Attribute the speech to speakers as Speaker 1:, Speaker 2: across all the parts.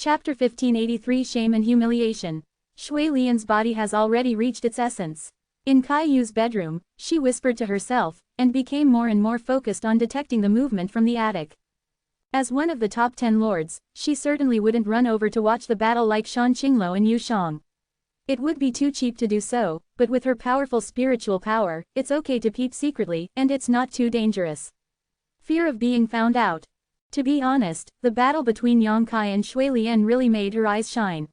Speaker 1: Chapter 1583 Shame and Humiliation. Shui Lian's body has already reached its essence. In Kai Yu's bedroom, she whispered to herself, and became more and more focused on detecting the movement from the attic. As one of the top 10 lords, she certainly wouldn't run over to watch the battle like Shan Qingluo and Yu Shang. It would be too cheap to do so, but with her powerful spiritual power, it's okay to peep secretly, and it's not too dangerous. Fear of being found out. To be honest, the battle between Yang Kai and Shui Lian really made her eyes shine.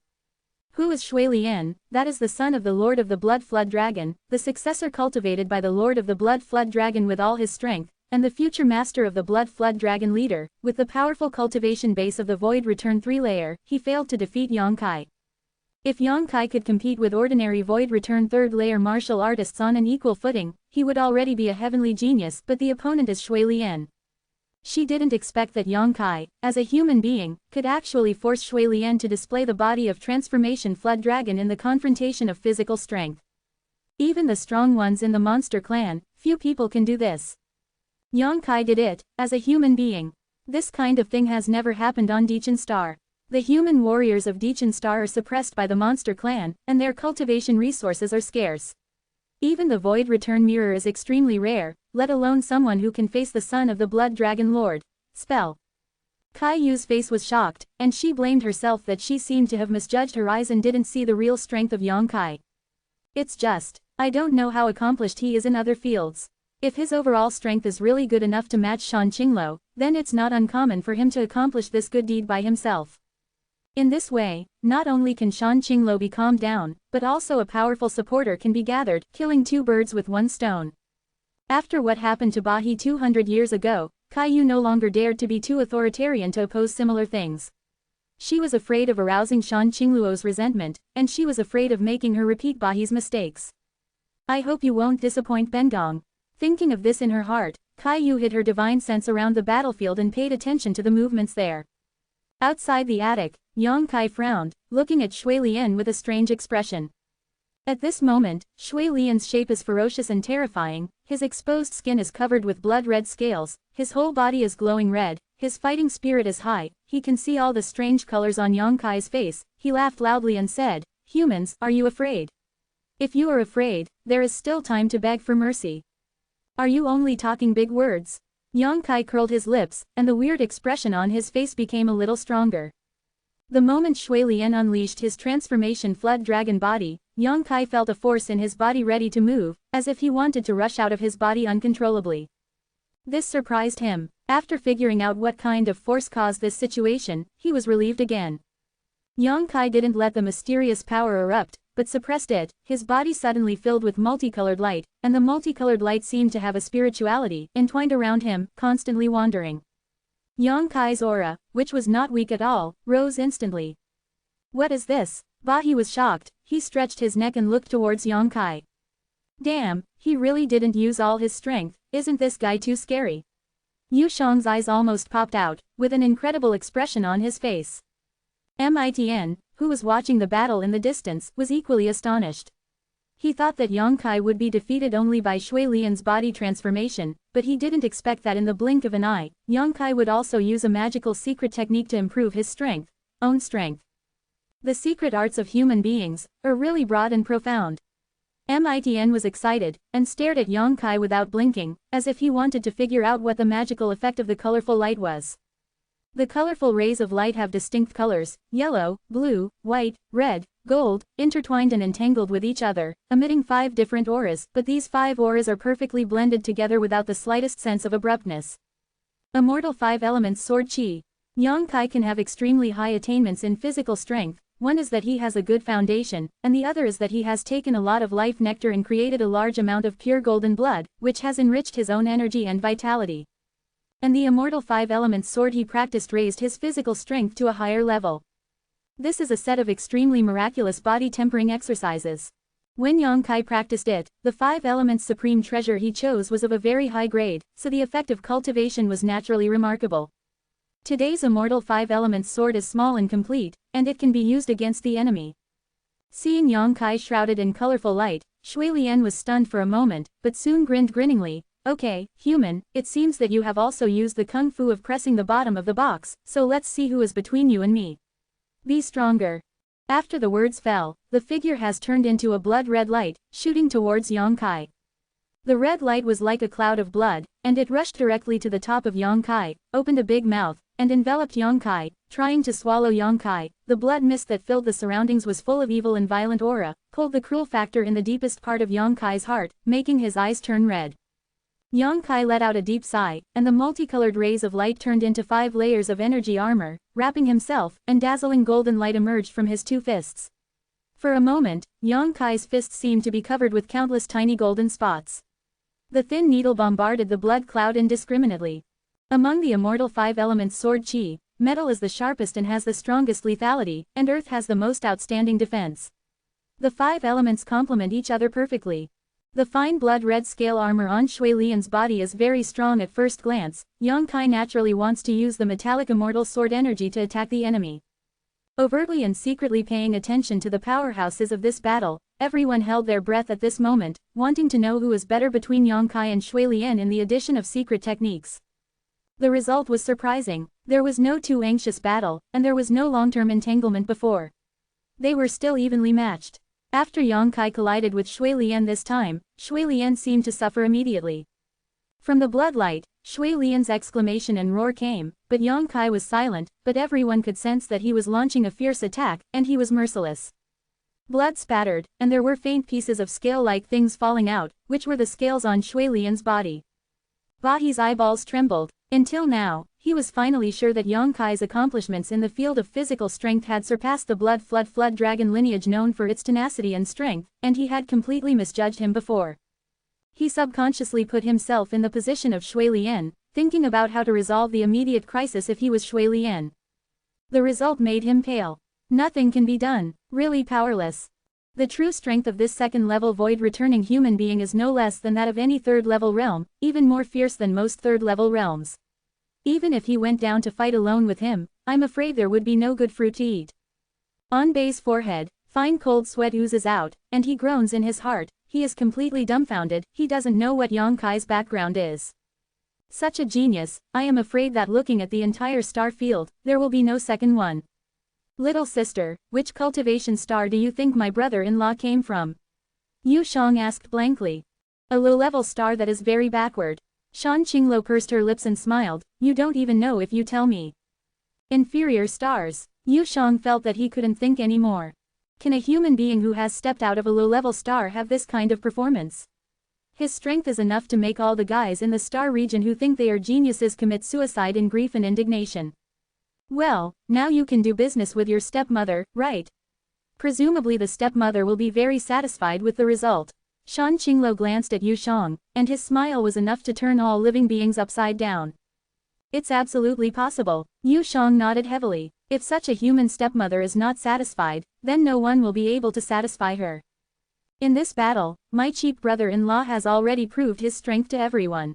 Speaker 1: Who is Shui Lian? That is the son of the Lord of the Blood Flood Dragon, the successor cultivated by the Lord of the Blood Flood Dragon with all his strength, and the future master of the Blood Flood Dragon leader. With the powerful cultivation base of the Void Return 3-layer, he failed to defeat Yang Kai. If Yang Kai could compete with ordinary Void Return 3rd-layer martial artists on an equal footing, he would already be a heavenly genius, but the opponent is Shui Lian. She didn't expect that Yang Kai, as a human being, could actually force Shui Lian to display the body of Transformation Flood Dragon in the confrontation of physical strength. Even the strong ones in the monster clan, few people can do this. Yang Kai did it, as a human being. This kind of thing has never happened on Dichen Star. The human warriors of Dichen Star are suppressed by the monster clan, and their cultivation resources are scarce. Even the Void Return Mirror is extremely rare, let alone someone who can face the son of the Blood Dragon Lord. Spell. Kai Yu's face was shocked, and she blamed herself that she seemed to have misjudged her eyes and didn't see the real strength of Yang Kai. It's just, I don't know how accomplished he is in other fields. If his overall strength is really good enough to match Shan Qingluo, then it's not uncommon for him to accomplish this good deed by himself. In this way, not only can Shan Qingluo be calmed down, but also a powerful supporter can be gathered, killing two birds with one stone. After what happened to Bahi 200 years ago, Kai Yu no longer dared to be too authoritarian to oppose similar things. She was afraid of arousing Shan Qingluo's resentment, and she was afraid of making her repeat Bahi's mistakes. I hope you won't disappoint Bengong. Thinking of this in her heart, Kai Yu hid her divine sense around the battlefield and paid attention to the movements there. Outside the attic, Yang Kai frowned, looking at Shui Lian with a strange expression. At this moment, Shui Lian's shape is ferocious and terrifying, his exposed skin is covered with blood-red scales, his whole body is glowing red, his fighting spirit is high, he can see all the strange colors on Yang Kai's face. He laughed loudly and said, "Humans, are you afraid? If you are afraid, there is still time to beg for mercy. Are you only talking big words?" Yang Kai curled his lips, and the weird expression on his face became a little stronger. The moment Shui Lian unleashed his transformation flood dragon body, Yang Kai felt a force in his body ready to move, as if he wanted to rush out of his body uncontrollably. This surprised him. After figuring out what kind of force caused this situation, he was relieved again. Yang Kai didn't let the mysterious power erupt, but suppressed it. His body suddenly filled with multicolored light, and the multicolored light seemed to have a spirituality entwined around him, constantly wandering. Yang Kai's aura, which was not weak at all, rose instantly. What is this? Bahi was shocked. He stretched his neck and looked towards Yang Kai. Damn, he really didn't use all his strength. Isn't this guy too scary? Yu Shang's eyes almost popped out, with an incredible expression on his face. Mitn, who was watching the battle in the distance, was equally astonished. He thought that Yang Kai would be defeated only by Shui Lian's body transformation, but he didn't expect that in the blink of an eye, Yang Kai would also use a magical secret technique to improve his own strength. The secret arts of human beings are really broad and profound. Mitn was excited, and stared at Yang Kai without blinking, as if he wanted to figure out what the magical effect of the colorful light was. The colorful rays of light have distinct colors, yellow, blue, white, red, gold, intertwined and entangled with each other, emitting 5 different auras, but these 5 auras are perfectly blended together without the slightest sense of abruptness. Immortal 5 Elements Sword Qi. Yang Kai can have extremely high attainments in physical strength. One is that he has a good foundation, and the other is that he has taken a lot of life nectar and created a large amount of pure golden blood, which has enriched his own energy and vitality. And the Immortal 5 Elements sword he practiced raised his physical strength to a higher level. This is a set of extremely miraculous body tempering exercises. When Yang Kai practiced it, the 5 Elements supreme treasure he chose was of a very high grade, so the effect of cultivation was naturally remarkable. Today's Immortal 5 Elements sword is small and complete, and it can be used against the enemy. Seeing Yang Kai shrouded in colorful light, Shui Lian was stunned for a moment, but soon grinned grinningly. Okay, human, it seems that you have also used the kung fu of pressing the bottom of the box, so let's see who is between you and me. Be stronger. After the words fell, the figure has turned into a blood-red light, shooting towards Yang Kai. The red light was like a cloud of blood, and it rushed directly to the top of Yang Kai, opened a big mouth, and enveloped Yang Kai, trying to swallow Yang Kai. The blood mist that filled the surroundings was full of evil and violent aura, pulled the cruel factor in the deepest part of Yang Kai's heart, making his eyes turn red. Yang Kai let out a deep sigh, and the multicolored rays of light turned into 5 layers of energy armor, wrapping himself, and dazzling golden light emerged from his 2 fists. For a moment, Yang Kai's fists seemed to be covered with countless tiny golden spots. The thin needle bombarded the blood cloud indiscriminately. Among the immortal 5 elements sword chi, metal is the sharpest and has the strongest lethality, and earth has the most outstanding defense. The 5 elements complement each other perfectly. The fine blood-red scale armor on Shui Lian's body is very strong at first glance. Yang Kai naturally wants to use the metallic immortal sword energy to attack the enemy. Overtly and secretly paying attention to the powerhouses of this battle, everyone held their breath at this moment, wanting to know who was better between Yang Kai and Shui Lian in the addition of secret techniques. The result was surprising. There was no too anxious battle, and there was no long-term entanglement before. They were still evenly matched. After Yang Kai collided with Shui Lian this time, Shui Lian seemed to suffer immediately. From the bloodlight, Shui Lian's exclamation and roar came, but Yang Kai was silent, but everyone could sense that he was launching a fierce attack, and he was merciless. Blood spattered, and there were faint pieces of scale-like things falling out, which were the scales on Shui Lian's body. Bahi's eyeballs trembled. Until now, he was finally sure that Yang Kai's accomplishments in the field of physical strength had surpassed the blood-flood dragon lineage known for its tenacity and strength, and he had completely misjudged him before. He subconsciously put himself in the position of Shui Lian, thinking about how to resolve the immediate crisis if he was Shui Lian. The result made him pale. Nothing can be done, really powerless. The true strength of this second-level void-returning human being is no less than that of any third-level realm, even more fierce than most third-level realms. Even if he went down to fight alone with him, I'm afraid there would be no good fruit to eat. On Bei's forehead, fine cold sweat oozes out, and he groans in his heart. He is completely dumbfounded. He doesn't know what Yang Kai's background is. Such a genius, I am afraid that looking at the entire star field, there will be no second one. Little sister, which cultivation star do you think my brother-in-law came from? Yu Shang asked blankly. A low-level star that is very backward. Shan Qinglo pursed her lips and smiled. You don't even know if you tell me. Inferior stars. Yu Shang felt that he couldn't think anymore. Can a human being who has stepped out of a low-level star have this kind of performance? His strength is enough to make all the guys in the star region who think they are geniuses commit suicide in grief and indignation. Well, now you can do business with your stepmother, right? Presumably the stepmother will be very satisfied with the result. Shan Qinglo glanced at Yu Shang, and his smile was enough to turn all living beings upside down. It's absolutely possible. Yu Shang nodded heavily. If such a human stepmother is not satisfied, then no one will be able to satisfy her. In this battle, my cheap brother-in-law has already proved his strength to everyone.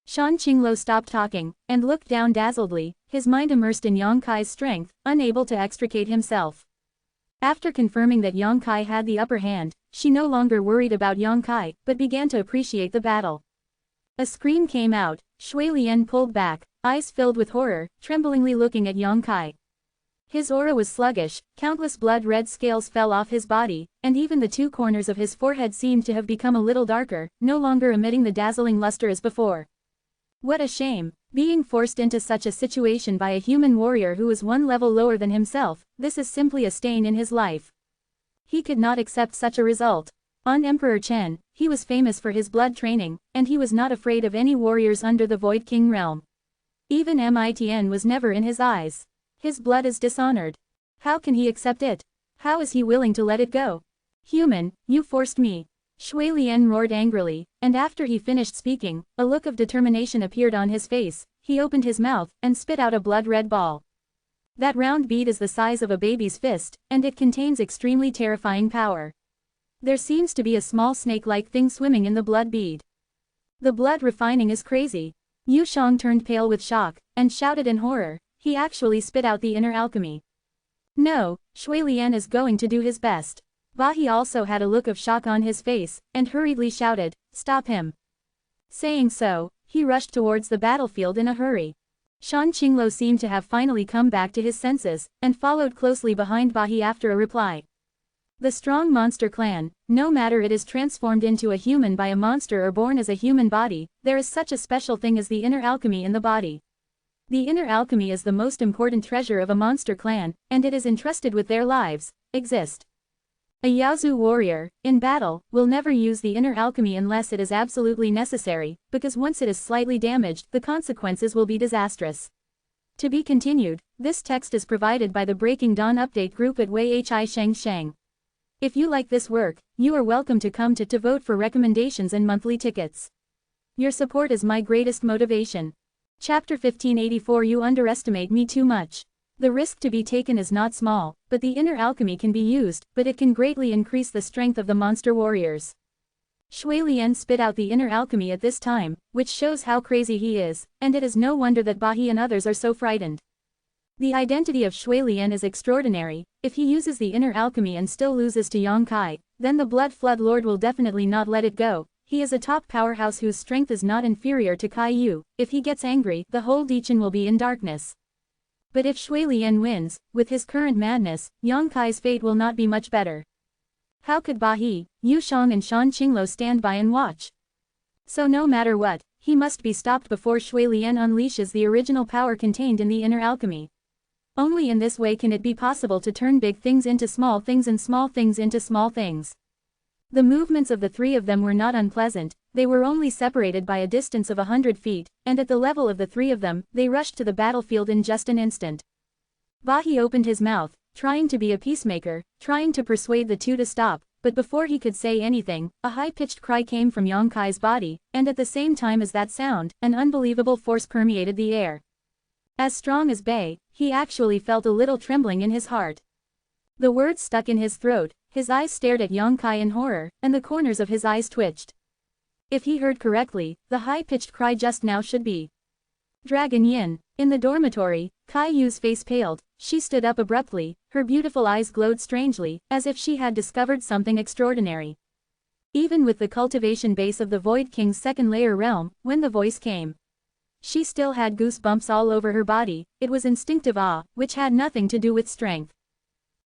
Speaker 1: Shan Qinglo stopped talking, and looked down dazzledly, his mind immersed in Yang Kai's strength, unable to extricate himself. After confirming that Yang Kai had the upper hand, she no longer worried about Yang Kai, but began to appreciate the battle. A scream came out. Shui Lian pulled back, eyes filled with horror, tremblingly looking at Yang Kai. His aura was sluggish, countless blood-red scales fell off his body, and even the 2 corners of his forehead seemed to have become a little darker, no longer emitting the dazzling luster as before. What a shame, being forced into such a situation by a human warrior who is 1 level lower than himself. This is simply a stain in his life. He could not accept such a result. On Emperor Chen, he was famous for his blood training, and he was not afraid of any warriors under the Void King realm. Even Mitn was never in his eyes. His blood is dishonored. How can he accept it? How is he willing to let it go? Human, you forced me. Shui Lian roared angrily, and after he finished speaking, a look of determination appeared on his face. He opened his mouth, and spit out a blood-red ball. That round bead is the size of a baby's fist, and it contains extremely terrifying power. There seems to be a small snake-like thing swimming in the blood bead. The blood refining is crazy. Yu Shang turned pale with shock, and shouted in horror. He actually spit out the inner alchemy. No, Shui Lian is going to do his best. Bahi also had a look of shock on his face, and hurriedly shouted, "Stop him." Saying so, he rushed towards the battlefield in a hurry. Shan Qinglo seemed to have finally come back to his senses, and followed closely behind Bahi after a reply. The strong monster clan, no matter it is transformed into a human by a monster or born as a human body, there is such a special thing as the inner alchemy in the body. The inner alchemy is the most important treasure of a monster clan, and it is entrusted with their lives, exist. A Yaozu warrior, in battle, will never use the inner alchemy unless it is absolutely necessary, because once it is slightly damaged, the consequences will be disastrous. To be continued, this text is provided by the Breaking Dawn update group at Wei Hi Sheng Sheng. If you like this work, you are welcome to come to vote for recommendations and monthly tickets. Your support is my greatest motivation. Chapter 1584. You underestimate me too much. The risk to be taken is not small, but the inner alchemy can be used, but it can greatly increase the strength of the monster warriors. Shui Lian spit out the inner alchemy at this time, which shows how crazy he is, and it is no wonder that Bahi and others are so frightened. The identity of Shui Lian is extraordinary. If he uses the inner alchemy and still loses to Yang Kai, then the Blood Flood Lord will definitely not let it go. He is a top powerhouse whose strength is not inferior to Kai Yu. If he gets angry, the whole Dichen will be in darkness. But if Shui Lian wins, with his current madness, Yang Kai's fate will not be much better. How could Bahi, Yu Shang and Shan Qinglo stand by and watch? So no matter what, he must be stopped before Shui Lian unleashes the original power contained in the inner alchemy. Only in this way can it be possible to turn big things into small things and small things into small things. The movements of the three of them were not unpleasant. They were only separated by a distance of 100 feet, and at the level of the three of them, they rushed to the battlefield in just an instant. Bahi opened his mouth, trying to be a peacemaker, trying to persuade the two to stop, but before he could say anything, a high-pitched cry came from Yang Kai's body, and at the same time as that sound, an unbelievable force permeated the air. As strong as Bei, he actually felt a little trembling in his heart. The words stuck in his throat, his eyes stared at Yang Kai in horror, and the corners of his eyes twitched. If he heard correctly, the high-pitched cry just now should be Dragon Yin. In the dormitory, Kai Yu's face paled. She stood up abruptly, her beautiful eyes glowed strangely, as if she had discovered something extraordinary. Even with the cultivation base of the Void King's second-layer realm, when the voice came, she still had goosebumps all over her body. It was instinctive awe, which had nothing to do with strength.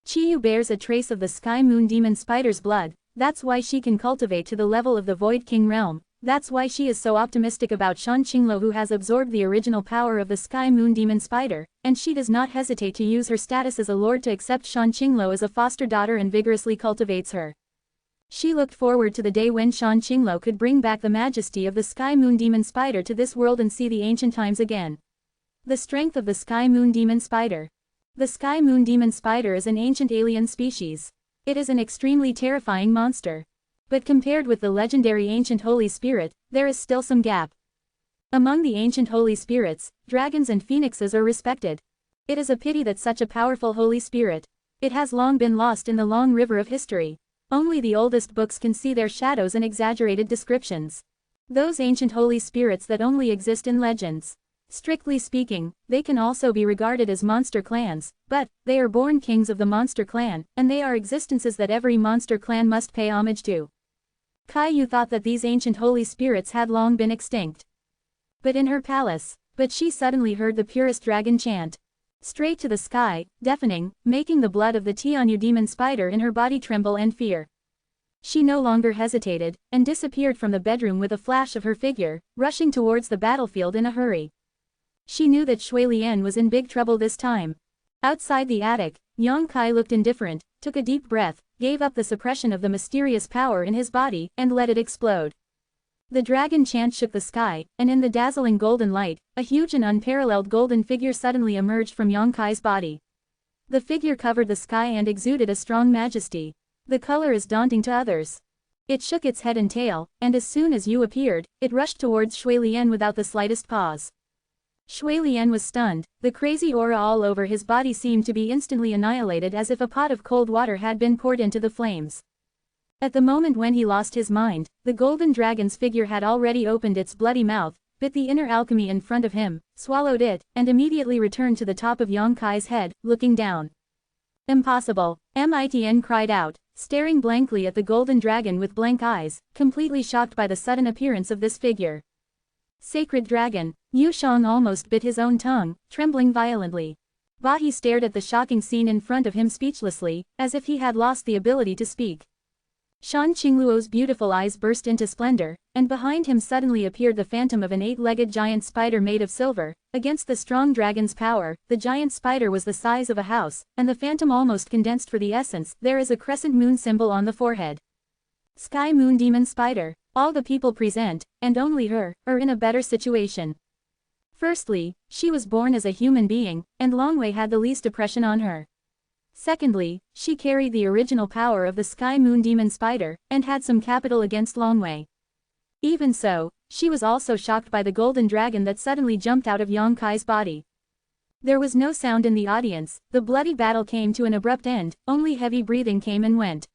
Speaker 1: Chiyu bears a trace of the Sky Moon Demon Spider's blood, that's why she can cultivate to the level of the Void King realm, that's why she is so optimistic about Shan Qinglo, who has absorbed the original power of the Sky Moon Demon Spider, and she does not hesitate to use her status as a lord to accept Shan Qinglo as a foster daughter and vigorously cultivates her. She looked forward to the day when Shan Qinglo could bring back the majesty of the Sky Moon Demon Spider to this world and see the ancient times again. The strength of the Sky Moon Demon Spider. The Sky Moon Demon Spider is an ancient alien species. It is an extremely terrifying monster. But compared with the legendary ancient Holy Spirit, there is still some gap. Among the ancient Holy Spirits, dragons and phoenixes are respected. It is a pity that such a powerful Holy Spirit. It has long been lost in the long river of history. Only the oldest books can see their shadows and exaggerated descriptions. Those ancient Holy Spirits that only exist in legends. Strictly speaking, they can also be regarded as monster clans, but they are born kings of the monster clan, and they are existences that every monster clan must pay homage to. Kai Yu thought that these ancient Holy Spirits had long been extinct. But in her palace, she suddenly heard the purest dragon chant. Straight to the sky, deafening, making the blood of the Tianyu demon spider in her body tremble and fear. She no longer hesitated, and disappeared from the bedroom with a flash of her figure, rushing towards the battlefield in a hurry. She knew that Shui Lian was in big trouble this time. Outside the attic, Yang Kai looked indifferent, took a deep breath, gave up the suppression of the mysterious power in his body, and let it explode. The dragon chant shook the sky, and in the dazzling golden light, a huge and unparalleled golden figure suddenly emerged from Yang Kai's body. The figure covered the sky and exuded a strong majesty. The color is daunting to others. It shook its head and tail, and as soon as Yu appeared, it rushed towards Shui Lian without the slightest pause. Shui Lian was stunned. The crazy aura all over his body seemed to be instantly annihilated as if a pot of cold water had been poured into the flames. At the moment when he lost his mind, the golden dragon's figure had already opened its bloody mouth, bit the inner alchemy in front of him, swallowed it, and immediately returned to the top of Yang Kai's head, looking down. Impossible, Mitn cried out, staring blankly at the golden dragon with blank eyes, completely shocked by the sudden appearance of this figure. Sacred dragon, Yu Shang almost bit his own tongue, trembling violently. Bahi stared at the shocking scene in front of him speechlessly, as if he had lost the ability to speak. Shan Qingluo's beautiful eyes burst into splendor, and behind him suddenly appeared the phantom of an 8-legged giant spider made of silver. Against the strong dragon's power, the giant spider was the size of a house, and the phantom almost condensed for the essence. There is a crescent moon symbol on the forehead. Sky Moon Demon Spider. All the people present, and only her, are in a better situation. Firstly, she was born as a human being, and Longwei had the least oppression on her. Secondly, she carried the original power of the Sky Moon Demon Spider, and had some capital against Longwei. Even so, she was also shocked by the golden dragon that suddenly jumped out of Yang Kai's body. There was no sound in the audience, the bloody battle came to an abrupt end, only heavy breathing came and went.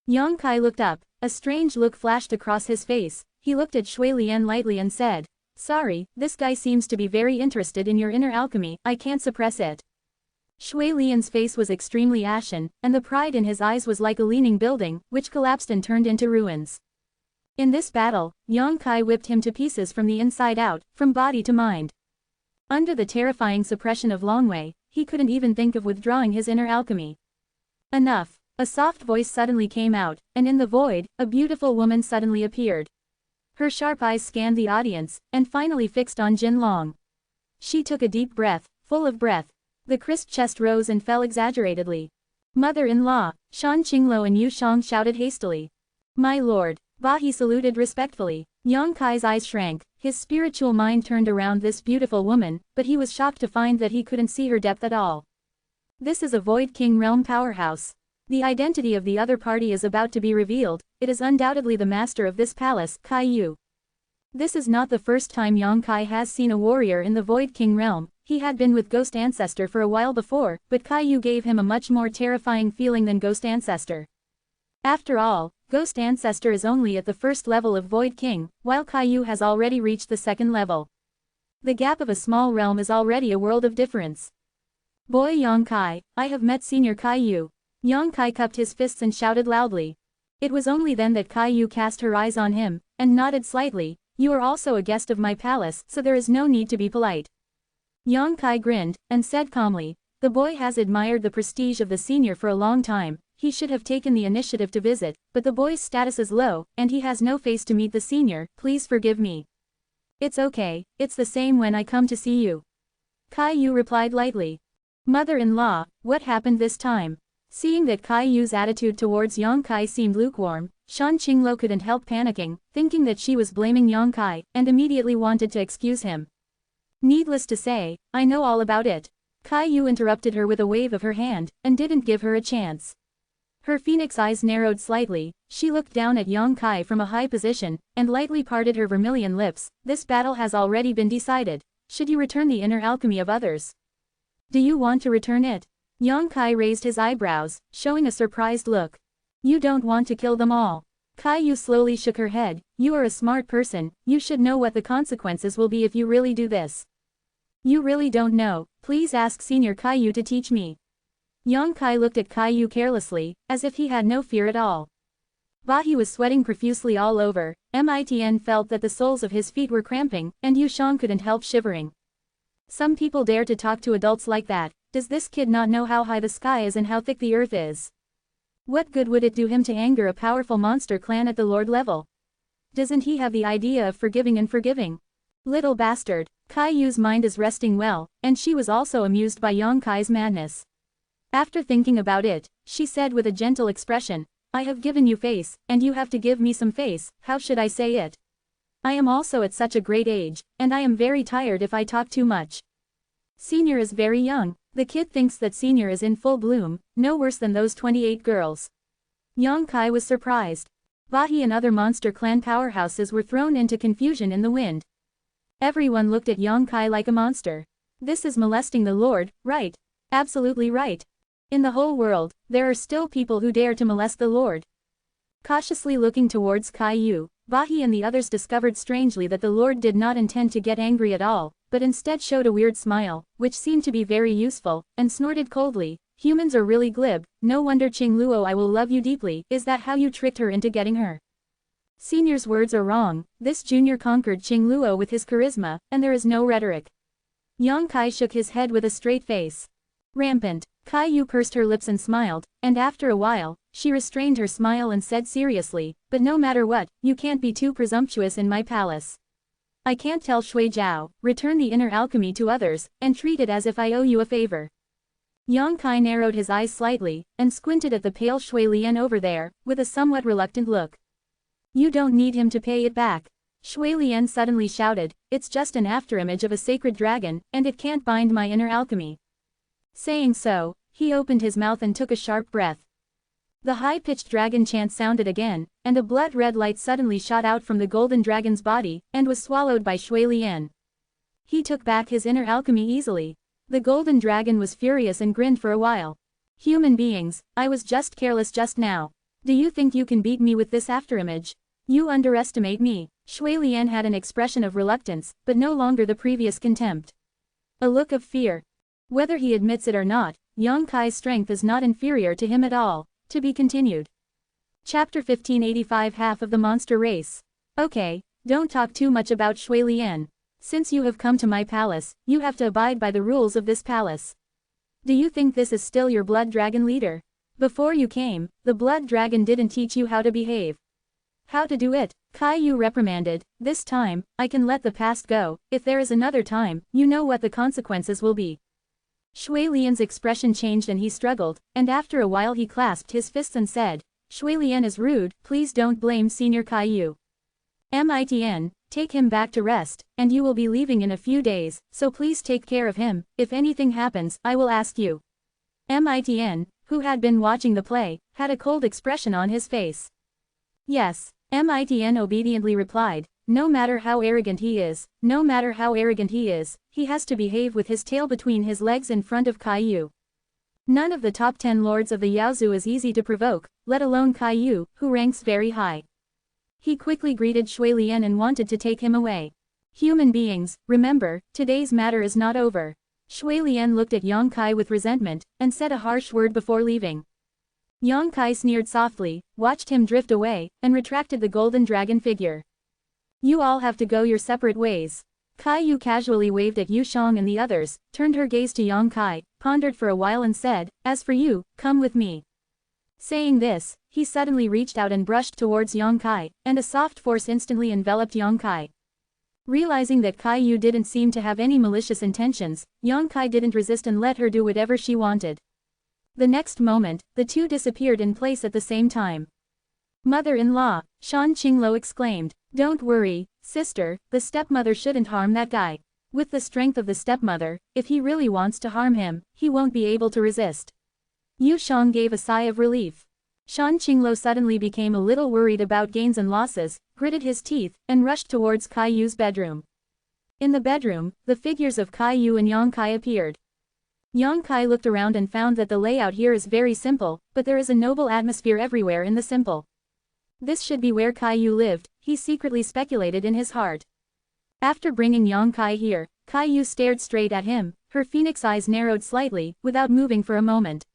Speaker 1: Yang Kai looked up, a strange look flashed across his face. He looked at Shui Lian lightly and said, "Sorry, this guy seems to be very interested in your inner alchemy, I can't suppress it." Shui Lian's face was extremely ashen, and the pride in his eyes was like a leaning building, which collapsed and turned into ruins. In this battle, Yang Kai whipped him to pieces from the inside out, from body to mind. Under the terrifying suppression of Longwei, he couldn't even think of withdrawing his inner alchemy. Enough. A soft voice suddenly came out, and in the void, a beautiful woman suddenly appeared. Her sharp eyes scanned the audience, and finally fixed on Jin Long. She took a deep breath, full of breath. The crisp chest rose and fell exaggeratedly. "Mother-in-law," Shan Qingluo and Yu Shang shouted hastily. "My lord." Bahi saluted respectfully. Yang Kai's eyes shrank, his spiritual mind turned around this beautiful woman, but he was shocked to find that he couldn't see her depth at all. This is a Void King realm powerhouse. The identity of the other party is about to be revealed. It is undoubtedly the master of this palace, Kai Yu. This is not the first time Yang Kai has seen a warrior in the Void King realm. He had been with Ghost Ancestor for a while before, but Kai Yu gave him a much more terrifying feeling than Ghost Ancestor. After all, Ghost Ancestor is only at the first level of Void King, while Kai Yu has already reached the second level. The gap of a small realm is already a world of difference. "Boy Yang Kai, I have met Senior Kai Yu." Yang Kai cupped his fists and shouted loudly. It was only then that Kai Yu cast her eyes on him, and nodded slightly. "You are also a guest of my palace, so there is no need to be polite." Yang Kai grinned, and said calmly, "The boy has admired the prestige of the senior for a long time. He should have taken the initiative to visit, but the boy's status is low, and he has no face to meet the senior. Please forgive me." "It's okay, it's the same when I come to see you." Kai Yu replied lightly. "Mother-in-law, what happened this time?" Seeing that Kai Yu's attitude towards Yang Kai seemed lukewarm, Shan Qingluo couldn't help panicking, thinking that she was blaming Yang Kai, and immediately wanted to excuse him. "Needless to say, I know all about it." Kai Yu interrupted her with a wave of her hand, and didn't give her a chance. Her phoenix eyes narrowed slightly, she looked down at Yang Kai from a high position, and lightly parted her vermilion lips. "This battle has already been decided. Should you return the inner alchemy of others? Do you want to return it?" Yang Kai raised his eyebrows, showing a surprised look. "You don't want to kill them all?" Kai Yu slowly shook her head. "You are a smart person, you should know what the consequences will be if you really do this." "You really don't know, please ask Senior Kai Yu to teach me." Yang Kai looked at Kai Yu carelessly, as if he had no fear at all. Bahi was sweating profusely all over. Mitn felt that the soles of his feet were cramping, and Yu Shang couldn't help shivering. Some people dare to talk to adults like that. Does this kid not know how high the sky is and how thick the earth is? What good would it do him to anger a powerful monster clan at the lord level? Doesn't he have the idea of forgiving and forgiving? Little bastard. Kai Yu's mind is resting well, and she was also amused by Yang Kai's madness. After thinking about it, she said with a gentle expression, "I have given you face, and you have to give me some face. How should I say it? I am also at such a great age, and I am very tired if I talk too much. Senior is very young." The kid thinks that Senior is in full bloom, no worse than those 28 girls. Yang Kai was surprised. Bahi and other monster clan powerhouses were thrown into confusion in the wind. Everyone looked at Yang Kai like a monster. This is molesting the Lord, right? Absolutely right. In the whole world, there are still people who dare to molest the Lord. Cautiously looking towards Kai Yu, Bahi and the others discovered strangely that the Lord did not intend to get angry at all, but instead showed a weird smile, which seemed to be very useful, and snorted coldly. "Humans are really glib, no wonder Qingluo I will love you deeply. Is that how you tricked her into getting her?" Senior's words are wrong, this junior conquered Qing Luo with his charisma, and there is no rhetoric. Yang Kai shook his head with a straight face. Rampant. Kai Yu pursed her lips and smiled, and after a while, she restrained her smile and said seriously, but no matter what, you can't be too presumptuous in my palace. I can't tell Shui Jiao, return the inner alchemy to others, and treat it as if I owe you a favor. Yang Kai narrowed his eyes slightly, and squinted at the pale Shui Lian over there, with a somewhat reluctant look. You don't need him to pay it back. Shui Lian suddenly shouted, it's just an afterimage of a sacred dragon, and it can't bind my inner alchemy. Saying so, he opened his mouth and took a sharp breath. The high-pitched dragon chant sounded again, and a blood-red light suddenly shot out from the golden dragon's body, and was swallowed by Shui Lian. He took back his inner alchemy easily. The golden dragon was furious and grinned for a while. Human beings, I was just careless just now. Do you think you can beat me with this afterimage? You underestimate me. Shui Lian had an expression of reluctance, but no longer the previous contempt. A look of fear. Whether he admits it or not, Yang Kai's strength is not inferior to him at all. To be continued. Chapter 1585 Half of the Monster Race. Okay, don't talk too much about Shui Lian. Since you have come to my palace, you have to abide by the rules of this palace. Do you think this is still your blood dragon leader? Before you came, the blood dragon didn't teach you how to behave. How to do it, Kai Yu reprimanded. This time, I can let the past go. If there is another time, you know what the consequences will be. Shui Lian's expression changed and he struggled, and after a while he clasped his fists and said, Shui Lian is rude, please don't blame Senior Kai Yu. Mitn, take him back to rest, and you will be leaving in a few days, so please take care of him. If anything happens, I will ask you. Mitn, who had been watching the play, had a cold expression on his face. Yes, Mitn obediently replied, no matter how arrogant he is, he has to behave with his tail between his legs in front of Kai Yu. None of the top 10 lords of the Yaozu is easy to provoke, let alone Kai Yu, who ranks very high. He quickly greeted Shui Lian and wanted to take him away. Human beings, remember, today's matter is not over. Shui Lian looked at Yang Kai with resentment, and said a harsh word before leaving. Yang Kai sneered softly, watched him drift away, and retracted the golden dragon figure. You all have to go your separate ways. Kai Yu casually waved at Yu Shang and the others, turned her gaze to Yang Kai, pondered for a while and said, as for you, come with me. Saying this, he suddenly reached out and brushed towards Yang Kai, and a soft force instantly enveloped Yang Kai. Realizing that Kai Yu didn't seem to have any malicious intentions, Yang Kai didn't resist and let her do whatever she wanted. The next moment, the two disappeared in place at the same time. Mother-in-law, Shan Qinglo exclaimed, don't worry, sister, the stepmother shouldn't harm that guy. With the strength of the stepmother, if he really wants to harm him, he won't be able to resist. Yu Shang gave a sigh of relief. Shan Qinglo suddenly became a little worried about gains and losses, gritted his teeth, and rushed towards Kai Yu's bedroom. In the bedroom, the figures of Kai Yu and Yang Kai appeared. Yang Kai looked around and found that the layout here is very simple, but there is a noble atmosphere everywhere in the simple. This should be where Kai Yu lived, he secretly speculated in his heart. After bringing Yang Kai here, Kai Yu stared straight at him, her phoenix eyes narrowed slightly, without moving for a moment.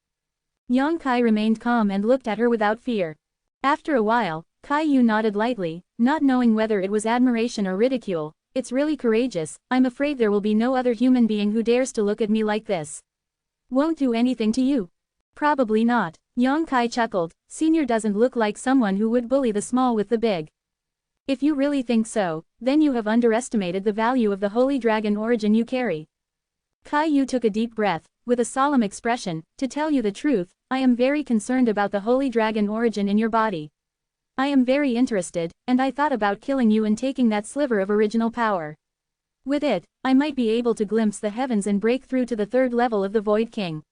Speaker 1: Yang Kai remained calm and looked at her without fear. After a while, Kai Yu nodded lightly, not knowing whether it was admiration or ridicule. It's really courageous, I'm afraid there will be no other human being who dares to look at me like this. Won't do anything to you. Probably not. Yang Kai chuckled, Senior doesn't look like someone who would bully the small with the big. If you really think so, then you have underestimated the value of the holy dragon origin you carry. Kai Yu took a deep breath, with a solemn expression, to tell you the truth, I am very concerned about the holy dragon origin in your body. I am very interested, and I thought about killing you and taking that sliver of original power. With it, I might be able to glimpse the heavens and break through to the third level of the Void King.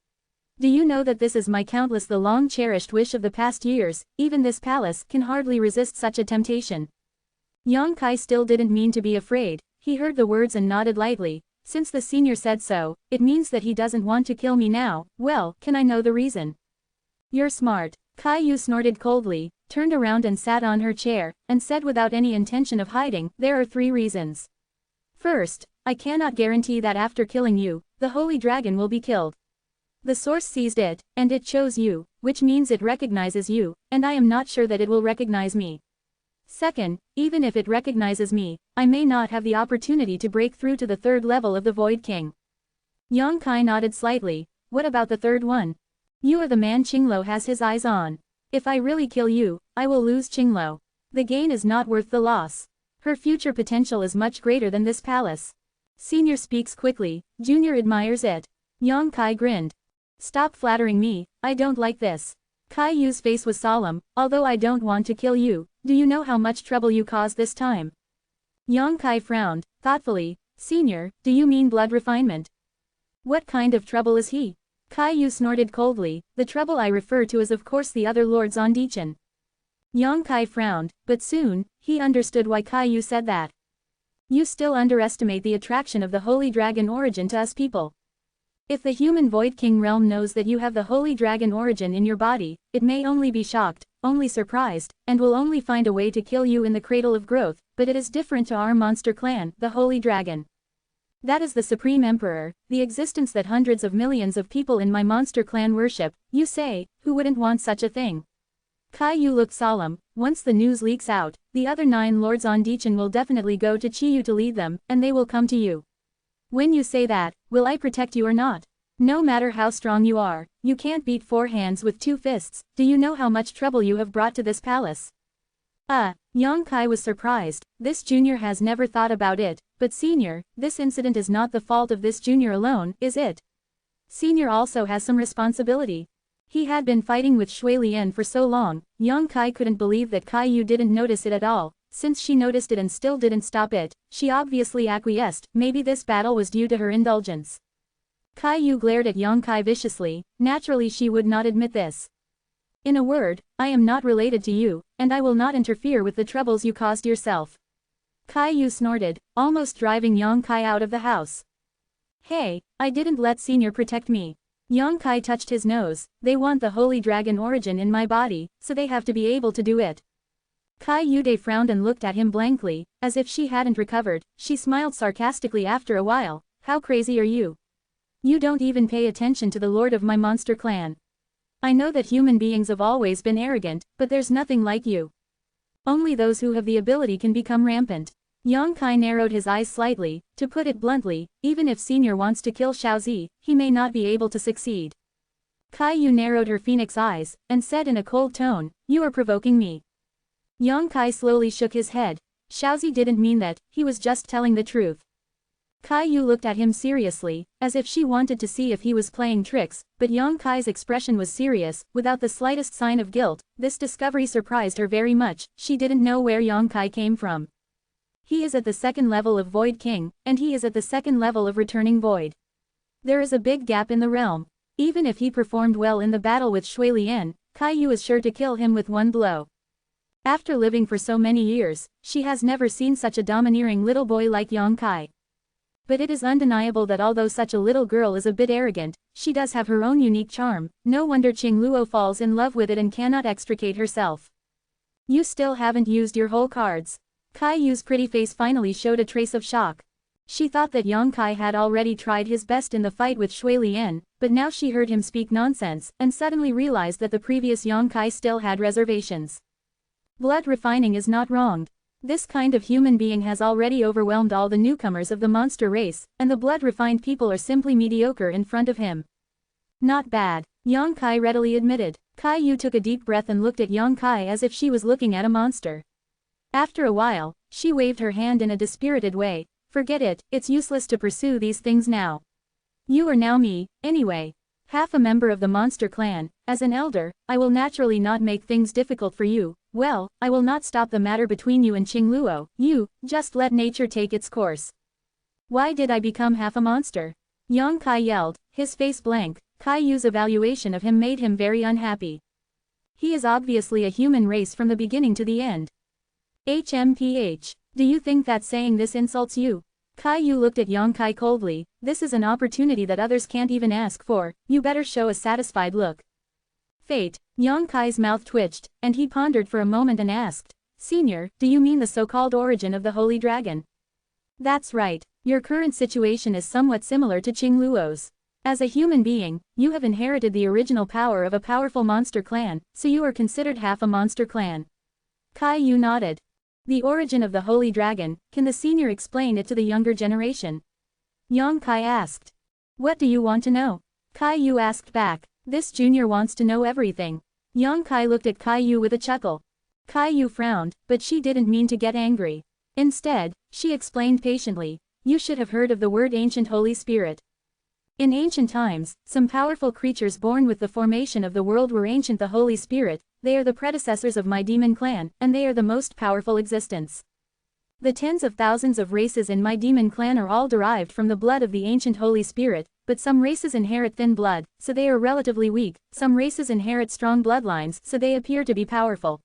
Speaker 1: Do you know that this is my countless the long-cherished wish of the past years, even this palace can hardly resist such a temptation. Yang Kai still didn't mean to be afraid, he heard the words and nodded lightly, since the senior said so, it means that he doesn't want to kill me now, well, can I know the reason? You're smart. Kai Yu snorted coldly, turned around and sat on her chair, and said without any intention of hiding, there are 3 reasons. First, I cannot guarantee that after killing you, the holy dragon will be killed. The source seized it, and it chose you, which means it recognizes you, and I am not sure that it will recognize me. Second, even if it recognizes me, I may not have the opportunity to break through to the third level of the Void King. Yang Kai nodded slightly. What about the third one? You are the man Qingluo has his eyes on. If I really kill you, I will lose Qingluo. The gain is not worth the loss. Her future potential is much greater than this palace. Senior speaks quickly, Junior admires it. Yang Kai grinned. Stop flattering me, I don't like this. Kai Yu's face was solemn. Although I don't want to kill you, do you know how much trouble you caused this time? Yang Kai frowned, thoughtfully. Senior, do you mean blood refinement? What kind of trouble is he? Kai Yu snorted coldly. The trouble I refer to is of course the other lords on Dichen. Yang Kai frowned, but soon, he understood why Kai Yu said that. You still underestimate the attraction of the Holy Dragon origin to us people. If the human Void King realm knows that you have the Holy Dragon origin in your body, it may only be shocked, only surprised, and will only find a way to kill you in the cradle of growth, but it is different to our monster clan, the Holy Dragon. That is the Supreme Emperor, the existence that hundreds of millions of people in my monster clan worship, you say, who wouldn't want such a thing? Kai Yu looked solemn. Once the news leaks out, the other 9 lords on Dichen will definitely go to Qiyu to lead them, and they will come to you. When you say that, will I protect you or not? No matter how strong you are, you can't beat 4 hands with 2 fists. Do you know how much trouble you have brought to this palace? Yang Kai was surprised. This junior has never thought about it, but senior, this incident is not the fault of this junior alone, is it? Senior also has some responsibility. He had been fighting with Shui Lian for so long, Yang Kai couldn't believe that Kai Yu didn't notice it at all. Since she noticed it and still didn't stop it, she obviously acquiesced. Maybe this battle was due to her indulgence. Kai Yu glared at Yang Kai viciously. Naturally she would not admit this. In a word, I am not related to you, and I will not interfere with the troubles you caused yourself. Kai Yu snorted, almost driving Yang Kai out of the house. Hey, I didn't let senior protect me. Yang Kai touched his nose. They want the Holy Dragon origin in my body, so they have to be able to do it. Kai Yude frowned and looked at him blankly, as if she hadn't recovered. She smiled sarcastically after a while. How crazy are you? You don't even pay attention to the lord of my monster clan. I know that human beings have always been arrogant, but there's nothing like you. Only those who have the ability can become rampant. Yang Kai narrowed his eyes slightly. To put it bluntly, even if senior wants to kill Xiaozi, he may not be able to succeed. Kai Yu narrowed her phoenix eyes, and said in a cold tone, you are provoking me. Yang Kai slowly shook his head. Xiaozi didn't mean that, he was just telling the truth. Kai Yu looked at him seriously, as if she wanted to see if he was playing tricks, but Yang Kai's expression was serious, without the slightest sign of guilt. This discovery surprised her very much. She didn't know where Yang Kai came from. He is at the 2nd level of Void King, and he is at the 2nd level of Returning Void. There is a big gap in the realm. Even if he performed well in the battle with Shui Lian, Kai Yu is sure to kill him with one blow. After living for so many years, she has never seen such a domineering little boy like Yang Kai. But it is undeniable that although such a little girl is a bit arrogant, she does have her own unique charm. No wonder Qingluo falls in love with it and cannot extricate herself. You still haven't used your whole cards. Kai Yu's pretty face finally showed a trace of shock. She thought that Yang Kai had already tried his best in the fight with Shui Lian, but now she heard him speak nonsense, and suddenly realized that the previous Yang Kai still had reservations. Blood refining is not wrong. This kind of human being has already overwhelmed all the newcomers of the monster race, and the blood-refined people are simply mediocre in front of him. Not bad, Yang Kai readily admitted. Kai Yu took a deep breath and looked at Yang Kai as if she was looking at a monster. After a while, she waved her hand in a dispirited way. Forget it, it's useless to pursue these things now. You are now me, anyway. Half a member of the monster clan. As an elder, I will naturally not make things difficult for you. Well, I will not stop the matter between you and Qingluo. You, just let nature take its course. Why did I become half a monster? Yang Kai yelled, his face blank. Kai Yu's evaluation of him made him very unhappy. He is obviously a human race from the beginning to the end. HMPH. Do you think that saying this insults you? Kai Yu looked at Yang Kai coldly. This is an opportunity that others can't even ask for. You better show a satisfied look. Fate. Yang Kai's mouth twitched, and he pondered for a moment and asked, Senior, do you mean the so-called origin of the Holy Dragon? That's right. Your current situation is somewhat similar to Qingluo's. As a human being, you have inherited the original power of a powerful monster clan, so you are considered half a monster clan. Kai Yu nodded. The origin of the holy dragon, can the senior explain it to the younger generation? Yang Kai asked. What do you want to know? Kai Yu asked back. This junior wants to know everything. Yang Kai looked at Kai Yu with a chuckle. Kai Yu frowned, but she didn't mean to get angry. Instead, she explained patiently. You should have heard of the word ancient Holy Spirit. In ancient times, some powerful creatures born with the formation of the world were ancient the Holy Spirit. They are the predecessors of my demon clan, and they are the most powerful existence. The tens of thousands of races in my demon clan are all derived from the blood of the ancient Holy Spirit, but some races inherit thin blood, so they are relatively weak, some races inherit strong bloodlines, so they appear to be powerful.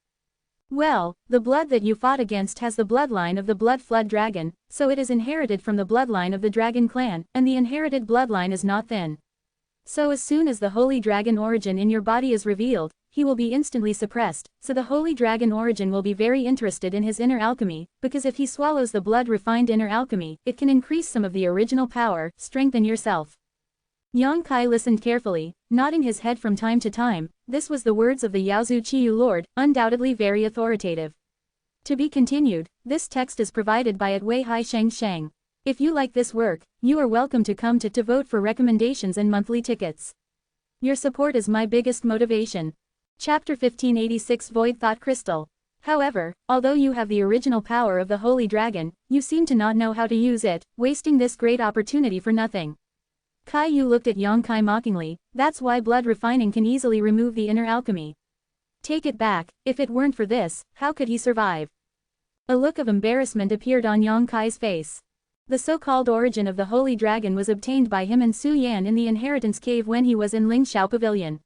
Speaker 1: Well, the blood that you fought against has the bloodline of the blood flood dragon, so it is inherited from the bloodline of the dragon clan, and the inherited bloodline is not thin. So as soon as the holy dragon origin in your body is revealed, he will be instantly suppressed, so the holy dragon origin will be very interested in his inner alchemy, because if he swallows the blood-refined inner alchemy, it can increase some of the original power, strengthen yourself. Yang Kai listened carefully, nodding his head from time to time. This was the words of the Yaozu Qiyu Lord, undoubtedly very authoritative. To be continued, this text is provided by Wei Hai Sheng Sheng. If you like this work, you are welcome to come to vote for recommendations and monthly tickets. Your support is my biggest motivation. Chapter 1586 Void Thought Crystal. However, although you have the original power of the Holy Dragon, you seem to not know how to use it, wasting this great opportunity for nothing. Kai Yu looked at Yang Kai mockingly. That's why blood refining can easily remove the inner alchemy. Take it back, if it weren't for this, how could he survive? A look of embarrassment appeared on Yang Kai's face. The so-called origin of the Holy Dragon was obtained by him and Su Yan in the Inheritance Cave when he was in Lingxiao Pavilion.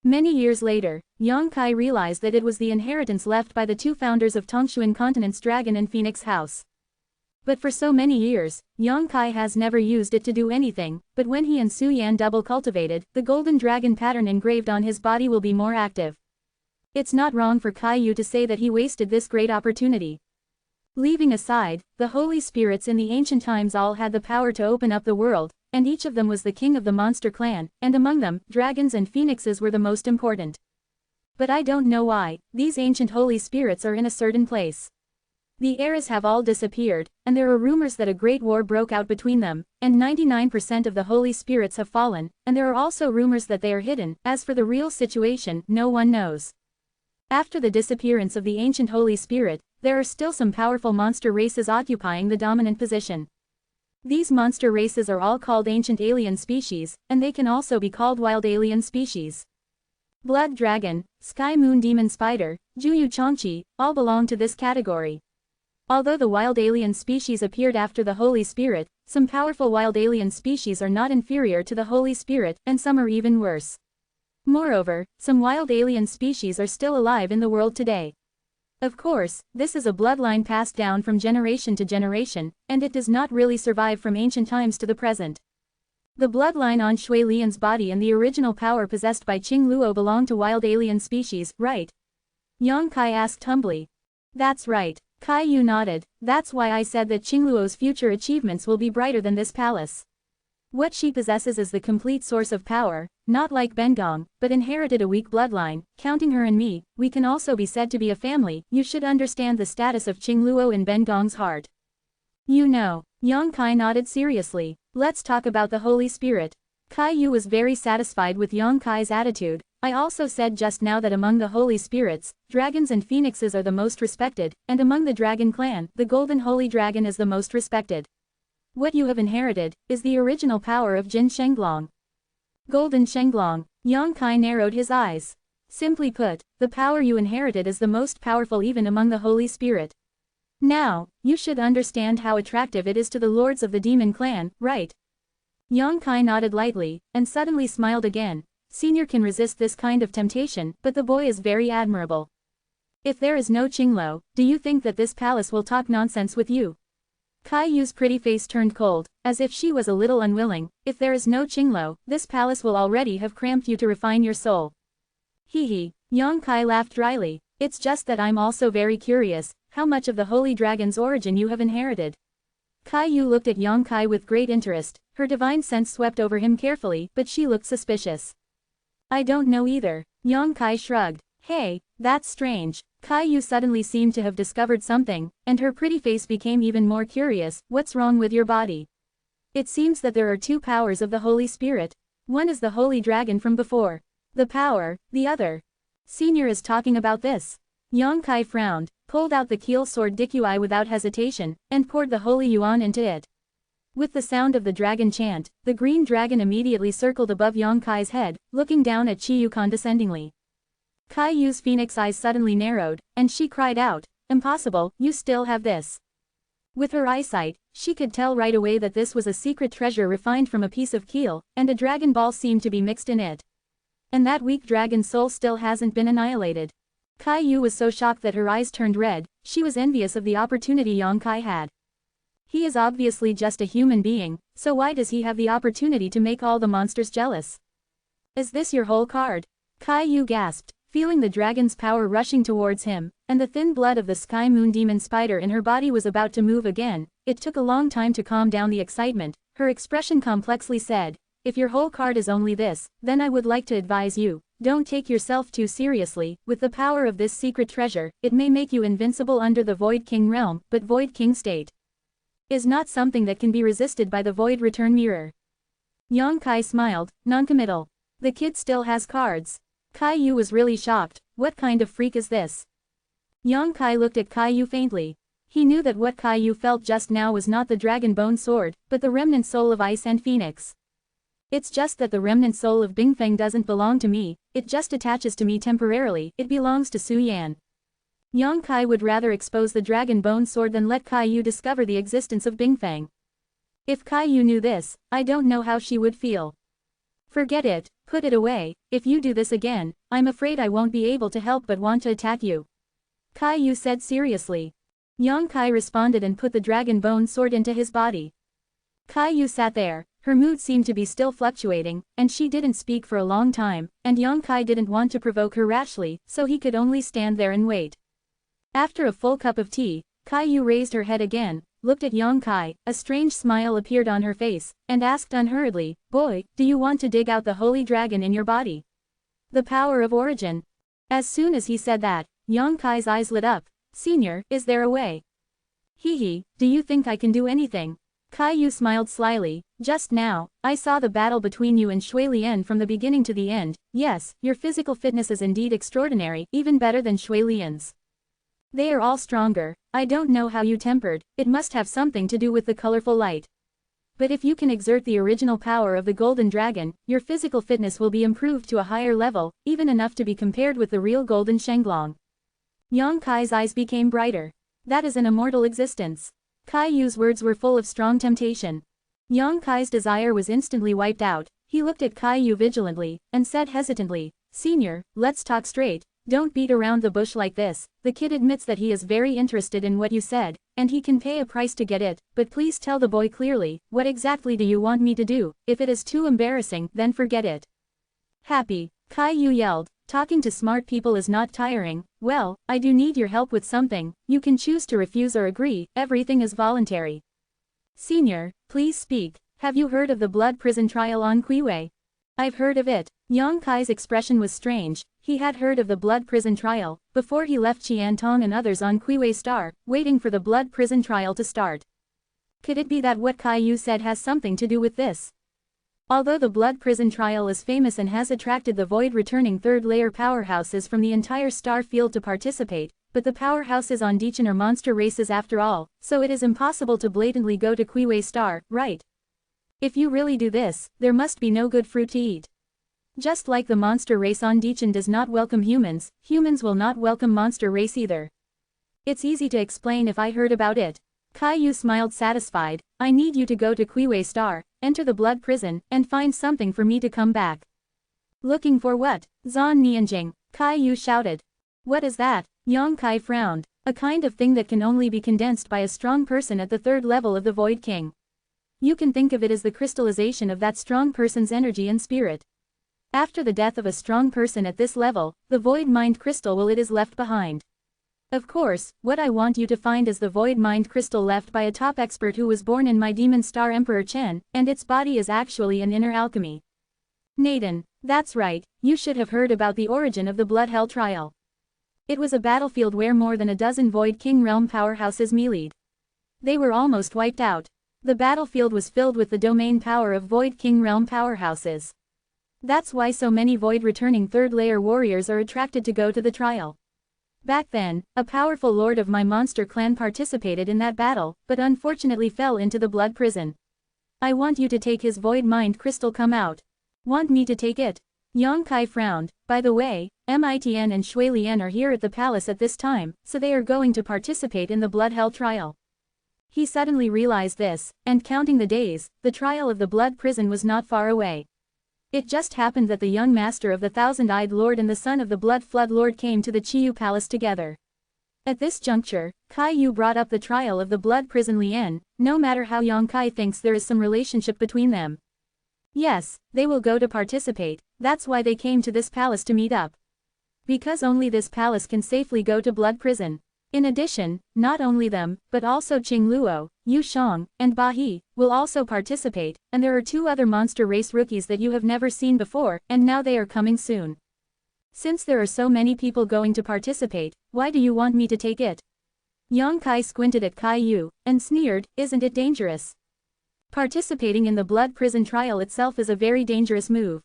Speaker 1: Many years later, Yang Kai realized that it was the inheritance left by the two founders of Tongshuan Continent's Dragon and Phoenix House. But for so many years, Yang Kai has never used it to do anything, but when he and Su Yan double cultivated, the golden dragon pattern engraved on his body will be more active. It's not wrong for Kai Yu to say that he wasted this great opportunity. Leaving aside, the holy spirits in the ancient times all had the power to open up the world, and each of them was the king of the monster clan, and among them, dragons and phoenixes were the most important. But I don't know why, these ancient holy spirits are in a certain place. The eras have all disappeared, and there are rumors that a great war broke out between them, and 99% of the holy spirits have fallen, and there are also rumors that they are hidden. As for the real situation, no one knows. After the disappearance of the ancient holy spirit, there are still some powerful monster races occupying the dominant position. These monster races are all called ancient alien species, and they can also be called wild alien species. Blood dragon, sky moon demon spider, Juyu Chongqi, all belong to this category. Although the wild alien species appeared after the Holy Spirit, some powerful wild alien species are not inferior to the Holy Spirit, and some are even worse. Moreover, some wild alien species are still alive in the world today. Of course, this is a bloodline passed down from generation to generation, and it does not really survive from ancient times to the present. The bloodline on Shui Lian's body and the original power possessed by Qing Luo belong to wild alien species, right? Yang Kai asked humbly. That's right. Kai Yu nodded. That's why I said that Qing Luo's future achievements will be brighter than this palace. What she possesses is the complete source of power, not like Bengong, but inherited a weak bloodline. Counting her and me, we can also be said to be a family. You should understand the status of Qing Luo in Bengong's heart. You know. Yang Kai nodded seriously. Let's talk about the Holy Spirit. Kai Yu was very satisfied with Yang Kai's attitude. I also said just now that among the holy spirits, dragons and phoenixes are the most respected, and among the dragon clan, the golden holy dragon is the most respected. What you have inherited is the original power of Jin Shenglong. Golden Shenglong. Yang Kai narrowed his eyes. Simply put, the power you inherited is the most powerful even among the holy spirit. Now, you should understand how attractive it is to the lords of the demon clan, right? Yang Kai nodded lightly, and suddenly smiled again. Senior can resist this kind of temptation, but the boy is very admirable. If there is no Qingluo, do you think that this palace will talk nonsense with you? Kai Yu's pretty face turned cold, as if she was a little unwilling. If there is no Qingluo, this palace will already have cramped you to refine your soul. Hee hee. Yang Kai laughed dryly. It's just that I'm also very curious, how much of the holy dragon's origin you have inherited. Kai Yu looked at Yang Kai with great interest. Her divine sense swept over him carefully, but she looked suspicious. I don't know either. Yang Kai shrugged. Hey, that's strange. Caillou suddenly seemed to have discovered something, and her pretty face became even more curious. What's wrong with your body? It seems that there are two powers of the Holy Spirit. One is the Holy Dragon from before. The power, the other. Senior is talking about this. Yongkai frowned, pulled out the keel sword Dikui without hesitation, and poured the holy yuan into it. With the sound of the dragon chant, the green dragon immediately circled above Yongkai's head, looking down at Chiyu condescendingly. Caillou's phoenix eyes suddenly narrowed, and she cried out, "Impossible, you still have this." With her eyesight, she could tell right away that this was a secret treasure refined from a piece of keel, and a dragon ball seemed to be mixed in it. And that weak dragon soul still hasn't been annihilated. Caillou was so shocked that her eyes turned red. She was envious of the opportunity Yongkai had. He is obviously just a human being, so why does he have the opportunity to make all the monsters jealous? Is this your whole card? Caillou gasped, feeling the dragon's power rushing towards him, and the thin blood of the sky moon demon spider in her body was about to move again. It took a long time to calm down the excitement. Her expression complexly said, "If your whole card is only this, then I would like to advise you, don't take yourself too seriously. With the power of this secret treasure, it may make you invincible under the Void King realm, but Void King state is not something that can be resisted by the Void Return Mirror." Yongkai smiled, noncommittal. The kid still has cards. Caillou was really shocked. What kind of freak is this? Yongkai looked at Caillou faintly. He knew that what Caillou felt just now was not the dragon bone sword, but the remnant soul of ice and phoenix. It's just that the remnant soul of Bingfeng doesn't belong to me, it just attaches to me temporarily, it belongs to Su Yan. Yongkai would rather expose the dragon bone sword than let Caillou discover the existence of Bingfeng. If Caillou knew this, I don't know how she would feel. Forget it, put it away. If you do this again, I'm afraid I won't be able to help but want to attack you. Caillou said seriously. Yongkai responded and put the dragon bone sword into his body. Caillou sat there, her mood seemed to be still fluctuating, and she didn't speak for a long time, and Yongkai didn't want to provoke her rashly, so he could only stand there and wait. After a full cup of tea, Caillou raised her head again, looked at Yongkai, a strange smile appeared on her face, and asked unhurriedly, "Boy, do you want to dig out the holy dragon in your body? The power of origin?" As soon as he said that, Yongkai's eyes lit up. "Senior, is there a way?" "Hee, do you think I can do anything?" Caillou smiled slyly. "Just now, I saw the battle between you and Shui Lian from the beginning to the end. Yes, your physical fitness is indeed extraordinary, even better than Shui Lian's. They are all stronger. I don't know how you tempered, it must have something to do with the colorful light. But if you can exert the original power of the golden dragon, your physical fitness will be improved to a higher level, even enough to be compared with the real golden Shenglong." Yongkai's eyes became brighter. "That is an immortal existence." Caillou's words were full of strong temptation. Yongkai's desire was instantly wiped out. He looked at Caillou vigilantly, and said hesitantly, "Senior, let's talk straight. Don't beat around the bush like this. The kid admits that he is very interested in what you said, and he can pay a price to get it, but please tell the boy clearly, what exactly do you want me to do? If it is too embarrassing, then forget it." "Happy," Caillou yelled, "talking to smart people is not tiring. Well, I do need your help with something. You can choose to refuse or agree, everything is voluntary." "Senior, please speak. Have you heard of the blood prison trial on Qiwei?" "I've heard of it." Yongkai's expression was strange. He had heard of the blood prison trial, before he left Qiantong and others on Qiwei Star, waiting for the blood prison trial to start. Could it be that what Caillou said has something to do with this? Although the blood prison trial is famous and has attracted the void-returning third-layer powerhouses from the entire star field to participate, but the powerhouses on Dichen are monster races after all, so it is impossible to blatantly go to Qiwei Star, right? If you really do this, there must be no good fruit to eat. Just like the monster race on Dichen does not welcome humans, humans will not welcome monster race either. It's easy to explain if I heard about it. Caillou smiled satisfied. "I need you to go to Qiwei Star, enter the blood prison, and find something for me to come back." "Looking for what?" "Zhan Nianjing," Caillou shouted. "What is that?" Yongkai frowned. "A kind of thing that can only be condensed by a strong person at the third level of the Void King. You can think of it as the crystallization of that strong person's energy and spirit. After the death of a strong person at this level, the Void Mind Crystal will it is left behind. Of course, what I want you to find is the Void Mind Crystal left by a top expert who was born in my Demon Star Emperor Chen, and its body is actually an inner alchemy." "Naden, that's right, you should have heard about the origin of the Blood Hell trial. It was a battlefield where more than a dozen Void King realm powerhouses meleeed. They were almost wiped out. The battlefield was filled with the domain power of Void King realm powerhouses. That's why so many Void returning third layer warriors are attracted to go to the trial. Back then, a powerful lord of my monster clan participated in that battle, but unfortunately fell into the blood prison. I want you to take his void mind crystal. Come out. Want me to take it? Yang Kai frowned. By the way, Mitn and Shui Lian are here at the palace at this time, so they are going to participate in the blood hell trial. He suddenly realized this, and counting the days, the trial of the blood prison was not far away. It just happened that the young master of the thousand-eyed lord and the son of the blood flood lord came to the Chiyu palace together. At this juncture, Kai Yu brought up the trial of the blood prison Lian, no matter how Yang Kai thinks there is some relationship between them. Yes, they will go to participate, that's why they came to this palace to meet up. Because only this palace can safely go to blood prison. In addition, not only them, but also Qing Luo, Yu Shang, and Ba He, will also participate, and there are 2 other monster race rookies that you have never seen before, and now they are coming soon. Since there are so many people going to participate, why do you want me to take it? Yang Kai squinted at Kai Yu, and sneered, isn't it dangerous? Participating in the blood prison trial itself is a very dangerous move.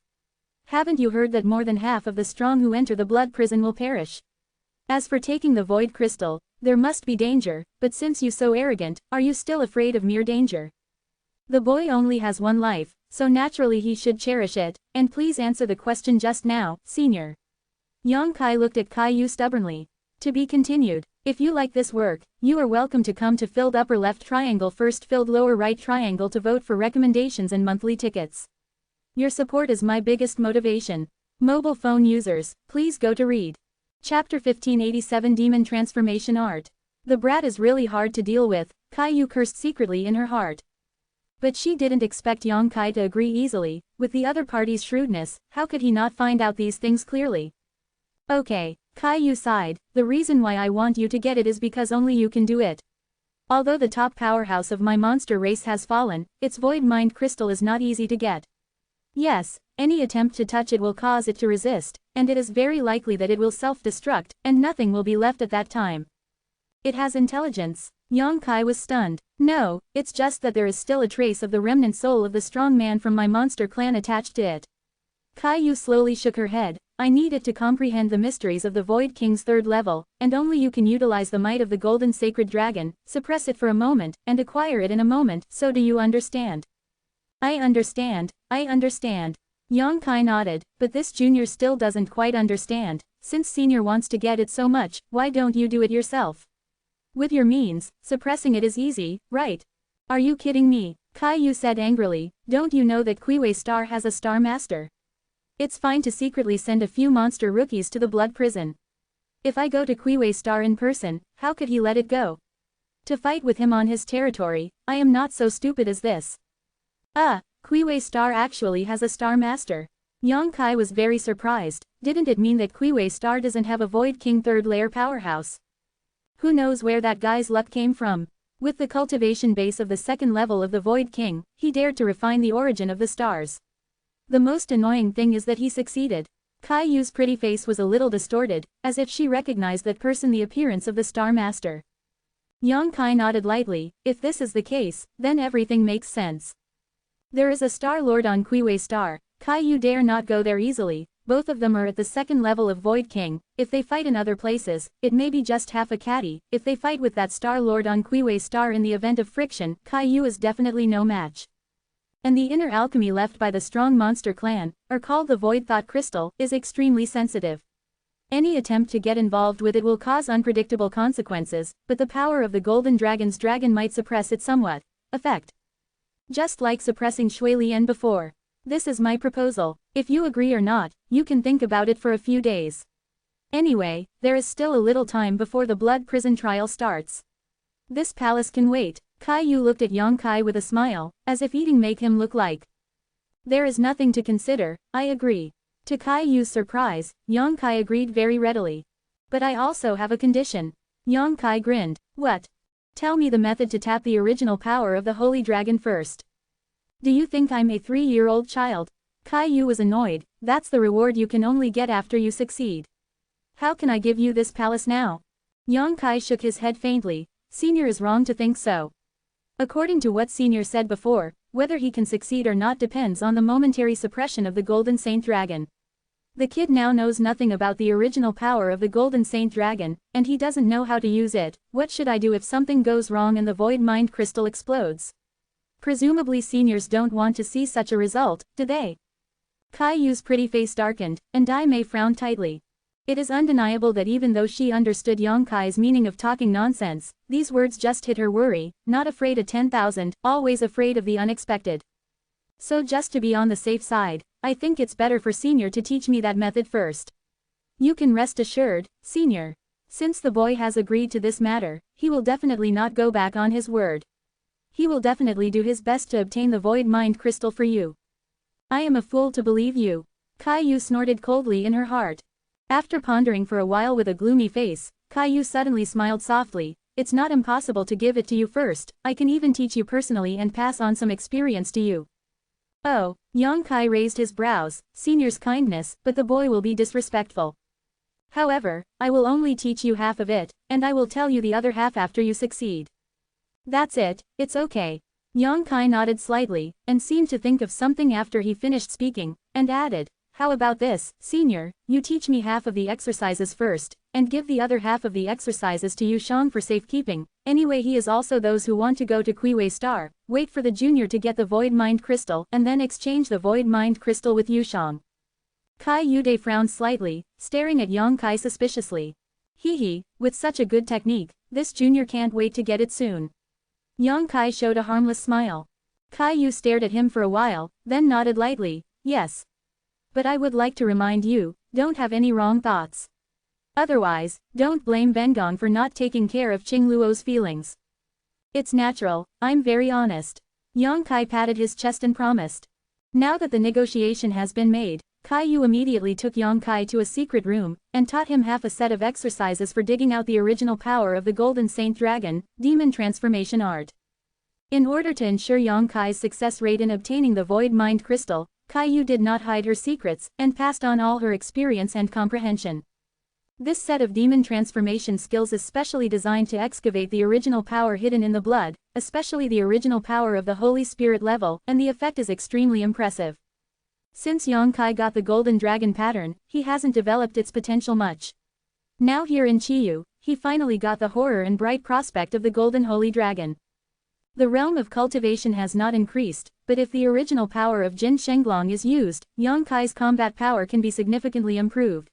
Speaker 1: Haven't you heard that more than half of the strong who enter the blood prison will perish? As for taking the void crystal, there must be danger, but since you so arrogant, are you still afraid of mere danger? The boy only has one life, so naturally he should cherish it, and please answer the question just now, senior. Yang Kai looked at Kai Yu stubbornly. To be continued. If you like this work, you are welcome to come to filled upper left triangle first filled lower right triangle to vote for recommendations and monthly tickets. Your support is my biggest motivation. Mobile phone users, please go to read. Chapter 1587 Demon Transformation Art. The brat is really hard to deal with, Kai Yu cursed secretly in her heart. But she didn't expect Yang Kai to agree easily. With the other party's shrewdness, how could he not find out these things clearly? Okay, Kai Yu sighed, the reason why I want you to get it is because only you can do it. Although the top powerhouse of my monster race has fallen, its void mind crystal is not easy to get. Yes, any attempt to touch it will cause it to resist, and it is very likely that it will self-destruct, and nothing will be left at that time. It has intelligence. Yang Kai was stunned. No, it's just that there is still a trace of the remnant soul of the strong man from my monster clan attached to it. Kai Yu slowly shook her head. I need it to comprehend the mysteries of the Void King's 3rd level, and only you can utilize the might of the golden sacred dragon, suppress it for a moment, and acquire it in a moment, so do you understand? I understand. Yang Kai nodded, but this junior still doesn't quite understand. Since senior wants to get it so much, why don't you do it yourself? With your means, suppressing it is easy, right? Are you kidding me? Kai Yu said angrily, don't you know that Qiwei Star has a Star Master? It's fine to secretly send a few monster rookies to the blood prison. If I go to Qiwei Star in person, how could he let it go? To fight with him on his territory, I am not so stupid as this. Qiwei Star actually has a Star Master. Yang Kai was very surprised. Didn't it mean that Qiwei Star doesn't have a Void King 3rd layer powerhouse? Who knows where that guy's luck came from? With the cultivation base of the 2nd level of the Void King, he dared to refine the origin of the stars. The most annoying thing is that he succeeded. Kai Yu's pretty face was a little distorted, as if she recognized that person, the appearance of the Star Master. Yang Kai nodded lightly. If this is the case, then everything makes sense. There is a Star Lord on Qiwei Star. Kai Yu dare not go there easily. Both of them are at the 2nd level of Void King. If they fight in other places, it may be just half a catty. If they fight with that Star Lord on Qiwei Star in the event of friction, Kai Yu is definitely no match. And the inner alchemy left by the strong monster clan, or called the Void Thought Crystal, is extremely sensitive. Any attempt to get involved with it will cause unpredictable consequences, but the power of the Golden Dragon's dragon might suppress it somewhat. Effect. Just like suppressing Shui Lian before. This is my proposal. If you agree or not, you can think about it for a few days. Anyway, there is still a little time before the blood prison trial starts. This palace can wait. Kai Yu looked at Yang Kai with a smile, as if eating make him look like. There is nothing to consider, I agree. To Kai Yu's surprise, Yang Kai agreed very readily. But I also have a condition. Yang Kai grinned. What? Tell me the method to tap the original power of the Holy Dragon first. Do you think I'm a 3-year-old child? Kai Yu was annoyed. That's the reward you can only get after you succeed. How can I give you this palace now? Yang Kai shook his head faintly. Senior is wrong to think so. According to what Senior said before, whether he can succeed or not depends on the momentary suppression of the Golden Saint Dragon. The kid now knows nothing about the original power of the Golden Saint Dragon, and he doesn't know how to use it. What should I do if something goes wrong and the Void Mind Crystal explodes? Presumably seniors don't want to see such a result, do they? Kai Yu's pretty face darkened, and Dai Mei frowned tightly. It is undeniable that even though she understood Yang Kai's meaning of talking nonsense, these words just hit her worry, not afraid of 10,000, always afraid of the unexpected. So just to be on the safe side, I think it's better for Senior to teach me that method first. You can rest assured, Senior. Since the boy has agreed to this matter, he will definitely not go back on his word. He will definitely do his best to obtain the Void Mind Crystal for you. I am a fool to believe you. Kai Yu snorted coldly in her heart. After pondering for a while with a gloomy face, Kai Yu suddenly smiled softly. It's not impossible to give it to you first, I can even teach you personally and pass on some experience to you. Oh, Yang Kai raised his brows, Senior's kindness, but the boy will be disrespectful. However, I will only teach you half of it, and I will tell you the other half after you succeed. That's it, it's okay. Yang Kai nodded slightly, and seemed to think of something after he finished speaking, and added, how about this, Senior, you teach me half of the exercises first, and give the other half of the exercises to Yu Shang for safekeeping. Anyway, he is also those who want to go to Kuiwei Star, wait for the junior to get the Void Mind Crystal, and then exchange the Void Mind Crystal with Yu Shang. Kai Yude frowned slightly, staring at Yang Kai suspiciously. Hee, with such a good technique, this junior can't wait to get it soon. Yang Kai showed a harmless smile. Kai Yu stared at him for a while, then nodded lightly, yes. But I would like to remind you, don't have any wrong thoughts. Otherwise, don't blame Bengong for not taking care of Qing Luo's feelings. It's natural, I'm very honest. Yang Kai patted his chest and promised. Now that the negotiation has been made, Kai Yu immediately took Yang Kai to a secret room, and taught him half a set of exercises for digging out the original power of the Golden Saint Dragon, Demon Transformation Art. In order to ensure Yang Kai's success rate in obtaining the Void Mind Crystal, Kai Yu did not hide her secrets, and passed on all her experience and comprehension. This set of demon transformation skills is specially designed to excavate the original power hidden in the blood, especially the original power of the Holy Spirit level, and the effect is extremely impressive. Since Yang Kai got the Golden Dragon pattern, he hasn't developed its potential much. Now here in Chiyu, he finally got the horror and bright prospect of the Golden Holy Dragon. The realm of cultivation has not increased, but if the original power of Jin Shenglong is used, Yang Kai's combat power can be significantly improved.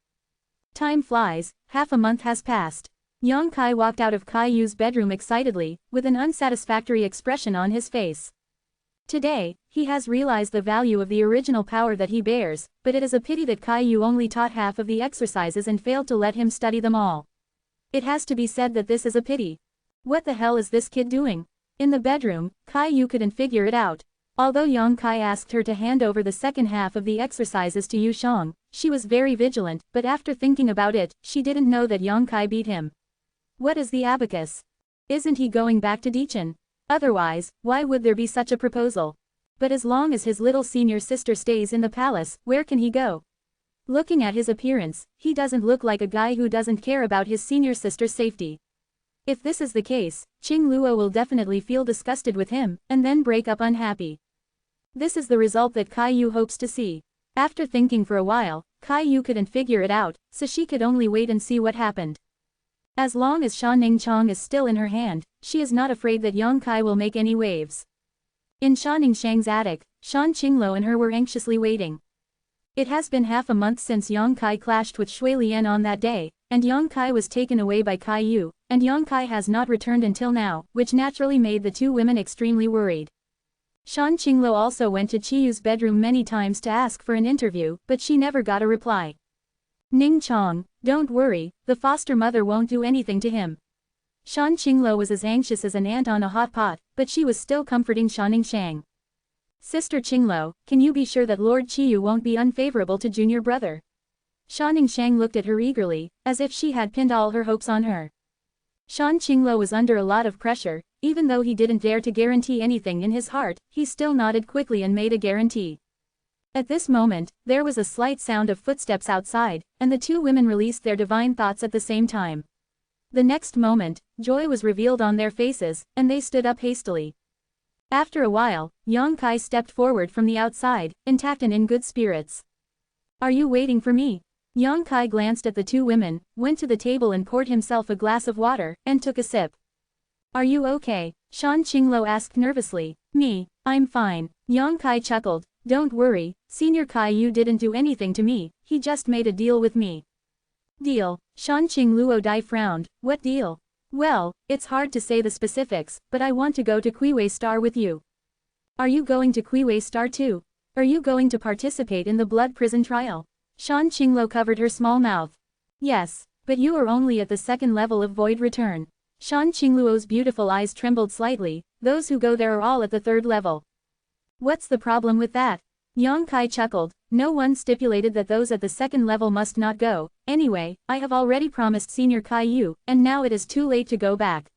Speaker 1: Time flies, half a month has passed. Yang Kai walked out of Kai Yu's bedroom excitedly, with an unsatisfactory expression on his face. Today, he has realized the value of the original power that he bears, but it is a pity that Kai Yu only taught half of the exercises and failed to let him study them all. It has to be said that this is a pity. What the hell is this kid doing? In the bedroom, Kai Yu couldn't figure it out. Although Yang Kai asked her to hand over the second half of the exercises to Yu Shang, she was very vigilant, but after thinking about it, she didn't know that Yang Kai beat him. What is the abacus? Isn't he going back to Dichen? Otherwise, why would there be such a proposal? But as long as his little senior sister stays in the palace, where can he go? Looking at his appearance, he doesn't look like a guy who doesn't care about his senior sister's safety. If this is the case, Qing Luo will definitely feel disgusted with him, and then break up unhappy. This is the result that Kai Yu hopes to see. After thinking for a while, Kai Yu couldn't figure it out, so she could only wait and see what happened. As long as Shan Ningchang is still in her hand, she is not afraid that Yang Kai will make any waves. In Shan Ningshang's attic, Shan Qingluo and her were anxiously waiting. It has been half a month since Yang Kai clashed with Shui Lian on that day, and Yang Kai was taken away by Kai Yu, and Yang Kai has not returned until now, which naturally made the two women extremely worried. Shan Qingluo also went to Chiyu's bedroom many times to ask for an interview, but she never got a reply. Ning Chong, don't worry, the foster mother won't do anything to him. Shan Qingluo was as anxious as an ant on a hot pot, but she was still comforting Shan Ningshang. Sister Qingluo, can you be sure that Lord Qiyu won't be unfavorable to junior brother? Shan Ningshang looked at her eagerly, as if she had pinned all her hopes on her. Shan Qingluo was under a lot of pressure. Even though he didn't dare to guarantee anything in his heart, he still nodded quickly and made a guarantee. At this moment, there was a slight sound of footsteps outside, and the two women released their divine thoughts at the same time. The next moment, joy was revealed on their faces, and they stood up hastily. After a while, Yang Kai stepped forward from the outside, intact and in good spirits. "Are you waiting for me?" Yang Kai glanced at the two women, went to the table and poured himself a glass of water, and took a sip. "Are you okay?" Shan Qingluo asked nervously. "Me, I'm fine." Yang Kai chuckled. "Don't worry, Senior Kai, you didn't do anything to me, he just made a deal with me." "Deal?" Shan Qingluo Dai frowned. "What deal?" "Well, it's hard to say the specifics, but I want to go to Qiwei Star with you." "Are you going to Qiwei Star too? Are you going to participate in the blood prison trial?" Shan Qingluo covered her small mouth. "Yes, but you are only at the second level of void return." Shan Qingluo's beautiful eyes trembled slightly. "Those who go there are all at the third level." "What's the problem with that?" Yang Kai chuckled. "No one stipulated that those at the second level must not go. Anyway, I have already promised Senior Kai Yu, and now it is too late to go back.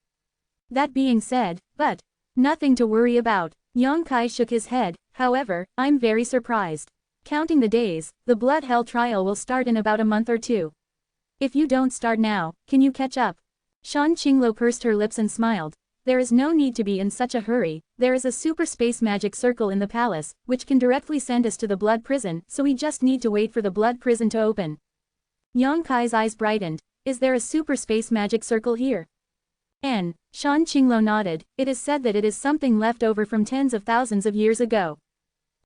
Speaker 1: That being said, but nothing to worry about." Yang Kai shook his head. "However, I'm very surprised. Counting the days, the blood hell trial will start in about a month or two. If you don't start now, can you catch up?" Shan Qingluo pursed her lips and smiled. "There is no need to be in such a hurry. There is a super space magic circle in the palace, which can directly send us to the blood prison, so we just need to wait for the blood prison to open." Yang Kai's eyes brightened. "Is there a super space magic circle here?" Shan Qingluo nodded. "It is said that it is something left over from tens of thousands of years ago.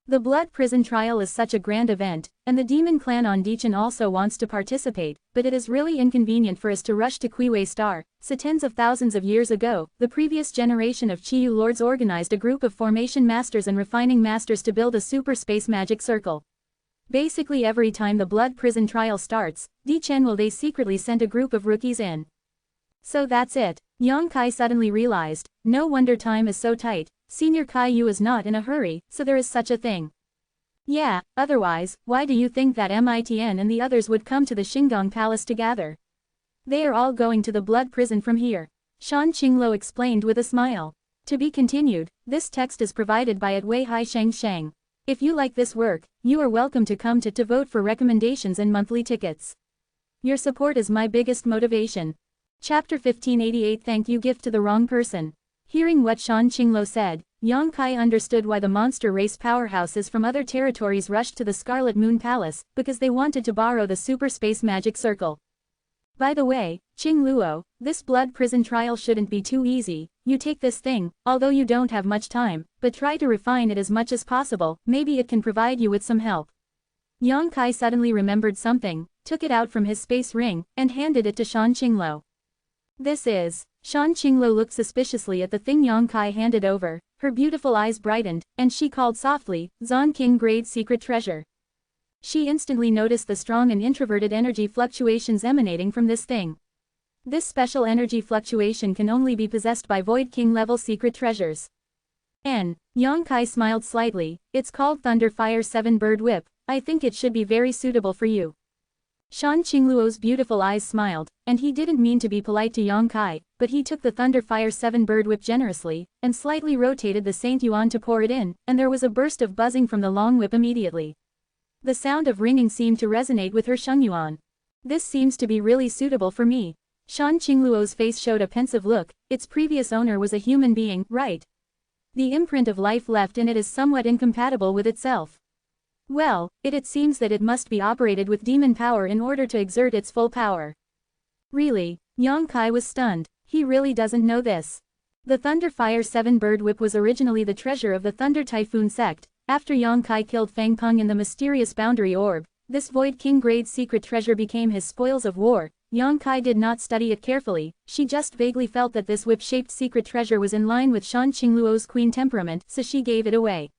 Speaker 1: The blood prison trial is such a grand event, and the demon clan on Dichen also wants to participate, but it is really inconvenient for us to rush to Qiwei Star, so tens of thousands of years ago, the previous generation of Qiyu lords organized a group of formation masters and refining masters to build a super space magic circle. Basically every time the blood prison trial starts, Dichen will they secretly send a group of rookies in. So that's it." Yang Kai suddenly realized. No wonder time is so tight. Senior Kai Yu is not in a hurry, so there is such a thing. Yeah, otherwise, why do you think that Mitn and the others would come to the Shingang Palace to gather? They are all going to the blood prison from here. Shan Qingluo explained with a smile. To be continued, this text is provided by Wei Hai Sheng Sheng. If you like this work, you are welcome to come to vote for recommendations and monthly tickets. Your support is my biggest motivation. Chapter 1588 Thank you gift to the wrong person. Hearing what Shan Qingluo said, Yang Kai understood why the monster race powerhouses from other territories rushed to the Scarlet Moon Palace, because they wanted to borrow the super space magic circle. By the way, Qingluo, this blood prison trial shouldn't be too easy. You take this thing, although you don't have much time, but try to refine it as much as possible, maybe it can provide you with some help. Yang Kai suddenly remembered something, took it out from his space ring, and handed it to Shan Qingluo. This is. Shan Qingluo looked suspiciously at the thing Yang Kai handed over, her beautiful eyes brightened, and she called softly, Zon King Grade Secret Treasure. She instantly noticed the strong and introverted energy fluctuations emanating from this thing. This special energy fluctuation can only be possessed by Void King level secret treasures. Yang Kai smiled slightly. It's called Thunder Fire 7 Bird Whip. I think it should be very suitable for you. Shan Qingluo's beautiful eyes smiled, and he didn't mean to be polite to Yang Kai, but he took the Thunder Fire 7 Bird Whip generously, and slightly rotated the Saint Yuan to pour it in, and there was a burst of buzzing from the long whip immediately. The sound of ringing seemed to resonate with her Sheng Yuan. This seems to be really suitable for me. Shan Qingluo's face showed a pensive look. Its previous owner was a human being, right? The imprint of life left in it is somewhat incompatible with itself. Well, it seems that it must be operated with demon power in order to exert its full power. Really? Yang Kai was stunned. He really doesn't know this. The Thunder Fire 7 Bird Whip was originally the treasure of the Thunder Typhoon sect. After Yang Kai killed Fang Peng in the mysterious boundary orb, this Void King grade secret treasure became his spoils of war. Yang Kai did not study it carefully, she just vaguely felt that this whip-shaped secret treasure was in line with Shan Qingluo's queen temperament, so she gave it away.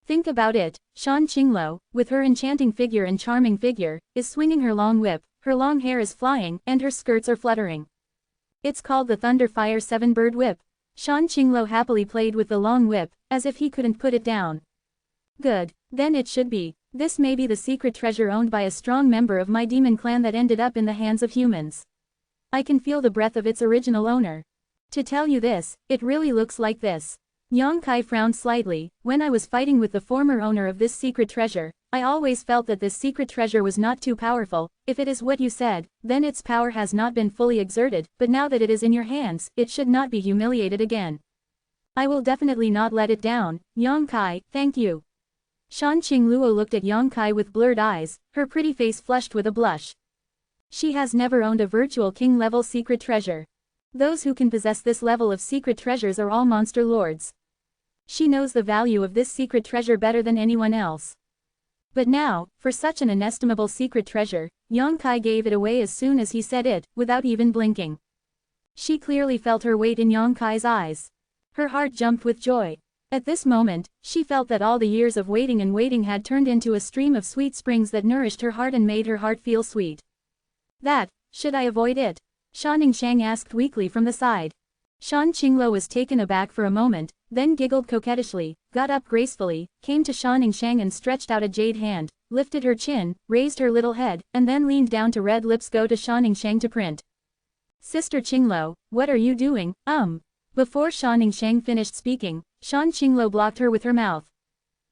Speaker 1: Think about it, Shan Qingluo, with her enchanting figure and charming figure, is swinging her long whip, her long hair is flying, and her skirts are fluttering. It's called the Thunder Fire 7 Bird Whip. Shan Qingluo happily played with the long whip, as if he couldn't put it down. Good, then it should be. This may be the secret treasure owned by a strong member of my demon clan that ended up in the hands of humans. I can feel the breath of its original owner. To tell you this, it really looks like this. Yang Kai frowned slightly. When I was fighting with the former owner of this secret treasure, I always felt that this secret treasure was not too powerful. If it is what you said, then its power has not been fully exerted, but now that it is in your hands, it should not be humiliated again. I will definitely not let it down, Yang Kai, thank you. Shan Qingluo looked at Yang Kai with blurred eyes, her pretty face flushed with a blush. She has never owned a virtual king-level secret treasure. Those who can possess this level of secret treasures are all monster lords. She knows the value of this secret treasure better than anyone else. But now, for such an inestimable secret treasure, Yang Kai gave it away as soon as he said it, without even blinking. She clearly felt her weight in Yang Kai's eyes. Her heart jumped with joy. At this moment, she felt that all the years of waiting and waiting had turned into a stream of sweet springs that nourished her heart and made her heart feel sweet. Should I avoid it? Shan Ningxiang asked weakly from the side. Shan Qingluo was taken aback for a moment, then giggled coquettishly, got up gracefully, came to Shan Ningxiang and stretched out a jade hand, lifted her chin, raised her little head, and then leaned down to red lips go to Shan Ningxiang to print. Sister Qingluo, what are you doing, Before Shan Ningxiang finished speaking, Shan Qingluo blocked her with her mouth.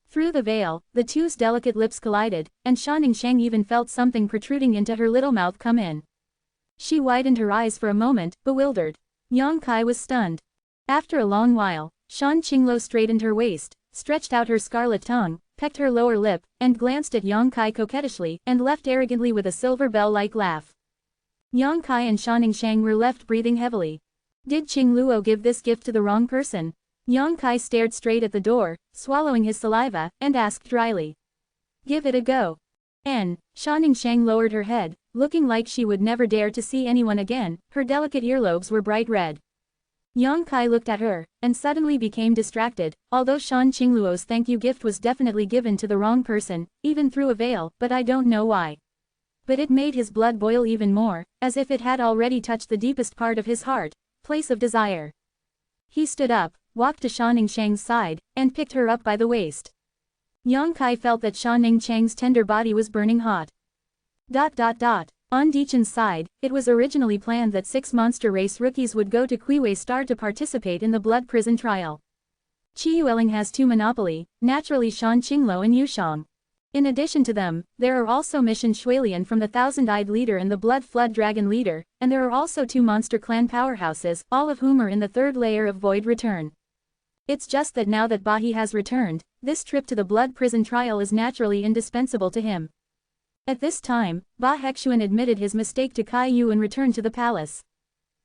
Speaker 1: Through the veil, the two's delicate lips collided, and Shan Ningxiang even felt something protruding into her little mouth come in. She widened her eyes for a moment, bewildered. Yang Kai was stunned. After a long while, Shan Qingluo straightened her waist, stretched out her scarlet tongue, pecked her lower lip, and glanced at Yang Kai coquettishly, and left arrogantly with a silver bell-like laugh. Yang Kai and Shan Ningxiang were left breathing heavily. Did Qingluo give this gift to the wrong person? Yang Kai stared straight at the door, swallowing his saliva, and asked dryly. Give it a go. Shan Ningxiang lowered her head, looking like she would never dare to see anyone again, her delicate earlobes were bright red. Yang Kai looked at her, and suddenly became distracted, although Shan Qingluo's thank you gift was definitely given to the wrong person, even through a veil, but I don't know why. But it made his blood boil even more, as if it had already touched the deepest part of his heart, place of desire. He stood up, walked to Shan Ningxiang's side, and picked her up by the waist. Yang Kai felt that Shan Ningxiang's tender body was burning hot. On Dichen's side, it was originally planned that 6 monster race rookies would go to Kuiwei Star to participate in the blood prison trial. Qiyueling has 2 monopoly, naturally Shan Qingluo and Yushang. In addition to them, there are also Mission Shuilian from the Thousand-Eyed Leader and the Blood Flood Dragon Leader, and there are also 2 monster clan powerhouses, all of whom are in the 3rd layer of Void Return. It's just that now that Bahi has returned, this trip to the blood prison trial is naturally indispensable to him. At this time, Ba Hexuan admitted his mistake to Kai Yu and returned to the palace.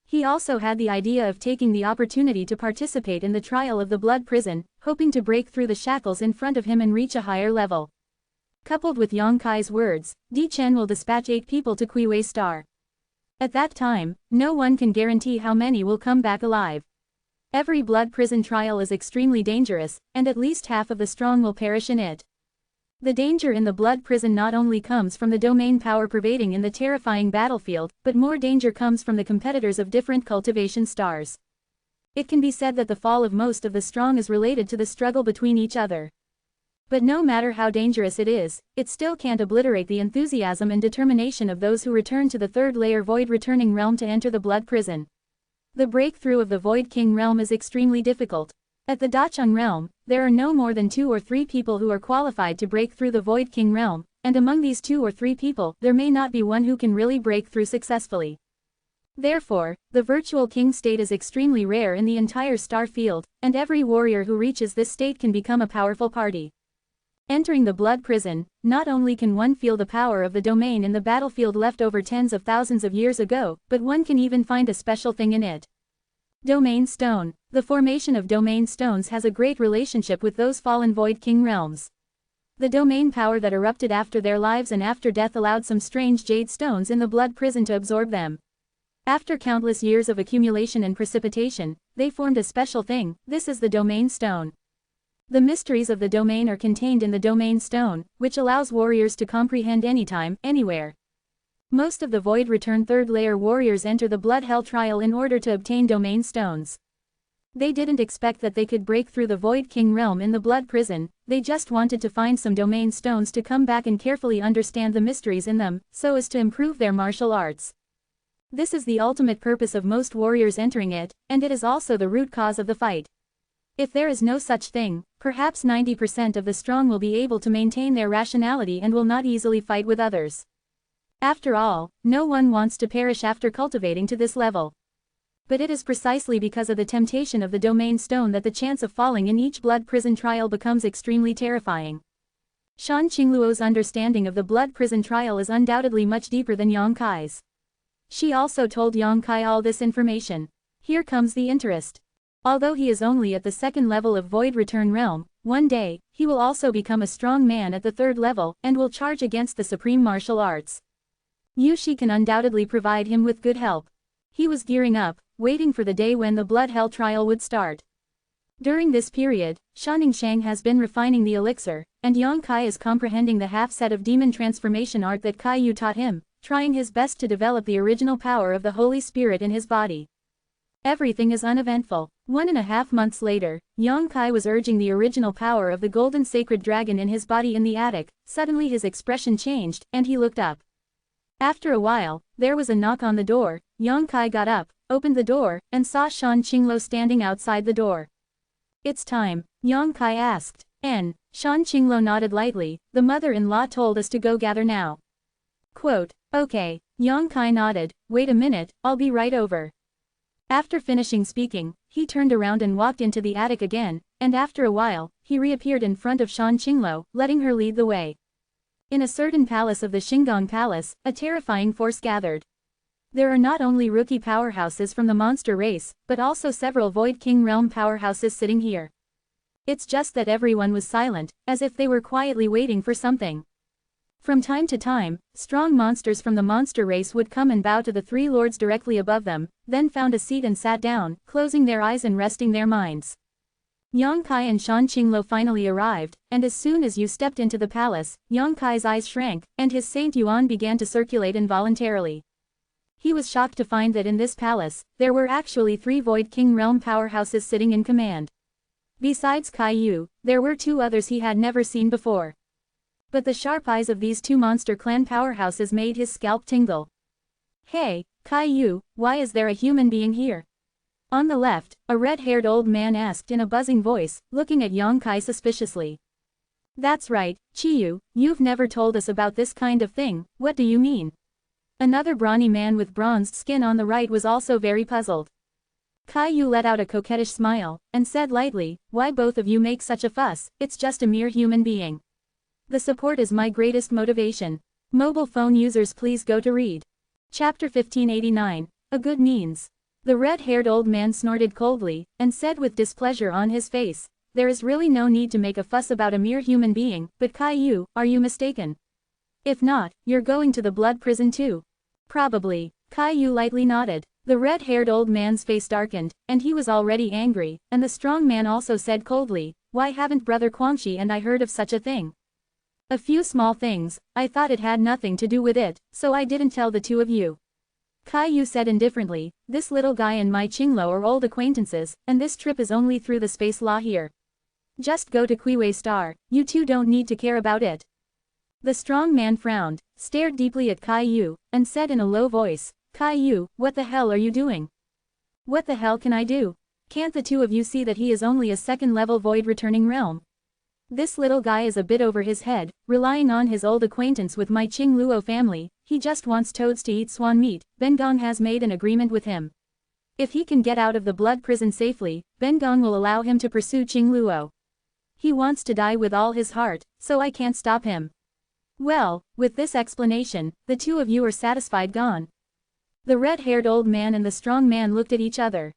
Speaker 1: He also had the idea of taking the opportunity to participate in the trial of the blood prison, hoping to break through the shackles in front of him and reach a higher level. Coupled with Yang Kai's words, Di Chen will dispatch 8 people to Kuiwei Star. At that time, no one can guarantee how many will come back alive. Every blood prison trial is extremely dangerous, and at least half of the strong will perish in it. The danger in the blood prison not only comes from the domain power pervading in the terrifying battlefield, but more danger comes from the competitors of different cultivation stars. It can be said that the fall of most of the strong is related to the struggle between each other. But no matter how dangerous it is, it still can't obliterate the enthusiasm and determination of those who return to the 3rd layer void returning realm to enter the blood prison. The breakthrough of the Void King realm is extremely difficult. At the Dacheng realm, there are no more than 2 or 3 people who are qualified to break through the Void King realm, and among these 2 or 3 people, there may not be one who can really break through successfully. Therefore, the virtual king state is extremely rare in the entire star field, and every warrior who reaches this state can become a powerful party. Entering the blood prison, not only can one feel the power of the domain in the battlefield left over tens of thousands of years ago, but one can even find a special thing in it. Domain Stone. The formation of domain stones has a great relationship with those fallen Void King realms. The domain power that erupted after their lives and after death allowed some strange jade stones in the blood prison to absorb them. After countless years of accumulation and precipitation, they formed a special thing. This is the domain stone. The mysteries of the domain are contained in the domain stone, which allows warriors to comprehend anytime, anywhere. Most of the Void Return 3rd layer warriors enter the Blood Hell trial in order to obtain domain stones. They didn't expect that they could break through the Void King realm in the blood prison, they just wanted to find some domain stones to come back and carefully understand the mysteries in them, so as to improve their martial arts. This is the ultimate purpose of most warriors entering it, and it is also the root cause of the fight. If there is no such thing, perhaps 90% of the strong will be able to maintain their rationality and will not easily fight with others. After all, no one wants to perish after cultivating to this level. But it is precisely because of the temptation of the domain stone that the chance of falling in each blood prison trial becomes extremely terrifying. Shan Qingluo's understanding of the blood prison trial is undoubtedly much deeper than Yang Kai's. She also told Yang Kai all this information. Here comes the interest. Although he is only at the second level of Void Return Realm, one day, he will also become a strong man at the third level and will charge against the supreme martial arts. Yushi can undoubtedly provide him with good help. He was gearing up, waiting for the day when the Blood Hell trial would start. During this period, Shanningshang has been refining the elixir, and Yang Kai is comprehending the half-set of demon transformation art that Kai Yu taught him, trying his best to develop the original power of the Holy Spirit in his body. Everything is uneventful. 1.5 months later, Yang Kai was urging the original power of the golden sacred dragon in his body in the attic. Suddenly his expression changed, and he looked up. After a while, there was a knock on the door. Yang Kai got up, opened the door, and saw Shan Qingluo standing outside the door. "It's time," Yang Kai asked. Shan Qingluo nodded lightly. "The mother-in-law told us to go gather now." Quote, "Okay." Yang Kai nodded. "Wait a minute, I'll be right over." After finishing speaking, he turned around and walked into the attic again, and after a while, he reappeared in front of Shan Qingluo, letting her lead the way. In a certain palace of the Xingang Palace, a terrifying force gathered. There are not only rookie powerhouses from the monster race, but also several Void King Realm powerhouses sitting here. It's just that everyone was silent, as if they were quietly waiting for something. From time to time, strong monsters from the monster race would come and bow to the three lords directly above them, then found a seat and sat down, closing their eyes and resting their minds. Yang Kai and Shan Qingluo finally arrived, and as soon as Yu stepped into the palace, Yang Kai's eyes shrank, and his Saint Yuan began to circulate involuntarily. He was shocked to find that in this palace, there were actually 3 Void King Realm powerhouses sitting in command. Besides Kai Yu, there were 2 others he had never seen before. But the sharp eyes of these 2 monster clan powerhouses made his scalp tingle. "Hey, Kai Yu, why is there a human being here?" On the left, a red-haired old man asked in a buzzing voice, looking at Yang Kai suspiciously. "That's right, Chiyu, you've never told us about this kind of thing, what do you mean?" Another brawny man with bronzed skin on the right was also very puzzled. Kai Yu let out a coquettish smile, and said lightly, "Why both of you make such a fuss, it's just a mere human being. The support is my greatest motivation." Mobile phone users please go to read. Chapter 1589, A Good Means. The red-haired old man snorted coldly, and said with displeasure on his face, "There is really no need to make a fuss about a mere human being, but Kai Yu, are you mistaken? If not, you're going to the blood prison too." "Probably." Kai Yu lightly nodded. The red-haired old man's face darkened, and he was already angry, and the strong man also said coldly, "Why haven't Brother Guangxi and I heard of such a thing?" "A few small things, I thought it had nothing to do with it, so I didn't tell the 2 of you." Kai Yu said indifferently, "This little guy and my Qingluo are old acquaintances, and this trip is only through the space law here. Just go to Qiwei Star, you 2 don't need to care about it." The strong man frowned, stared deeply at Kai Yu, and said in a low voice, "Kai Yu, what the hell are you doing?" "What the hell can I do? Can't the 2 of you see that he is only a second-level void returning realm? This little guy is a bit over his head, relying on his old acquaintance with my Qingluo family. He just wants toads to eat swan meat. Bengong has made an agreement with him. If he can get out of the blood prison safely, Bengong will allow him to pursue Qingluo. He wants to die with all his heart, so I can't stop him." Well, with this explanation, the 2 of you are satisfied. Gone. The red-haired old man and the strong man looked at each other.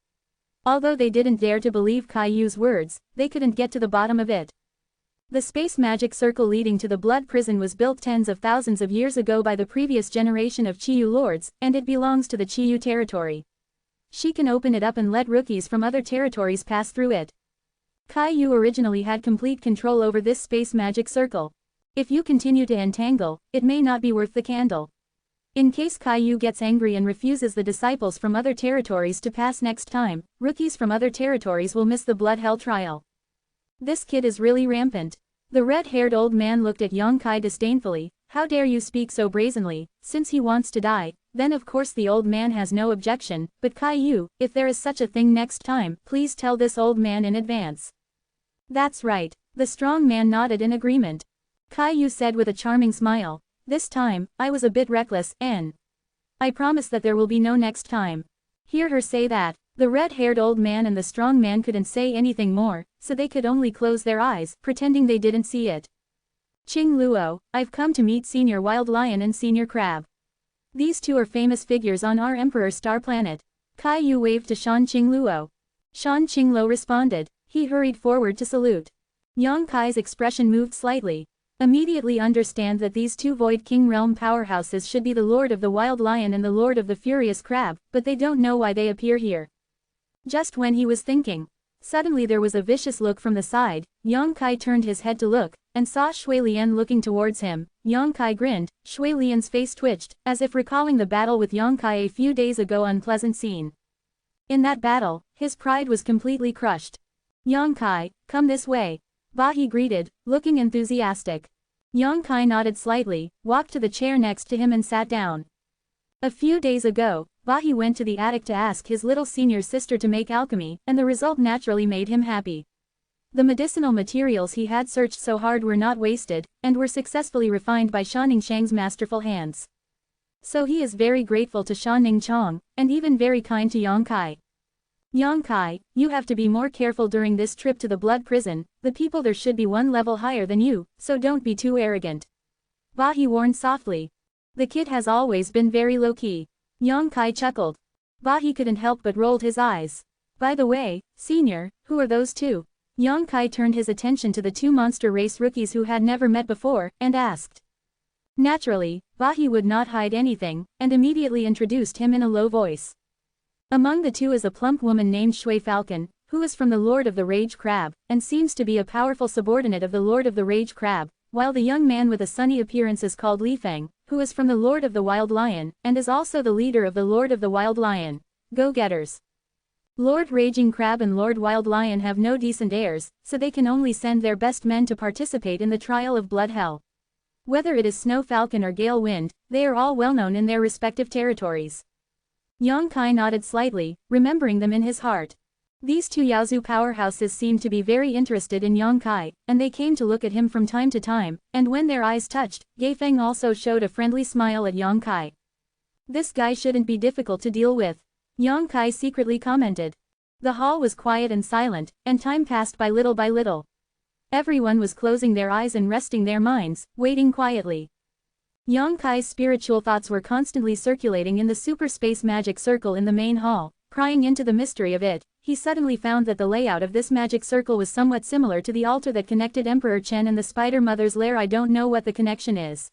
Speaker 1: Although they didn't dare to believe Kai Yu's words, they couldn't get to the bottom of it. The space magic circle leading to the blood prison was built tens of thousands of years ago by the previous generation of Qiyu lords, and it belongs to the Qiyu territory. She can open it up and let rookies from other territories pass through it. Kai Yu originally had complete control over this space magic circle. If you continue to entangle, it may not be worth the candle. In case Kai Yu gets angry and refuses the disciples from other territories to pass next time, rookies from other territories will miss the blood hell trial. This kid is really rampant. The red-haired old man looked at Yang Kai disdainfully. "How dare you speak so brazenly? Since he wants to die, Then of course the old man has no objection, but Caillou, if there is such a thing next time, please tell this old man in advance. That's right. The strong man nodded in agreement. Caillou said with a charming smile, this time, I was a bit reckless, I promise that there will be no next time. Hear her say that. The red-haired old man and the strong man couldn't say anything more, so they could only close their eyes, pretending they didn't see it. Qing Luo, I've come to meet Senior Wild Lion and Senior Crab. These two are famous figures on our Emperor Star Planet. Caillou waved to Shan Qingluo. Shan Qingluo responded. He hurried forward to salute. Yang Kai's expression moved slightly. Immediately understand that these two Void King Realm powerhouses should be the Lord of the Wild Lion and the Lord of the Furious Crab, but they don't know why they appear here. Just when he was thinking. Suddenly there was a vicious look from the side. Yang Kai turned his head to look, and saw Shui Lian looking towards him. Yang Kai grinned. Shui Lian's face twitched, as if recalling the battle with Yang Kai a few days ago. Unpleasant scene. In that battle, his pride was completely crushed. Yang Kai, come this way. Bahi greeted, looking enthusiastic. Yang Kai nodded slightly, walked to the chair next to him and sat down. A few days ago, Bahi went to the attic to ask his little senior sister to make alchemy, and the result naturally made him happy. The medicinal materials he had searched so hard were not wasted, and were successfully refined by Sha Ningchang's masterful hands. So he is very grateful to Sha Ningchang, and even very kind to Yang Kai. Yang Kai, you have to be more careful during this trip to the blood prison, the people there should be one level higher than you, so don't be too arrogant. Bahi warned softly. The kid has always been very low-key. Yang Kai chuckled. Bahi couldn't help but rolled his eyes. By the way, senior, who are those two? Yang Kai turned his attention to the two monster race rookies who had never met before, and asked. Naturally, Bahi would not hide anything, and immediately introduced him in a low voice. Among the two is a plump woman named Shui Falcon, who is from the Lord of the Rage Crab, and seems to be a powerful subordinate of the Lord of the Rage Crab, while the young man with a sunny appearance is called Li Feng, who is from the Lord of the Wild Lion, and is also the leader of the Lord of the Wild Lion. Go-getters. Lord Raging Crab and Lord Wild Lion have no decent heirs, so they can only send their best men to participate in the trial of Blood Hell. Whether it is Snow Falcon or Gale Wind, they are all well known in their respective territories. Yang Kai nodded slightly, remembering them in his heart. These two Yaozu powerhouses seemed to be very interested in Yang Kai, and they came to look at him from time to time, and when their eyes touched, Gaifeng also showed a friendly smile at Yang Kai. This guy shouldn't be difficult to deal with. Yang Kai secretly commented. The hall was quiet and silent, and time passed by little by little. Everyone was closing their eyes and resting their minds, waiting quietly. Yang Kai's spiritual thoughts were constantly circulating in the super space magic circle in the main hall. Prying into the mystery of it, he suddenly found that the layout of this magic circle was somewhat similar to the altar that connected Emperor Chen and the Spider Mother's lair. I don't know what the connection is.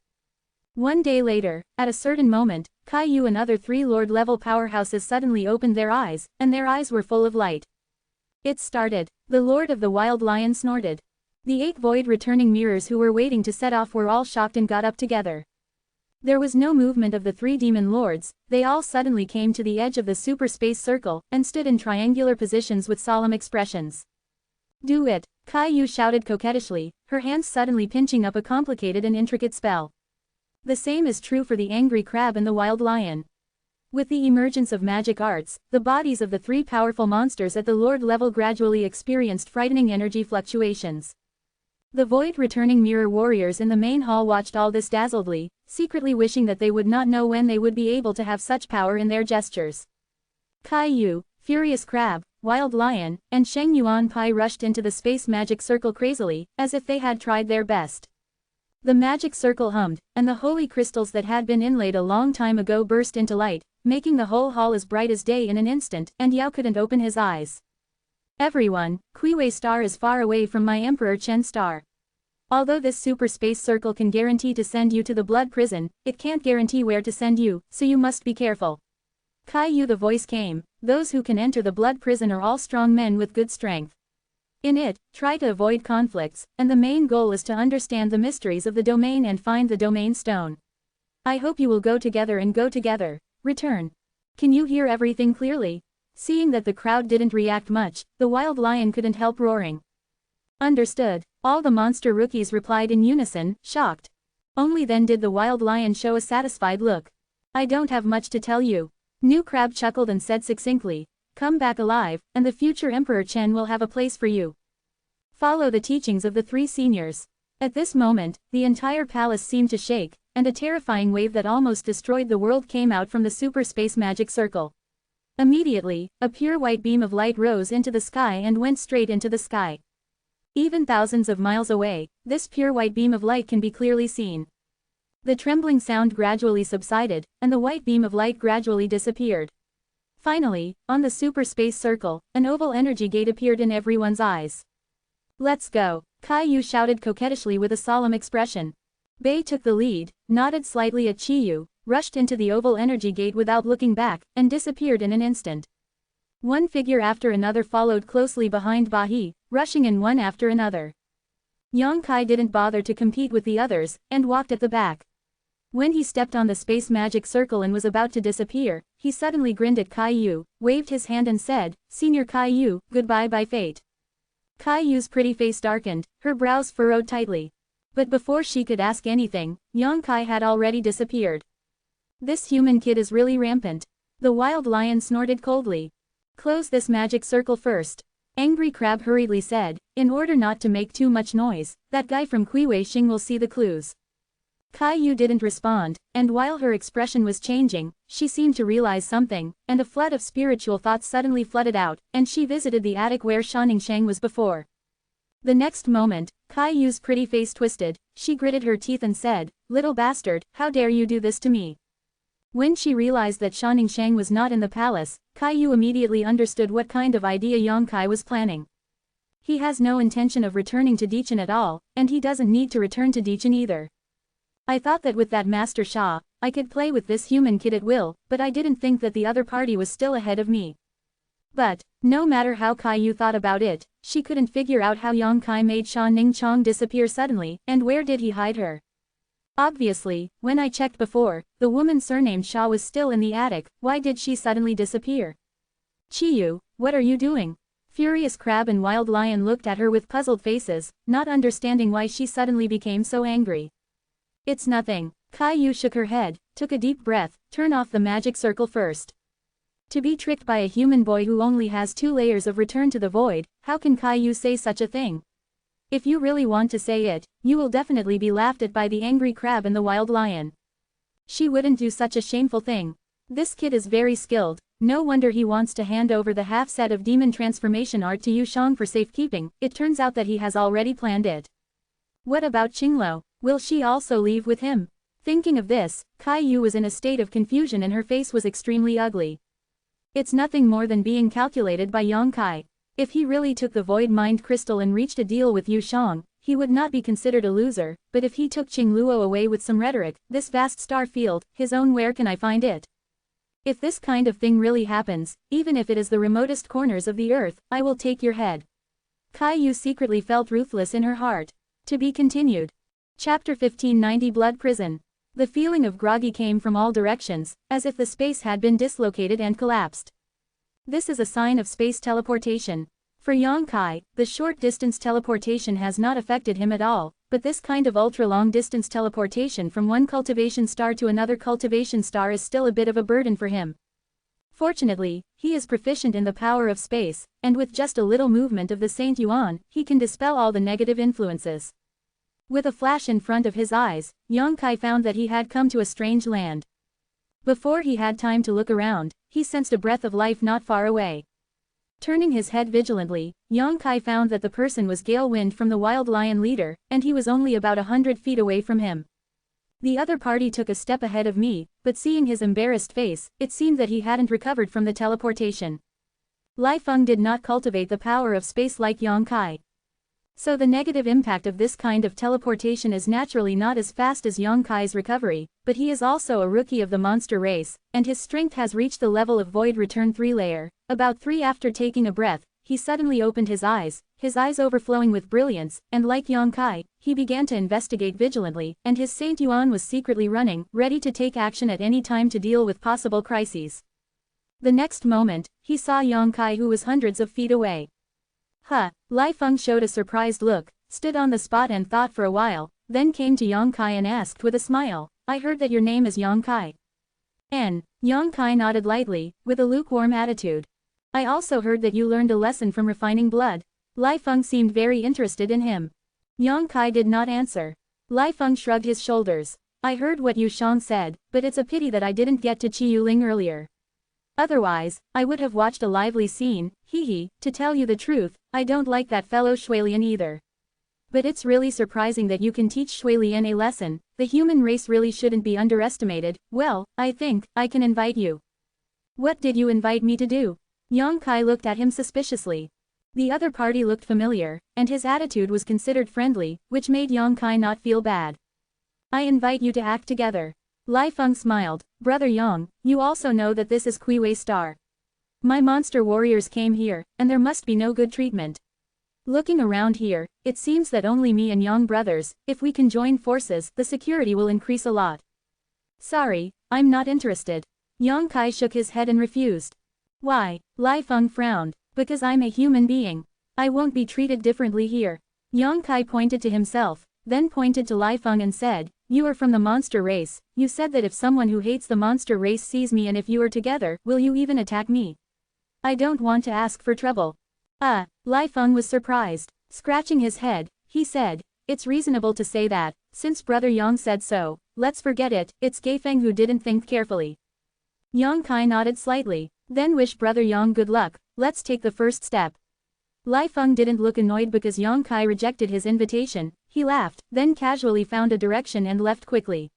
Speaker 1: One day later, at a certain moment, Caillou and other three Lord-level powerhouses suddenly opened their eyes, and their eyes were full of light. It started. The Lord of the Wild Lion snorted. The 8 void returning mirrors who were waiting to set off were all shocked and got up together. There was no movement of the 3 demon lords, they all suddenly came to the edge of the super space circle, and stood in triangular positions with solemn expressions. Do it, Caillou shouted coquettishly, her hands suddenly pinching up a complicated and intricate spell. The same is true for the angry crab and the wild lion. With the emergence of magic arts, the bodies of the 3 powerful monsters at the lord level gradually experienced frightening energy fluctuations. The void returning mirror warriors in the main hall watched all this dazzledly, secretly wishing that they would not know when they would be able to have such power in their gestures. Caillou, Furious Crab, Wild Lion, and Sheng Yuan Pai rushed into the space magic circle crazily, as if they had tried their best. The magic circle hummed, and the holy crystals that had been inlaid a long time ago burst into light, making the whole hall as bright as day in an instant, and Yao couldn't open his eyes. Everyone, Kuiwei Star is far away from my Emperor Chen Star. Although this super space circle can guarantee to send you to the blood prison, it can't guarantee where to send you, so you must be careful. Caillou, the voice came, those who can enter the blood prison are all strong men with good strength. In it, try to avoid conflicts, and the main goal is to understand the mysteries of the domain and find the domain stone. I hope you will go together and go together. Return. Can you hear everything clearly? Seeing that the crowd didn't react much, the wild lion couldn't help roaring. Understood. All the monster rookies replied in unison, shocked. Only then did the wild lion show a satisfied look. I don't have much to tell you. New Crab chuckled and said succinctly, come back alive, and the future Emperor Chen will have a place for you. Follow the teachings of the three seniors. At this moment, the entire palace seemed to shake, and a terrifying wave that almost destroyed the world came out from the super space magic circle. Immediately, a pure white beam of light rose into the sky and went straight into the sky. Even thousands of miles away, this pure white beam of light can be clearly seen. The trembling sound gradually subsided, and the white beam of light gradually disappeared. Finally, on the super space circle, an oval energy gate appeared in everyone's eyes. Let's go, Caillou shouted coquettishly with a solemn expression. Bei took the lead, nodded slightly at Chiyu, rushed into the oval energy gate without looking back, and disappeared in an instant. One figure after another followed closely behind Bahi, rushing in one after another. Yang Kai didn't bother to compete with the others, and walked at the back. When he stepped on the space magic circle and was about to disappear, he suddenly grinned at Caillou, waved his hand and said, Senior Caillou, goodbye by fate. Caillou's pretty face darkened, her brows furrowed tightly. But before she could ask anything, Yang Kai had already disappeared. This human kid is really rampant. The wild lion snorted coldly. Close this magic circle first. Angry Crab hurriedly said, in order not to make too much noise, that guy from Kuiwei Xing will see the clues. Caillou didn't respond, and while her expression was changing, she seemed to realize something, and a flood of spiritual thoughts suddenly flooded out, and she visited the attic where Shang was before. The next moment, Caillou's pretty face twisted, she gritted her teeth and said, little bastard, how dare you do this to me? When she realized that Shang was not in the palace, Caillou immediately understood what kind of idea Yang Kai was planning. He has no intention of returning to Dichen at all, and he doesn't need to return to Dichen either. I thought that with that Master Sha, I could play with this human kid at will, but I didn't think that the other party was still ahead of me. But, no matter how Caillou thought about it, she couldn't figure out how Yang Kai made Sha Ningqiang disappear suddenly, and where did he hide her? Obviously, when I checked before, the woman surnamed Sha was still in the attic, why did she suddenly disappear? Chiyu, what are you doing? Furious Crab and Wild Lion looked at her with puzzled faces, not understanding why she suddenly became so angry. It's nothing. Caillou shook her head, took a deep breath, turn off the magic circle first. To be tricked by a human boy who only has 2 layers of return to the void, how can Caillou say such a thing? If you really want to say it, you will definitely be laughed at by the angry Crab and the Wild Lion. She wouldn't do such a shameful thing. This kid is very skilled, no wonder he wants to hand over the half set of demon transformation art to Yu Shang for safekeeping, it turns out that he has already planned it. What about Qingluo, will she also leave with him? Thinking of this, Caillou was in a state of confusion and her face was extremely ugly. It's nothing more than being calculated by Yang Kai. If he really took the Void Mind Crystal and reached a deal with Yu Shang, he would not be considered a loser, but if he took Qingluo away with some rhetoric, this vast star field, his own, where can I find it? If this kind of thing really happens, even if it is the remotest corners of the earth, I will take your head. Caillou secretly felt ruthless in her heart. To be continued. Chapter 1590 Blood Prison. The feeling of groggy came from all directions, as if the space had been dislocated and collapsed. This is a sign of space teleportation. For Yang Kai, the short-distance teleportation has not affected him at all, but this kind of ultra-long-distance teleportation from one cultivation star to another cultivation star is still a bit of a burden for him. Fortunately, he is proficient in the power of space, and with just a little movement of the Saint Yuan, he can dispel all the negative influences. With a flash in front of his eyes, Yang Kai found that he had come to a strange land. Before he had time to look around, he sensed a breath of life not far away. Turning his head vigilantly, Yang Kai found that the person was Gale Wind from the Wild Lion leader, and he was only about 100 feet away from him. The other party took a step ahead of me, but seeing his embarrassed face, it seemed that he hadn't recovered from the teleportation. Lai Feng did not cultivate the power of space like Yang Kai. So the negative impact of this kind of teleportation is naturally not as fast as Yang Kai's recovery, but he is also a rookie of the monster race, and his strength has reached the level of Void Return 3 layer. About 3 after taking a breath, he suddenly opened his eyes overflowing with brilliance, and like Yang Kai, he began to investigate vigilantly, and his Saint Yuan was secretly running, ready to take action at any time to deal with possible crises. The next moment, he saw Yang Kai, who was hundreds of feet away. Lai Feng showed a surprised look, stood on the spot and thought for a while, then came to Yang Kai and asked with a smile, I heard that your name is Yang Kai. Yang Kai nodded lightly, with a lukewarm attitude. I also heard that you learned a lesson from refining blood. Lai Feng seemed very interested in him. Yang Kai did not answer. Lai Feng shrugged his shoulders. I heard what Yu Shang said, but it's a pity that I didn't get to Qi Yuling earlier. Otherwise, I would have watched a lively scene. To tell you the truth, I don't like that fellow Shuilian either. But it's really surprising that you can teach Shuilian a lesson. The human race really shouldn't be underestimated. Well, I think I can invite you. What did you invite me to do? Yang Kai looked at him suspiciously. The other party looked familiar, and his attitude was considered friendly, which made Yang Kai not feel bad. I invite you to act together. Lai Feng smiled. Brother Yang, you also know that this is Kuiwei Star. My monster warriors came here, and there must be no good treatment. Looking around here, it seems that only me and Yang brothers, if we can join forces, the security will increase a lot. Sorry, I'm not interested. Yang Kai shook his head and refused. Why? Lai Feng frowned. Because I'm a human being. I won't be treated differently here. Yang Kai pointed to himself, then pointed to Lai Feng and said, you are from the monster race. You said that if someone who hates the monster race sees me and if you are together, will you even attack me? I don't want to ask for trouble. Lai Feng was surprised. Scratching his head, he said, it's reasonable to say that, since Brother Yang said so, let's forget it, it's Gaifeng who didn't think carefully. Yang Kai nodded slightly, then wished Brother Yang good luck, let's take the first step. Lai Feng didn't look annoyed because Yang Kai rejected his invitation, he laughed, then casually found a direction and left quickly.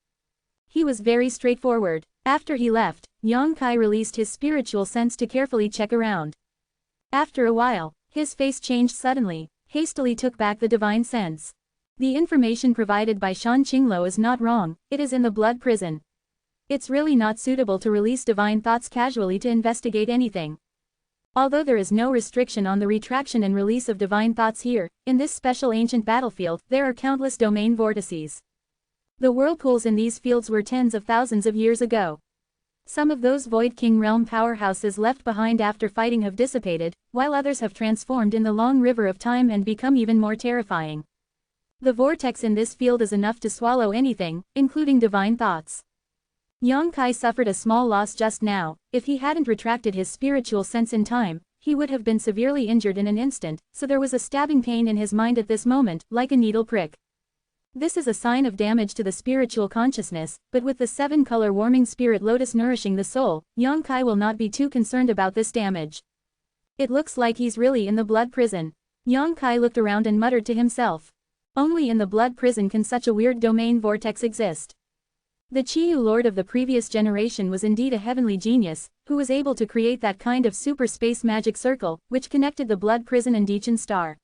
Speaker 1: He was very straightforward. After he left, Yang Kai released his spiritual sense to carefully check around. After a while, his face changed suddenly, hastily took back the divine sense. The information provided by Shan Qinglo is not wrong, it is in the blood prison. It's really not suitable to release divine thoughts casually to investigate anything. Although there is no restriction on the retraction and release of divine thoughts here, in this special ancient battlefield, there are countless domain vortices. The whirlpools in these fields were tens of thousands of years ago. Some of those Void King realm powerhouses left behind after fighting have dissipated, while others have transformed in the long river of time and become even more terrifying. The vortex in this field is enough to swallow anything, including divine thoughts. Yang Kai suffered a small loss just now. If he hadn't retracted his spiritual sense in time, he would have been severely injured in an instant, so there was a stabbing pain in his mind at this moment, like a needle prick. This is a sign of damage to the spiritual consciousness, but with the 7-color warming spirit lotus nourishing the soul, Yang Kai will not be too concerned about this damage. It looks like he's really in the blood prison. Yang Kai looked around and muttered to himself. Only in the blood prison can such a weird domain vortex exist. The Qiyu Lord of the previous generation was indeed a heavenly genius, who was able to create that kind of super space magic circle, which connected the blood prison and Dichen star.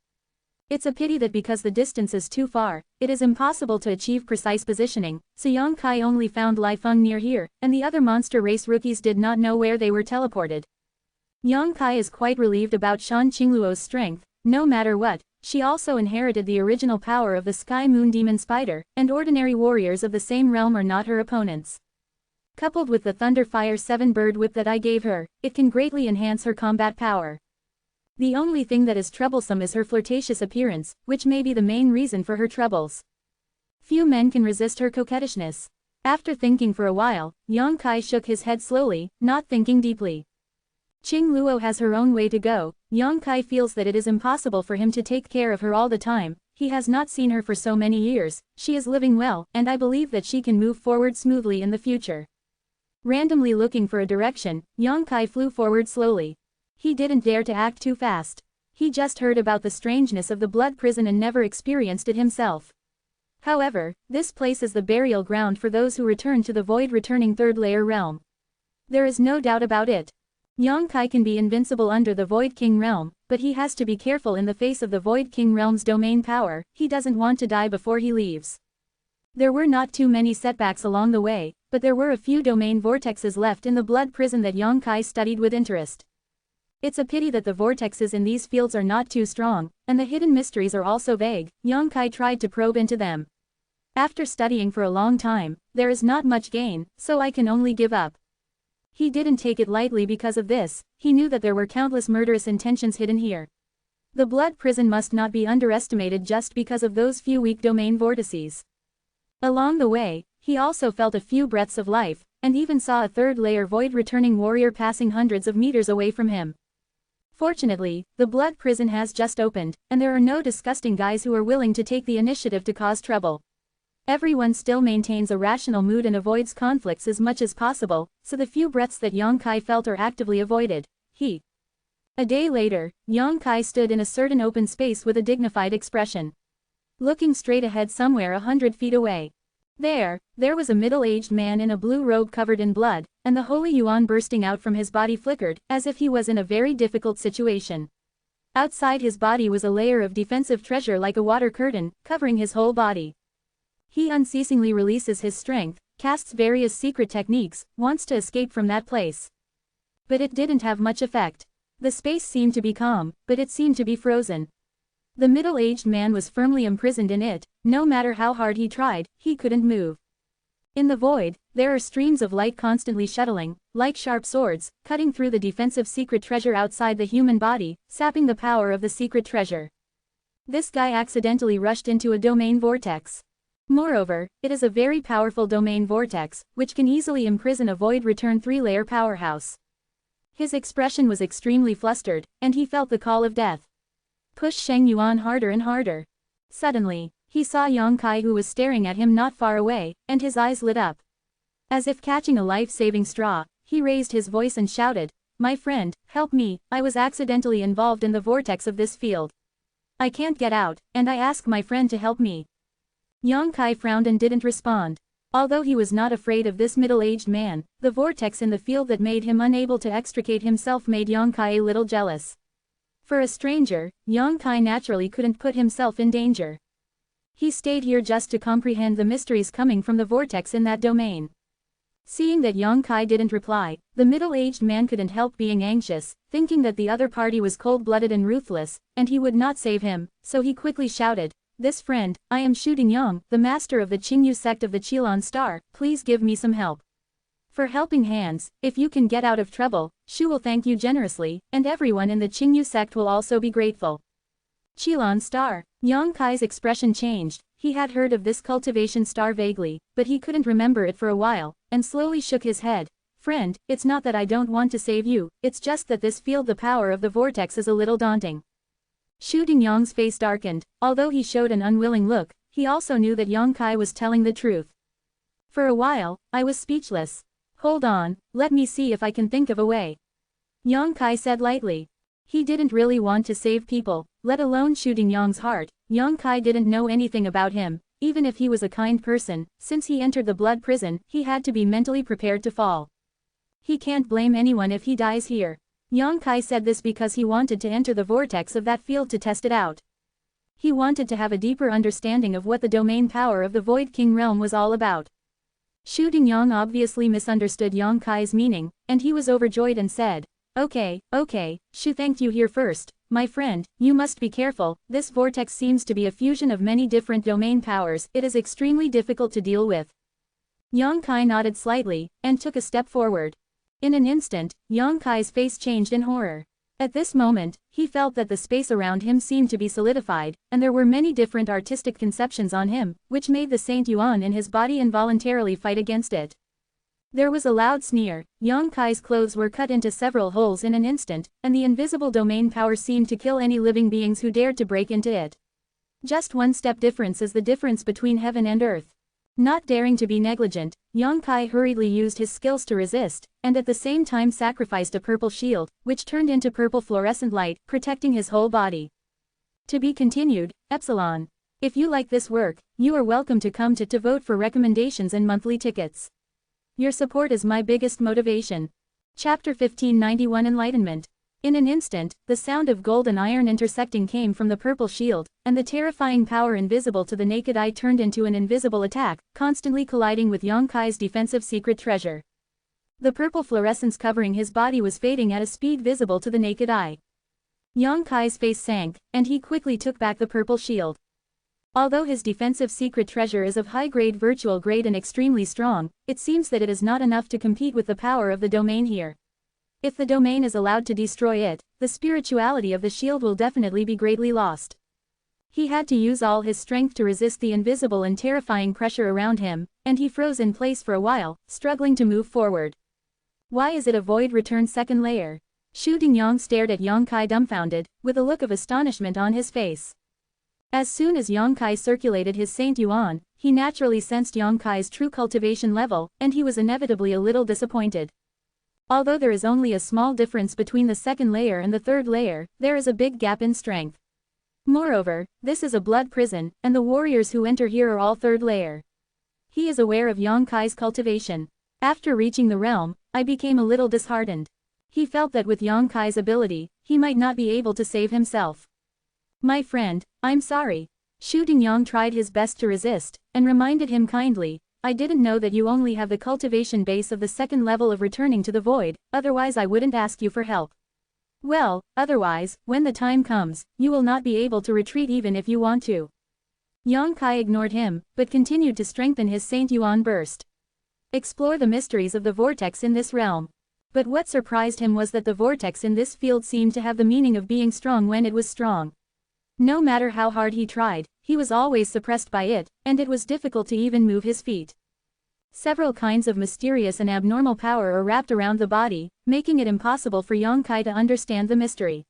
Speaker 1: It's a pity that because the distance is too far, it is impossible to achieve precise positioning, so Yang Kai only found Lai Feng near here, and the other monster race rookies did not know where they were teleported. Yang Kai is quite relieved about Shan Qingluo's strength. No matter what, she also inherited the original power of the Sky Moon Demon Spider, and ordinary warriors of the same realm are not her opponents. Coupled with the Thunder Fire 7 Bird Whip that I gave her, it can greatly enhance her combat power. The only thing that is troublesome is her flirtatious appearance, which may be the main reason for her troubles. Few men can resist her coquettishness. After thinking for a while, Yang Kai shook his head slowly, not thinking deeply. Qing Luo has her own way to go. Yang Kai feels that it is impossible for him to take care of her all the time. He has not seen her for so many years, she is living well, and I believe that she can move forward smoothly in the future. Randomly looking for a direction, Yang Kai flew forward slowly. He didn't dare to act too fast. He just heard about the strangeness of the blood prison and never experienced it himself. However, this place is the burial ground for those who return to the void returning third layer realm. There is no doubt about it. Yang Kai can be invincible under the Void King realm, but he has to be careful in the face of the Void King realm's domain power. He doesn't want to die before he leaves. There were not too many setbacks along the way, but there were a few domain vortexes left in the blood prison that Yang Kai studied with interest. It's a pity that the vortexes in these fields are not too strong, and the hidden mysteries are also vague. Yang Kai tried to probe into them. After studying for a long time, there is not much gain, so I can only give up. He didn't take it lightly because of this. He knew that there were countless murderous intentions hidden here. The blood prison must not be underestimated just because of those few weak domain vortices. Along the way, he also felt a few breaths of life, and even saw a third layer void returning warrior passing hundreds of meters away from him. Fortunately, the blood prison has just opened, and there are no disgusting guys who are willing to take the initiative to cause trouble. Everyone still maintains a rational mood and avoids conflicts as much as possible, so the few breaths that Yang Kai felt are actively avoided. A day later, Yang Kai stood in a certain open space with a dignified expression, looking straight ahead somewhere 100 feet away. There was a middle-aged man in a blue robe covered in blood, and the holy yuan bursting out from his body flickered, as if he was in a very difficult situation. Outside his body was a layer of defensive treasure like a water curtain, covering his whole body. He unceasingly releases his strength, casts various secret techniques, wants to escape from that place. But it didn't have much effect. The space seemed to be calm, but it seemed to be frozen. The middle-aged man was firmly imprisoned in it. No matter how hard he tried, he couldn't move. In the void, there are streams of light constantly shuttling, like sharp swords, cutting through the defensive secret treasure outside the human body, sapping the power of the secret treasure. This guy accidentally rushed into a domain vortex. Moreover, it is a very powerful domain vortex, which can easily imprison a void return 3-layer powerhouse. His expression was extremely flustered, and he felt the call of death. Push Sheng Yuan harder and harder. Suddenly, he saw Yang Kai who was staring at him not far away, and his eyes lit up. As if catching a life-saving straw, he raised his voice and shouted, "My friend, help me, I was accidentally involved in the vortex of this field. I can't get out, and I ask my friend to help me." Yang Kai frowned and didn't respond. Although he was not afraid of this middle-aged man, the vortex in the field that made him unable to extricate himself made Yang Kai a little jealous. For a stranger, Yang Kai naturally couldn't put himself in danger. He stayed here just to comprehend the mysteries coming from the vortex in that domain. Seeing that Yang Kai didn't reply, the middle-aged man couldn't help being anxious, thinking that the other party was cold-blooded and ruthless, and he would not save him, so he quickly shouted, "This friend, I am Shooting Yang, the master of the Qingyu sect of the Qilin Star, please give me some help. For helping hands, if you can get out of trouble, Shu will thank you generously, and everyone in the Qingyu sect will also be grateful." Qilin Star. Yang Kai's expression changed. He had heard of this cultivation star vaguely, but he couldn't remember it for a while, and slowly shook his head. "Friend, it's not that I don't want to save you, it's just that this field the power of the vortex is a little daunting." Shooting Yang's face darkened. Although he showed an unwilling look, he also knew that Yang Kai was telling the truth. For a while, I was speechless. "Hold on, let me see if I can think of a way," Yang Kai said lightly. He didn't really want to save people, let alone Shooting Yang's heart. Yang Kai didn't know anything about him. Even if he was a kind person, since he entered the blood prison, he had to be mentally prepared to fall. He can't blame anyone if he dies here. Yang Kai said this because he wanted to enter the vortex of that field to test it out. He wanted to have a deeper understanding of what the domain power of the Void King realm was all about. Shooting Yang obviously misunderstood Yang Kai's meaning, and he was overjoyed and said, Okay, Shu thanked you here first. My friend, you must be careful, this vortex seems to be a fusion of many different domain powers, it is extremely difficult to deal with." Yang Kai nodded slightly, and took a step forward. In an instant, Yang Kai's face changed in horror. At this moment, he felt that the space around him seemed to be solidified, and there were many different artistic conceptions on him, which made the Saint Yuan in his body involuntarily fight against it. There was a loud sneer. Yang Kai's clothes were cut into several holes in an instant, and the invisible domain power seemed to kill any living beings who dared to break into it. Just one step difference is the difference between heaven and earth. Not daring to be negligent, Yang Kai hurriedly used his skills to resist, and at the same time sacrificed a purple shield, which turned into purple fluorescent light, protecting his whole body. To be continued, Epsilon. If you like this work, you are welcome to come to vote for recommendations and monthly tickets. Your support is my biggest motivation. Chapter 1591 Enlightenment. In an instant, the sound of gold and iron intersecting came from the purple shield, and the terrifying power invisible to the naked eye turned into an invisible attack, constantly colliding with Yang Kai's defensive secret treasure. The purple fluorescence covering his body was fading at a speed visible to the naked eye. Yang Kai's face sank, and he quickly took back the purple shield. Although his defensive secret treasure is of high-grade virtual grade and extremely strong, it seems that it is not enough to compete with the power of the domain here. If the domain is allowed to destroy it, the spirituality of the shield will definitely be greatly lost. He had to use all his strength to resist the invisible and terrifying pressure around him, and he froze in place for a while, struggling to move forward. Why is it a void return second layer? Shu Dingyang stared at Yang Kai dumbfounded, with a look of astonishment on his face. As soon as Yang Kai circulated his Saint Yuan, he naturally sensed Yang Kai's true cultivation level, and he was inevitably a little disappointed. Although there is only a small difference between the second layer and the third layer, there is a big gap in strength. Moreover, this is a blood prison, and the warriors who enter here are all third layer. He is aware of Yang Kai's cultivation. After reaching the realm, I became a little disheartened. He felt that with Yang Kai's ability, he might not be able to save himself. My friend, I'm sorry. Shu Dingyang tried his best to resist, and reminded him kindly, I didn't know that you only have the cultivation base of the second level of returning to the void, otherwise I wouldn't ask you for help. Well, otherwise, when the time comes, you will not be able to retreat even if you want to. Yang Kai ignored him, but continued to strengthen his Saint Yuan burst. Explore the mysteries of the vortex in this realm. But what surprised him was that the vortex in this field seemed to have the meaning of being strong when it was strong. No matter how hard he tried, he was always suppressed by it, and it was difficult to even move his feet. Several kinds of mysterious and abnormal power are wrapped around the body, making it impossible for Yang Kai to understand the mystery.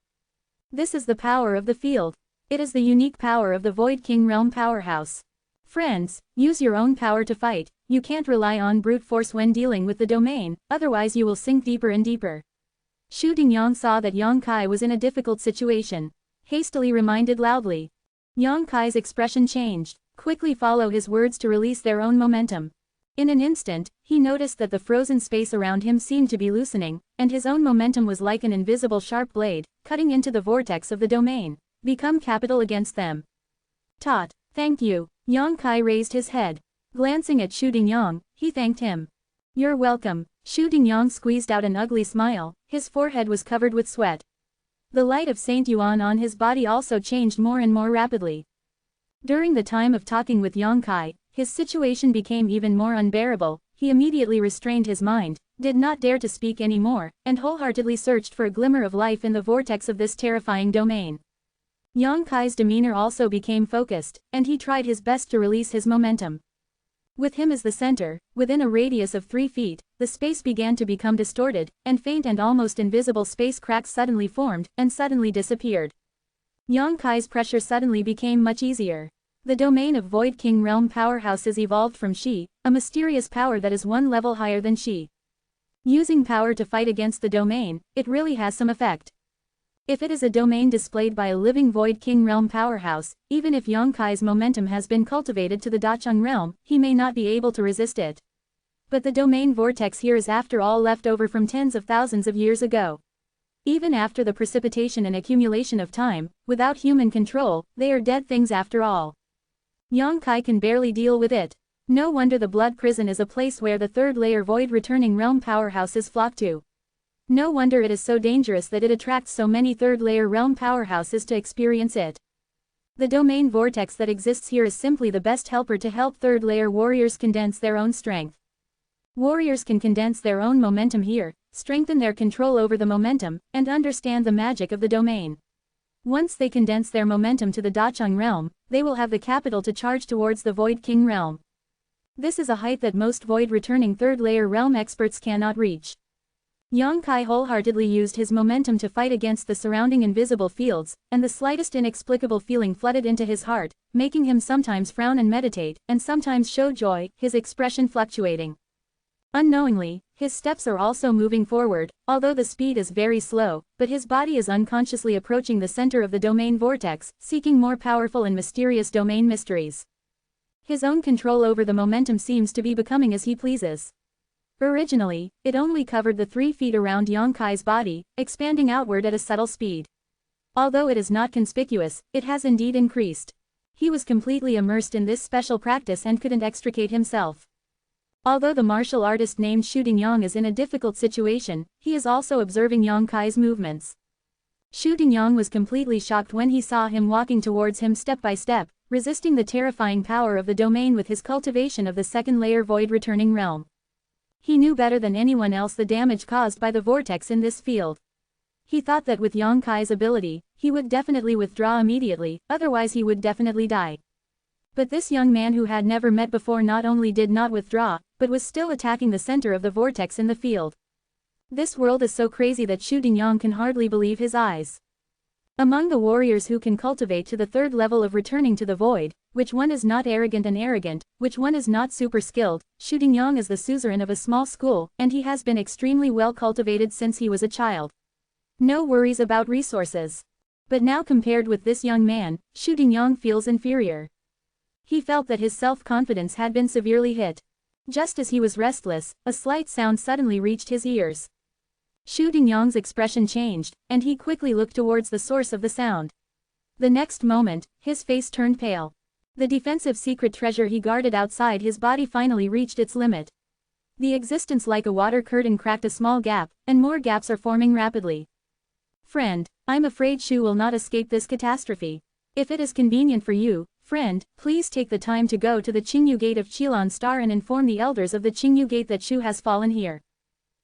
Speaker 1: This is the power of the field. It is the unique power of the Void King Realm powerhouse. Friends, use your own power to fight. You can't rely on brute force when dealing with the domain, otherwise you will sink deeper and deeper. Shu Dingyang saw that Yang Kai was in a difficult situation. Hastily reminded loudly. Yang Kai's expression changed. Quickly follow his words to release their own momentum. In an instant, he noticed that the frozen space around him seemed to be loosening, and his own momentum was like an invisible sharp blade, cutting into the vortex of the domain. Become capital against them. Tot, thank you. Yang Kai raised his head. Glancing at Shu Dingyang, he thanked him. You're welcome. Shu Dingyang squeezed out an ugly smile, his forehead was covered with sweat. The light of Saint Yuan on his body also changed more and more rapidly. During the time of talking with Yang Kai, his situation became even more unbearable. He immediately restrained his mind, did not dare to speak anymore, and wholeheartedly searched for a glimmer of life in the vortex of this terrifying domain. Yang Kai's demeanor also became focused, and he tried his best to release his momentum. With him as the center, within a radius of 3 feet, the space began to become distorted, and faint and almost invisible space cracks suddenly formed, and suddenly disappeared. Yang Kai's pressure suddenly became much easier. The domain of Void King Realm powerhouses evolved from Shi, a mysterious power that is one level higher than Shi. Using power to fight against the domain, it really has some effect. If it is a domain displayed by a living Void King Realm powerhouse, even if Yang Kai's momentum has been cultivated to the Dacheng realm, he may not be able to resist it. But the domain vortex here is after all left over from tens of thousands of years ago. Even after the precipitation and accumulation of time, without human control, they are dead things after all. Yang Kai can barely deal with it. No wonder the blood prison is a place where the third layer void returning realm powerhouses flock to. No wonder it is so dangerous that it attracts so many third layer realm powerhouses to experience it. The domain vortex that exists here is simply the best helper to help third layer warriors condense their own strength. Warriors can condense their own momentum here, strengthen their control over the momentum, and understand the magic of the domain. Once they condense their momentum to the Dacheng realm, they will have the capital to charge towards the Void King realm. This is a height that most void returning third layer realm experts cannot reach. Yang Kai wholeheartedly used his momentum to fight against the surrounding invisible fields, and the slightest inexplicable feeling flooded into his heart, making him sometimes frown and meditate, and sometimes show joy, his expression fluctuating. Unknowingly, his steps are also moving forward, although the speed is very slow, but his body is unconsciously approaching the center of the domain vortex, seeking more powerful and mysterious domain mysteries. His own control over the momentum seems to be becoming as he pleases. Originally, it only covered the 3 feet around Yang Kai's body, expanding outward at a subtle speed. Although it is not conspicuous, it has indeed increased. He was completely immersed in this special practice and couldn't extricate himself. Although the martial artist named Shu Dingyang is in a difficult situation, he is also observing Yang Kai's movements. Shu Dingyang was completely shocked when he saw him walking towards him step by step, resisting the terrifying power of the domain with his cultivation of the second layer void returning realm. He knew better than anyone else the damage caused by the vortex in this field. He thought that with Yang Kai's ability, he would definitely withdraw immediately, otherwise he would definitely die. But this young man who had never met before not only did not withdraw, but was still attacking the center of the vortex in the field. This world is so crazy that Shu Dingyang can hardly believe his eyes. Among the warriors who can cultivate to the third level of returning to the void, which one is not arrogant and arrogant, which one is not super skilled, Shu Dingyang is the suzerain of a small school, and he has been extremely well cultivated since he was a child. No worries about resources. But now compared with this young man, Shu Dingyang feels inferior. He felt that his self-confidence had been severely hit. Just as he was restless, a slight sound suddenly reached his ears. Shu Dingyang's expression changed, and he quickly looked towards the source of the sound. The next moment, his face turned pale. The defensive secret treasure he guarded outside his body finally reached its limit. The existence like a water curtain cracked a small gap, and more gaps are forming rapidly. Friend, I'm afraid Shu will not escape this catastrophe. If it is convenient for you, friend, please take the time to go to the Qingyu Gate of Qilan Star and inform the elders of the Qingyu Gate that Shu has fallen here.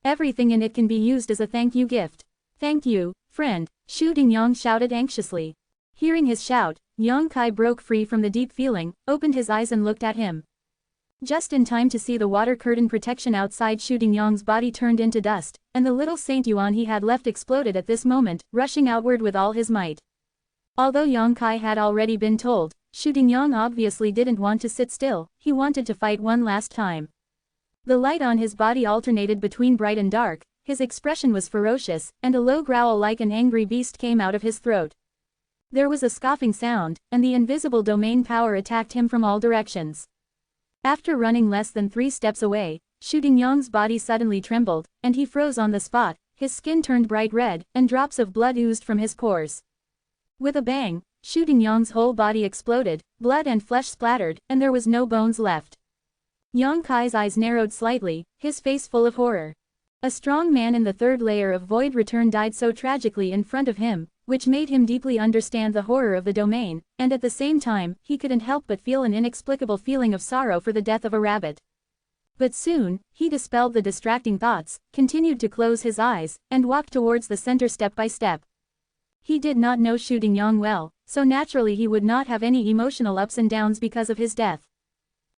Speaker 1: Everything in it can be used as a thank you gift. Thank you, friend, Shu Dingyang shouted anxiously. Hearing his shout, Yang Kai broke free from the deep feeling, opened his eyes and looked at him. Just in time to see the water curtain protection outside Shu Dingyang's body turned into dust, and the little Saint Yuan he had left exploded at this moment, rushing outward with all his might. Although Yang Kai had already been told, Shu Dingyang obviously didn't want to sit still, he wanted to fight one last time. The light on his body alternated between bright and dark, his expression was ferocious, and a low growl like an angry beast came out of his throat. There was a scoffing sound, and the invisible domain power attacked him from all directions. After running less than 3 steps away, Shu Dingyang's body suddenly trembled, and he froze on the spot, his skin turned bright red, and drops of blood oozed from his pores. With a bang, Shu Dingyang's whole body exploded, blood and flesh splattered, and there was no bones left. Yang Kai's eyes narrowed slightly, his face full of horror. A strong man in the third layer of void return died so tragically in front of him, which made him deeply understand the horror of the domain, and at the same time, he couldn't help but feel an inexplicable feeling of sorrow for the death of a rabbit. But soon, he dispelled the distracting thoughts, continued to close his eyes, and walked towards the center step by step. He did not know Shu Dingyang well, so naturally he would not have any emotional ups and downs because of his death.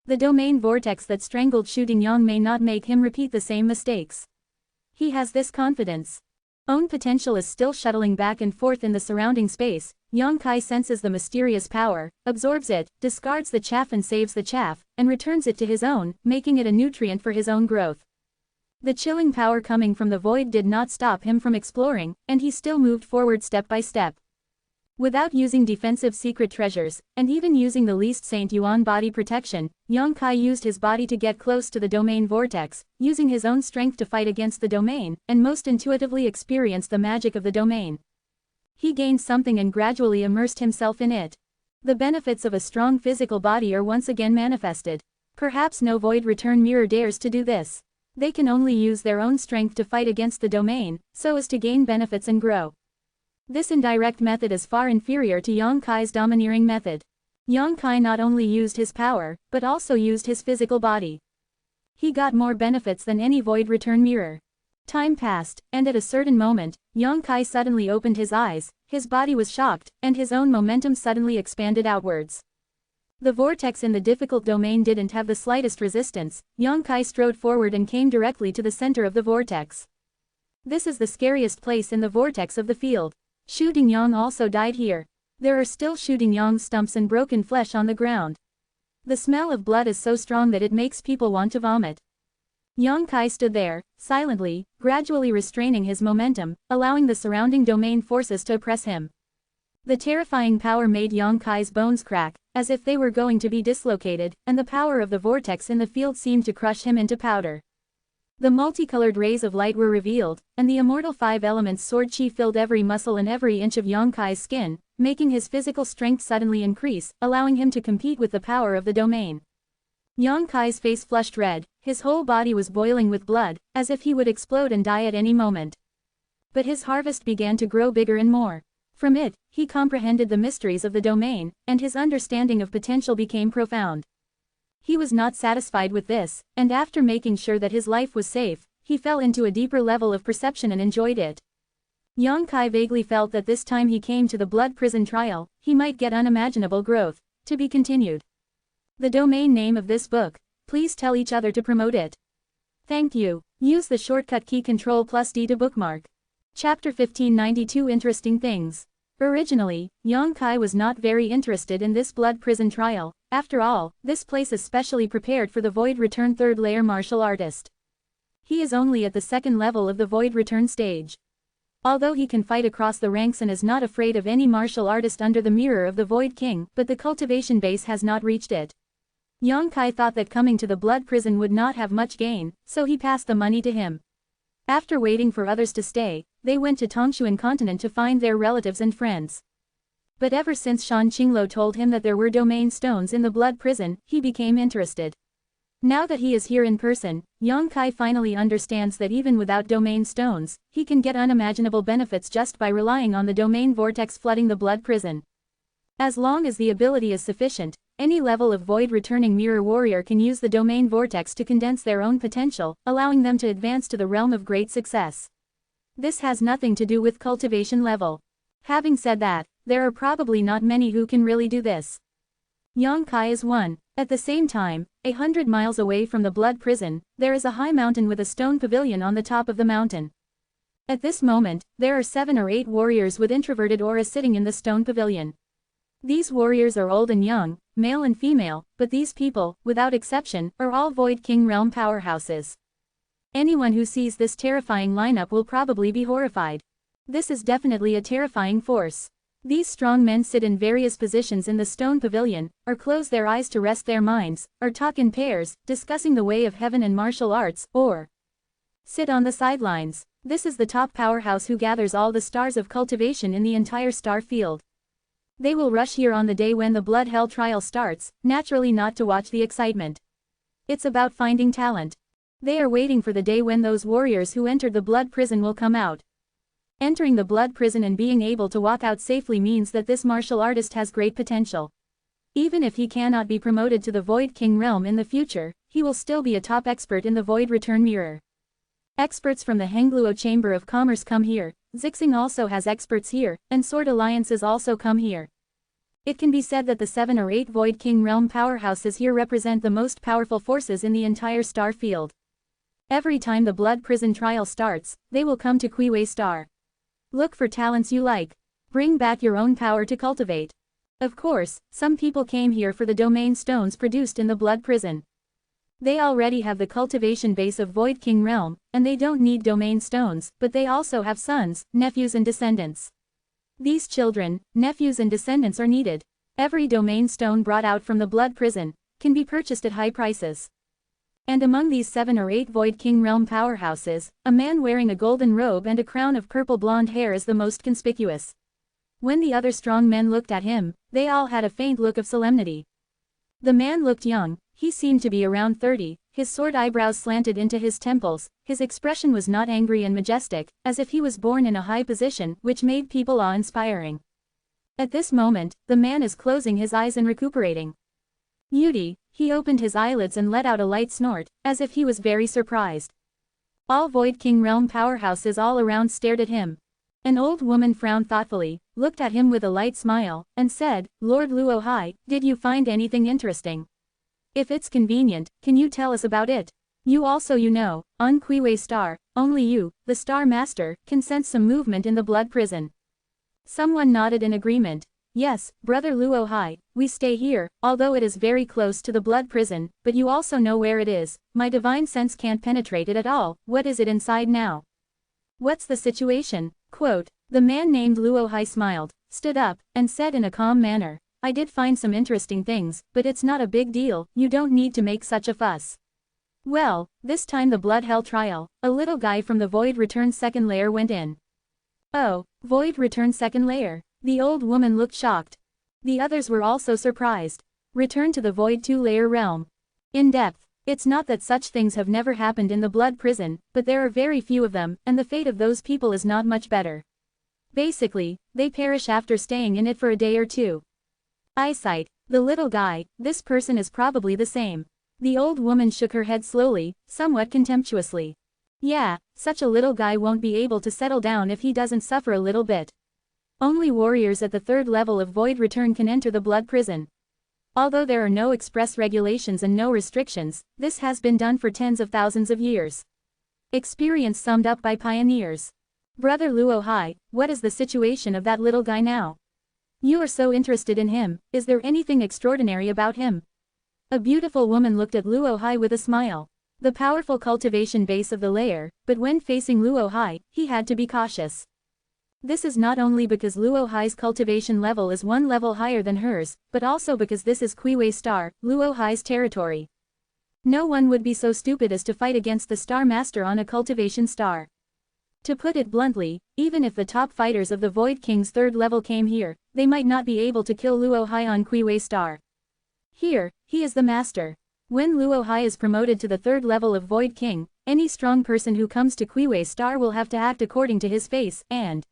Speaker 1: The domain vortex that strangled Shu Dingyang may not make him repeat the same mistakes. He has this confidence. Own potential is still shuttling back and forth in the surrounding space. Yang Kai senses the mysterious power, absorbs it, discards the chaff and saves the chaff, and returns it to his own, making it a nutrient for his own growth. The chilling power coming from the void did not stop him from exploring, and he still moved forward step by step. Without using defensive secret treasures, and even using the least Saint Yuan body protection, Yang Kai used his body to get close to the domain vortex, using his own strength to fight against the domain, and most intuitively experienced the magic of the domain. He gained something and gradually immersed himself in it. The benefits of a strong physical body are once again manifested. Perhaps no void return mirror dares to do this. They can only use their own strength to fight against the domain, so as to gain benefits and grow. This indirect method is far inferior to Yang Kai's domineering method. Yang Kai not only used his power, but also used his physical body. He got more benefits than any void return mirror. Time passed, and at a certain moment, Yang Kai suddenly opened his eyes, his body was shocked, and his own momentum suddenly expanded outwards. The vortex in the difficult domain didn't have the slightest resistance. Yang Kai strode forward and came directly to the center of the vortex. This is the scariest place in the vortex of the field. Shu Dingyang also died here. There are still Shu Dingyang's stumps and broken flesh on the ground. The smell of blood is so strong that it makes people want to vomit. Yang Kai stood there, silently, gradually restraining his momentum, allowing the surrounding domain forces to oppress him. The terrifying power made Yang Kai's bones crack, as if they were going to be dislocated, and the power of the vortex in the field seemed to crush him into powder. The multicolored rays of light were revealed, and the immortal 5 elements sword chi filled every muscle and every inch of Yang Kai's skin, making his physical strength suddenly increase, allowing him to compete with the power of the domain. Yang Kai's face flushed red, his whole body was boiling with blood, as if he would explode and die at any moment. But his harvest began to grow bigger and more. From it, he comprehended the mysteries of the domain, and his understanding of potential became profound. He was not satisfied with this, and after making sure that his life was safe, he fell into a deeper level of perception and enjoyed it. Yang Kai vaguely felt that this time he came to the blood prison trial, he might get unimaginable growth. To be continued. The domain name of this book. Please tell each other to promote it. Thank you. Use the shortcut key Ctrl+D to bookmark. Chapter 1592 Interesting Things. Originally, Yang Kai was not very interested in this blood prison trial. After all, this place is specially prepared for the Void Return third layer martial artist. He is only at the second level of the Void Return stage. Although he can fight across the ranks and is not afraid of any martial artist under the mirror of the Void King, but the cultivation base has not reached it. Yang Kai thought that coming to the blood prison would not have much gain, so he passed the money to him. After waiting for others to stay, they went to Tongshuan continent to find their relatives and friends. But ever since Shan Qinglo told him that there were domain stones in the blood prison, he became interested. Now that he is here in person, Yang Kai finally understands that even without domain stones, he can get unimaginable benefits just by relying on the domain vortex flooding the blood prison. As long as the ability is sufficient, any level of void returning mirror warrior can use the domain vortex to condense their own potential, allowing them to advance to the realm of great success. This has nothing to do with cultivation level. Having said that, there are probably not many who can really do this. Yang Kai is one. At the same time, 100 miles away from the blood prison, there is a high mountain with a stone pavilion on the top of the mountain. At this moment, there are 7 or 8 warriors with introverted auras sitting in the stone pavilion. These warriors are old and young, male and female, but these people, without exception, are all Void King realm powerhouses. Anyone who sees this terrifying lineup will probably be horrified. This is definitely a terrifying force. These strong men sit in various positions in the stone pavilion, or close their eyes to rest their minds, or talk in pairs, discussing the way of heaven and martial arts, or sit on the sidelines. This is the top powerhouse who gathers all the stars of cultivation in the entire star field. They will rush here on the day when the blood hell trial starts, naturally not to watch the excitement. It's about finding talent. They are waiting for the day when those warriors who entered the blood prison will come out. Entering the blood prison and being able to walk out safely means that this martial artist has great potential. Even if he cannot be promoted to the Void King realm in the future, he will still be a top expert in the Void Return Mirror. Experts from the Hengluo Chamber of Commerce come here, Zixing also has experts here, and Sword Alliances also come here. It can be said that the 7 or 8 Void King realm powerhouses here represent the most powerful forces in the entire star field. Every time the blood prison trial starts, they will come to Kuiwei Star. Look for talents you like. Bring back your own power to cultivate. Of course, some people came here for the domain stones produced in the blood prison. They already have the cultivation base of Void King realm, and they don't need domain stones, but they also have sons, nephews and descendants. These children, nephews and descendants are needed. Every domain stone brought out from the blood prison can be purchased at high prices. And among these 7 or 8 Void King realm powerhouses, a man wearing a golden robe and a crown of purple blonde hair is the most conspicuous. When the other strong men looked at him, they all had a faint look of solemnity. The man looked young, he seemed to be around 30, his sword eyebrows slanted into his temples, his expression was not angry and majestic, as if he was born in a high position, which made people awe-inspiring. At this moment, the man is closing his eyes and recuperating. Yudi, he opened his eyelids and let out a light snort, as if he was very surprised. All Void King realm powerhouses all around stared at him. An old woman frowned thoughtfully, looked at him with a light smile, and said, "Lord Luo Hai, did you find anything interesting? If it's convenient, can you tell us about it? You also know, on Kuiwei Star, only you, the Star Master, can sense some movement in the blood prison." Someone nodded in agreement. "Yes, Brother Luo Hai, we stay here, although it is very close to the blood prison, but you also know where it is. My divine sense can't penetrate it at all. What is it inside now? What's the situation?" Quote, the man named Luo Hai smiled, stood up, and said in a calm manner, "I did find some interesting things, but it's not a big deal, you don't need to make such a fuss." Well, this time the blood hell trial, a little guy from the Void Return second layer went in. Oh, Void Return second layer. The old woman looked shocked. The others were also surprised. Return to the Void 2-layer realm. In depth. It's not that such things have never happened in the blood prison, but there are very few of them, and the fate of those people is not much better. Basically, they perish after staying in it for a day or two. Eyesight. The little guy, this person is probably the same. The old woman shook her head slowly, somewhat contemptuously. Yeah, such a little guy won't be able to settle down if he doesn't suffer a little bit. Only warriors at the 3rd level of Void Return can enter the blood prison. Although there are no express regulations and no restrictions, this has been done for tens of thousands of years. Experience summed up by pioneers. Brother Luo Hai, what is the situation of that little guy now? You are so interested in him, is there anything extraordinary about him? A beautiful woman looked at Luo Hai with a smile. The powerful cultivation base of the layer, but when facing Luo Hai, he had to be cautious. This is not only because Luo Hai's cultivation level is one level higher than hers, but also because this is Kuiwei Star, Luo Hai's territory. No one would be so stupid as to fight against the Star Master on a cultivation star. To put it bluntly, even if the top fighters of the Void King's third level came here, they might not be able to kill Luo Hai on Kuiwei Star. Here, he is the master. When Luo Hai is promoted to the third level of Void King, any strong person who comes to Kuiwei Star will have to act according to his face, and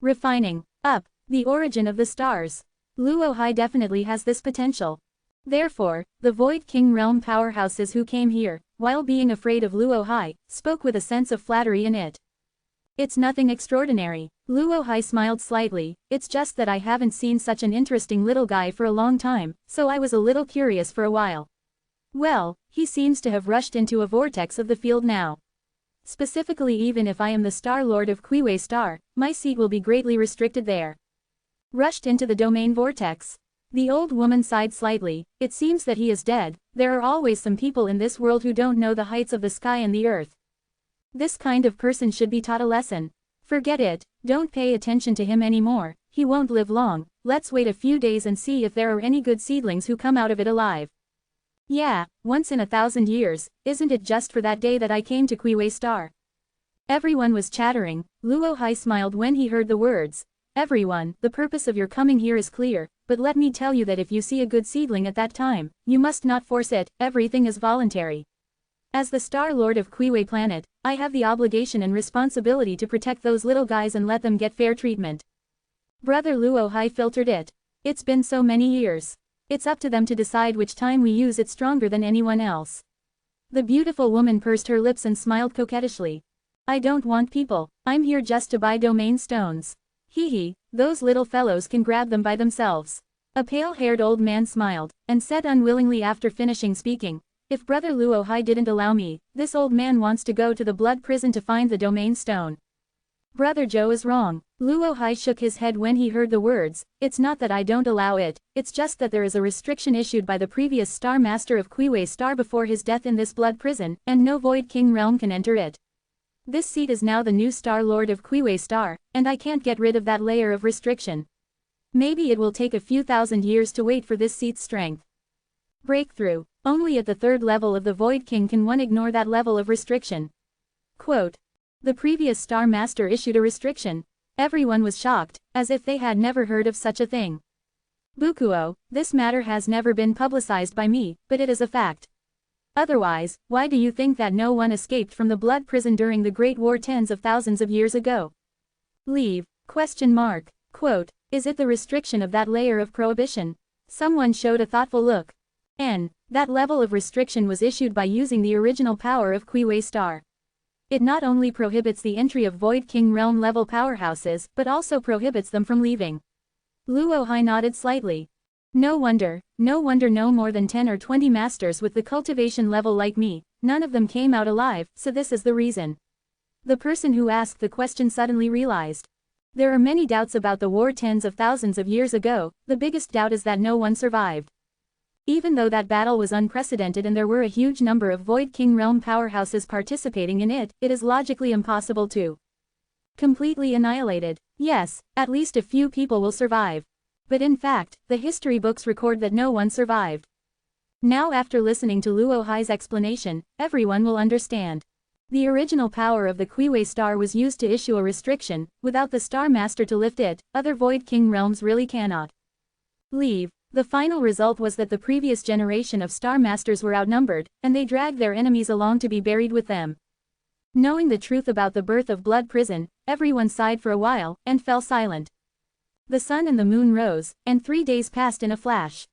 Speaker 1: refining up the origin of the stars. Luo Hai definitely has this potential. Therefore, the Void King realm powerhouses who came here, while being afraid of Luo Hai, spoke with a sense of flattery in it. It's nothing extraordinary. Luo Hai smiled slightly, it's just that I haven't seen such an interesting little guy for a long time, so I was a little curious for a while. Well, he seems to have rushed into a vortex of the field now. Specifically, even if I am the Star Lord of Kuiwei Star, my seat will be greatly restricted there. Rushed into the domain vortex. The old woman sighed slightly, it seems that he is dead. There are always some people in this world who don't know the heights of the sky and the earth. This kind of person should be taught a lesson. Forget it, don't pay attention to him anymore, he won't live long, let's wait a few days and see if there are any good seedlings who come out of it alive. Yeah, once in 1,000 years, isn't it just for that day that I came to Kuiwei Star? Everyone was chattering. Luo Hai smiled when he heard the words. Everyone, the purpose of your coming here is clear, but let me tell you that if you see a good seedling at that time, you must not force it, everything is voluntary. As the Star Lord of Kuiwei Planet, I have the obligation and responsibility to protect those little guys and let them get fair treatment. Brother Luo Hai filtered it. It's been so many years. It's up to them to decide which time we use it stronger than anyone else. The beautiful woman pursed her lips and smiled coquettishly. I don't want people, I'm here just to buy domain stones. Hee, those little fellows can grab them by themselves. A pale-haired old man smiled, and said unwillingly after finishing speaking, if Brother Luo Hai didn't allow me, this old man wants to go to the blood prison to find the domain stone. Brother Joe is wrong. Luo Hai shook his head when he heard the words, it's not that I don't allow it, it's just that there is a restriction issued by the previous Star Master of Kuiwei Star before his death in this blood prison, and no Void King realm can enter it. This seat is now the new Star Lord of Kuiwei Star, and I can't get rid of that layer of restriction. Maybe it will take a few thousand years to wait for this seat's strength. Breakthrough. Only at the third level of the Void King can one ignore that level of restriction. Quote. The previous Star Master issued a restriction. Everyone was shocked, as if they had never heard of such a thing. Bukuo, this matter has never been publicized by me, but it is a fact. Otherwise, why do you think that no one escaped from the blood prison during the Great War tens of thousands of years ago? Leave? Question mark. Quote, is it the restriction of that layer of prohibition? Someone showed a thoughtful look. That level of restriction was issued by using the original power of Kuiwei Star. It not only prohibits the entry of Void King realm level powerhouses, but also prohibits them from leaving. Luo Hai nodded slightly. No wonder no more than 10 or 20 masters with the cultivation level like me, none of them came out alive, so this is the reason. The person who asked the question suddenly realized. There are many doubts about the war tens of thousands of years ago, the biggest doubt is that no one survived. Even though that battle was unprecedented and there were a huge number of Void King realm powerhouses participating in it, it is logically impossible to completely annihilate it. Yes, at least a few people will survive. But in fact, the history books record that no one survived. Now after listening to Luo Hai's explanation, everyone will understand. The original power of the Kuiwei Star was used to issue a restriction. Without the Star Master to lift it, other Void King realms really cannot leave. The final result was that the previous generation of Star Masters were outnumbered, and they dragged their enemies along to be buried with them. Knowing the truth about the birth of Blood Prison, everyone sighed for a while, and fell silent. The sun and the moon rose, and 3 days passed in a flash.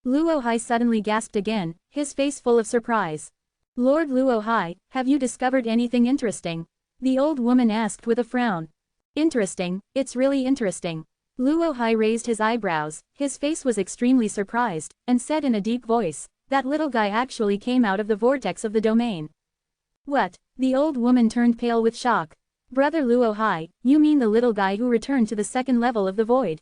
Speaker 1: Luo Hai suddenly gasped again, his face full of surprise. Lord Luo Hai, have you discovered anything interesting? The old woman asked with a frown. Interesting, it's really interesting. Luo Hai raised his eyebrows, his face was extremely surprised, and said in a deep voice, "That little guy actually came out of the vortex of the domain." "What?" The old woman turned pale with shock. "Brother Luo Hai, you mean the little guy who returned to the second level of the void?"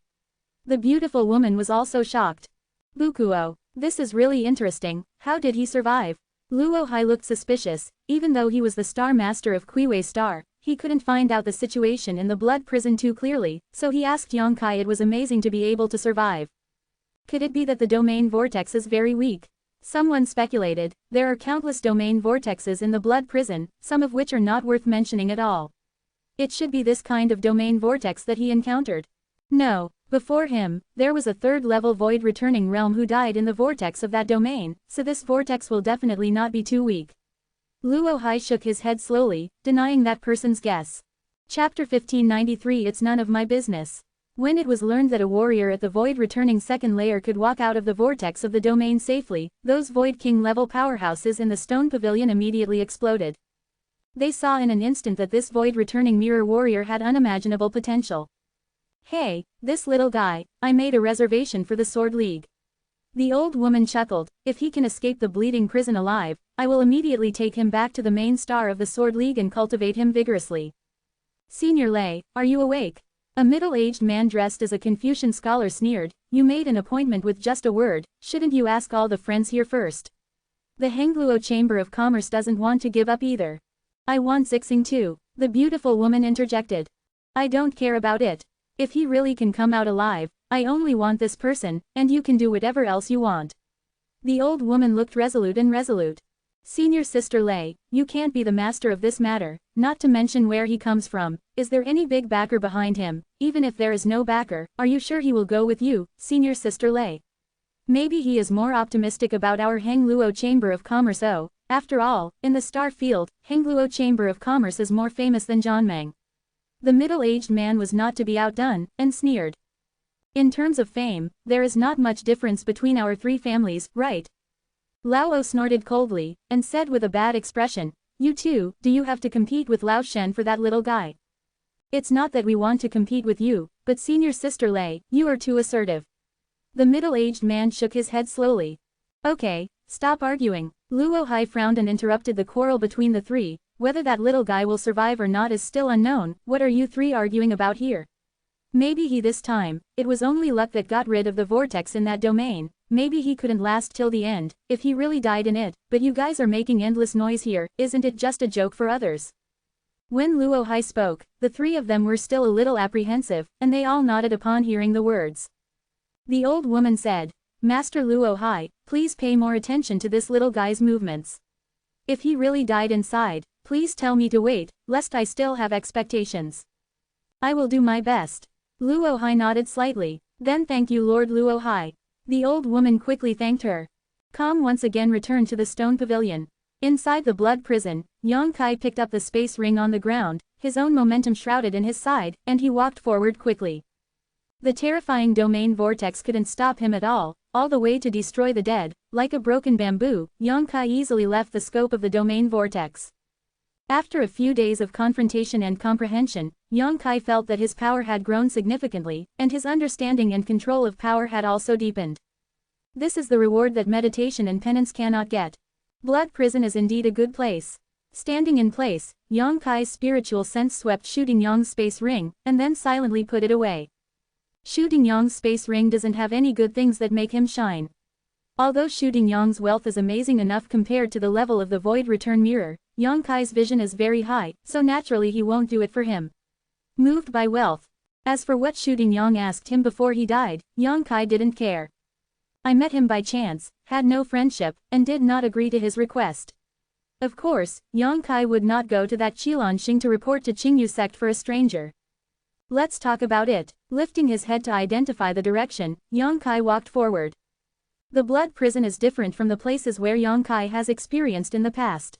Speaker 1: The beautiful woman was also shocked. "Bukuo, this is really interesting, how did he survive?" Luo Hai looked suspicious, even though he was the star master of Kuiwei Star, he couldn't find out the situation in the blood prison too clearly, so he asked Yang Kai. It was amazing to be able to survive. Could it be that the domain vortex is very weak? Someone speculated, there are countless domain vortexes in the blood prison, some of which are not worth mentioning at all. It should be this kind of domain vortex that he encountered. No, before him, there was a third-level void returning realm who died in the vortex of that domain, so this vortex will definitely not be too weak. Luo Hai shook his head slowly, denying that person's guess. Chapter 1593. It's none of my business. When it was learned that a warrior at the void returning second layer could walk out of the vortex of the domain safely, those Void King level powerhouses in the stone pavilion immediately exploded. They saw in an instant that this void returning mirror warrior had unimaginable potential. "Hey, this little guy, I made a reservation for the Sword League." The old woman chuckled, "If he can escape the bleeding prison alive, I will immediately take him back to the main star of the Sword League and cultivate him vigorously." "Senior Lei, are you awake?" A middle-aged man dressed as a Confucian scholar sneered, "You made an appointment with just a word, shouldn't you ask all the friends here first?" "The Hengluo Chamber of Commerce doesn't want to give up either." "I want Zixing too," the beautiful woman interjected. "I don't care about it. If he really can come out alive, I only want this person, and you can do whatever else you want." The old woman looked resolute. "Senior Sister Lei, you can't be the master of this matter, not to mention where he comes from. Is there any big backer behind him? Even if there is no backer, are you sure he will go with you, Senior Sister Lei? Maybe he is more optimistic about our Hengluo Chamber of Commerce. Oh, after all, in the star field, Hengluo Chamber of Commerce is more famous than Zhanmeng." The middle-aged man was not to be outdone, and sneered. "In terms of fame, there is not much difference between our three families, right?" Lao snorted coldly, and said with a bad expression, "You too, do you have to compete with Lao Shen for that little guy?" "It's not that we want to compete with you, but Senior Sister Lei, you are too assertive." The middle-aged man shook his head slowly. "Okay, stop arguing." Luo Hai frowned and interrupted the quarrel between the three. "Whether that little guy will survive or not is still unknown. What are you three arguing about here? Maybe he this time, it was only luck that got rid of the vortex in that domain, maybe he couldn't last till the end, if he really died in it, but you guys are making endless noise here, isn't it just a joke for others?" When Luo Hai spoke, the three of them were still a little apprehensive, and they all nodded upon hearing the words. The old woman said, "Master Luo Hai, please pay more attention to this little guy's movements. If he really died inside, please tell me to wait, lest I still have expectations." "I will do my best." Luo Hai nodded slightly. "Then thank you Lord Luo Hai." The old woman quickly thanked her. Calm once again returned to the stone pavilion. Inside the blood prison, Yang Kai picked up the space ring on the ground, his own momentum shrouded in his side, and he walked forward quickly. The terrifying domain vortex couldn't stop him at all the way to destroy the dead. Like a broken bamboo, Yang Kai easily left the scope of the domain vortex. After a few days of confrontation and comprehension, Yang Kai felt that his power had grown significantly, and his understanding and control of power had also deepened. This is the reward that meditation and penance cannot get. Blood prison is indeed a good place. Standing in place, Yang Kai's spiritual sense swept Shooting Yang's space ring, and then silently put it away. Shooting Yang's space ring doesn't have any good things that make him shine. Although Shooting Yang's wealth is amazing enough compared to the level of the void return mirror, Yang Kai's vision is very high, so naturally he won't do it for him. Moved by wealth. As for what Shooting Yang asked him before he died, Yang Kai didn't care. "I met him by chance, had no friendship, and did not agree to his request." Of course, Yang Kai would not go to that Qilanxing to report to Qingyu sect for a stranger. "Let's talk about it." Lifting his head to identify the direction, Yang Kai walked forward. The blood prison is different from the places where Yang Kai has experienced in the past.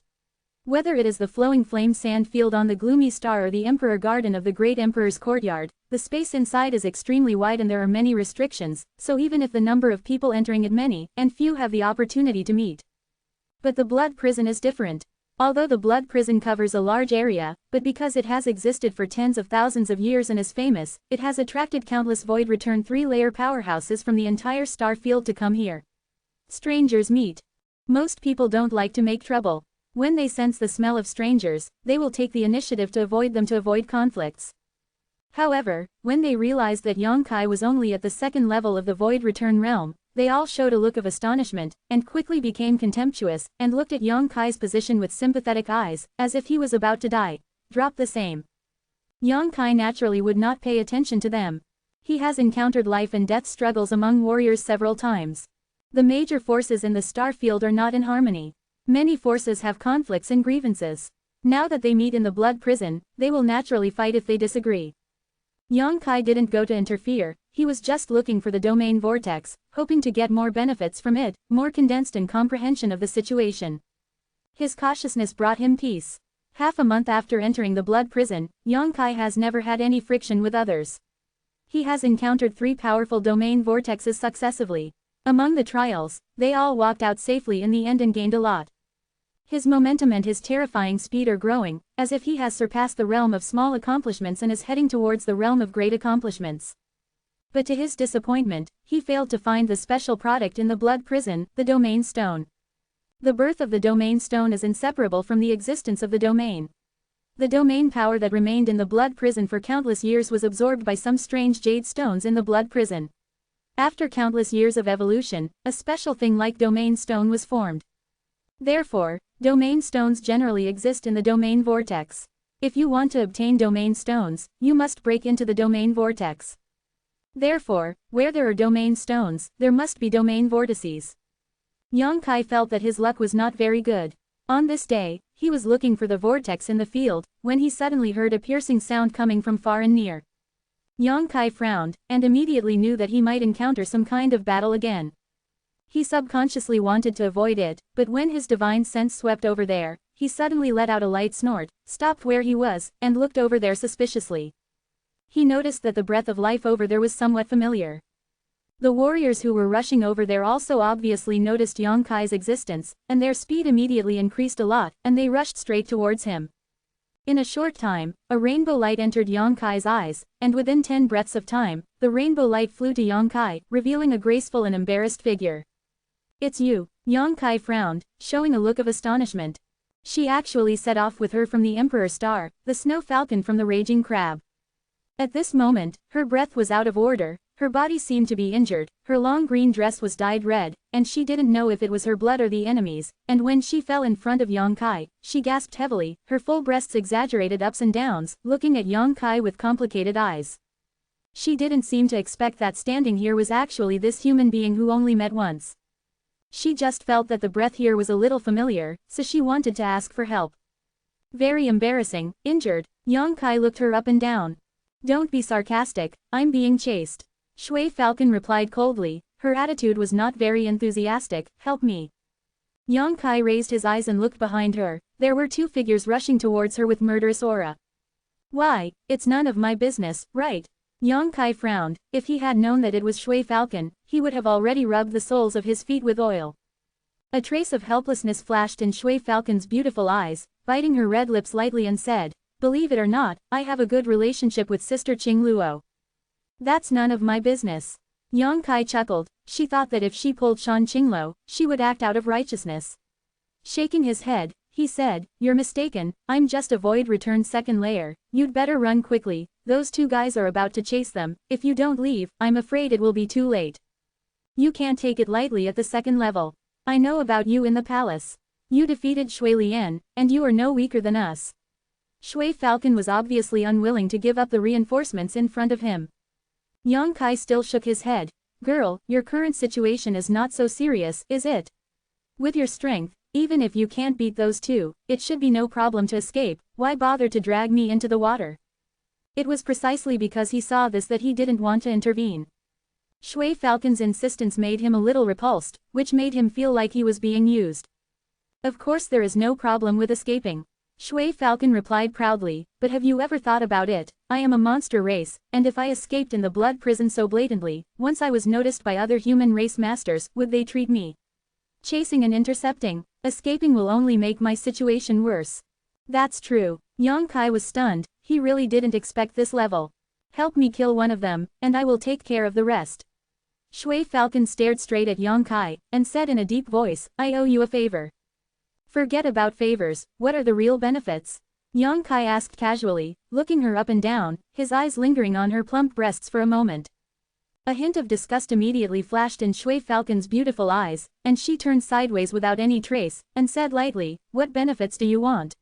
Speaker 1: Whether it is the flowing flame sand field on the gloomy star or the Emperor Garden of the Great Emperor's courtyard, the space inside is extremely wide and there are many restrictions, so even if the number of people entering it many, and few have the opportunity to meet. But the blood prison is different. Although the blood prison covers a large area, but because it has existed for tens of thousands of years and is famous, it has attracted countless void return 3-layer powerhouses from the entire star field to come here. Strangers meet. Most people don't like to make trouble. When they sense the smell of strangers, they will take the initiative to avoid them to avoid conflicts. However, when they realized that Yongkai was only at the second level of the void return realm, they all showed a look of astonishment, and quickly became contemptuous, and looked at Yongkai's position with sympathetic eyes, as if he was about to die. Drop the same. Yongkai naturally would not pay attention to them. He has encountered life and death struggles among warriors several times. The major forces in the star field are not in harmony. Many forces have conflicts and grievances. Now that they meet in the blood prison, they will naturally fight if they disagree. Yongkai didn't go to interfere, he was just looking for the domain vortex, hoping to get more benefits from it, more condensed and comprehension of the situation. His cautiousness brought him peace. Half a month after entering the blood prison, Yongkai has never had any friction with others. He has encountered 3 powerful domain vortexes successively. Among the trials, they all walked out safely in the end and gained a lot. His momentum and his terrifying speed are growing, as if he has surpassed the realm of small accomplishments and is heading towards the realm of great accomplishments. But to his disappointment, he failed to find the special product in the blood prison, the domain stone. The birth of the domain stone is inseparable from the existence of the domain. The domain power that remained in the blood prison for countless years was absorbed by some strange jade stones in the blood prison. After countless years of evolution, a special thing like domain stone was formed. Therefore, domain stones generally exist in the domain vortex. If you want to obtain domain stones, you must break into the domain vortex. Therefore, where there are domain stones, there must be domain vortices. Yongkai felt that his luck was not very good. On this day, he was looking for the vortex in the field, when he suddenly heard a piercing sound coming from far and near. Yongkai frowned, and immediately knew that he might encounter some kind of battle again. He subconsciously wanted to avoid it, but when his divine sense swept over there, he suddenly let out a light snort, stopped where he was, and looked over there suspiciously. He noticed that the breath of life over there was somewhat familiar. The warriors who were rushing over there also obviously noticed Yongkai's existence, and their speed immediately increased a lot, and they rushed straight towards him. In a short time, a rainbow light entered Yongkai's eyes, and within 10 breaths of time, the rainbow light flew to Yongkai, revealing a graceful and embarrassed figure. "It's you." Yongkai frowned, showing a look of astonishment. She actually set off with her from the Emperor Star, the snow falcon from the raging crab. At this moment, her breath was out of order, her body seemed to be injured, her long green dress was dyed red, and she didn't know if it was her blood or the enemy's, and when she fell in front of Yongkai, she gasped heavily, her full breasts exaggerated ups and downs, looking at Yongkai with complicated eyes. She didn't seem to expect that standing here was actually this human being who only met once. She just felt that the breath here was a little familiar, so she wanted to ask for help. Very embarrassing, injured. Yongkai looked her up and down. "Don't be sarcastic, I'm being chased." Shui Falcon replied coldly, her attitude was not very enthusiastic. "Help me." Yongkai raised his eyes and looked behind her. There were 2 figures rushing towards her with murderous aura. "Why, it's none of my business, right?" Yongkai frowned. If he had known that it was Shui Falcon, he would have already rubbed the soles of his feet with oil. A trace of helplessness flashed in Shui Falcon's beautiful eyes, biting her red lips lightly and said, "Believe it or not, I have a good relationship with Sister Qing Luo." "That's none of my business." Yongkai chuckled. She thought that if she pulled Shan Qingluo, she would act out of righteousness. Shaking his head, he said, "You're mistaken, I'm just a void return second layer, you'd better run quickly, those 2 guys are about to chase them, if you don't leave, I'm afraid it will be too late. You can't take it lightly at the second level. I know about you in the palace. You defeated Shui Lian, and you are no weaker than us." Shui Falcon was obviously unwilling to give up the reinforcements in front of him. Yongkai still shook his head. "Girl, your current situation is not so serious, is it? With your strength, even if you can't beat those 2, it should be no problem to escape, why bother to drag me into the water?" It was precisely because he saw this that he didn't want to intervene. Shui Falcon's insistence made him a little repulsed, which made him feel like he was being used. "Of course there is no problem with escaping." Shui Falcon replied proudly, "But have you ever thought about it? I am a monster race, and if I escaped in the blood prison so blatantly, once I was noticed by other human race masters, would they treat me chasing and intercepting? Escaping will only make my situation worse. That's true. Yang Kai was stunned, he really didn't expect this level. Help me kill one of them, and I will take care of the rest. Shui Falcon stared straight at Yang Kai, and said in a deep voice, I owe you a favor. Forget about favors, what are the real benefits? Yang Kai asked casually, looking her up and down, his eyes lingering on her plump breasts for a moment. A hint of disgust immediately flashed in Shui Falcon's beautiful eyes, and she turned sideways without any trace, and said lightly, what benefits do you want?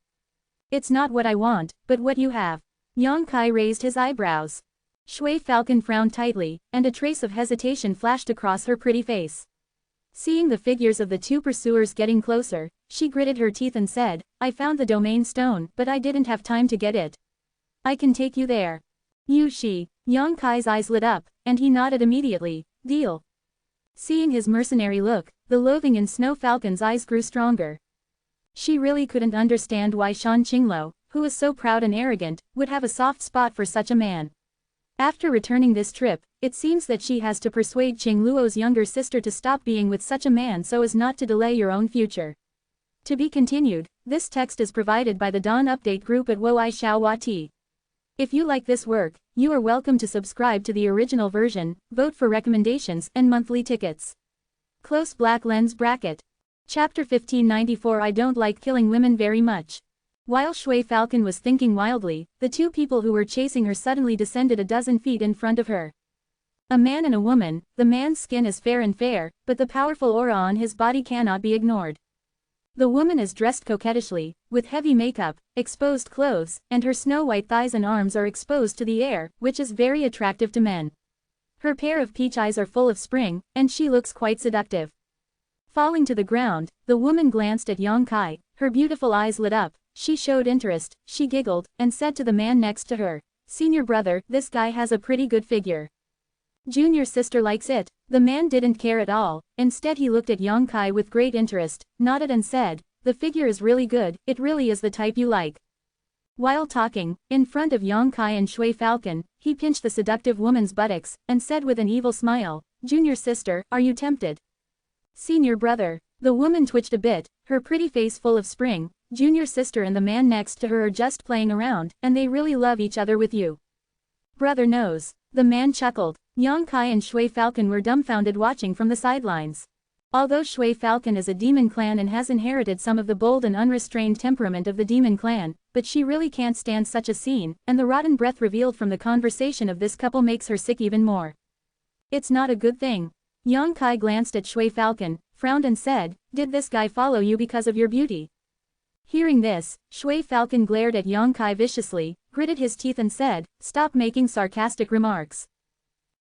Speaker 1: It's not what I want, but what you have. Yang Kai raised his eyebrows. Shui Falcon frowned tightly, and a trace of hesitation flashed across her pretty face. Seeing the figures of the two pursuers getting closer, she gritted her teeth and said, I found the domain stone, but I didn't have time to get it. I can take you there. Shi. Yang Kai's eyes lit up, and he nodded immediately, deal. Seeing his mercenary look, the loathing in Snow Falcon's eyes grew stronger. She really couldn't understand why Shan Qingluo, who was so proud and arrogant, would have a soft spot for such a man. After returning this trip, it seems that she has to persuade Qingluo's younger sister to stop being with such a man so as not to delay your own future. To be continued, this text is provided by the Dawn Update group at Woixiaowati. If you like this work, you are welcome to subscribe to the original version, vote for recommendations, and monthly tickets. Close black lens bracket. Chapter 1594 I don't like killing women very much. While Shui Falcon was thinking wildly, the two people who were chasing her suddenly descended a dozen feet in front of her. A man and a woman, the man's skin is fair and fair, but the powerful aura on his body cannot be ignored. The woman is dressed coquettishly, with heavy makeup, exposed clothes, and her snow-white thighs and arms are exposed to the air, which is very attractive to men. Her pair of peach eyes are full of spring, and she looks quite seductive. Falling to the ground, the woman glanced at Yang Kai, her beautiful eyes lit up, she showed interest, she giggled, and said to the man next to her, Senior brother, this guy has a pretty good figure. Junior sister likes it. The man didn't care at all, instead he looked at Yang Kai with great interest, nodded and said, the figure is really good, it really is the type you like. While talking, in front of Yang Kai and Shui Falcon, he pinched the seductive woman's buttocks, and said with an evil smile, Junior sister, are you tempted? Senior brother. The woman twitched a bit, her pretty face full of spring. Junior sister and the man next to her are just playing around, and they really love each other with you. Brother knows. The man chuckled. Yang Kai and Shui Falcon were dumbfounded watching from the sidelines. Although Shui Falcon is a demon clan and has inherited some of the bold and unrestrained temperament of the demon clan, but she really can't stand such a scene, and the rotten breath revealed from the conversation of this couple makes her sick even more. It's not a good thing. Yang Kai glanced at Shui Falcon, frowned and said, did this guy follow you because of your beauty? Hearing this, Shui Falcon glared at Yang Kai viciously, gritted his teeth and said, stop making sarcastic remarks.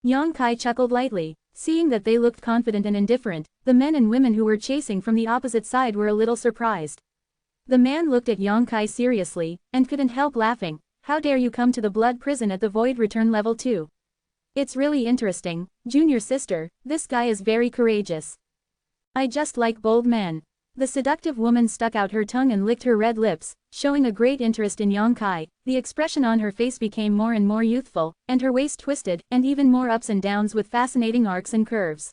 Speaker 1: Yang Kai chuckled lightly. Seeing that they looked confident and indifferent, the men and women who were chasing from the opposite side were a little surprised. The man looked at Yang Kai seriously, and couldn't help laughing. How dare you come to the blood prison at the Void Return level 2? It's really interesting, Junior sister, this guy is very courageous. I just like bold men. The seductive woman stuck out her tongue and licked her red lips, showing a great interest in Yang Kai. The expression on her face became more and more youthful, and her waist twisted, and even more ups and downs with fascinating arcs and curves.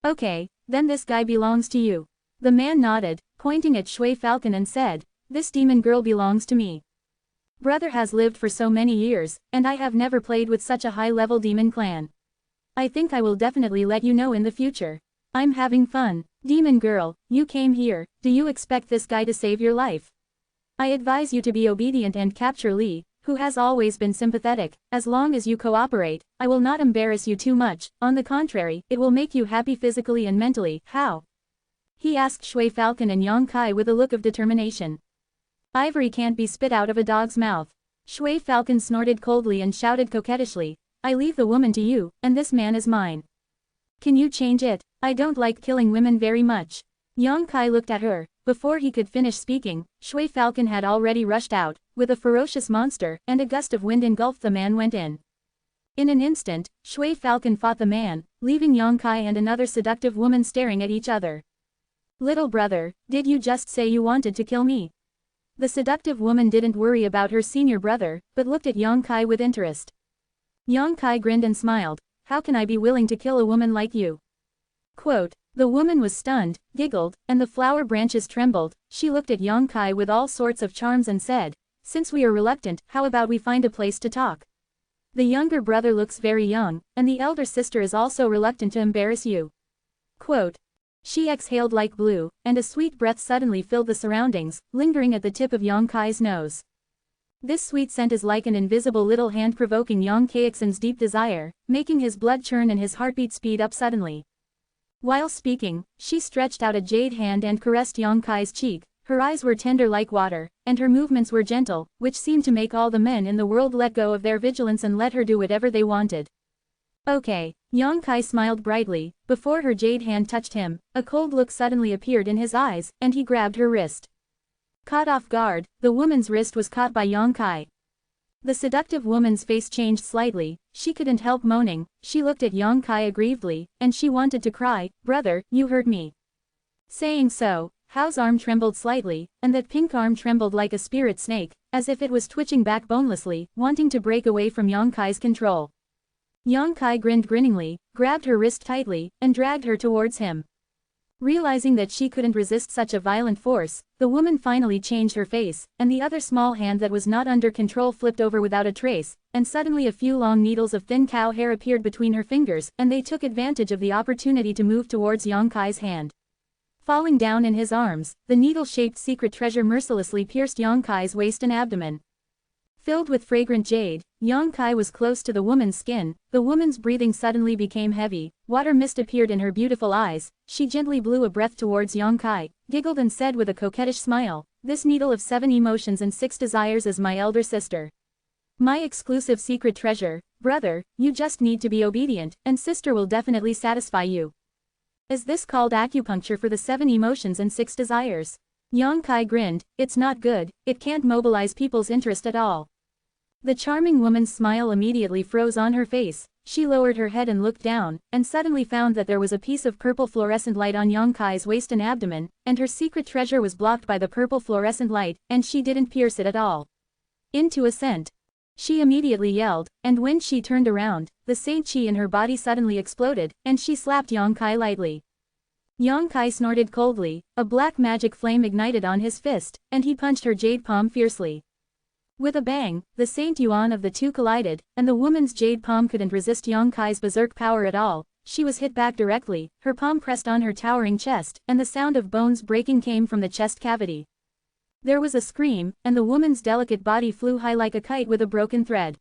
Speaker 1: Okay, then this guy belongs to you. The man nodded, pointing at Shui Falcon and said, this demon girl belongs to me. Brother has lived for so many years, and I have never played with such a high-level demon clan. I think I will definitely let you know in the future. I'm having fun. Demon girl, you came here, do you expect this guy to save your life? I advise you to be obedient and capture Li, who has always been sympathetic. As long as you cooperate, I will not embarrass you too much, on the contrary, it will make you happy physically and mentally. How? He asked Shui Falcon and Yang Kai with a look of determination. Ivory can't be spit out of a dog's mouth. Shui Falcon snorted coldly and shouted coquettishly, I leave the woman to you, and this man is mine. Can you change it? I don't like killing women very much. Yang Kai looked at her. Before he could finish speaking, Shui Falcon had already rushed out, with a ferocious monster, and a gust of wind engulfed the man went in. In an instant, Shui Falcon fought the man, leaving Yang Kai and another seductive woman staring at each other. Little brother, did you just say you wanted to kill me? The seductive woman didn't worry about her senior brother, but looked at Yang Kai with interest. Yang Kai grinned and smiled. How can I be willing to kill a woman like you? Quote, The woman was stunned, giggled, and the flower branches trembled. She looked at Yang Kai with all sorts of charms and said, "Since we are reluctant, how about we find a place to talk? The younger brother looks very young, and the elder sister is also reluctant to embarrass you." Quote. She exhaled like blue, and a sweet breath suddenly filled the surroundings, lingering at the tip of Yang Kai's nose. This sweet scent is like an invisible little hand provoking Yang Kaixin's deep desire, making his blood churn and his heartbeat speed up suddenly. While speaking, she stretched out a jade hand and caressed Yang Kai's cheek. Her eyes were tender like water, and her movements were gentle, which seemed to make all the men in the world let go of their vigilance and let her do whatever they wanted. Okay. Yang Kai smiled brightly. Before her jade hand touched him, a cold look suddenly appeared in his eyes, and he grabbed her wrist. Caught off guard, the woman's wrist was caught by Yang Kai. The seductive woman's face changed slightly. She couldn't help moaning. She looked at Yang Kai aggrievedly, and she wanted to cry, "Brother, you hurt me." Saying so, Hao's arm trembled slightly, and that pink arm trembled like a spirit snake, as if it was twitching back bonelessly, wanting to break away from Yang Kai's control. Yang Kai grinned grinningly, grabbed her wrist tightly, and dragged her towards him. Realizing that she couldn't resist such a violent force, the woman finally changed her face, and the other small hand that was not under control flipped over without a trace, and suddenly a few long needles of thin cow hair appeared between her fingers, and they took advantage of the opportunity to move towards Yang Kai's hand. Falling down in his arms, the needle-shaped secret treasure mercilessly pierced Yang Kai's waist and abdomen. Filled with fragrant jade, Yang Kai was close to the woman's skin. The woman's breathing suddenly became heavy, water mist appeared in her beautiful eyes. She gently blew a breath towards Yang Kai, giggled and said with a coquettish smile, "This needle of 7 emotions and 6 desires is my elder sister. My exclusive secret treasure. Brother, you just need to be obedient, and sister will definitely satisfy you." Is this called acupuncture for the 7 emotions and 6 desires? Yang Kai grinned. "It's not good, it can't mobilize people's interest at all." The charming woman's smile immediately froze on her face. She lowered her head and looked down, and suddenly found that there was a piece of purple fluorescent light on Yang Kai's waist and abdomen, and her secret treasure was blocked by the purple fluorescent light, and she didn't pierce it at all. Into a scent. She immediately yelled, and when she turned around, the saint chi in her body suddenly exploded, and she slapped Yang Kai lightly. Yang Kai snorted coldly, a black magic flame ignited on his fist, and he punched her jade palm fiercely. With a bang, the Saint Yuan of the two collided, and the woman's jade palm couldn't resist Yang Kai's berserk power at all. She was hit back directly, her palm pressed on her towering chest, and the sound of bones breaking came from the chest cavity. There was a scream, and the woman's delicate body flew high like a kite with a broken thread.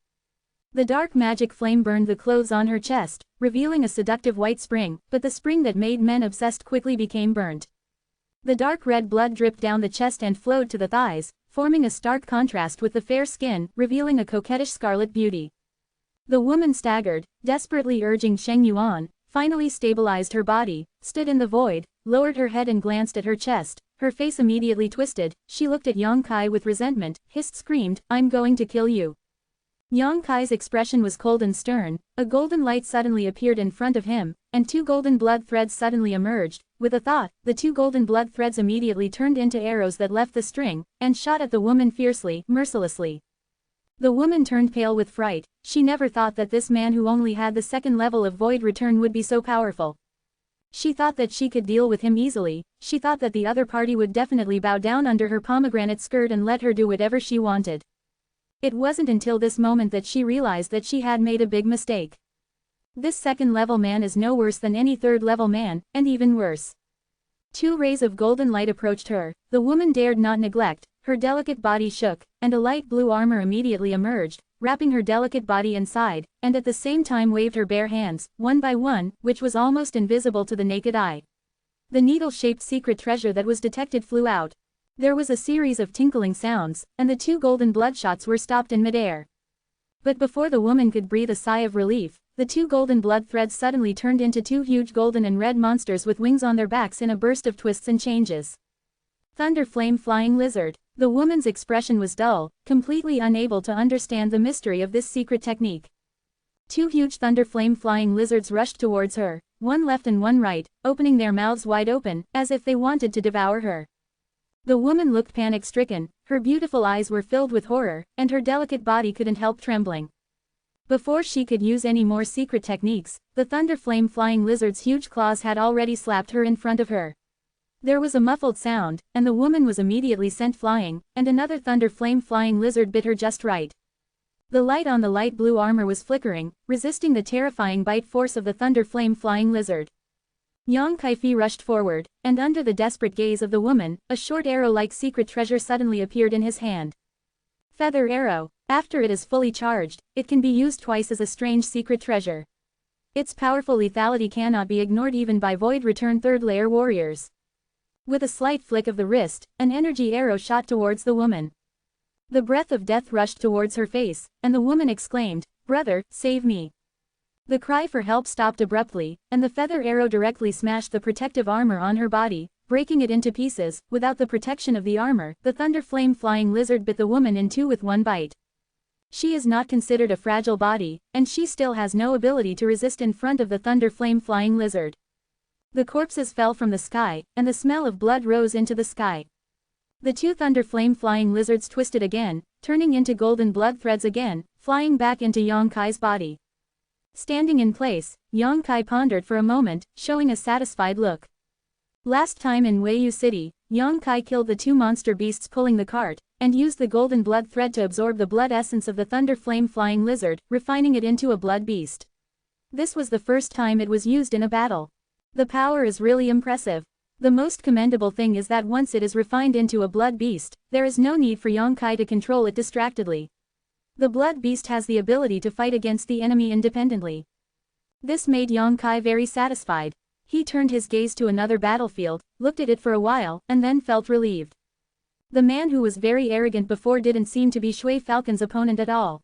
Speaker 1: The dark magic flame burned the clothes on her chest, revealing a seductive white spring, but the spring that made men obsessed quickly became burnt. The dark red blood dripped down the chest and flowed to the thighs, forming a stark contrast with the fair skin, revealing a coquettish scarlet beauty. The woman staggered, desperately urging Sheng Yuan, finally stabilized her body, stood in the void, lowered her head and glanced at her chest. Her face immediately twisted. She looked at Yang Kai with resentment, hissed, screamed, "I'm going to kill you." Yang Kai's expression was cold and stern. A golden light suddenly appeared in front of him, and 2 golden blood threads suddenly emerged. With a thought, the 2 golden blood threads immediately turned into arrows that left the string, and shot at the woman fiercely, mercilessly. The woman turned pale with fright. She never thought that this man who only had the 2nd level of void return would be so powerful. She thought that she could deal with him easily. She thought that the other party would definitely bow down under her pomegranate skirt and let her do whatever she wanted. It wasn't until this moment that she realized that she had made a big mistake. This 2nd-level man is no worse than any 3rd-level man, and even worse. 2 rays of golden light approached her. The woman dared not neglect. Her delicate body shook, and a light blue armor immediately emerged, wrapping her delicate body inside, and at the same time waved her bare hands, one by one, which was almost invisible to the naked eye. The needle-shaped secret treasure that was detected flew out. There was a series of tinkling sounds, and the 2 golden bloodshots were stopped in midair. But before the woman could breathe a sigh of relief, the 2 golden blood threads suddenly turned into 2 huge golden and red monsters with wings on their backs in a burst of twists and changes. Thunder Flame Flying Lizard. The woman's expression was dull, completely unable to understand the mystery of this secret technique. 2 huge thunder flame flying lizards rushed towards her, one left and one right, opening their mouths wide open, as if they wanted to devour her. The woman looked panic-stricken, her beautiful eyes were filled with horror, and her delicate body couldn't help trembling. Before she could use any more secret techniques, the thunder flame flying lizard's huge claws had already slapped her in front of her. There was a muffled sound, and the woman was immediately sent flying, and another thunder flame flying lizard bit her just right. The light on the light blue armor was flickering, resisting the terrifying bite force of the thunder flame flying lizard. Yang Kaifi rushed forward, and under the desperate gaze of the woman, a short arrow-like secret treasure suddenly appeared in his hand. Feather arrow. After it is fully charged, it can be used twice as a strange secret treasure. Its powerful lethality cannot be ignored even by Void Return third-layer warriors. With a slight flick of the wrist, an energy arrow shot towards the woman. The breath of death rushed towards her face, and the woman exclaimed, "Brother, save me." The cry for help stopped abruptly, and the feather arrow directly smashed the protective armor on her body, breaking it into pieces. Without the protection of the armor, the thunder flame flying lizard bit the woman in two with one bite. She is not considered a fragile body, and she still has no ability to resist in front of the thunder flame flying lizard. The corpses fell from the sky, and the smell of blood rose into the sky. The two thunder flame flying lizards twisted again, turning into golden blood threads again, flying back into Yang Kai's body. Standing in place, Yang Kai pondered for a moment, showing a satisfied look. Last time in Weiyu City, Yang Kai killed the two monster beasts pulling the cart, and used the golden blood thread to absorb the blood essence of the thunder flame flying lizard, refining it into a blood beast. This was the first time it was used in a battle. The power is really impressive. The most commendable thing is that once it is refined into a blood beast, there is no need for Yang Kai to control it distractedly. The blood beast has the ability to fight against the enemy independently. This made Yang Kai very satisfied. He turned his gaze to another battlefield, looked at it for a while, and then felt relieved. The man who was very arrogant before didn't seem to be Shui Falcon's opponent at all.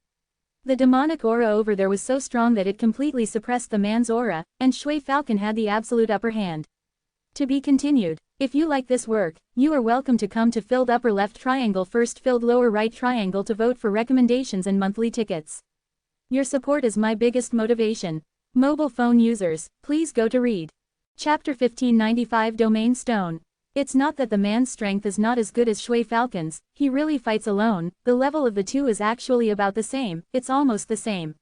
Speaker 1: The demonic aura over there was so strong that it completely suppressed the man's aura, and Shui Falcon had the absolute upper hand. To be continued. If you like this work, you are welcome to come to filled upper left triangle first filled lower right triangle to vote for recommendations and monthly tickets. Your support is my biggest motivation. Mobile phone users, please go to read. Chapter 1595 Domain Stone. It's not that the man's strength is not as good as Shui Falcon's, he really fights alone, the level of the two is actually about the same, it's almost the same.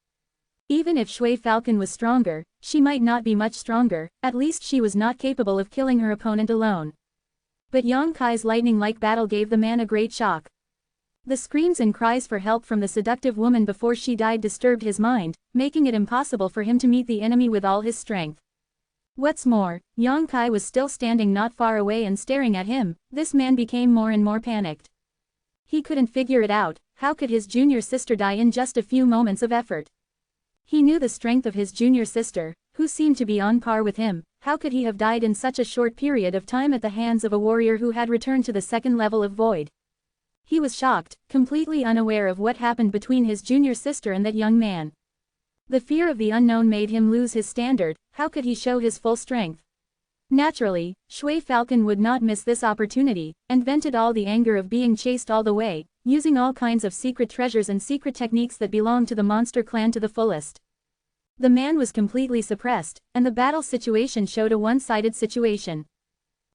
Speaker 1: Even if Shui Falcon was stronger, she might not be much stronger, at least she was not capable of killing her opponent alone. But Yang Kai's lightning-like battle gave the man a great shock. The screams and cries for help from the seductive woman before she died disturbed his mind, making it impossible for him to meet the enemy with all his strength. What's more, Yang Kai was still standing not far away and staring at him. This man became more and more panicked. He couldn't figure it out. How could his junior sister die in just a few moments of effort? He knew the strength of his junior sister, who seemed to be on par with him. How could he have died in such a short period of time at the hands of a warrior who had returned to the second level of void? He was shocked, completely unaware of what happened between his junior sister and that young man. The fear of the unknown made him lose his standard. How could he show his full strength? Naturally, Shui Falcon would not miss this opportunity, and vented all the anger of being chased all the way, using all kinds of secret treasures and secret techniques that belonged to the monster clan to the fullest. The man was completely suppressed, and the battle situation showed a one-sided situation.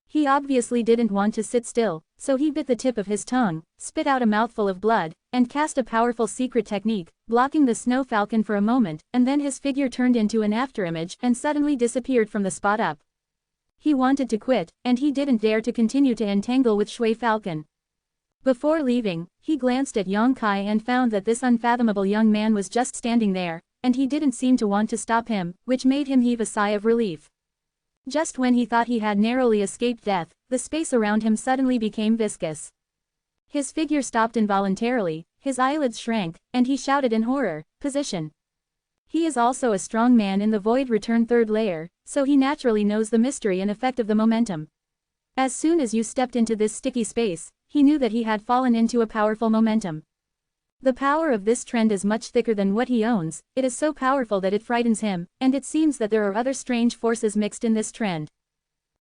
Speaker 1: He obviously didn't want to sit still, so he bit the tip of his tongue, spit out a mouthful of blood, and cast a powerful secret technique, blocking the snow falcon for a moment, and then his figure turned into an afterimage and suddenly disappeared from the spot up. He wanted to quit, and he didn't dare to continue to entangle with Shui Falcon. Before leaving, he glanced at Yang Kai and found that this unfathomable young man was just standing there, and he didn't seem to want to stop him, which made him heave a sigh of relief. Just when he thought he had narrowly escaped death, the space around him suddenly became viscous. His figure stopped involuntarily, his eyelids shrank, and he shouted in horror, "Position!" He is also a strong man in the Void Return third layer, so he naturally knows the mystery and effect of the momentum. As soon as you stepped into this sticky space, he knew that he had fallen into a powerful momentum. The power of this trend is much thicker than what he owns, it is so powerful that it frightens him, and it seems that there are other strange forces mixed in this trend.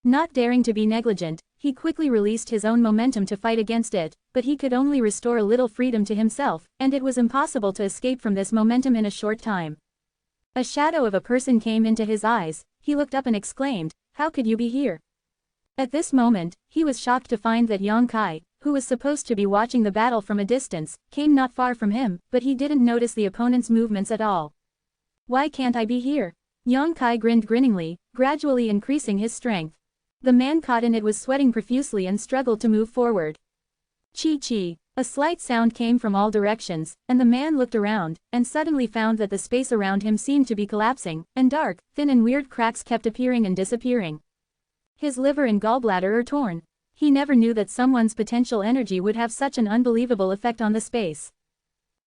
Speaker 1: Not daring to be negligent, he quickly released his own momentum to fight against it, but he could only restore a little freedom to himself, and it was impossible to escape from this momentum in a short time. A shadow of a person came into his eyes, he looked up and exclaimed, "How could you be here?" At this moment, he was shocked to find that Yang Kai, who was supposed to be watching the battle from a distance, came not far from him, but he didn't notice the opponent's movements at all. Why can't I be here? Yang Kai grinned grinningly, gradually increasing his strength. The man caught in it was sweating profusely and struggled to move forward. Chi-chi. A slight sound came from all directions, and the man looked around, and suddenly found that the space around him seemed to be collapsing, and dark, thin and weird cracks kept appearing and disappearing. His liver and gallbladder are torn. He never knew that someone's potential energy would have such an unbelievable effect on the space.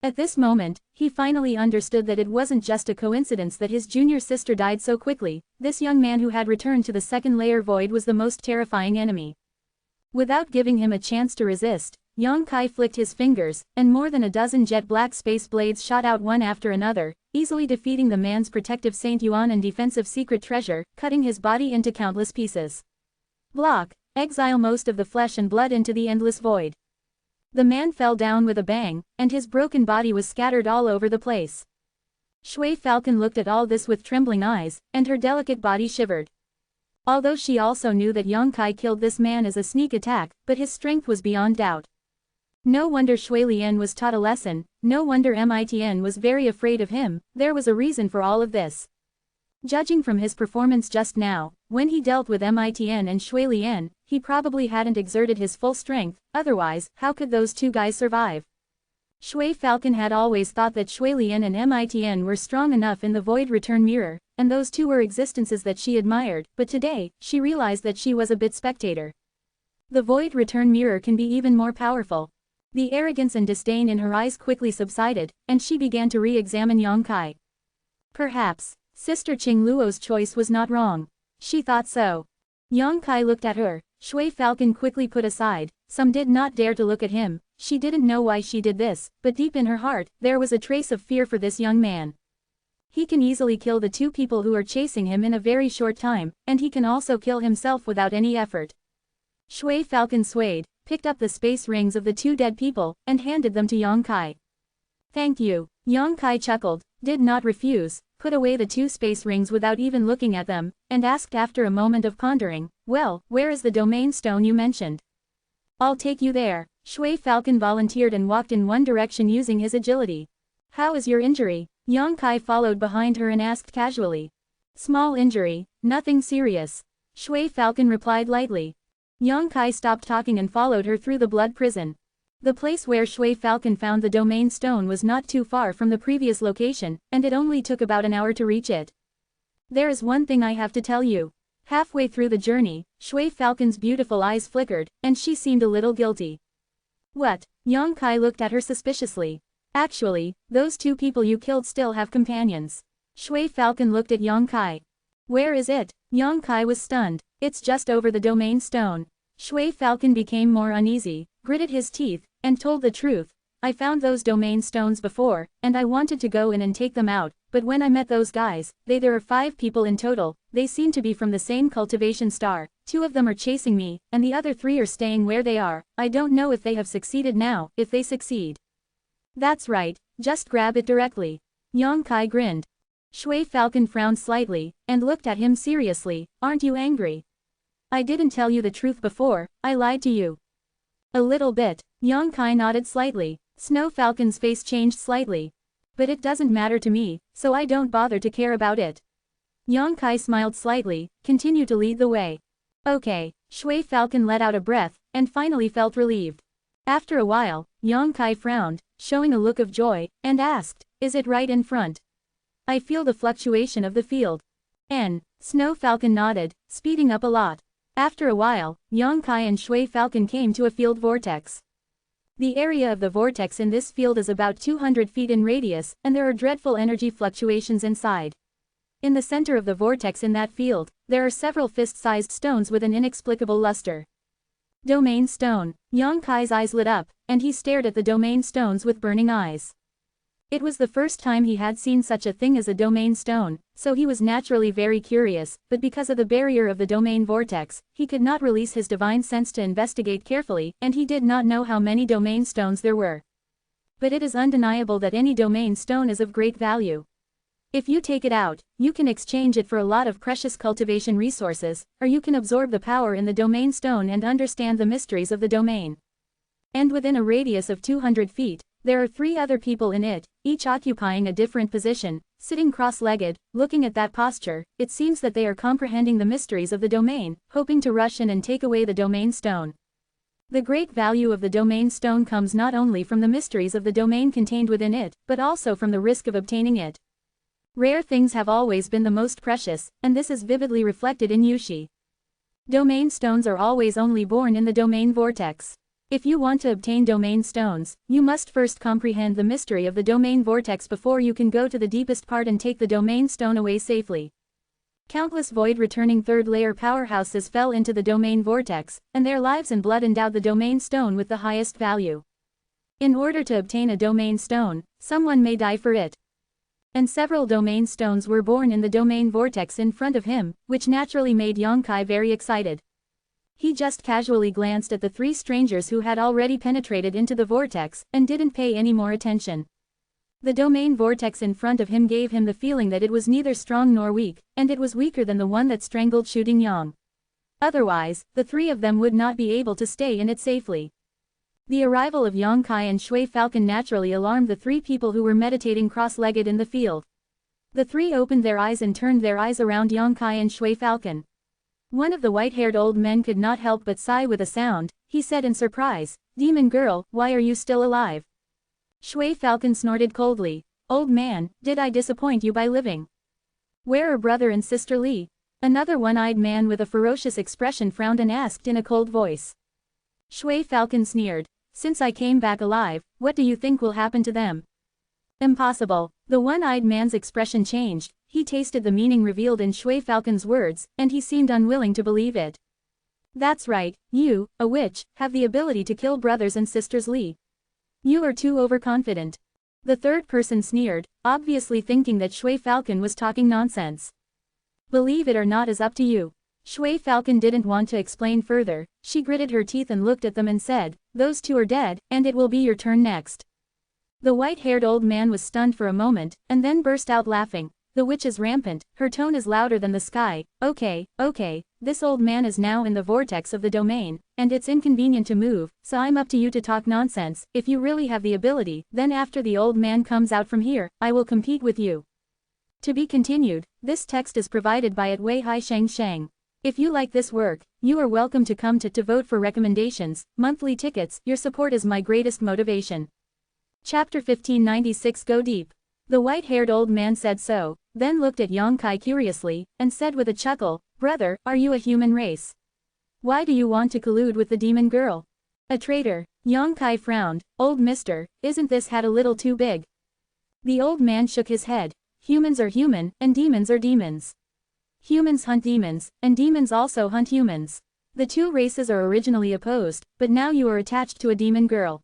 Speaker 1: At this moment, he finally understood that it wasn't just a coincidence that his junior sister died so quickly. This young man who had returned to the second layer void was the most terrifying enemy. Without giving him a chance to resist, Yang Kai flicked his fingers, and more than a dozen jet black space blades shot out one after another, easily defeating the man's protective Saint Yuan and defensive secret treasure, cutting his body into countless pieces. Block, exile most of the flesh and blood into the endless void. The man fell down with a bang, and his broken body was scattered all over the place. Shui Falcon looked at all this with trembling eyes, and her delicate body shivered. Although she also knew that Yang Kai killed this man as a sneak attack, but his strength was beyond doubt. No wonder Shui Lian was taught a lesson, no wonder Mitn was very afraid of him, there was a reason for all of this. Judging from his performance just now, when he dealt with Mitn and Shui Lian, he probably hadn't exerted his full strength, otherwise, how could those two guys survive? Shui Falcon had always thought that Shui Lian and Mitn were strong enough in the Void Return Mirror, and those two were existences that she admired, but today, she realized that she was a bit spectator. The Void Return Mirror can be even more powerful. The arrogance and disdain in her eyes quickly subsided, and she began to re-examine Yang Kai. Perhaps, Sister Qing Luo's choice was not wrong. She thought so. Yang Kai looked at her, Shui Falcon quickly put aside, some did not dare to look at him, she didn't know why she did this, but deep in her heart, there was a trace of fear for this young man. He can easily kill the two people who are chasing him in a very short time, and he can also kill himself without any effort. Shui Falcon swayed, picked up the space rings of the two dead people, and handed them to Yang Kai. Thank you. Yang Kai chuckled, did not refuse, put away the two space rings without even looking at them, and asked after a moment of pondering, well, where is the domain stone you mentioned? I'll take you there. Shui Falcon volunteered and walked in one direction using his agility. How is your injury? Yang Kai followed behind her and asked casually. Small injury, nothing serious. Shui Falcon replied lightly. Yang Kai stopped talking and followed her through the blood prison. The place where Shui Falcon found the domain stone was not too far from the previous location, and it only took about an hour to reach it. There is one thing I have to tell you. Halfway through the journey, Shui Falcon's beautiful eyes flickered, and she seemed a little guilty. What? Yang Kai looked at her suspiciously. Actually, those two people you killed still have companions. Shui Falcon looked at Yang Kai. Where is it? Yang Kai was stunned. It's just over the domain stone. Shui Falcon became more uneasy, gritted his teeth, and told the truth. I found those domain stones before, and I wanted to go in and take them out, but when I met those guys, there are 5 people in total, they seem to be from the same cultivation star, 2 of them are chasing me, and the other 3 are staying where they are. I don't know if they have succeeded now, if they succeed. That's right, just grab it directly. Yang Kai grinned. Shui Falcon frowned slightly, and looked at him seriously, aren't you angry? I didn't tell you the truth before, I lied to you. A little bit. Yang Kai nodded slightly. Snow Falcon's face changed slightly. But it doesn't matter to me, so I don't bother to care about it. Yang Kai smiled slightly, continued to lead the way. Okay. Shui Falcon let out a breath, and finally felt relieved. After a while, Yang Kai frowned, showing a look of joy, and asked, is it right in front? I feel the fluctuation of the field. Snow Falcon nodded, speeding up a lot. After a while, Yang Kai and Shui Falcon came to a field vortex. The area of the vortex in this field is about 200 feet in radius, and there are dreadful energy fluctuations inside. In the center of the vortex in that field, there are several fist-sized stones with an inexplicable luster. Domain stone. Yang Kai's eyes lit up, and he stared at the domain stones with burning eyes. It was the first time he had seen such a thing as a domain stone, so he was naturally very curious, but because of the barrier of the domain vortex, he could not release his divine sense to investigate carefully, and he did not know how many domain stones there were. But it is undeniable that any domain stone is of great value. If you take it out, you can exchange it for a lot of precious cultivation resources, or you can absorb the power in the domain stone and understand the mysteries of the domain. and within a radius of 200 feet, there are 3 other people in it, each occupying a different position, sitting cross-legged. Looking at that posture, it seems that they are comprehending the mysteries of the domain, hoping to rush in and take away the domain stone. The great value of the domain stone comes not only from the mysteries of the domain contained within it, but also from the risk of obtaining it. Rare things have always been the most precious, and this is vividly reflected in Yushi. Domain stones are always only born in the domain vortex. If you want to obtain domain stones, you must first comprehend the mystery of the domain vortex before you can go to the deepest part and take the domain stone away safely. Countless void-returning third-layer powerhouses fell into the domain vortex, and their lives and blood endowed the domain stone with the highest value. In order to obtain a domain stone, someone may die for it. And several domain stones were born in the domain vortex in front of him, which naturally made Yongkai very excited. He just casually glanced at the 3 strangers who had already penetrated into the vortex, and didn't pay any more attention. The domain vortex in front of him gave him the feeling that it was neither strong nor weak, and it was weaker than the one that strangled Shooting Yang. Otherwise, the 3 of them would not be able to stay in it safely. The arrival of Yongkai and Shui Falcon naturally alarmed the 3 people who were meditating cross-legged in the field. The 3 opened their eyes and turned their eyes around Yongkai and Shui Falcon. One of the white-haired old men could not help but sigh with a sound. He said in surprise, "Demon girl, why are you still alive?" Shui Falcon snorted coldly. "Old man, did I disappoint you by living? Where are brother and sister Li?" Another one-eyed man with a ferocious expression frowned and asked in a cold voice. Shui Falcon sneered, "Since I came back alive, what do you think will happen to them?" "Impossible." The one-eyed man's expression changed. He tasted the meaning revealed in Shui Falcon's words, and he seemed unwilling to believe it. "That's right, you, a witch, have the ability to kill brothers and sisters Li. You are too overconfident." The third person sneered, obviously thinking that Shui Falcon was talking nonsense. "Believe it or not is up to you." Shui Falcon didn't want to explain further. She gritted her teeth and looked at them and said, "Those 2 are dead, and it will be your turn next." The white-haired old man was stunned for a moment, and then burst out laughing. "The witch is rampant, her tone is louder than the sky. Okay, this old man is now in the vortex of the domain, and it's inconvenient to move, so I'm up to you to talk nonsense. If you really have the ability, then after the old man comes out from here, I will compete with you." To be continued. This text is provided by Wei Hai Sheng Sheng. If you like this work, you are welcome to come to vote for recommendations, monthly tickets. Your support is my greatest motivation. Chapter 1596 Go Deep. The white-haired old man said so, then looked at Yongkai curiously, and said with a chuckle, "Brother, are you a human race? Why do you want to collude with the demon girl? A traitor." Yongkai frowned. "Old mister, isn't this hat a little too big?" The old man shook his head. "Humans are human, and demons are demons. Humans hunt demons, and demons also hunt humans. The 2 races are originally opposed, but now you are attached to a demon girl.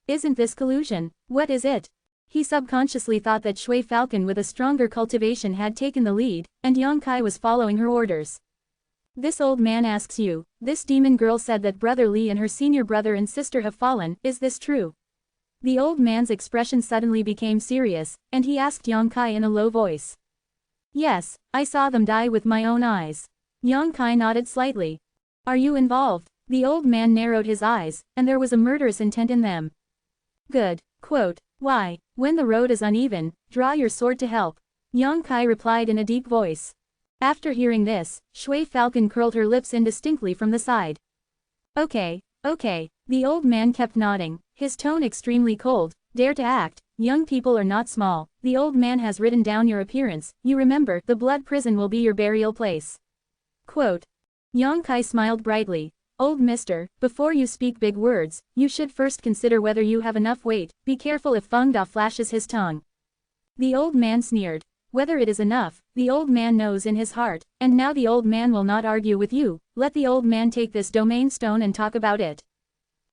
Speaker 1: Isn't this collusion? What is it?" He subconsciously thought that Shui Falcon with a stronger cultivation had taken the lead, and Yongkai was following her orders. "This old man asks you, this demon girl said that brother Li and her senior brother and sister have fallen, is this true?" The old man's expression suddenly became serious, and he asked Yongkai in a low voice. "Yes, I saw them die with my own eyes." Yongkai nodded slightly. "Are you involved?" The old man narrowed his eyes, and there was a murderous intent in them. "Good." Quote, "Why, when the road is uneven, draw your sword to help," Yongkai replied in a deep voice. After hearing this, Shui Falcon curled her lips indistinctly from the side. Okay. The old man kept nodding, his tone extremely cold. "Dare to act. Young people are not small. The old man has written down your appearance. You remember, the blood prison will be your burial place." Quote. Yongkai smiled brightly. "Old mister, before you speak big words, you should first consider whether you have enough weight. Be careful if Feng Da flashes his tongue." The old man sneered. Whether it is enough, the old man knows in his heart, and now the old man will not argue with you. Let the old man take this domain stone and talk about it.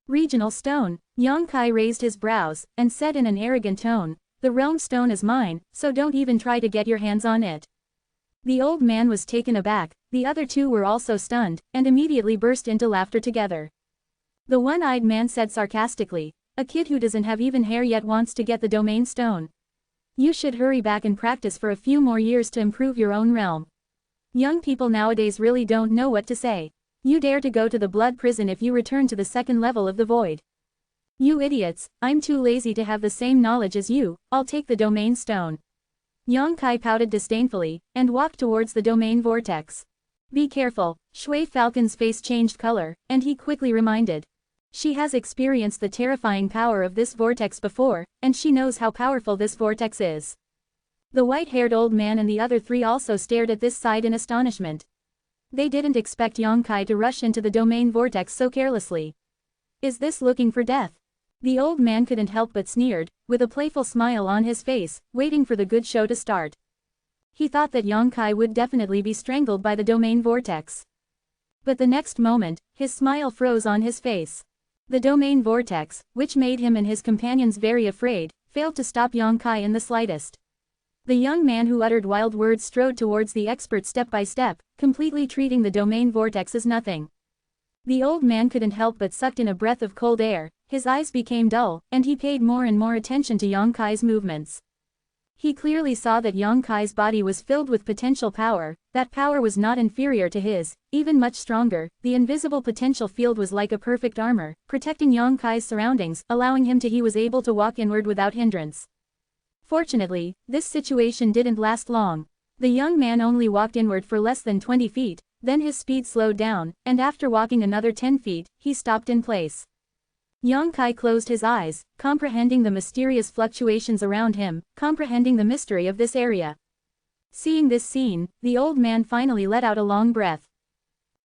Speaker 1: Regional stone. Yongkai raised his brows, and said in an arrogant tone, "The realm stone is mine, so don't even try to get your hands on it." The old man was taken aback, the other 2 were also stunned, and immediately burst into laughter together. The one-eyed man said sarcastically, "A kid who doesn't have even hair yet wants to get the domain stone. You should hurry back and practice for a few more years to improve your own realm. Young people nowadays really don't know what to say. You dare to go to the blood prison if you return to the 2nd level of the void." You idiots, I'm too lazy to have the same knowledge as you, I'll take the domain stone. Yang Kai pouted disdainfully, and walked towards the domain vortex. Be careful, Shui Falcon's face changed color, and he quickly reminded. She has experienced the terrifying power of this vortex before, and she knows how powerful this vortex is. The white-haired old man and the other three also stared at this sight in astonishment. They didn't expect Yang Kai to rush into the domain vortex so carelessly. Is this looking for death? The old man couldn't help but sneered, with a playful smile on his face, waiting for the good show to start. He thought that Yang Kai would definitely be strangled by the domain vortex. But the next moment, his smile froze on his face. The domain vortex, which made him and his companions very afraid, failed to stop Yang Kai in the slightest. The young man who uttered wild words strode towards the expert step by step, completely treating the domain vortex as nothing. The old man couldn't help but sucked in a breath of cold air, his eyes became dull, and he paid more and more attention to Yang Kai's movements. He clearly saw that Yang Kai's body was filled with potential power, that power was not inferior to his, even much stronger. The invisible potential field was like a perfect armor, protecting Yang Kai's surroundings, allowing him to he was able to walk inward without hindrance. Fortunately, this situation didn't last long. The young man only walked inward for less than 20 feet, then his speed slowed down, and after walking another 10 feet, he stopped in place. Yang Kai closed his eyes, comprehending the mysterious fluctuations around him, comprehending the mystery of this area. Seeing this scene, the old man finally let out a long breath.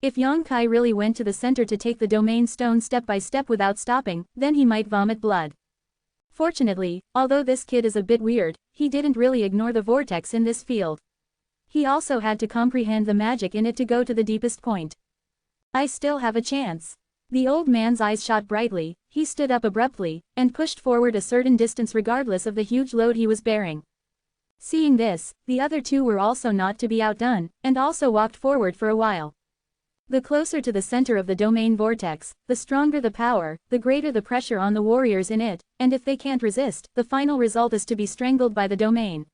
Speaker 1: If Yang Kai really went to the center to take the domain stone step by step without stopping, then he might vomit blood. Fortunately, although this kid is a bit weird, he didn't really ignore the vortex in this field. He also had to comprehend the magic in it to go to the deepest point. I still have a chance. The old man's eyes shot brightly, he stood up abruptly, and pushed forward a certain distance regardless of the huge load he was bearing. Seeing this, the other two were also not to be outdone, and also walked forward for a while. The closer to the center of the domain vortex, the stronger the power, the greater the pressure on the warriors in it, and if they can't resist, the final result is to be strangled by the domain.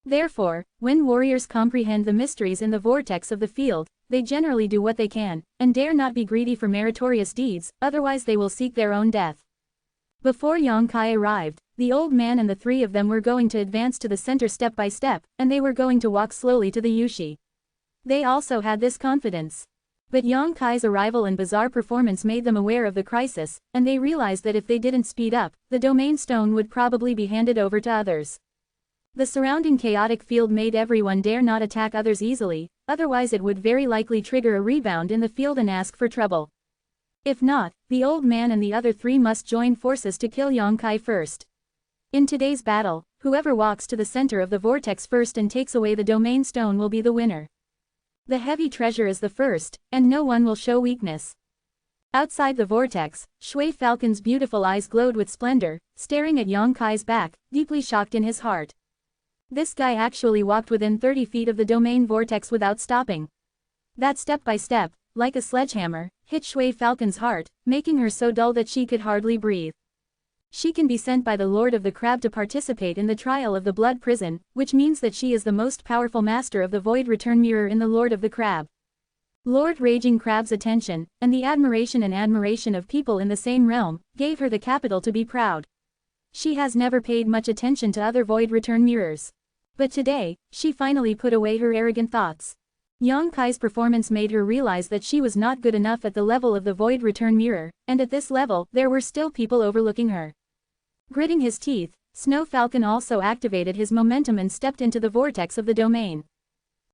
Speaker 1: Therefore, when warriors comprehend the mysteries in the vortex of the field, they generally do what they can, and dare not be greedy for meritorious deeds, otherwise they will seek their own death. Before Yang Kai arrived, the old man and the three of them were going to advance to the center step by step, and they were going to walk slowly to the Yushi. They also had this confidence. But Yang Kai's arrival and bizarre performance made them aware of the crisis, and they realized that if they didn't speed up, the domain stone would probably be handed over to others. The surrounding chaotic field made everyone dare not attack others easily, otherwise it would very likely trigger a rebound in the field and ask for trouble. If not, the old man and the other three must join forces to kill Yang Kai first. In today's battle, whoever walks to the center of the vortex first and takes away the domain stone will be the winner. The heavy treasure is the first, and no one will show weakness. Outside the vortex, Shui Falcon's beautiful eyes glowed with splendor, staring at Yang Kai's back, deeply shocked in his heart. This guy actually walked within 30 feet of the domain vortex without stopping. That step by step, like a sledgehammer, hit Shui Falcon's heart, making her so dull that she could hardly breathe. She can be sent by the Lord of the Crab to participate in the trial of the Blood Prison, which means that she is the most powerful master of the Void Return Mirror in the Lord of the Crab. Lord Raging Crab's attention, and the admiration of people in the same realm, gave her the capital to be proud. She has never paid much attention to other Void Return Mirrors. But today, she finally put away her arrogant thoughts. Yang Kai's performance made her realize that she was not good enough at the level of the Void Return Mirror, and at this level, there were still people overlooking her. Gritting his teeth, Snow Falcon also activated his momentum and stepped into the vortex of the domain.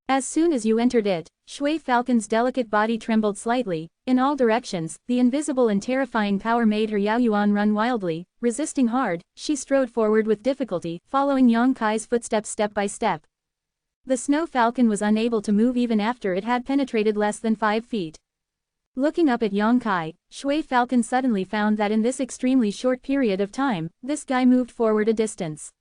Speaker 1: As soon as you entered it, Shui Falcon's delicate body trembled slightly. In all directions, the invisible and terrifying power made her Yaoyuan run wildly. Resisting hard, she strode forward with difficulty, following Yang Kai's footsteps step by step. The Snow Falcon was unable to move even after it had penetrated less than 5 feet. Looking up at Yang Kai, Shui Falcon suddenly found that in this extremely short period of time, this guy moved forward a distance.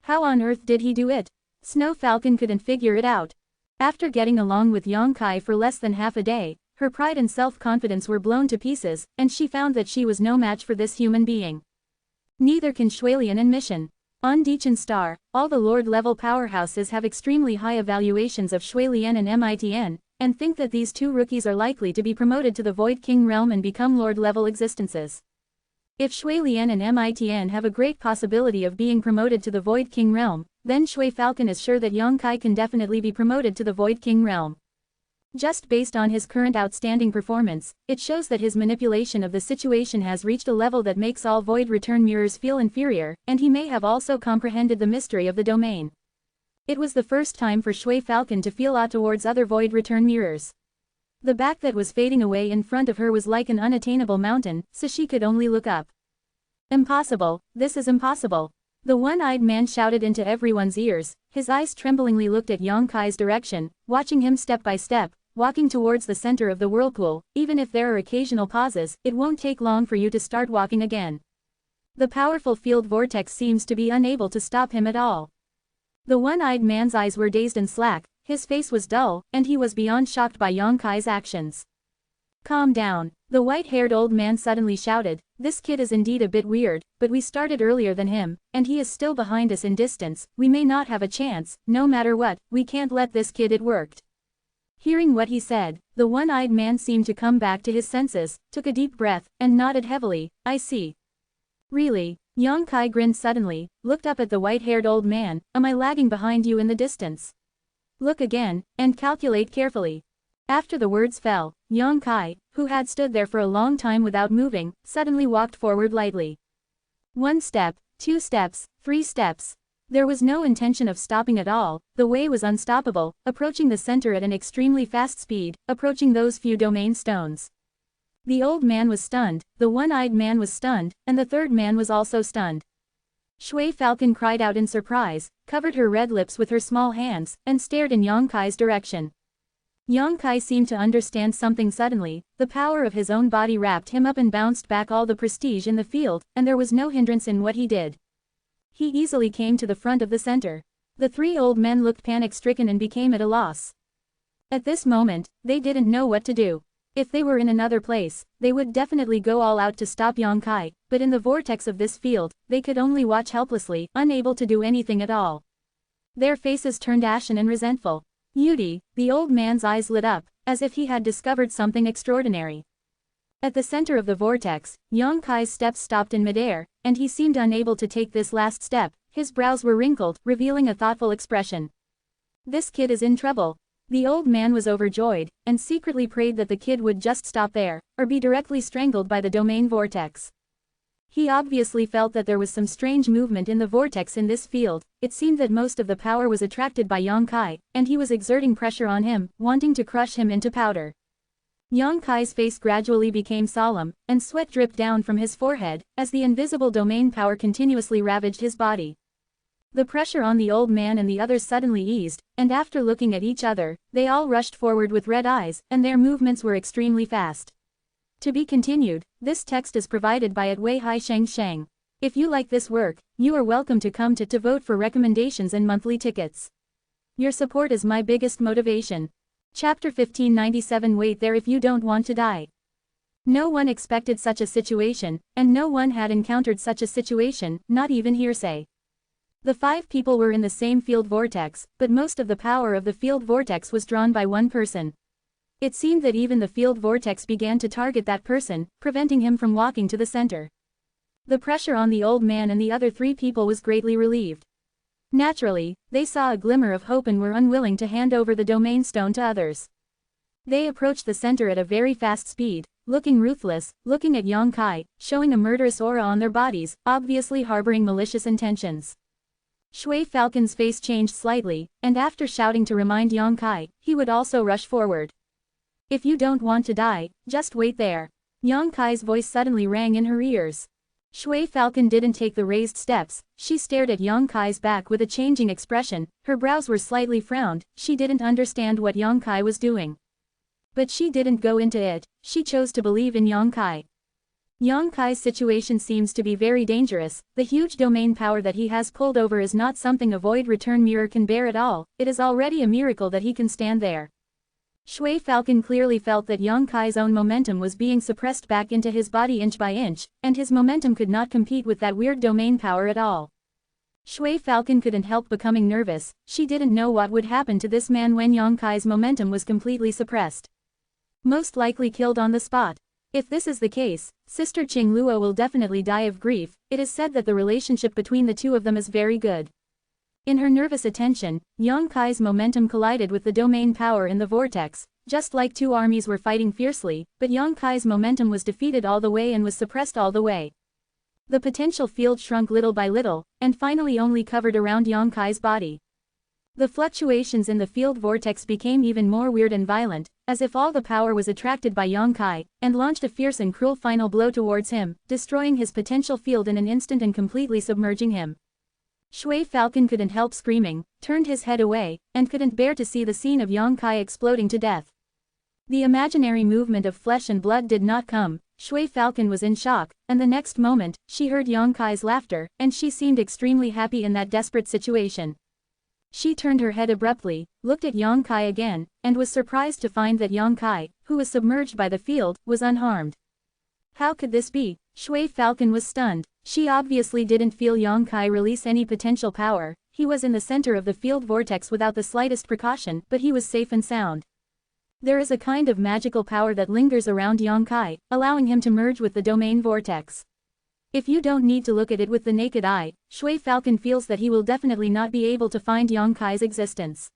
Speaker 1: How on earth did he do it? Snow Falcon couldn't figure it out. After getting along with Yang Kai for less than half a day, her pride and self-confidence were blown to pieces, and she found that she was no match for this human being. Neither can Shuilian and Mission. On Dechen Star, all the Lord-level powerhouses have extremely high evaluations of Shuilian and Mitn, and think that these two rookies are likely to be promoted to the Void King realm and become Lord-level existences. If Shui Lian and Mitn have a great possibility of being promoted to the Void King realm, then Shui Falcon is sure that Yang Kai can definitely be promoted to the Void King realm. Just based on his current outstanding performance, it shows that his manipulation of the situation has reached a level that makes all Void Return Mirrors feel inferior, and he may have also comprehended the mystery of the domain. It was the first time for Shui Falcon to feel awe towards other Void Return Mirrors. The back that was fading away in front of her was like an unattainable mountain, so she could only look up. Impossible, this is impossible. The one-eyed man shouted into everyone's ears, his eyes tremblingly looked at Yang Kai's direction, watching him step by step, walking towards the center of the whirlpool. Even if there are occasional pauses, it won't take long for you to start walking again. The powerful field vortex seems to be unable to stop him at all. The one-eyed man's eyes were dazed and slack, his face was dull, and he was beyond shocked by Yang Kai's actions. Calm down, the white-haired old man suddenly shouted, this kid is indeed a bit weird, but we started earlier than him, and he is still behind us in distance, we may not have a chance, no matter what, we can't let this kid it worked. Hearing what he said, the one-eyed man seemed to come back to his senses, took a deep breath, and nodded heavily, I see. Really? Yang Kai grinned suddenly, looked up at the white-haired old man, am I lagging behind you in the distance? Look again, and calculate carefully. After the words fell, Yang Kai, who had stood there for a long time without moving, suddenly walked forward lightly. 1 step, 2 steps, 3 steps. There was no intention of stopping at all, the way was unstoppable, approaching the center at an extremely fast speed, approaching those few domain stones. The old man was stunned, the one-eyed man was stunned, and the third man was also stunned. Shui Falcon cried out in surprise, covered her red lips with her small hands, and stared in Yang Kai's direction. Yang Kai seemed to understand something suddenly, the power of his own body wrapped him up and bounced back all the prestige in the field, and there was no hindrance in what he did. He easily came to the front of the center. The 3 old men looked panic-stricken and became at a loss. At this moment, they didn't know what to do. If they were in another place, they would definitely go all out to stop Yang Kai, but in the vortex of this field, they could only watch helplessly, unable to do anything at all. Their faces turned ashen and resentful. Yudi, the old man's eyes lit up, as if he had discovered something extraordinary. At the center of the vortex, Yang Kai's steps stopped in midair, and he seemed unable to take this last step, his brows were wrinkled, revealing a thoughtful expression. This kid is in trouble. The old man was overjoyed, and secretly prayed that the kid would just stop there, or be directly strangled by the domain vortex. He obviously felt that there was some strange movement in the vortex in this field, it seemed that most of the power was attracted by Yang Kai, and he was exerting pressure on him, wanting to crush him into powder. Yang Kai's face gradually became solemn, and sweat dripped down from his forehead, as the invisible domain power continuously ravaged his body. The pressure on the old man and the others suddenly eased, and after looking at each other, they all rushed forward with red eyes, and their movements were extremely fast. To be continued, this text is provided by Wei Hai Sheng Sheng. If you like this work, you are welcome to come to vote for recommendations and monthly tickets. Your support is my biggest motivation. Chapter 1597. Wait there if you don't want to die. No one expected such a situation, and no one had encountered such a situation, not even hearsay. The 5 people were in the same field vortex, but most of the power of the field vortex was drawn by one person. It seemed that even the field vortex began to target that person, preventing him from walking to the center. The pressure on the old man and the other 3 people was greatly relieved. Naturally, they saw a glimmer of hope and were unwilling to hand over the domain stone to others. They approached the center at a very fast speed, looking ruthless, looking at Yang Kai, showing a murderous aura on their bodies, obviously harboring malicious intentions. Shui Falcon's face changed slightly, and after shouting to remind Yang Kai, he would also rush forward. If you don't want to die, just wait there. Yang Kai's voice suddenly rang in her ears. Shui Falcon didn't take the raised steps, she stared at Yang Kai's back with a changing expression, her brows were slightly frowned, she didn't understand what Yang Kai was doing. But she didn't go into it, she chose to believe in Yang Kai. Yang Kai's situation seems to be very dangerous, the huge domain power that he has pulled over is not something a void return mirror can bear at all, it is already a miracle that he can stand there. Shui Falcon clearly felt that Yang Kai's own momentum was being suppressed back into his body inch by inch, and his momentum could not compete with that weird domain power at all. Shui Falcon couldn't help becoming nervous, she didn't know what would happen to this man when Yang Kai's momentum was completely suppressed. Most likely killed on the spot. If this is the case, Sister Qingluo will definitely die of grief. It is said that the relationship between the two of them is very good. In her nervous attention, Yang Kai's momentum collided with the domain power in the vortex, just like two armies were fighting fiercely, but Yang Kai's momentum was defeated all the way and was suppressed all the way. The potential field shrunk little by little, and finally only covered around Yang Kai's body. The fluctuations in the field vortex became even more weird and violent, as if all the power was attracted by Yang Kai, and launched a fierce and cruel final blow towards him, destroying his potential field in an instant and completely submerging him. Shui Falcon couldn't help screaming, turned his head away, and couldn't bear to see the scene of Yang Kai exploding to death. The imaginary movement of flesh and blood did not come. Shui Falcon was in shock, and the next moment, she heard Yang Kai's laughter, and she seemed extremely happy in that desperate situation. She turned her head abruptly, looked at Yang Kai again, and was surprised to find that Yang Kai, who was submerged by the field, was unharmed. How could this be? Shui Falcon was stunned. She obviously didn't feel Yang Kai release any potential power. He was in the center of the field vortex without the slightest precaution, but he was safe and sound. There is a kind of magical power that lingers around Yang Kai, allowing him to merge with the domain vortex. If you don't need to look at it with the naked eye, Shui Falcon feels that he will definitely not be able to find Yang Kai's existence.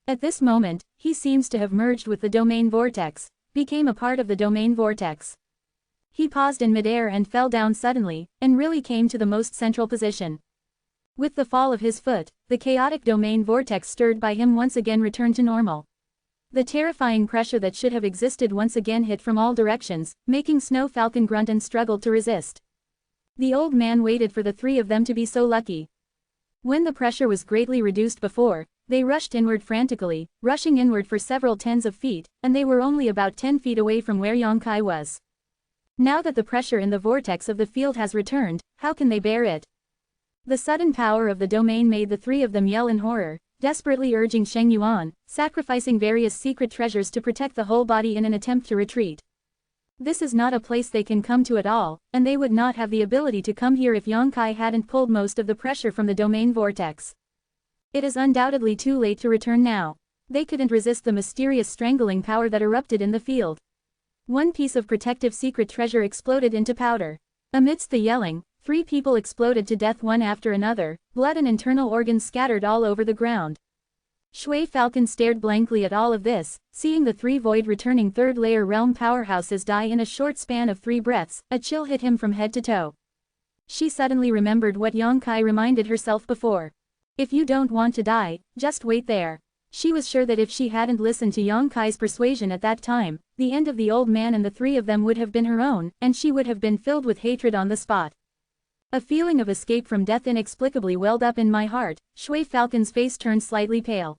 Speaker 1: At this moment, he seems to have merged with the domain vortex, became a part of the domain vortex. He paused in midair and fell down suddenly, and really came to the most central position. With the fall of his foot, the chaotic domain vortex stirred by him once again returned to normal. The terrifying pressure that should have existed once again hit from all directions, making Snow Falcon grunt and struggled to resist. The old man waited for the three of them to be so lucky. When the pressure was greatly reduced before, they rushed inward frantically, rushing inward for several tens of feet, and they were only about 10 feet away from where Yang Kai was. Now that the pressure in the vortex of the field has returned, how can they bear it? The sudden power of the domain made the three of them yell in horror, desperately urging Sheng Yuan, sacrificing various secret treasures to protect the whole body in an attempt to retreat. This is not a place they can come to at all, and they would not have the ability to come here if Yang Kai hadn't pulled most of the pressure from the domain vortex. It is undoubtedly too late to return now. They couldn't resist the mysterious strangling power that erupted in the field. One piece of protective secret treasure exploded into powder. Amidst the yelling, 3 people exploded to death one after another, blood and internal organs scattered all over the ground. Shui Falcon stared blankly at all of this, seeing the 3 void-returning third-layer realm powerhouses die in a short span of 3 breaths. A chill hit him from head to toe. She suddenly remembered what Yang Kai reminded herself before. If you don't want to die, just wait there. She was sure that if she hadn't listened to Yang Kai's persuasion at that time, the end of the old man and the 3 of them would have been her own, and she would have been filled with hatred on the spot. A feeling of escape from death inexplicably welled up in my heart. Shui Falcon's face turned slightly pale.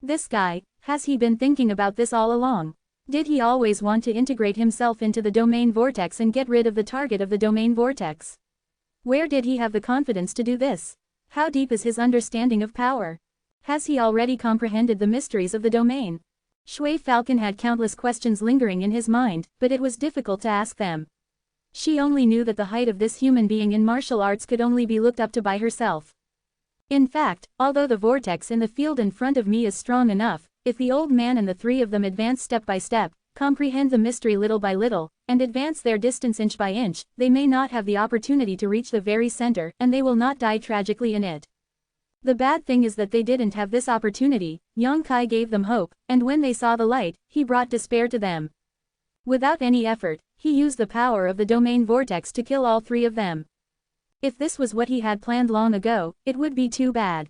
Speaker 1: This guy, has he been thinking about this all along? Did he always want to integrate himself into the domain vortex and get rid of the target of the domain vortex? Where did he have the confidence to do this? How deep is his understanding of power? Has he already comprehended the mysteries of the domain? Shui Falcon had countless questions lingering in his mind, but it was difficult to ask them. She only knew that the height of this human being in martial arts could only be looked up to by herself. In fact, although the vortex in the field in front of me is strong enough, if the old man and the 3 of them advance step by step, comprehend the mystery little by little, and advance their distance inch by inch, they may not have the opportunity to reach the very center, and they will not die tragically in it. The bad thing is that they didn't have this opportunity. Yang Kai gave them hope, and when they saw the light, he brought despair to them. Without any effort, he used the power of the domain vortex to kill all 3 of them. If this was what he had planned long ago, it would be too bad.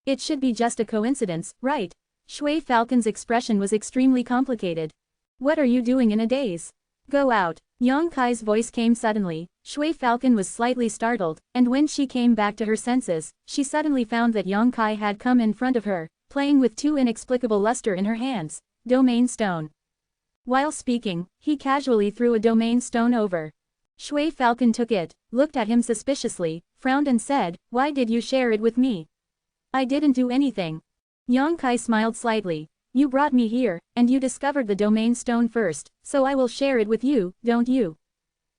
Speaker 1: It should be just a coincidence, right? Shui Falcon's expression was extremely complicated. What are you doing in a daze? Go out. Yang Kai's voice came suddenly. Shui Falcon was slightly startled, and when she came back to her senses, she suddenly found that Yang Kai had come in front of her, playing with 2 inexplicable luster in her hands. Domain stone. While speaking, he casually threw a domain stone over. Shui Falcon took it, looked at him suspiciously, frowned and said, "Why did you share it with me? I didn't do anything." Yang Kai smiled slightly. "You brought me here, and you discovered the domain stone first, so I will share it with you, don't you?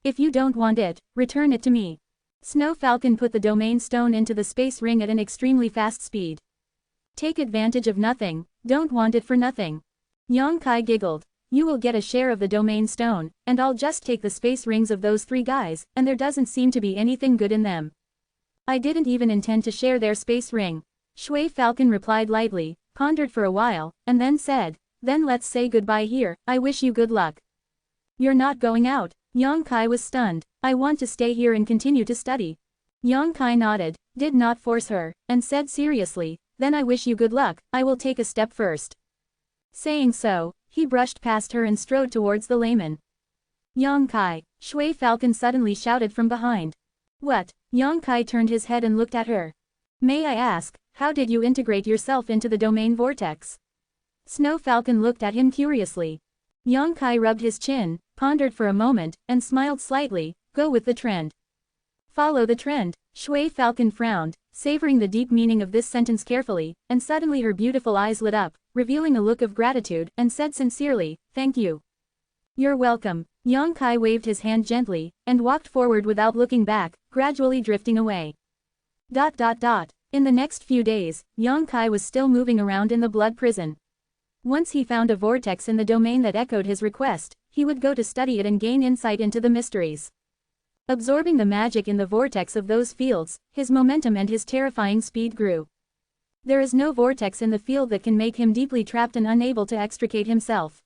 Speaker 1: If you don't want it, return it to me." Snow Falcon put the domain stone into the space ring at an extremely fast speed. "Take advantage of nothing, don't want it for nothing." Yang Kai giggled. you will get a share of the domain stone, and I'll just take the space rings of those 3 guys, and there doesn't seem to be anything good in them. I didn't even intend to share their space ring. Shui Falcon replied lightly, pondered for a while, and then said, then let's say goodbye here, I wish you good luck. You're not going out? Yang Kai was stunned. I want to stay here and continue to study. Yang Kai nodded, did not force her, and said seriously, then I wish you good luck, I will take a step first. Saying so, he brushed past her and strode towards the layman. Yang Kai, Shui Falcon suddenly shouted from behind. What? Yang Kai turned his head and looked at her. May I ask, how did you integrate yourself into the domain vortex? Snow Falcon looked at him curiously. Yang Kai rubbed his chin, pondered for a moment, and smiled slightly, go with the trend. Follow the trend. Shui Falcon frowned, savoring the deep meaning of this sentence carefully, and suddenly her beautiful eyes lit up, revealing a look of gratitude, and said sincerely, thank you. You're welcome. Yang Kai waved his hand gently, and walked forward without looking back, gradually drifting away. In the next few days, Yang Kai was still moving around in the blood prison. Once he found a vortex in the domain that echoed his request, he would go to study it and gain insight into the mysteries. Absorbing the magic in the vortex of those fields, his momentum and his terrifying speed grew. There is no vortex in the field that can make him deeply trapped and unable to extricate himself.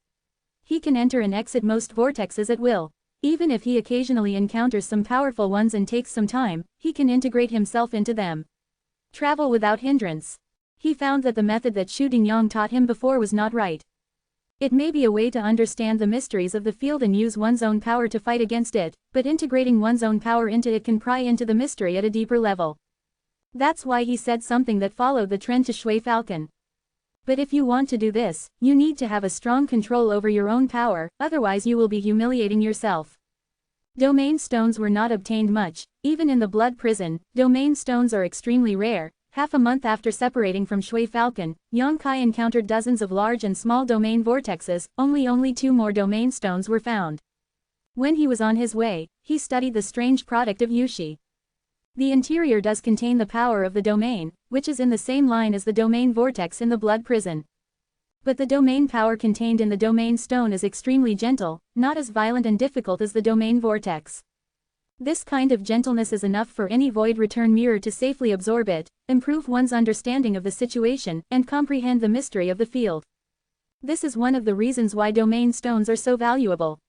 Speaker 1: He can enter and exit most vortexes at will. Even if he occasionally encounters some powerful ones and takes some time, he can integrate himself into them. Travel without hindrance. He found that the method that Shu Dingyang taught him before was not right. It may be a way to understand the mysteries of the field and use one's own power to fight against it, but integrating one's own power into it can pry into the mystery at a deeper level. That's why he said something that followed the trend to Shui Falcon. But if you want to do this, you need to have a strong control over your own power, otherwise you will be humiliating yourself. Domain stones were not obtained much, even in the blood prison, domain stones are extremely rare. Half a month after separating from Shui Falcon, Yang Kai encountered dozens of large and small domain vortexes, only 2 more domain stones were found. When he was on his way, he studied the strange product of Yushi. The interior does contain the power of the domain, which is in the same line as the domain vortex in the blood prison. But the domain power contained in the domain stone is extremely gentle, not as violent and difficult as the domain vortex. This kind of gentleness is enough for any void return mirror to safely absorb it, improve one's understanding of the situation, and comprehend the mystery of the field. This is one of the reasons why domain stones are so valuable.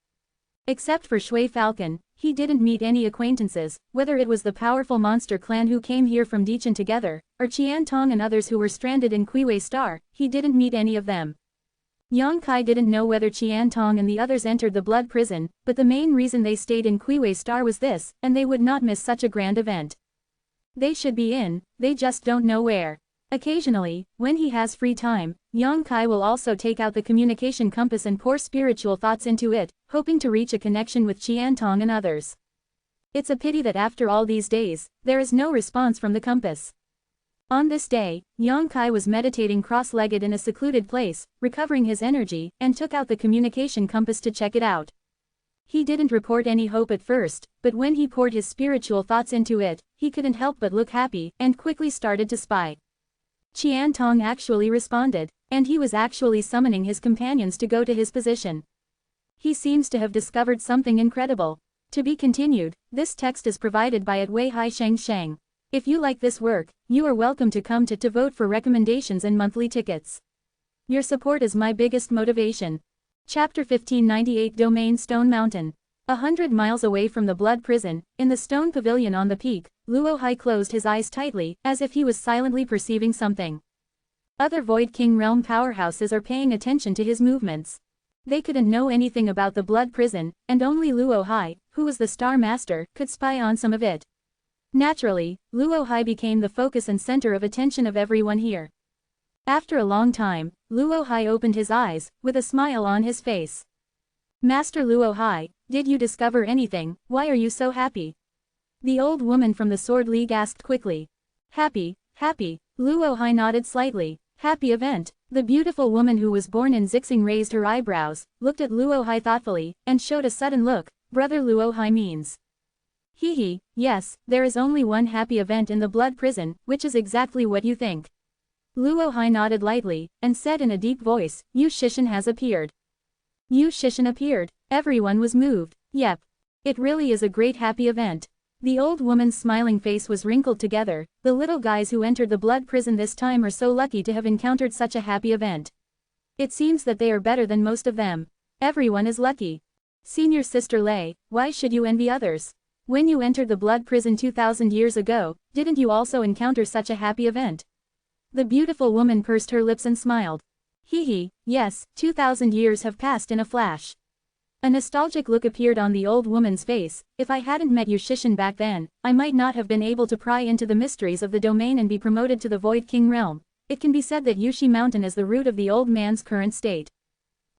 Speaker 1: Except for Shui Falcon, he didn't meet any acquaintances, whether it was the powerful monster clan who came here from Dichen together, or Qian Tong and others who were stranded in Kuiwei Star, he didn't meet any of them. Yang Kai didn't know whether Qian Tong and the others entered the blood prison, but the main reason they stayed in Kuiwei Star was this, and they would not miss such a grand event. They should be in, they just don't know where. Occasionally, when he has free time, Yang Kai will also take out the communication compass and pour spiritual thoughts into it, hoping to reach a connection with Qian Tong and others. It's a pity that after all these days, there is no response from the compass. On this day, Yang Kai was meditating cross-legged in a secluded place, recovering his energy, and took out the communication compass to check it out. He didn't report any hope at first, but when he poured his spiritual thoughts into it, he couldn't help but look happy, and quickly started to spy. Qian Tong actually responded, and he was actually summoning his companions to go to his position. He seems to have discovered something incredible. To be continued, this text is provided by Wei Hai Sheng Sheng. If you like this work, you are welcome to come to vote for recommendations and monthly tickets. Your support is my biggest motivation. Chapter 1598 Domain Stone Mountain. 100 miles away from the blood prison, in the stone pavilion on the peak, Luo Hai closed his eyes tightly, as if he was silently perceiving something. Other Void King realm powerhouses are paying attention to his movements. They couldn't know anything about the blood prison, and only Luo Hai, who was the Star Master, could spy on some of it. Naturally, Luo Hai became the focus and center of attention of everyone here. After a long time, Luo Hai opened his eyes, with a smile on his face. Master Luo Hai, did you discover anything? Why are you so happy? The old woman from the Sword League asked quickly. Happy, happy, Luo Hai nodded slightly. Happy event. The beautiful woman who was born in Zixing raised her eyebrows, looked at Luo Hai thoughtfully, and showed a sudden look. Brother Luo Hai means. Hee, yes, there is only one happy event in the blood prison, which is exactly what you think. Luo Hai nodded lightly, and said in a deep voice, Yu Shishin has appeared. Yu Shishin appeared. Everyone was moved. Yep. It really is a great happy event. The old woman's smiling face was wrinkled together. The little guys who entered the blood prison this time are so lucky to have encountered such a happy event. It seems that they are better than most of them. Everyone is lucky. Senior Sister Lei, why should you envy others? When you entered the blood prison 2000 years ago, didn't you also encounter such a happy event? The beautiful woman pursed her lips and smiled. Hee, yes, 2000 years have passed in a flash. A nostalgic look appeared on the old woman's face. If I hadn't met Yu Shishin back then, I might not have been able to pry into the mysteries of the domain and be promoted to the Void King realm. It can be said that Yushi Mountain is the root of the old man's current state.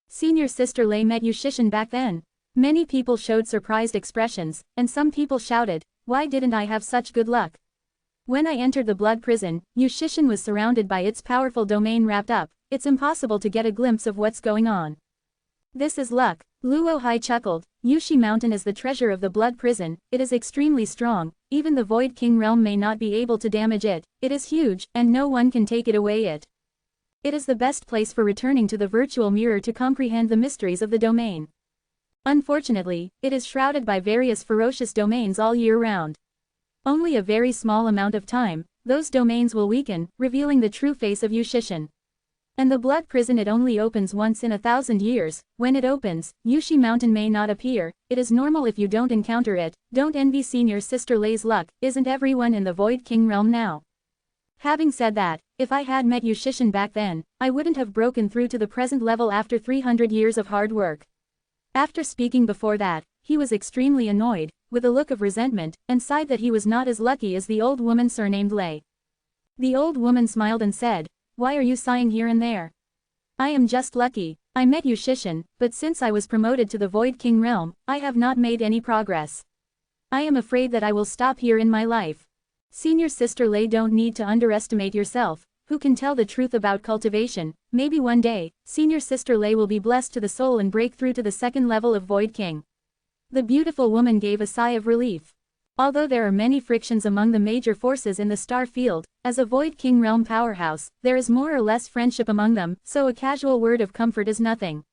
Speaker 1: Senior Sister Lei met Yu Shishin back then. Many people showed surprised expressions, and some people shouted, "Why didn't I have such good luck?" When I entered the blood prison, Yu Shishin was surrounded by its powerful domain wrapped up. It's impossible to get a glimpse of what's going on. This is luck. Luo Hai chuckled. Yushi Mountain is the treasure of the blood prison. It is extremely strong. Even the Void King realm may not be able to damage it. It is huge, and no one can take it away. It is the best place for returning to the virtual mirror to comprehend the mysteries of the domain. Unfortunately, it is shrouded by various ferocious domains all year round. Only a very small amount of time, those domains will weaken, revealing the true face of Yu Shishin. And the blood prison, it only opens once in 1,000 years. When it opens, Yushi Mountain may not appear. It is normal if you don't encounter it. Don't envy Senior Sister Lei's luck. Isn't everyone in the Void King realm now? Having said that, if I had met Yu Shishin back then, I wouldn't have broken through to the present level after 300 years of hard work. After speaking before that, he was extremely annoyed, with a look of resentment, and sighed that he was not as lucky as the old woman surnamed Lei. The old woman smiled and said, "Why are you sighing here and there? I am just lucky. I met Yu Shishin, but since I was promoted to the Void King realm, I have not made any progress. I am afraid that I will stop here in my life." Senior Sister Lei, don't need to underestimate yourself. Who can tell the truth about cultivation? Maybe one day, Senior Sister Lei will be blessed to the soul and break through to the second level of Void King. The beautiful woman gave a sigh of relief. Although there are many frictions among the major forces in the star field, as a Void King realm powerhouse, there is more or less friendship among them, so a casual word of comfort is nothing.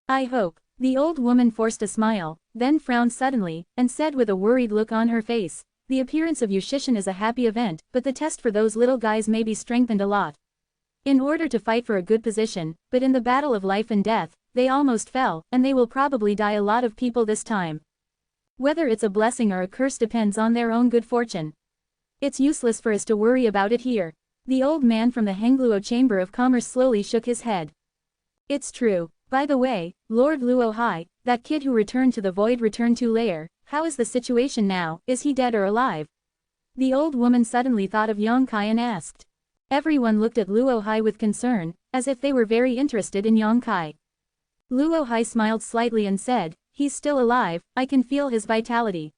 Speaker 1: I hope. The old woman forced a smile, then frowned suddenly, and said with a worried look on her face, "The appearance of Yu Shishin is a happy event, but the test for those little guys may be strengthened a lot. In order to fight for a good position, but in the battle of life and death, they almost fell, and they will probably die a lot of people this time. Whether it's a blessing or a curse depends on their own good fortune. It's useless for us to worry about it here." The old man from the Hengluo Chamber of Commerce slowly shook his head. "It's true. By the way, Lord Luo Hai, that kid who returned to the void returned to lair, how is the situation now? Is he dead or alive?" The old woman suddenly thought of Yongkai and asked. Everyone looked at Luo Hai with concern, as if they were very interested in Yongkai. Luo Hai smiled slightly and said, "He's still alive, I can feel his vitality."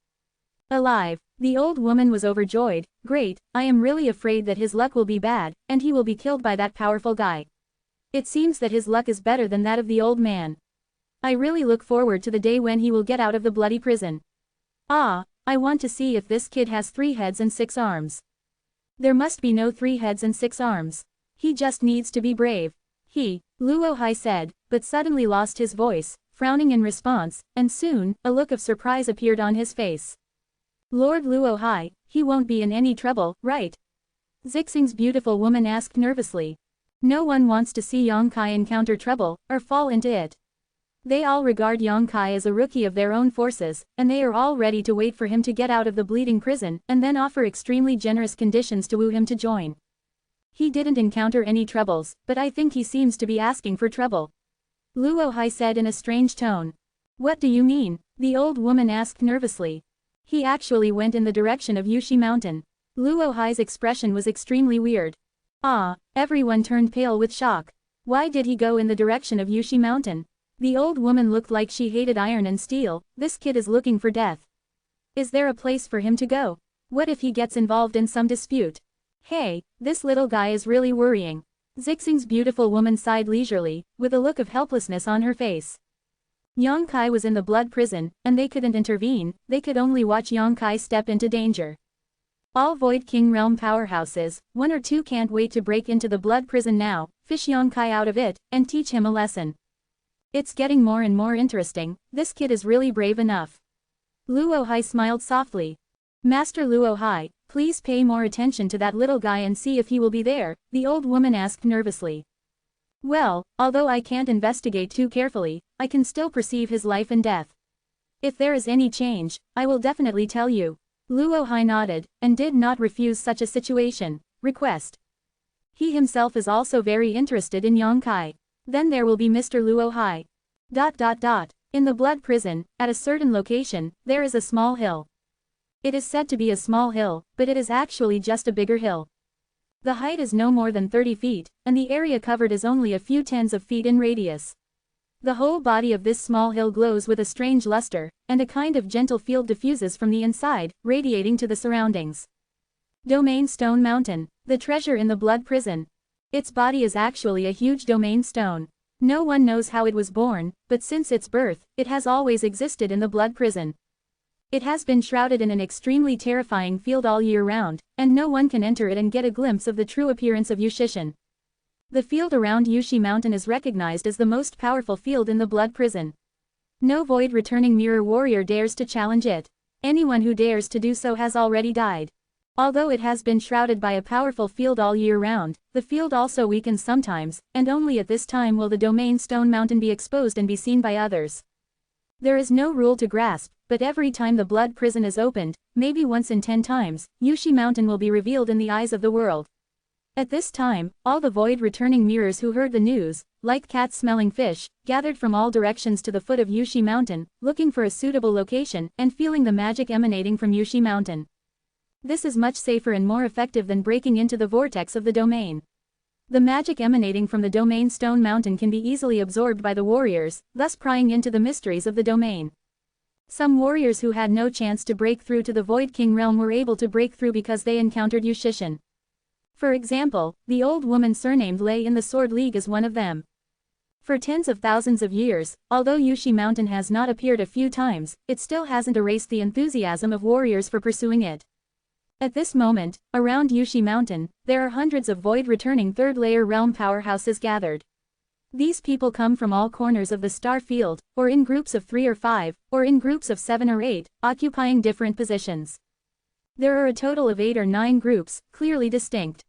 Speaker 1: Alive. The old woman was overjoyed. "Great, I am really afraid that his luck will be bad, and he will be killed by that powerful guy. It seems that his luck is better than that of the old man. I really look forward to the day when he will get out of the bloody prison. Ah, I want to see if this kid has 3 heads and 6 arms. There must be no 3 heads and 6 arms. He just needs to be brave." Luo Hai said, but suddenly lost his voice, frowning in response, and soon, a look of surprise appeared on his face. "Lord Luo Hai, he won't be in any trouble, right?" Zixing's beautiful woman asked nervously. No one wants to see Yongkai encounter trouble, or fall into it. They all regard Yongkai as a rookie of their own forces, and they are all ready to wait for him to get out of the bleeding prison, and then offer extremely generous conditions to woo him to join. He didn't encounter any troubles, but I think he seems to be asking for trouble," Luo Hai said in a strange tone. "What do you mean?" the old woman asked nervously. "He actually went in the direction of Yushi Mountain." Luo Hai's expression was extremely weird. Everyone turned pale with shock. Why did he go in the direction of Yushi Mountain? The old woman looked like she hated iron and steel. This kid is looking for death. Is there a place for him to go? What if he gets involved in some dispute? Hey, this little guy is really worrying. Zixing's beautiful woman sighed leisurely, with a look of helplessness on her face. Yongkai was in the blood prison, and they couldn't intervene, they could only watch Yongkai step into danger. All Void King realm powerhouses, 1 or 2 can't wait to break into the blood prison now, fish Yongkai out of it, and teach him a lesson. It's getting more and more interesting, this kid is really brave enough. Luo Hai smiled softly. Master Luo Hai, please pay more attention to that little guy and see if he will be there, the old woman asked nervously. Well, although I can't investigate too carefully, I can still perceive his life and death. If there is any change, I will definitely tell you. Luo Hai nodded, and did not refuse such a request. He himself is also very interested in Yang Kai. Then there will be Mr. Luo Hai. In the blood prison, at a certain location, there is a small hill. It is said to be a small hill, but it is actually just a bigger hill. The height is no more than 30 feet, and the area covered is only a few tens of feet in radius. The whole body of this small hill glows with a strange luster, and a kind of gentle field diffuses from the inside, radiating to the surroundings. Domain Stone Mountain, the treasure in the blood prison. Its body is actually a huge domain stone. No one knows how it was born, but since its birth, it has always existed in the blood prison. It has been shrouded in an extremely terrifying field all year round, and no one can enter it and get a glimpse of the true appearance of Yushishin. The field around Yushi Mountain is recognized as the most powerful field in the blood prison. No void-returning mirror warrior dares to challenge it. Anyone who dares to do so has already died. Although it has been shrouded by a powerful field all year round, the field also weakens sometimes, and only at this time will the domain Stone Mountain be exposed and be seen by others. There is no rule to grasp, but every time the blood prison is opened, maybe once in 10 times, Yushi Mountain will be revealed in the eyes of the world. At this time, all the void-returning mirrors who heard the news, like cats smelling fish, gathered from all directions to the foot of Yushi Mountain, looking for a suitable location, and feeling the magic emanating from Yushi Mountain. This is much safer and more effective than breaking into the vortex of the domain. The magic emanating from the domain Stone Mountain can be easily absorbed by the warriors, thus prying into the mysteries of the domain. Some warriors who had no chance to break through to the Void King realm were able to break through because they encountered Yushishin. For example, the old woman surnamed Lei in the Sword League is one of them. For tens of thousands of years, although Yushi Mountain has not appeared a few times, it still hasn't erased the enthusiasm of warriors for pursuing it. At this moment, around Yushi Mountain, there are hundreds of void-returning third-layer realm powerhouses gathered. These people come from all corners of the star field, or in groups of 3 or 5, or in groups of 7 or 8, occupying different positions. There are a total of 8 or 9 groups, clearly distinct.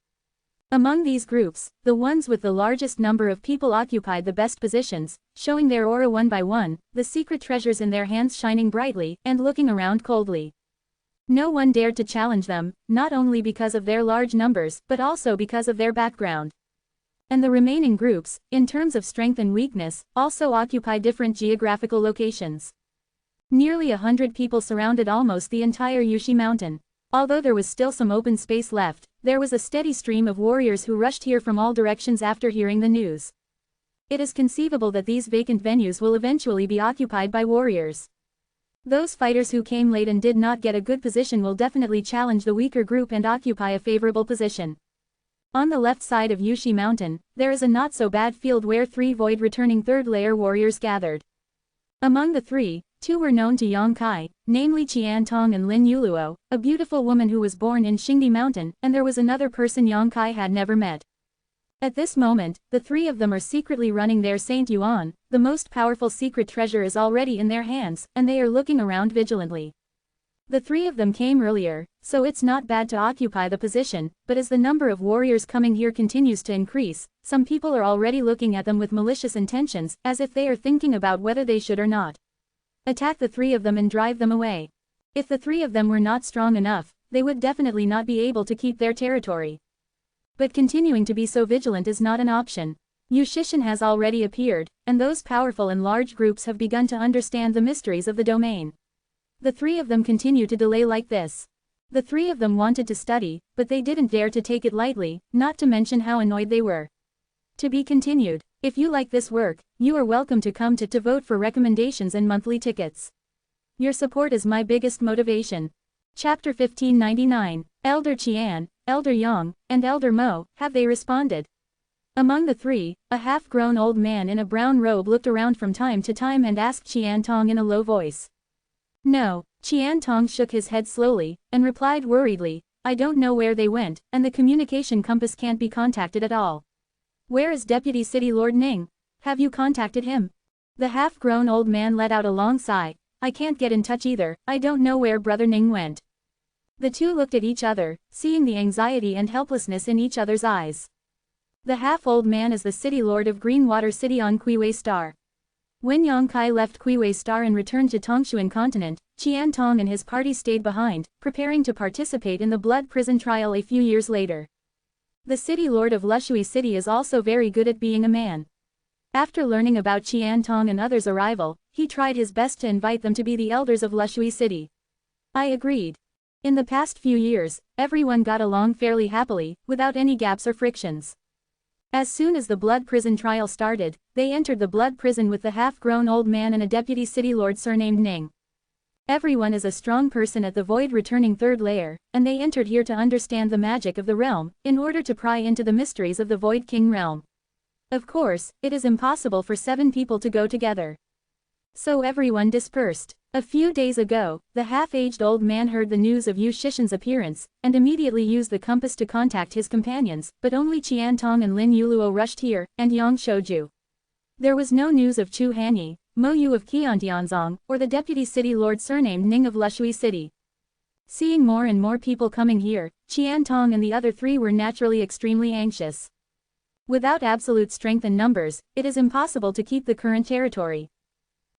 Speaker 1: Among these groups, the ones with the largest number of people occupied the best positions, showing their aura one by one, the secret treasures in their hands shining brightly, and looking around coldly. No one dared to challenge them, not only because of their large numbers, but also because of their background. And the remaining groups, in terms of strength and weakness, also occupy different geographical locations. Nearly 100 people surrounded almost the entire Yushi Mountain. Although there was still some open space left, there was a steady stream of warriors who rushed here from all directions after hearing the news. It is conceivable that these vacant venues will eventually be occupied by warriors. Those fighters who came late and did not get a good position will definitely challenge the weaker group and occupy a favorable position. On the left side of Yushi Mountain, there is a not-so-bad field where 3 void-returning third-layer warriors gathered. Among the 3, 2 were known to Yang Kai, namely Qian Tong and Lin Yuluo, a beautiful woman who was born in Xingdi Mountain, and there was another person Yang Kai had never met. At this moment, the 3 of them are secretly running their Saint Yuan, the most powerful secret treasure is already in their hands, and they are looking around vigilantly. The 3 of them came earlier, so it's not bad to occupy the position, but as the number of warriors coming here continues to increase, some people are already looking at them with malicious intentions, as if they are thinking about whether they should or not attack the 3 of them and drive them away. If the 3 of them were not strong enough, they would definitely not be able to keep their territory. But continuing to be so vigilant is not an option. Yushishin has already appeared, and those powerful and large groups have begun to understand the mysteries of the domain. The 3 of them continue to delay like this. The 3 of them wanted to study, but they didn't dare to take it lightly, not to mention how annoyed they were. To be continued. If you like this work, you are welcome to come to vote for recommendations and monthly tickets. Your support is my biggest motivation. Chapter 1599, Elder Qian, Elder Yang, and Elder Mo, have they responded? Among the 3, a half-grown old man in a brown robe looked around from time to time and asked Qian Tong in a low voice. No, Qian Tong shook his head slowly, and replied worriedly, I don't know where they went, and the communication compass can't be contacted at all. Where is Deputy City Lord Ning? Have you contacted him? The half-grown old man let out a long sigh. I can't get in touch either, I don't know where Brother Ning went. The two looked at each other, seeing the anxiety and helplessness in each other's eyes. The half-old man is the city lord of Greenwater City on Kuiwei Star. When Yang Kai left Kuiwei Star and returned to Tongshuan Continent, Qian Tong and his party stayed behind, preparing to participate in the blood prison trial a few years later. The city lord of Lushui City is also very good at being a man. After learning about Qian Tong and others' arrival, he tried his best to invite them to be the elders of Lushui City. I agreed. In the past few years, everyone got along fairly happily, without any gaps or frictions. As soon as the blood prison trial started, they entered the blood prison with the half-grown old man and a deputy city lord surnamed Ning. Everyone is a strong person at the void returning third layer, and they entered here to understand the magic of the realm, in order to pry into the mysteries of the Void King realm. Of course, it is impossible for 7 people to go together. So everyone dispersed. A few days ago, the half-aged old man heard the news of Yu Shishan's appearance, and immediately used the compass to contact his companions, but only Qian Tong and Lin Yuluo rushed here, and Yang Shouju. There was no news of Chu Hanyi, Mo Yu of Qiantianzong, or the deputy city lord surnamed Ning of Lushui City. Seeing more and more people coming here, Qian Tong and the other 3 were naturally extremely anxious. Without absolute strength and numbers, it is impossible to keep the current territory.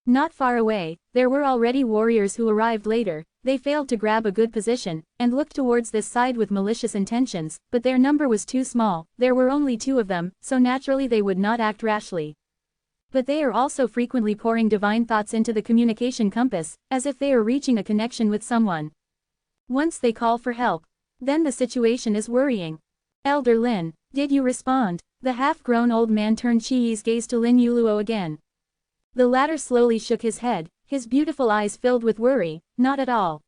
Speaker 1: Not far away, there were already warriors who arrived later. They failed to grab a good position, and looked towards this side with malicious intentions, but their number was too small, there were only 2 of them, so naturally they would not act rashly. But they are also frequently pouring divine thoughts into the communication compass, as if they are reaching a connection with someone. Once they call for help, then the situation is worrying. Elder Lin, did you respond? The half-grown old man turned Chiyi's gaze to Lin Yuluo again. The latter slowly shook his head, his beautiful eyes filled with worry. Not at all.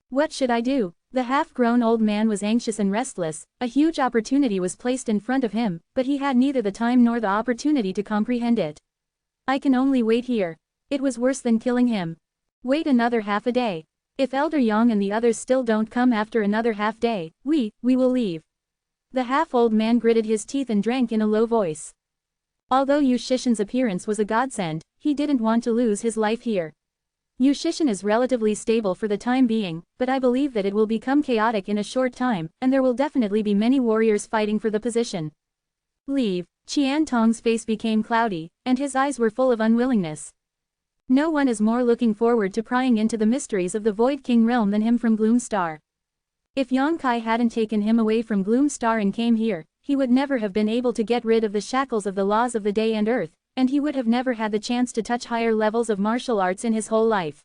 Speaker 1: What should I do? The half-grown old man was anxious and restless. A huge opportunity was placed in front of him, but he had neither the time nor the opportunity to comprehend it. I can only wait here. It was worse than killing him. Wait another half a day. If Elder Yang and the others still don't come after another half day, we will leave. The half-old man gritted his teeth and drank in a low voice. Although Yu Shishan's appearance was a godsend, he didn't want to lose his life here. Yu Shishan is relatively stable for the time being, but I believe that it will become chaotic in a short time, and there will definitely be many warriors fighting for the position. Leave. Qian Tong's face became cloudy, and his eyes were full of unwillingness. No one is more looking forward to prying into the mysteries of the Void King realm than him from Gloom Star. If Yang Kai hadn't taken him away from Gloom Star and came here, he would never have been able to get rid of the shackles of the laws of the day and earth, and he would have never had the chance to touch higher levels of martial arts in his whole life.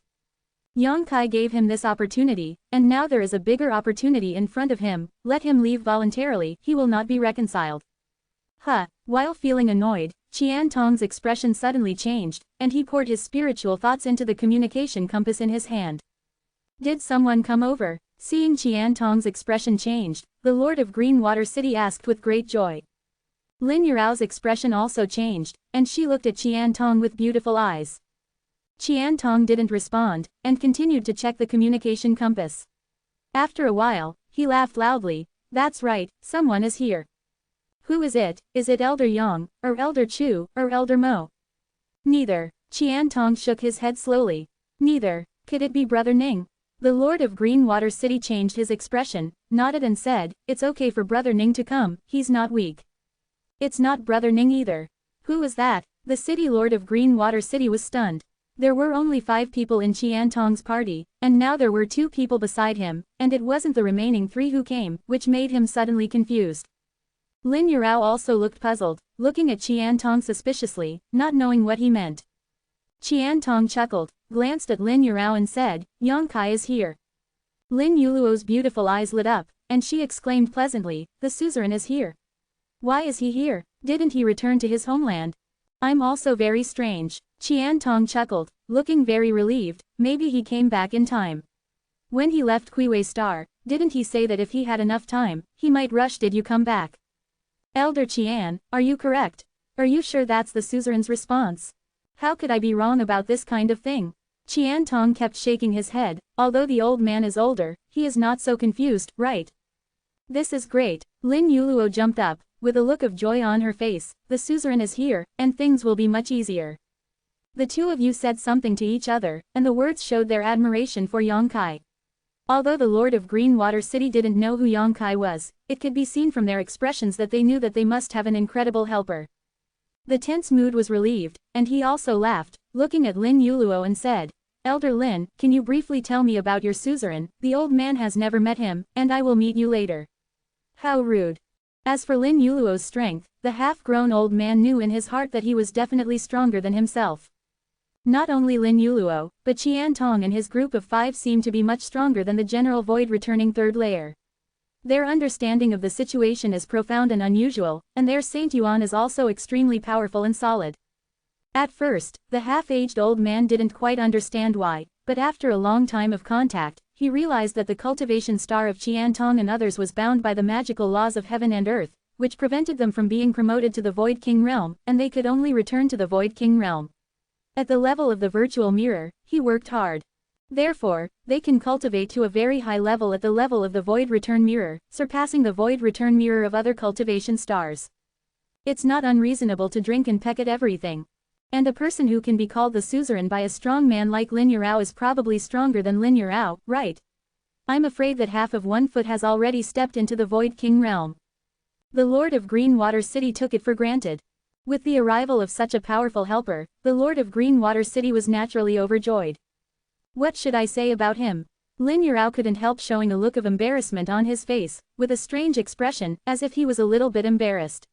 Speaker 1: Yang Kai gave him this opportunity, and now there is a bigger opportunity in front of him. Let him leave voluntarily, he will not be reconciled. While feeling annoyed, Qian Tong's expression suddenly changed, and he poured his spiritual thoughts into the communication compass in his hand. Did someone come over? Seeing Qian Tong's expression changed, the Lord of Greenwater City asked with great joy. Lin Yurao's expression also changed, and she looked at Qian Tong with beautiful eyes. Qian Tong didn't respond, and continued to check the communication compass. After a while, he laughed loudly. That's right, someone is here. Who is it? Is it Elder Yang, or Elder Chu, or Elder Mo? Neither. Qian Tong shook his head slowly. Neither. Could it be Brother Ning? The Lord of Greenwater City changed his expression, nodded and said, it's okay for Brother Ning to come, he's not weak. It's not Brother Ning either. Who is that? The City Lord of Greenwater City was stunned. There were only 5 people in Qian Tong's party, and now there were 2 people beside him, and it wasn't the remaining 3 who came, which made him suddenly confused. Lin Yurao also looked puzzled, looking at Qian Tong suspiciously, not knowing what he meant. Qian Tong chuckled, glanced at Lin Yurao and said, Yang Kai is here. Lin Yuluo's beautiful eyes lit up, and she exclaimed pleasantly, the suzerain is here. Why is he here? Didn't he return to his homeland? I'm also very strange. Qian Tong chuckled, looking very relieved. Maybe he came back in time. When he left Kuiwei Star, didn't he say that if he had enough time, he might rush? Did you come back? Elder Qian, are you correct? Are you sure that's the suzerain's response? How could I be wrong about this kind of thing? Qian Tong kept shaking his head. Although the old man is older, he is not so confused, right? This is great. Lin Yuluo jumped up, with a look of joy on her face. The suzerain is here, and things will be much easier. The two of you said something to each other, and the words showed their admiration for Yang Kai. Although the Lord of Greenwater City didn't know who Yang Kai was, it could be seen from their expressions that they knew that they must have an incredible helper. The tense mood was relieved, and he also laughed, looking at Lin Yuluo and said, "Elder Lin, can you briefly tell me about your suzerain? The old man has never met him, and I will meet you later." How rude. As for Lin Yuluo's strength, the half-grown old man knew in his heart that he was definitely stronger than himself. Not only Lin Yuluo, but Qian Tong and his group of 5 seemed to be much stronger than the general void returning third layer. Their understanding of the situation is profound and unusual, and their Saint Yuan is also extremely powerful and solid. At first, the half-aged old man didn't quite understand why, but after a long time of contact, he realized that the cultivation star of Qian Tong and others was bound by the magical laws of heaven and earth, which prevented them from being promoted to the Void King realm, and they could only return to the Void King realm. At the level of the virtual mirror, he worked hard. Therefore, they can cultivate to a very high level at the level of the Void Return Mirror, surpassing the Void Return Mirror of other cultivation stars. It's not unreasonable to drink and peck at everything. And a person who can be called the suzerain by a strong man like Lin Yurao is probably stronger than Lin Yurao, right? I'm afraid that half of 1 foot has already stepped into the Void King realm. The Lord of Greenwater City took it for granted. With the arrival of such a powerful helper, the Lord of Greenwater City was naturally overjoyed. What should I say about him? Lin Yurao couldn't help showing a look of embarrassment on his face, with a strange expression, as if he was a little bit embarrassed.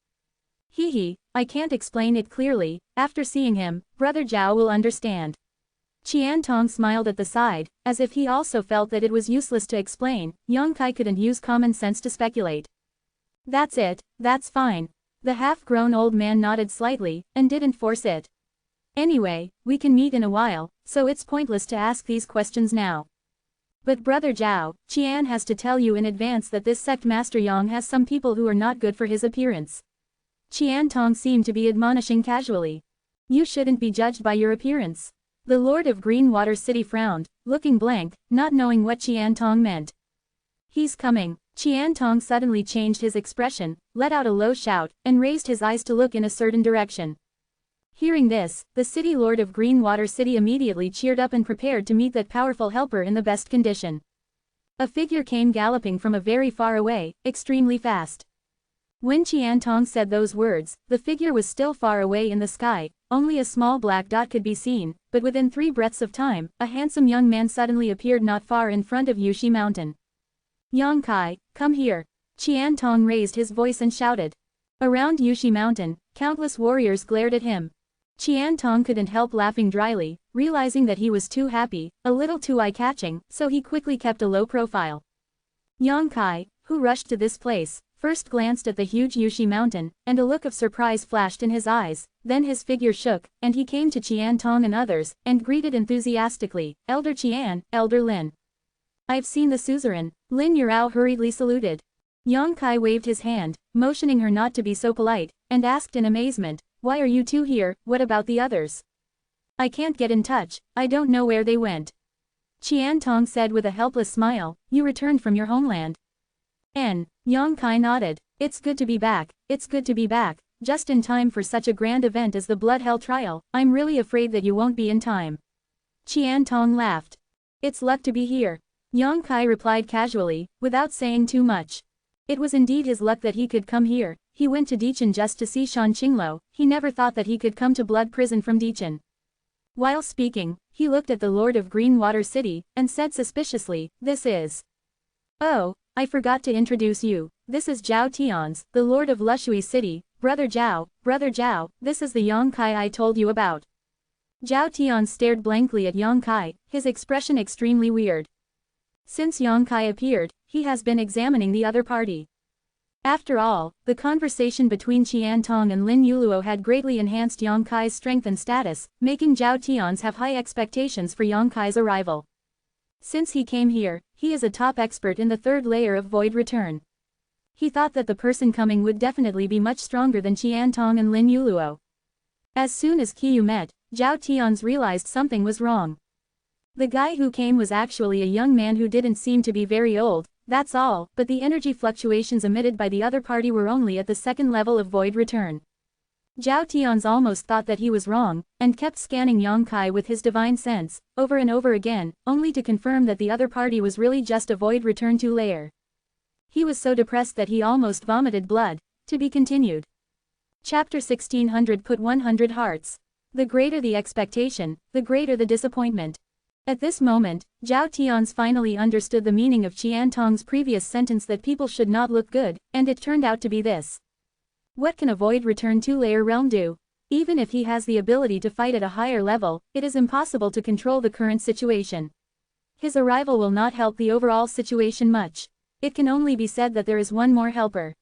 Speaker 1: Hee, I can't explain it clearly, after seeing him, Brother Zhao will understand. Qian Tong smiled at the side, as if he also felt that it was useless to explain. Yang Kai couldn't use common sense to speculate. That's it, that's fine. The half-grown old man nodded slightly, and didn't force it. Anyway, we can meet in a while, so it's pointless to ask these questions now. But Brother Zhao, Qian has to tell you in advance that this sect Master Yang has some people who are not good for his appearance. Qian Tong seemed to be admonishing casually. You shouldn't be judged by your appearance. The Lord of Greenwater City frowned, looking blank, not knowing what Qian Tong meant. He's coming. Qian Tong suddenly changed his expression, let out a low shout, and raised his eyes to look in a certain direction. Hearing this, the city lord of Greenwater City immediately cheered up and prepared to meet that powerful helper in the best condition. A figure came galloping from a very far away, extremely fast. When Qian Tong said those words, the figure was still far away in the sky, only a small black dot could be seen, but within 3 breaths of time, a handsome young man suddenly appeared not far in front of Yushi Mountain. Yang Kai, come here. Qian Tong raised his voice and shouted. Around Yushi Mountain, countless warriors glared at him. Qian Tong couldn't help laughing dryly, realizing that he was too happy, a little too eye-catching, so he quickly kept a low profile. Yang Kai, who rushed to this place, first glanced at the huge Yushi Mountain, and a look of surprise flashed in his eyes, then his figure shook, and he came to Qian Tong and others, and greeted enthusiastically, Elder Qian, Elder Lin. I've seen the suzerain. Lin Yurao hurriedly saluted. Yang Kai waved his hand, motioning her not to be so polite, and asked in amazement, why are you two here, what about the others? I can't get in touch, I don't know where they went. Qian Tong said with a helpless smile, you returned from your homeland. Yang Kai nodded. It's good to be back, it's good to be back, just in time for such a grand event as the Blood Hell trial. I'm really afraid that you won't be in time. Qian Tong laughed. It's luck to be here. Yang Kai replied casually, without saying too much. It was indeed his luck that he could come here. He went to Dichen just to see Shan Qinglo, he never thought that he could come to Blood Prison from Dichen. While speaking, he looked at the Lord of Greenwater City, and said suspiciously, this is... Oh, I forgot to introduce you. This is Zhao Tian's, the Lord of Lushui City. Brother Zhao, this is the Yang Kai I told you about. Zhao Tian stared blankly at Yang Kai, his expression extremely weird. Since Yang Kai appeared, he has been examining the other party. After all, the conversation between Qian Tong and Lin Yuluo had greatly enhanced Yang Kai's strength and status, making Zhao Tian's have high expectations for Yang Kai's arrival. Since he came here, he is a top expert in the 3rd layer of Void Return. He thought that the person coming would definitely be much stronger than Qian Tong and Lin Yuluo. As soon as Qiyu met, Zhao Tian's realized something was wrong. The guy who came was actually a young man who didn't seem to be very old, that's all, but the energy fluctuations emitted by the other party were only at the 2nd level of Void Return. Zhao Tian's almost thought that he was wrong, and kept scanning Yang Kai with his divine sense, over and over again, only to confirm that the other party was really just a void return to layer. He was so depressed that he almost vomited blood. To be continued. Chapter 1600 Put 100 hearts. The greater the expectation, the greater the disappointment. At this moment, Zhao Tian's finally understood the meaning of Qian Tong's previous sentence that people should not look good, and it turned out to be this. What can a void return to layer realm do? Even if he has the ability to fight at a higher level, it is impossible to control the current situation. His arrival will not help the overall situation much. It can only be said that there is one more helper.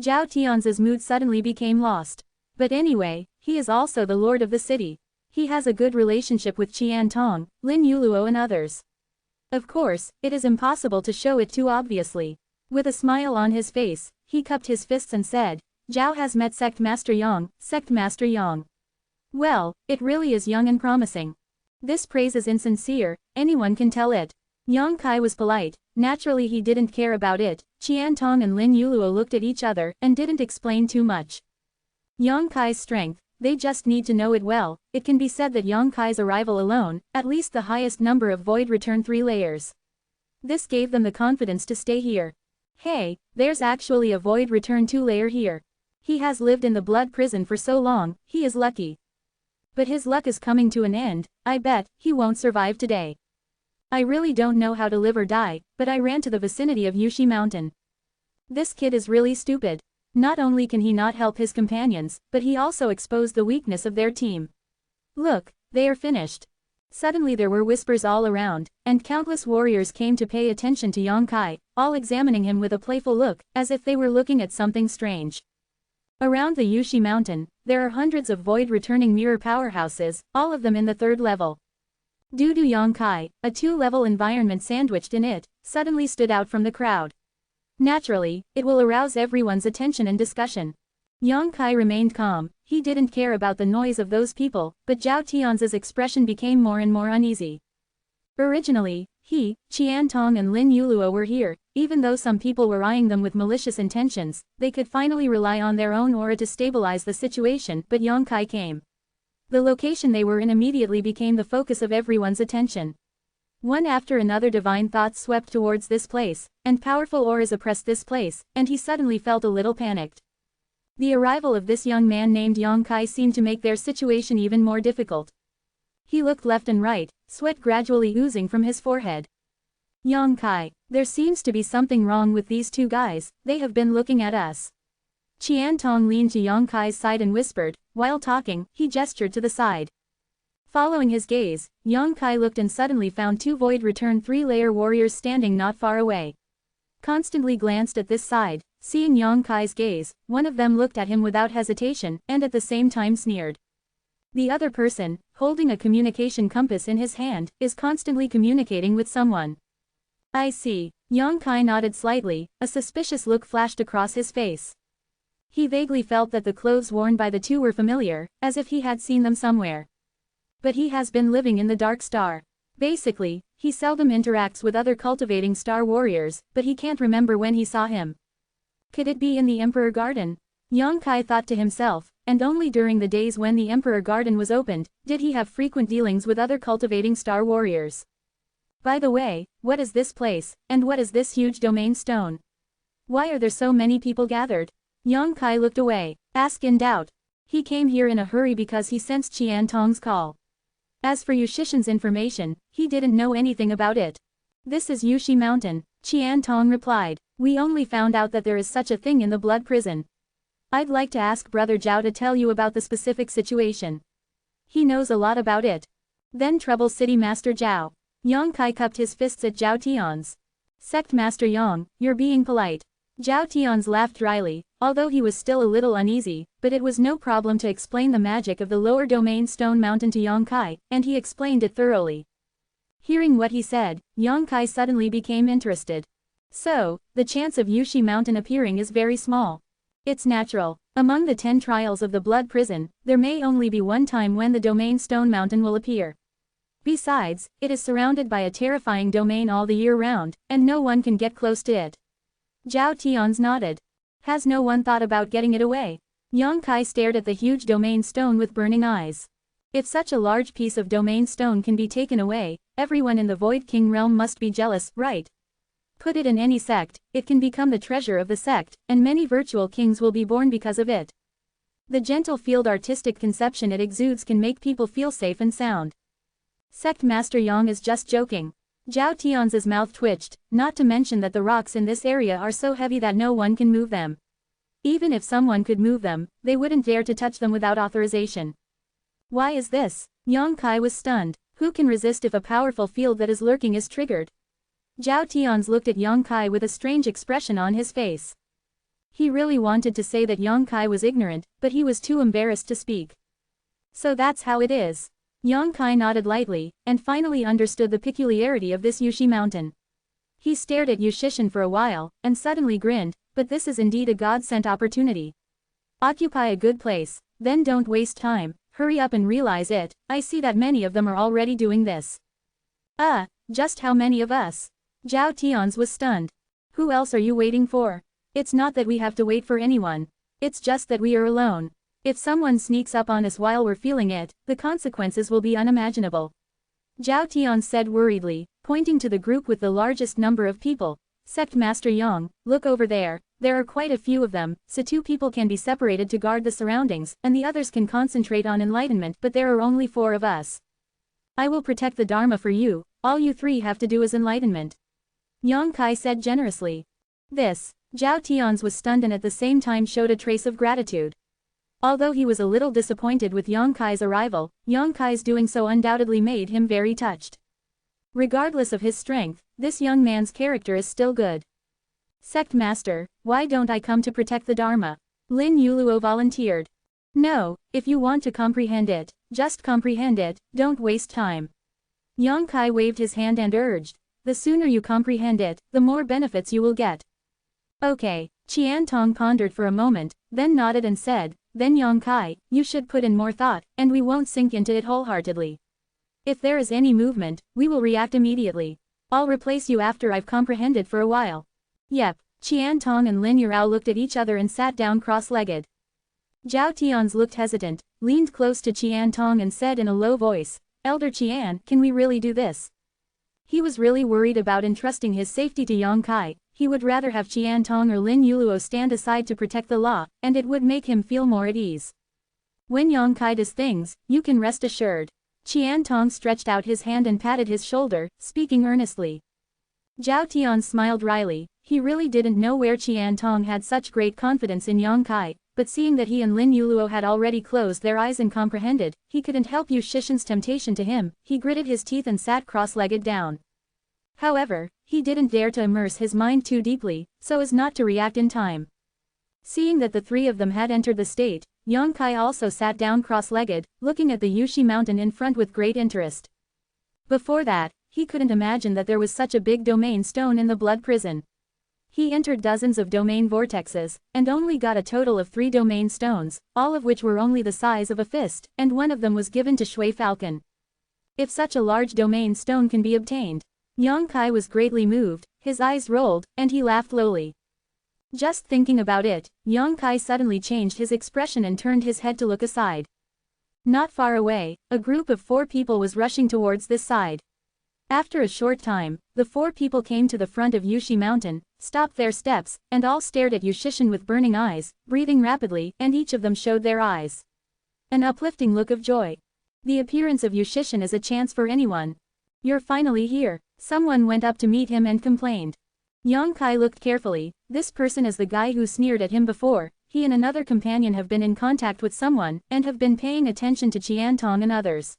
Speaker 1: Zhao Tian's mood suddenly became lost. But anyway, he is also the lord of the city. He has a good relationship with Qian Tong, Lin Yuluo and others. Of course, it is impossible to show it too obviously. With a smile on his face, he cupped his fists and said, Zhao has met Sect Master Yang, Sect Master Yang. Well, it really is young and promising. This praise is insincere, anyone can tell it. Yang Kai was polite, naturally he didn't care about it. Qian Tong and Lin Yuluo looked at each other and didn't explain too much. Yang Kai's strength, they just need to know it well. It can be said that Yang Kai's arrival alone, at least the highest number of void return 3 layers. This gave them the confidence to stay here. Hey, there's actually a void return 2 layer here. He has lived in the blood prison for so long, he is lucky. But his luck is coming to an end, I bet he won't survive today. I really don't know how to live or die, but I ran to the vicinity of Yushi Mountain. This kid is really stupid. Not only can he not help his companions, but he also exposed the weakness of their team. Look, they are finished. Suddenly there were whispers all around, and countless warriors came to pay attention to Yang Kai, all examining him with a playful look, as if they were looking at something strange. Around the Yushi Mountain, there are hundreds of void-returning mirror powerhouses, all of them in the 3rd level. Due to Yang Kai, a 2-level environment sandwiched in it, suddenly stood out from the crowd. Naturally, it will arouse everyone's attention and discussion. Yang Kai remained calm, he didn't care about the noise of those people, but Zhao Tian's expression became more and more uneasy. Originally, he, Qian Tong and Lin Yuluo were here, even though some people were eyeing them with malicious intentions, they could finally rely on their own aura to stabilize the situation, but Yang Kai came. The location they were in immediately became the focus of everyone's attention. One after another divine thoughts swept towards this place, and powerful auras oppressed this place, and he suddenly felt a little panicked. The arrival of this young man named Yang Kai seemed to make their situation even more difficult. He looked left and right, sweat gradually oozing from his forehead. Yang Kai, there seems to be something wrong with these 2 guys, they have been looking at us. Qian Tong leaned to Yang Kai's side and whispered, while talking, he gestured to the side. Following his gaze, Yang Kai looked and suddenly found 2 void return 3-layer warriors standing not far away. Constantly glanced at this side, seeing Yang Kai's gaze, one of them looked at him without hesitation, and at the same time sneered. The other person, holding a communication compass in his hand, is constantly communicating with someone. I see. Yang Kai nodded slightly, a suspicious look flashed across his face. He vaguely felt that the clothes worn by the 2 were familiar, as if he had seen them somewhere. But he has been living in the Dark Star. Basically, he seldom interacts with other cultivating star warriors, but he can't remember when he saw him. Could it be in the Emperor Garden? Yang Kai thought to himself, and only during the days when the Emperor Garden was opened, did he have frequent dealings with other cultivating star warriors. By the way, what is this place, and what is this huge domain stone? Why are there so many people gathered? Yang Kai looked away, asked in doubt. He came here in a hurry because he sensed Qian Tong's call. As for Yushishin's information, he didn't know anything about it. This is Yushi Mountain, Qian Tong replied. We only found out that there is such a thing in the blood prison. I'd like to ask Brother Zhao to tell you about the specific situation. He knows a lot about it. Then Trouble City Master Zhao. Yang Kai cupped his fists at Zhao Tian's. Sect Master Yang, you're being polite. Zhao Tian's laughed dryly, although he was still a little uneasy, but it was no problem to explain the magic of the lower domain stone mountain to Yang Kai, and he explained it thoroughly. Hearing what he said, Yang Kai suddenly became interested. So, the chance of Yushi Mountain appearing is very small. It's natural. Among the 10 trials of the blood prison, there may only be one time when the domain stone mountain will appear. Besides, it is surrounded by a terrifying domain all the year round, and no one can get close to it. Zhao Tian's nodded. Has no one thought about getting it away? Yang Kai stared at the huge domain stone with burning eyes. If such a large piece of domain stone can be taken away, everyone in the Void King realm must be jealous, right? Put it in any sect, it can become the treasure of the sect, and many virtual kings will be born because of it. The gentle field artistic conception it exudes can make people feel safe and sound. Sect Master Yang is just joking. Zhao Tian's mouth twitched, not to mention that the rocks in this area are so heavy that no one can move them. Even if someone could move them, they wouldn't dare to touch them without authorization. Why is this? Yang Kai was stunned. Who can resist if a powerful field that is lurking is triggered? Zhao Tian's looked at Yang Kai with a strange expression on his face. He really wanted to say that Yang Kai was ignorant, but he was too embarrassed to speak. So that's how it is. Yang Kai nodded lightly, and finally understood the peculiarity of this Yushi mountain. He stared at Yu Shishan for a while, and suddenly grinned, but this is indeed a God-sent opportunity. Occupy a good place, then don't waste time, hurry up and realize it. I see that many of them are already doing this. Just how many of us? Zhao Tian's was stunned. Who else are you waiting for? It's not that we have to wait for anyone. It's just that we are alone. If someone sneaks up on us while we're feeling it, the consequences will be unimaginable. Zhao Tian said worriedly, pointing to the group with the largest number of people. Sect Master Yang, look over there. There are quite a few of them, so 2 people can be separated to guard the surroundings, and the others can concentrate on enlightenment, but there are only 4 of us. I will protect the Dharma for you, all you 3 have to do is enlightenment. Yang Kai said generously. This, Zhao Tian's was stunned and at the same time showed a trace of gratitude. Although he was a little disappointed with Yang Kai's arrival, Yang Kai's doing so undoubtedly made him very touched. Regardless of his strength, this young man's character is still good. Sect Master, why don't I come to protect the Dharma? Lin Yuluo volunteered. No, if you want to comprehend it, just comprehend it, don't waste time. Yang Kai waved his hand and urged, the sooner you comprehend it, the more benefits you will get. Okay, Qian Tong pondered for a moment, then nodded and said, then Yang Kai, you should put in more thought, and we won't sink into it wholeheartedly. If there is any movement, we will react immediately. I'll replace you after I've comprehended for a while. Yep, Qian Tong and Lin Yurao looked at each other and sat down cross-legged. Zhao Tian's looked hesitant, leaned close to Qian Tong and said in a low voice, Elder Qian, can we really do this? He was really worried about entrusting his safety to Yang Kai. He would rather have Qian Tong or Lin Yuluo stand aside to protect the law, and it would make him feel more at ease. When Yang Kai does things, you can rest assured. Qian Tong stretched out his hand and patted his shoulder, speaking earnestly. Zhao Tian smiled wryly. He really didn't know where Qian Tong had such great confidence in Yang Kai, but seeing that he and Lin Yuluo had already closed their eyes and comprehended, he couldn't help Yu Shishan's temptation to him. He gritted his teeth and sat cross-legged down. However, he didn't dare to immerse his mind too deeply, so as not to react in time. Seeing that the 3 of them had entered the state, Yang Kai also sat down cross-legged, looking at the Yushi mountain in front with great interest. Before that, he couldn't imagine that there was such a big domain stone in the blood prison. He entered dozens of domain vortexes, and only got a total of 3 domain stones, all of which were only the size of a fist, and one of them was given to Shui Falcon. If such a large domain stone can be obtained, Yang Kai was greatly moved, his eyes rolled, and he laughed lowly. Just thinking about it, Yang Kai suddenly changed his expression and turned his head to look aside. Not far away, a group of 4 people was rushing towards this side. After a short time, the 4 people came to the front of Yushi Mountain, stopped their steps, and all stared at Yu Shishan with burning eyes, breathing rapidly, and each of them showed their eyes an uplifting look of joy. The appearance of Yu Shishan is a chance for anyone. You're finally here. Someone went up to meet him and complained. Yang Kai looked carefully. This person is the guy who sneered at him before. He and another companion have been in contact with someone, and have been paying attention to Qian Tong and others.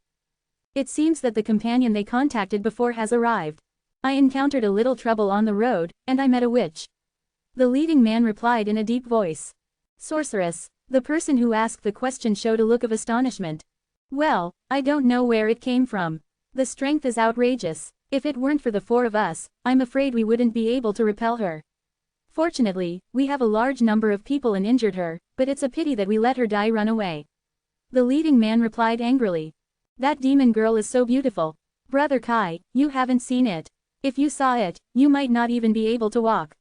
Speaker 1: It seems that the companion they contacted before has arrived. I encountered a little trouble on the road, and I met a witch. The leading man replied in a deep voice. Sorceress. The person who asked the question showed a look of astonishment. Well, I don't know where it came from. The strength is outrageous. If it weren't for the 4 of us, I'm afraid we wouldn't be able to repel her. Fortunately, we have a large number of people and injured her, but it's a pity that we let her die run away. The leading man replied angrily. That demon girl is so beautiful. Brother Kai, you haven't seen it. If you saw it, you might not even be able to walk.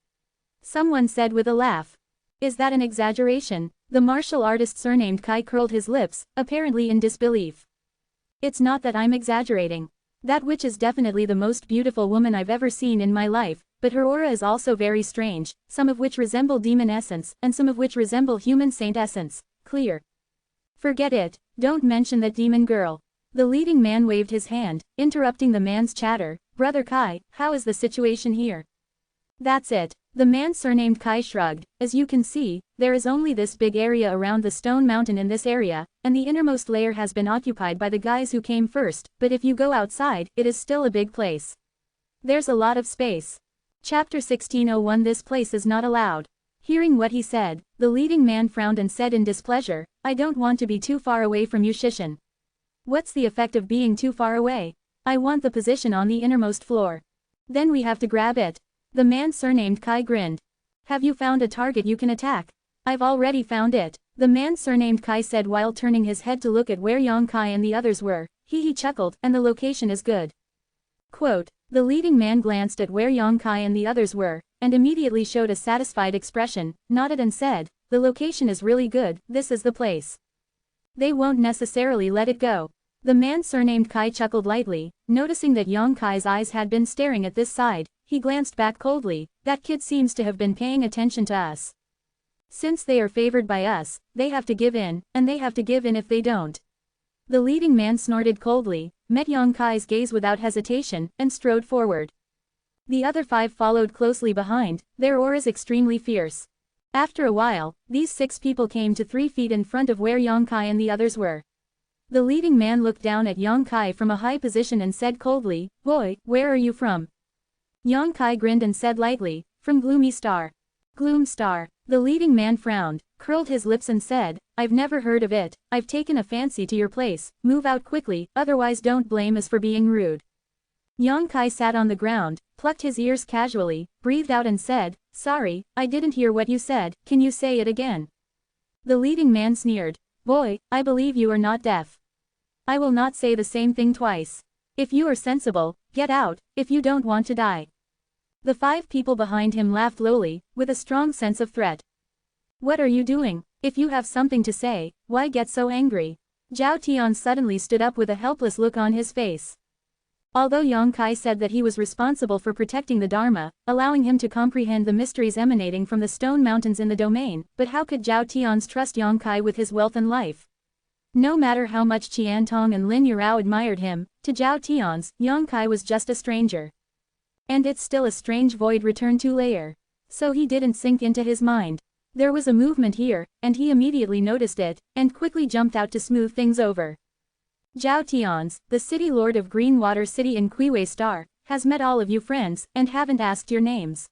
Speaker 1: Someone said with a laugh. Is that an exaggeration? The martial artist surnamed Kai curled his lips, apparently in disbelief. It's not that I'm exaggerating. That witch is definitely the most beautiful woman I've ever seen in my life, but her aura is also very strange, some of which resemble demon essence, and some of which resemble human saint essence. Clear. Forget it, don't mention that demon girl. The leading man waved his hand, interrupting the man's chatter. Brother Kai, how is the situation here? That's it. The man surnamed Kai shrugged. As you can see, there is only this big area around the stone mountain in this area, and the innermost layer has been occupied by the guys who came first, but if you go outside, it is still a big place. There's a lot of space. Chapter 1601. This place is not allowed. Hearing what he said, the leading man frowned and said in displeasure, I don't want to be too far away from you, Shishin. What's the effect of being too far away? I want the position on the innermost floor. Then we have to grab it. The man surnamed Kai grinned. Have you found a target you can attack? I've already found it. The man surnamed Kai said while turning his head to look at where Yang Kai and the others were. He chuckled, and the location is good. Quote, the leading man glanced at where Yang Kai and the others were, and immediately showed a satisfied expression, nodded and said, the location is really good, this is the place. They won't necessarily let it go. The man surnamed Kai chuckled lightly, noticing that Yang Kai's eyes had been staring at this side. He glanced back coldly, that kid seems to have been paying attention to us. Since they are favored by us, they have to give in, and they have to give in if they don't. The leading man snorted coldly, met Yang Kai's gaze without hesitation, and strode forward. The other 5 followed closely behind, their auras extremely fierce. After a while, these 6 people came to 3 feet in front of where Yang Kai and the others were. The leading man looked down at Yang Kai from a high position and said coldly, boy, where are you from? Yang Kai grinned and said lightly, from Gloomy Star. Gloom Star. The leading man frowned, curled his lips and said, I've never heard of it, I've taken a fancy to your place, move out quickly, otherwise don't blame us for being rude. Yang Kai sat on the ground, plucked his ears casually, breathed out and said, sorry, I didn't hear what you said, can you say it again? The leading man sneered, boy, I believe you are not deaf. I will not say the same thing twice. If you are sensible, get out, if you don't want to die. The 5 people behind him laughed lowly, with a strong sense of threat. What are you doing? If you have something to say, why get so angry? Zhao Tian suddenly stood up with a helpless look on his face. Although Yang Kai said that he was responsible for protecting the Dharma, allowing him to comprehend the mysteries emanating from the stone mountains in the domain, but how could Zhao Tian's trust Yang Kai with his wealth and life? No matter how much Qian Tong and Lin Yurao admired him, to Zhao Tian's, Yang Kai was just a stranger. And it's still a strange void return to layer. So he didn't sink into his mind. There was a movement here, and he immediately noticed it, and quickly jumped out to smooth things over. Zhao Tian's, the city lord of Greenwater City in Qiwei Star, has met all of you friends, and haven't asked your names.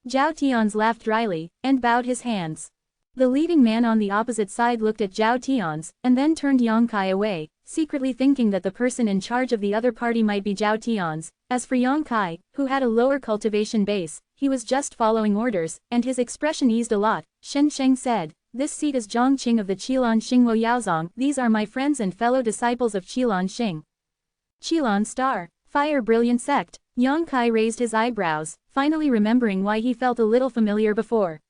Speaker 1: Zhao Tian's laughed dryly, and bowed his hands. The leading man on the opposite side looked at Zhao Tian's, and then turned Yang Kai away, secretly thinking that the person in charge of the other party might be Zhao Tian's. As for Yang Kai, who had a lower cultivation base, he was just following orders, and his expression eased a lot. Shen Sheng said, this seat is Zhongqing of the Qilan Xingwo Yaozong, these are my friends and fellow disciples of Qilan Xing. Qilan Star, Fire Brilliant Sect. Yang Kai raised his eyebrows, finally remembering why he felt a little familiar before.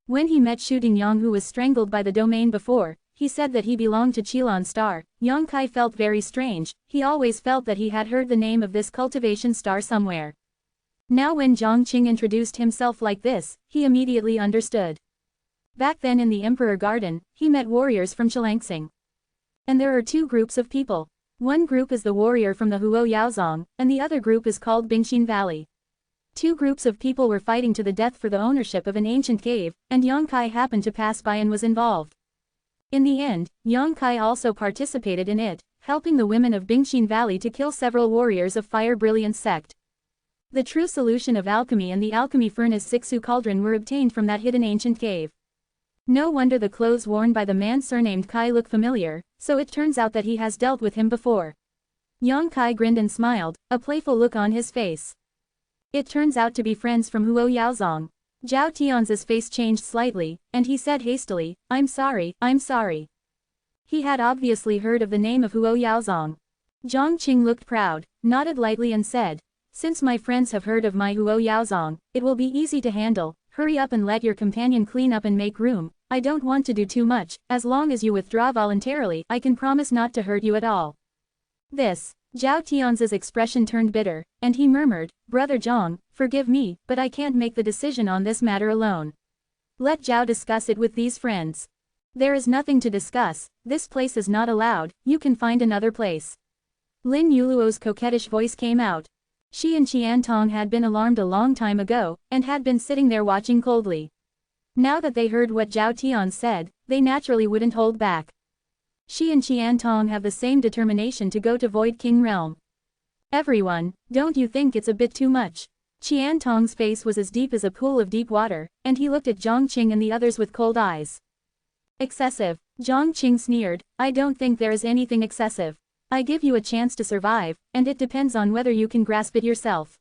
Speaker 1: When he met Shooting Yang who was strangled by the domain before, he said that he belonged to Qilan Star. Yang Kai felt very strange, he always felt that he had heard the name of this cultivation star somewhere. Now when Zhongqing introduced himself like this, he immediately understood. Back then in the Emperor Garden, he met warriors from Chilangxing. And there are 2 groups of people. One group is the warrior from the Huo Yaozong, and the other group is called Bingxin Valley. 2 groups of people were fighting to the death for the ownership of an ancient cave, and Yang Kai happened to pass by and was involved. In the end, Yang Kai also participated in it, helping the women of Bingxin Valley to kill several warriors of Fire Brilliance sect. The true solution of alchemy and the alchemy furnace Sixu cauldron were obtained from that hidden ancient cave. No wonder the clothes worn by the man surnamed Kai look familiar, so it turns out that he has dealt with him before. Yang Kai grinned and smiled, a playful look on his face. It turns out to be friends from Huo Yaozong. Zhao Tian's face changed slightly, and he said hastily, I'm sorry, I'm sorry. He had obviously heard of the name of Huo Yaozong. Zhongqing looked proud, nodded lightly and said, since my friends have heard of my Huo Yaozong, it will be easy to handle, hurry up and let your companion clean up and make room, I don't want to do too much, as long as you withdraw voluntarily, I can promise not to hurt you at all. This. Zhao Tian's expression turned bitter, and he murmured, Brother Zhang, forgive me, but I can't make the decision on this matter alone. Let Zhao discuss it with these friends. There is nothing to discuss, this place is not allowed, you can find another place. Lin Yuluo's coquettish voice came out. She and Qian Tong had been alarmed a long time ago, and had been sitting there watching coldly. Now that they heard what Zhao Tian said, they naturally wouldn't hold back. She and Qian Tong have the same determination to go to Void King Realm. Everyone, don't you think it's a bit too much? Qian Tong's face was as deep as a pool of deep water, and he looked at Zhang Qing and the others with cold eyes. Excessive, Zhang Qing sneered, I don't think there is anything excessive. I give you a chance to survive, and it depends on whether you can grasp it yourself.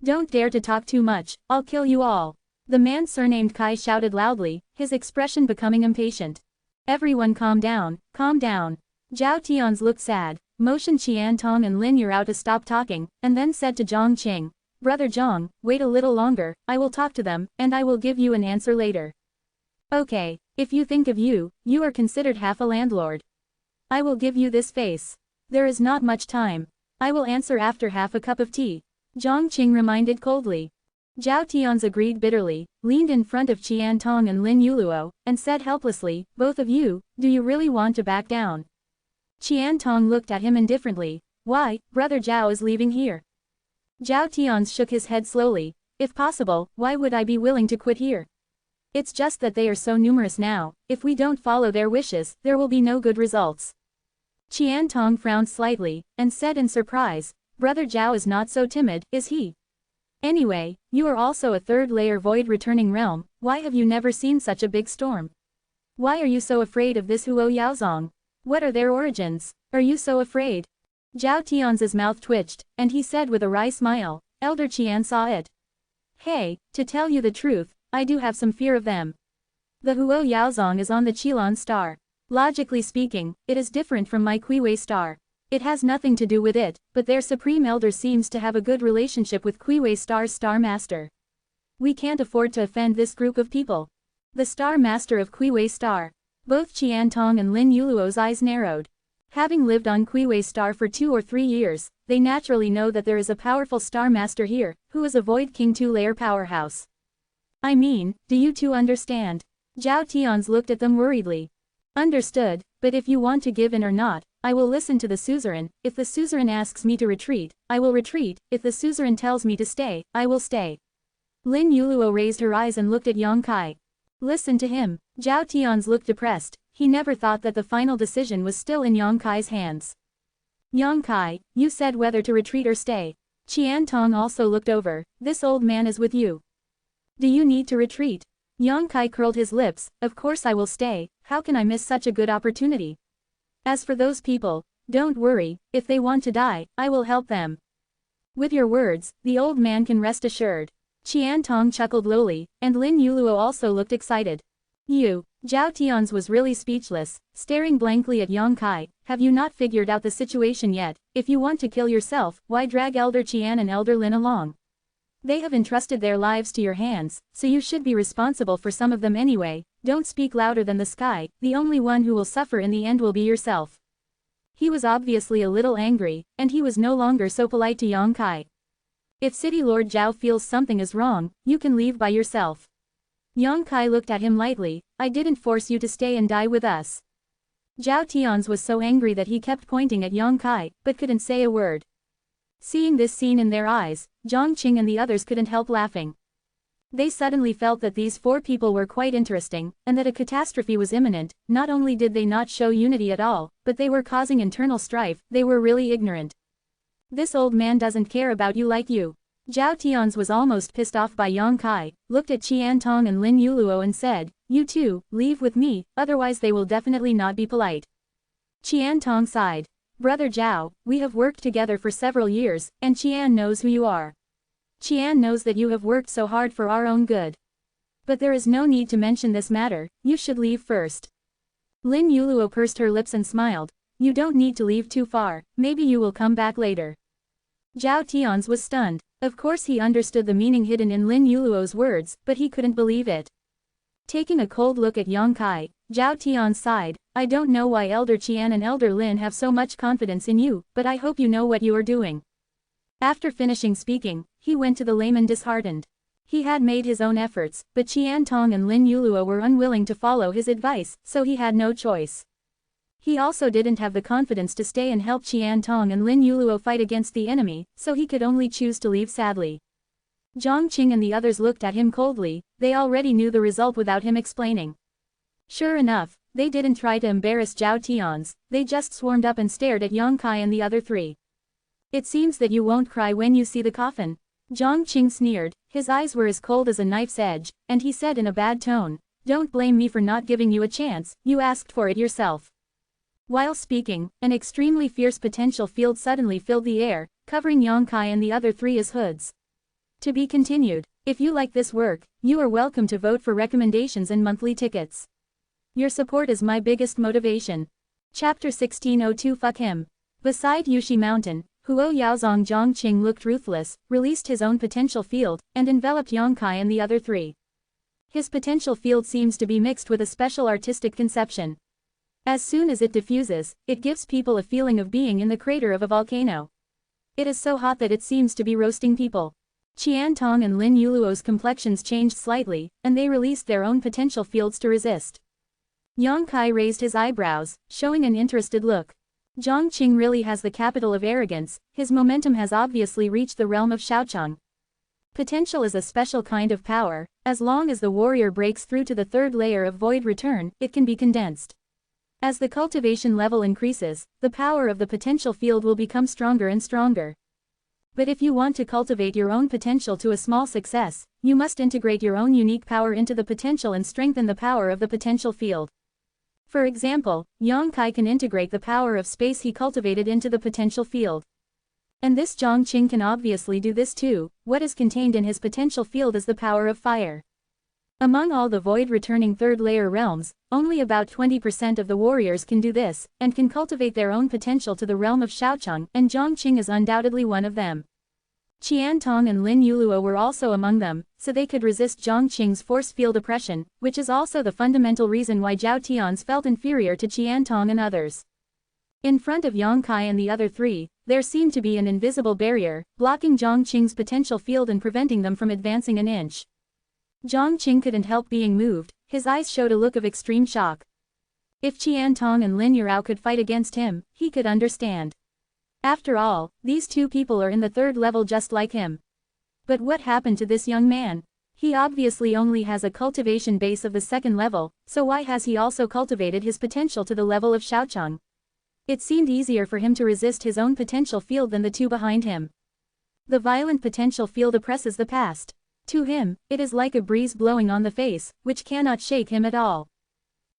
Speaker 1: Don't dare to talk too much, I'll kill you all. The man surnamed Kai shouted loudly, his expression becoming impatient. Everyone calm down, calm down. Zhao Tian's looked sad, motioned Qian Tong and Lin Yurao to stop talking, and then said to Zhang Qing, Brother Zhang, wait a little longer, I will talk to them, and I will give you an answer later. Okay, if you think of you, you are considered half a landlord. I will give you this face. There is not much time. I will answer after half a cup of tea. Zhang Qing reminded coldly. Zhao Tian's agreed bitterly, leaned in front of Qian Tong and Lin Yuluo, and said helplessly, both of you, do you really want to back down? Qian Tong looked at him indifferently, why, Brother Zhao is leaving here. Zhao Tian shook his head slowly, if possible, why would I be willing to quit here? It's just that they are so numerous now, if we don't follow their wishes, there will be no good results. Qian Tong frowned slightly, and said in surprise, Brother Zhao is not so timid, is he? Anyway, you are also a third-layer void returning realm, why have you never seen such a big storm? Why are you so afraid of this Huo Yaozong? What are their origins? Are you so afraid? Zhao Tian's mouth twitched, and he said with a wry smile, Elder Qian saw it. Hey, to tell you the truth, I do have some fear of them. The Huo Yaozong is on the Qilin star. Logically speaking, it is different from my Kuiwei star. It has nothing to do with it, but their Supreme Elder seems to have a good relationship with Kuiwei Star's Star Master. We can't afford to offend this group of people. The Star Master of Kuiwei Star. Both Qian Tong and Lin Yuluo's eyes narrowed. Having lived on Kuiwei Star for 2 or 3 years, they naturally know that there is a powerful Star Master here, who is a Void King 2-layer powerhouse. I mean, do you two understand? Zhao Tian's looked at them worriedly. Understood, but if you want to give in or not, I will listen to the suzerain. If the suzerain asks me to retreat, I will retreat, if the suzerain tells me to stay, I will stay. Lin Yuluo raised her eyes and looked at Yang Kai. Listen to him. Zhao Tian's looked depressed, he never thought that the final decision was still in Yang Kai's hands. Yang Kai, you said whether to retreat or stay. Qian Tong also looked over, this old man is with you. Do you need to retreat? Yang Kai curled his lips, of course I will stay, how can I miss such a good opportunity? As for those people, don't worry, if they want to die, I will help them. With your words, the old man can rest assured. Qian Tong chuckled lowly, and Lin Yuluo also looked excited. You, Zhao Tian's was really speechless, staring blankly at Yang Kai, have you not figured out the situation yet? If you want to kill yourself, why drag Elder Qian and Elder Lin along? They have entrusted their lives to your hands, so you should be responsible for some of them anyway. Don't speak louder than the sky, the only one who will suffer in the end will be yourself. He was obviously a little angry, and he was no longer so polite to Yang Kai. If City Lord Zhao feels something is wrong, you can leave by yourself. Yang Kai looked at him lightly, I didn't force you to stay and die with us. Zhao Tian's was so angry that he kept pointing at Yang Kai, but couldn't say a word. Seeing this scene in their eyes, Zhang Qing and the others couldn't help laughing. They suddenly felt that these 4 people were quite interesting, and that a catastrophe was imminent. Not only did they not show unity at all, but they were causing internal strife, they were really ignorant. This old man doesn't care about you like you. Zhao Tian's was almost pissed off by Yang Kai, looked at Qian Tong and Lin Yuluo and said, you two, leave with me, otherwise they will definitely not be polite. Qian Tong sighed. Brother Zhao, we have worked together for several years, and Qian knows who you are. Qian knows that you have worked so hard for our own good. But there is no need to mention this matter, you should leave first. Lin Yuluo pursed her lips and smiled, you don't need to leave too far, maybe you will come back later. Zhao Tian's was stunned. Of course he understood the meaning hidden in Lin Yuluo's words, but he couldn't believe it. Taking a cold look at Yang Kai, Zhao Tian sighed, I don't know why Elder Qian and Elder Lin have so much confidence in you, but I hope you know what you are doing. After finishing speaking, he went to the layman disheartened. He had made his own efforts, but Qian Tong and Lin Yuluo were unwilling to follow his advice, so he had no choice. He also didn't have the confidence to stay and help Qian Tong and Lin Yuluo fight against the enemy, so he could only choose to leave sadly. Zhang Qing and the others looked at him coldly, they already knew the result without him explaining. Sure enough, they didn't try to embarrass Zhao Tian's, they just swarmed up and stared at Yang Kai and the other three. It seems that you won't cry when you see the coffin. Zhang Qing sneered, his eyes were as cold as a knife's edge, and he said in a bad tone, don't blame me for not giving you a chance, you asked for it yourself. While speaking, an extremely fierce potential field suddenly filled the air, covering Yang Kai and the other three as hoods. To be continued. If you like this work, you are welcome to vote for recommendations and monthly tickets. Your support is my biggest motivation. Chapter 1602 Fuck him. Beside Yushi Mountain, Huo Yaozong Zhang Qing looked ruthless, released his own potential field, and enveloped Yang Kai and the other three. His potential field seems to be mixed with a special artistic conception. As soon as it diffuses, it gives people a feeling of being in the crater of a volcano. It is so hot that it seems to be roasting people. Qian Tong and Lin Yuluo's complexions changed slightly, and they released their own potential fields to resist. Yang Kai raised his eyebrows, showing an interested look. Zhang Qing really has the capital of arrogance, his momentum has obviously reached the realm of Shaocheng. Potential is a special kind of power, as long as the warrior breaks through to the third layer of void return, it can be condensed. As the cultivation level increases, the power of the potential field will become stronger and stronger. But if you want to cultivate your own potential to a small success, you must integrate your own unique power into the potential and strengthen the power of the potential field. For example, Yang Kai can integrate the power of space he cultivated into the potential field. And this Zhang Qing can obviously do this too. What is contained in his potential field is the power of fire. Among all the void-returning third-layer realms, only about 20% of the warriors can do this, and can cultivate their own potential to the realm of Shaocheng, and Zhang Qing is undoubtedly one of them. Qian Tong and Lin Yuluo were also among them, so they could resist Zhang Qing's force field oppression, which is also the fundamental reason why Zhao Tian's felt inferior to Qian Tong and others. In front of Yang Kai and the other three, there seemed to be an invisible barrier, blocking Zhang Qing's potential field and preventing them from advancing an inch. Zhang Qing couldn't help being moved, his eyes showed a look of extreme shock. If Qian Tong and Lin Yurao could fight against him, he could understand. After all, these two people are in the third level just like him. But what happened to this young man? He obviously only has a cultivation base of the second level, so why has he also cultivated his potential to the level of Shaocheng? It seemed easier for him to resist his own potential field than the two behind him. The violent potential field oppresses the past. To him, it is like a breeze blowing on the face, which cannot shake him at all.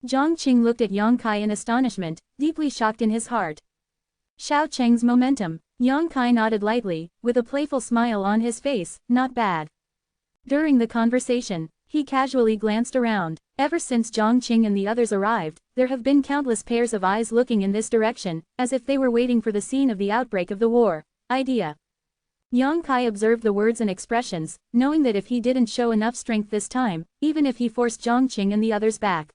Speaker 1: Zhang Qing looked at Yang Kai in astonishment, deeply shocked in his heart. Shaocheng's momentum. Yang Kai nodded lightly, with a playful smile on his face, not bad. During the conversation, he casually glanced around. Ever since Zhang Qing and the others arrived, there have been countless pairs of eyes looking in this direction, as if they were waiting for the scene of the outbreak of the war. Idea. Yang Kai observed the words and expressions, knowing that if he didn't show enough strength this time, even if he forced Zhang Qing and the others back,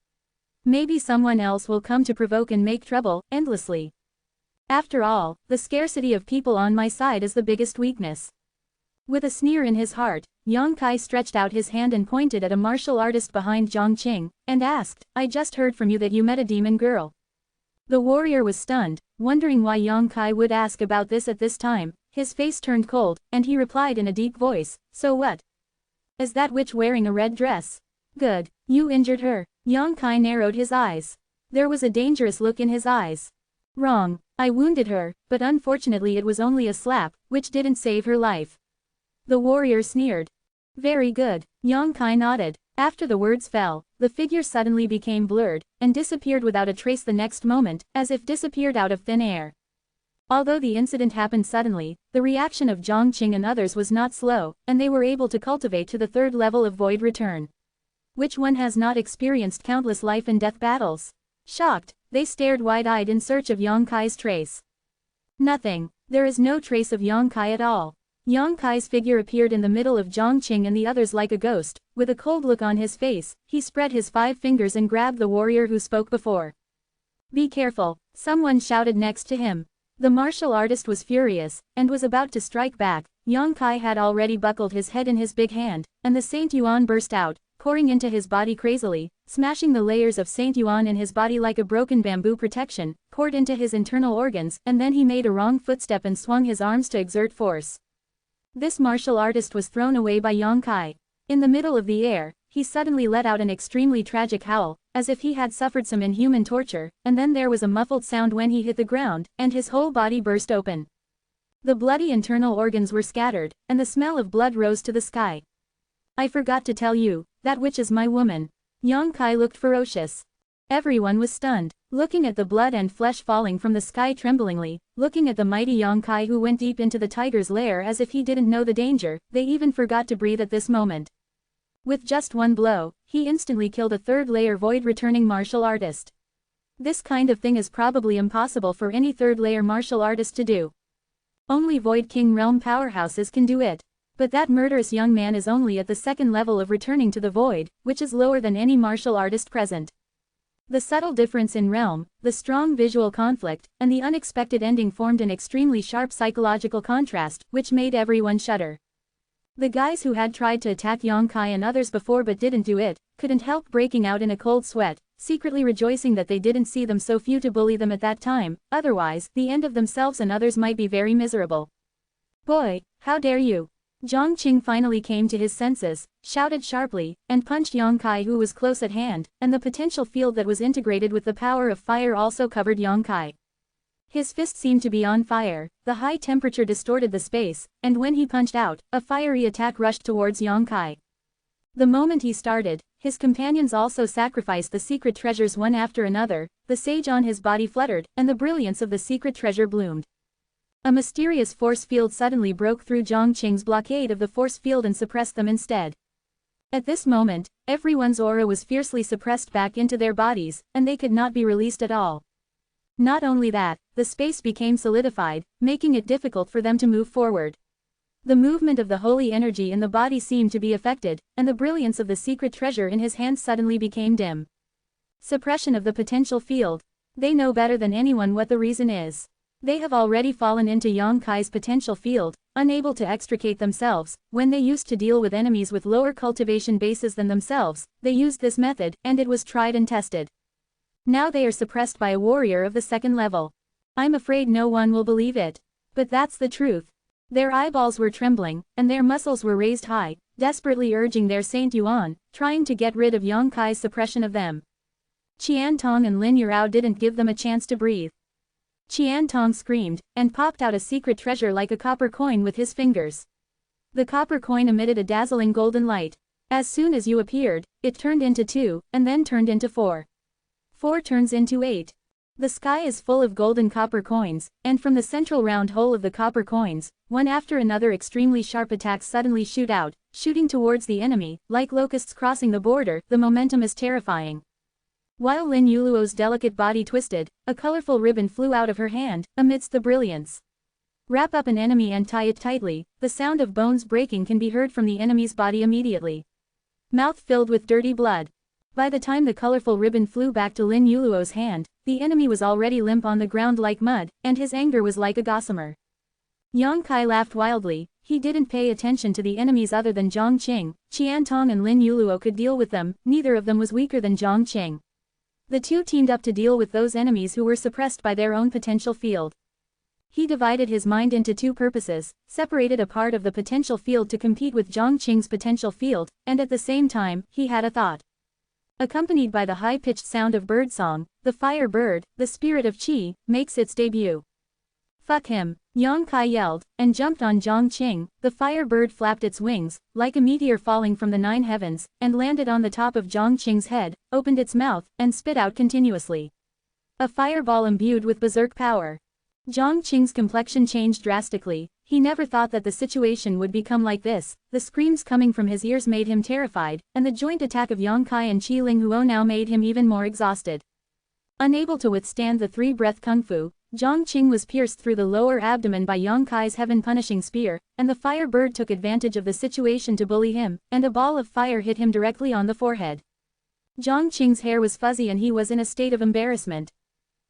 Speaker 1: maybe someone else will come to provoke and make trouble, endlessly. After all, the scarcity of people on my side is the biggest weakness. With a sneer in his heart, Yang Kai stretched out his hand and pointed at a martial artist behind Zhang Qing, and asked, I just heard from you that you met a demon girl. The warrior was stunned, wondering why Yang Kai would ask about this at this time. His face turned cold, and he replied in a deep voice, so what? Is that witch wearing a red dress? Good. You injured her. Yang Kai narrowed his eyes. There was a dangerous look in his eyes. Wrong. I wounded her, but unfortunately it was only a slap, which didn't save her life. The warrior sneered. Very good. Yang Kai nodded. After the words fell, the figure suddenly became blurred, and disappeared without a trace the next moment, as if disappeared out of thin air. Although the incident happened suddenly, the reaction of Zhang Qing and others was not slow, and they were able to cultivate to the third level of void return. Which one has not experienced countless life and death battles? Shocked, they stared wide-eyed in search of Yang Kai's trace. Nothing. There is no trace of Yang Kai at all. Yang Kai's figure appeared in the middle of Zhongqing and the others like a ghost. With a cold look on his face, he spread his 5 fingers and grabbed the warrior who spoke before. "Be careful," someone shouted next to him. The martial artist was furious, and was about to strike back. Yang Kai had already buckled his head in his big hand, and the Saint Yuan burst out, pouring into his body crazily, smashing the layers of Saint Yuan in his body like a broken bamboo protection, poured into his internal organs, and then he made a wrong footstep and swung his arms to exert force. This martial artist was thrown away by Yang Kai. In the middle of the air, he suddenly let out an extremely tragic howl, as if he had suffered some inhuman torture, and then there was a muffled sound when he hit the ground, and his whole body burst open. The bloody internal organs were scattered, and the smell of blood rose to the sky. "I forgot to tell you, that witch is my woman." Yang Kai looked ferocious. Everyone was stunned, looking at the blood and flesh falling from the sky tremblingly, looking at the mighty Yang Kai who went deep into the tiger's lair as if he didn't know the danger. They even forgot to breathe at this moment. With just one blow, he instantly killed a 3rd-layer void-returning martial artist. This kind of thing is probably impossible for any 3rd-layer martial artist to do. Only Void King realm powerhouses can do it. But that murderous young man is only at the 2nd level of returning to the void, which is lower than any martial artist present. The subtle difference in realm, the strong visual conflict, and the unexpected ending formed an extremely sharp psychological contrast, which made everyone shudder. The guys who had tried to attack Yang Kai and others before but didn't do it, couldn't help breaking out in a cold sweat, secretly rejoicing that they didn't see them so few to bully them at that time, otherwise, the end of themselves and others might be very miserable. "Boy, how dare you!" Zhongqing finally came to his senses, shouted sharply, and punched Yang Kai who was close at hand, and the potential field that was integrated with the power of fire also covered Yang Kai. His fist seemed to be on fire, the high temperature distorted the space, and when he punched out, a fiery attack rushed towards Yang Kai. The moment he started, his companions also sacrificed the secret treasures one after another, the sage on his body fluttered, and the brilliance of the secret treasure bloomed. A mysterious force field suddenly broke through Zhongqing's blockade of the force field and suppressed them instead. At this moment, everyone's aura was fiercely suppressed back into their bodies, and they could not be released at all. Not only that, the space became solidified, making it difficult for them to move forward. The movement of the holy energy in the body seemed to be affected, and the brilliance of the secret treasure in his hands suddenly became dim. Suppression of the potential field. They know better than anyone what the reason is. They have already fallen into Yang Kai's potential field, unable to extricate themselves. When they used to deal with enemies with lower cultivation bases than themselves, they used this method, and it was tried and tested. Now they are suppressed by a warrior of the 2nd level. I'm afraid no one will believe it. But that's the truth. Their eyeballs were trembling, and their muscles were raised high, desperately urging their Saint Yuan, trying to get rid of Yang Kai's suppression of them. Qian Tong and Lin Yurao didn't give them a chance to breathe. Qian Tong screamed, and popped out a secret treasure like a copper coin with his fingers. The copper coin emitted a dazzling golden light. As soon as you appeared, it turned into 2, and then turned into 4. 4 turns into 8. The sky is full of golden copper coins, and from the central round hole of the copper coins, one after another extremely sharp attacks suddenly shoot out, shooting towards the enemy, like locusts crossing the border. The momentum is terrifying. While Lin Yuluo's delicate body twisted, a colorful ribbon flew out of her hand, amidst the brilliance. Wrap up an enemy and tie it tightly. The sound of bones breaking can be heard from the enemy's body immediately. Mouth filled with dirty blood. By the time the colorful ribbon flew back to Lin Yuluo's hand, the enemy was already limp on the ground like mud, and his anger was like a gossamer. Yang Kai laughed wildly. He didn't pay attention to the enemies other than Zhongqing. Qian Tong and Lin Yuluo could deal with them, neither of them was weaker than Zhongqing. The two teamed up to deal with those enemies who were suppressed by their own potential field. He divided his mind into 2 purposes, separated a part of the potential field to compete with Zhongqing's potential field, and at the same time, he had a thought. Accompanied by the high-pitched sound of birdsong, the fire bird, the spirit of Qi, makes its debut. "Fuck him," Yang Kai yelled, and jumped on Zhongqing. The fire bird flapped its wings, like a meteor falling from the 9 heavens, and landed on the top of Zhongqing's head, opened its mouth, and spit out continuously. A fireball imbued with berserk power. Zhongqing's complexion changed drastically. He never thought that the situation would become like this. The screams coming from his ears made him terrified, and the joint attack of Yang Kai and Qi Linghuo now made him even more exhausted. Unable to withstand the 3-breath kung fu, Zhang Qing was pierced through the lower abdomen by Yang Kai's heaven-punishing spear, and the fire bird took advantage of the situation to bully him, and a ball of fire hit him directly on the forehead. Zhang Qing's hair was fuzzy and he was in a state of embarrassment.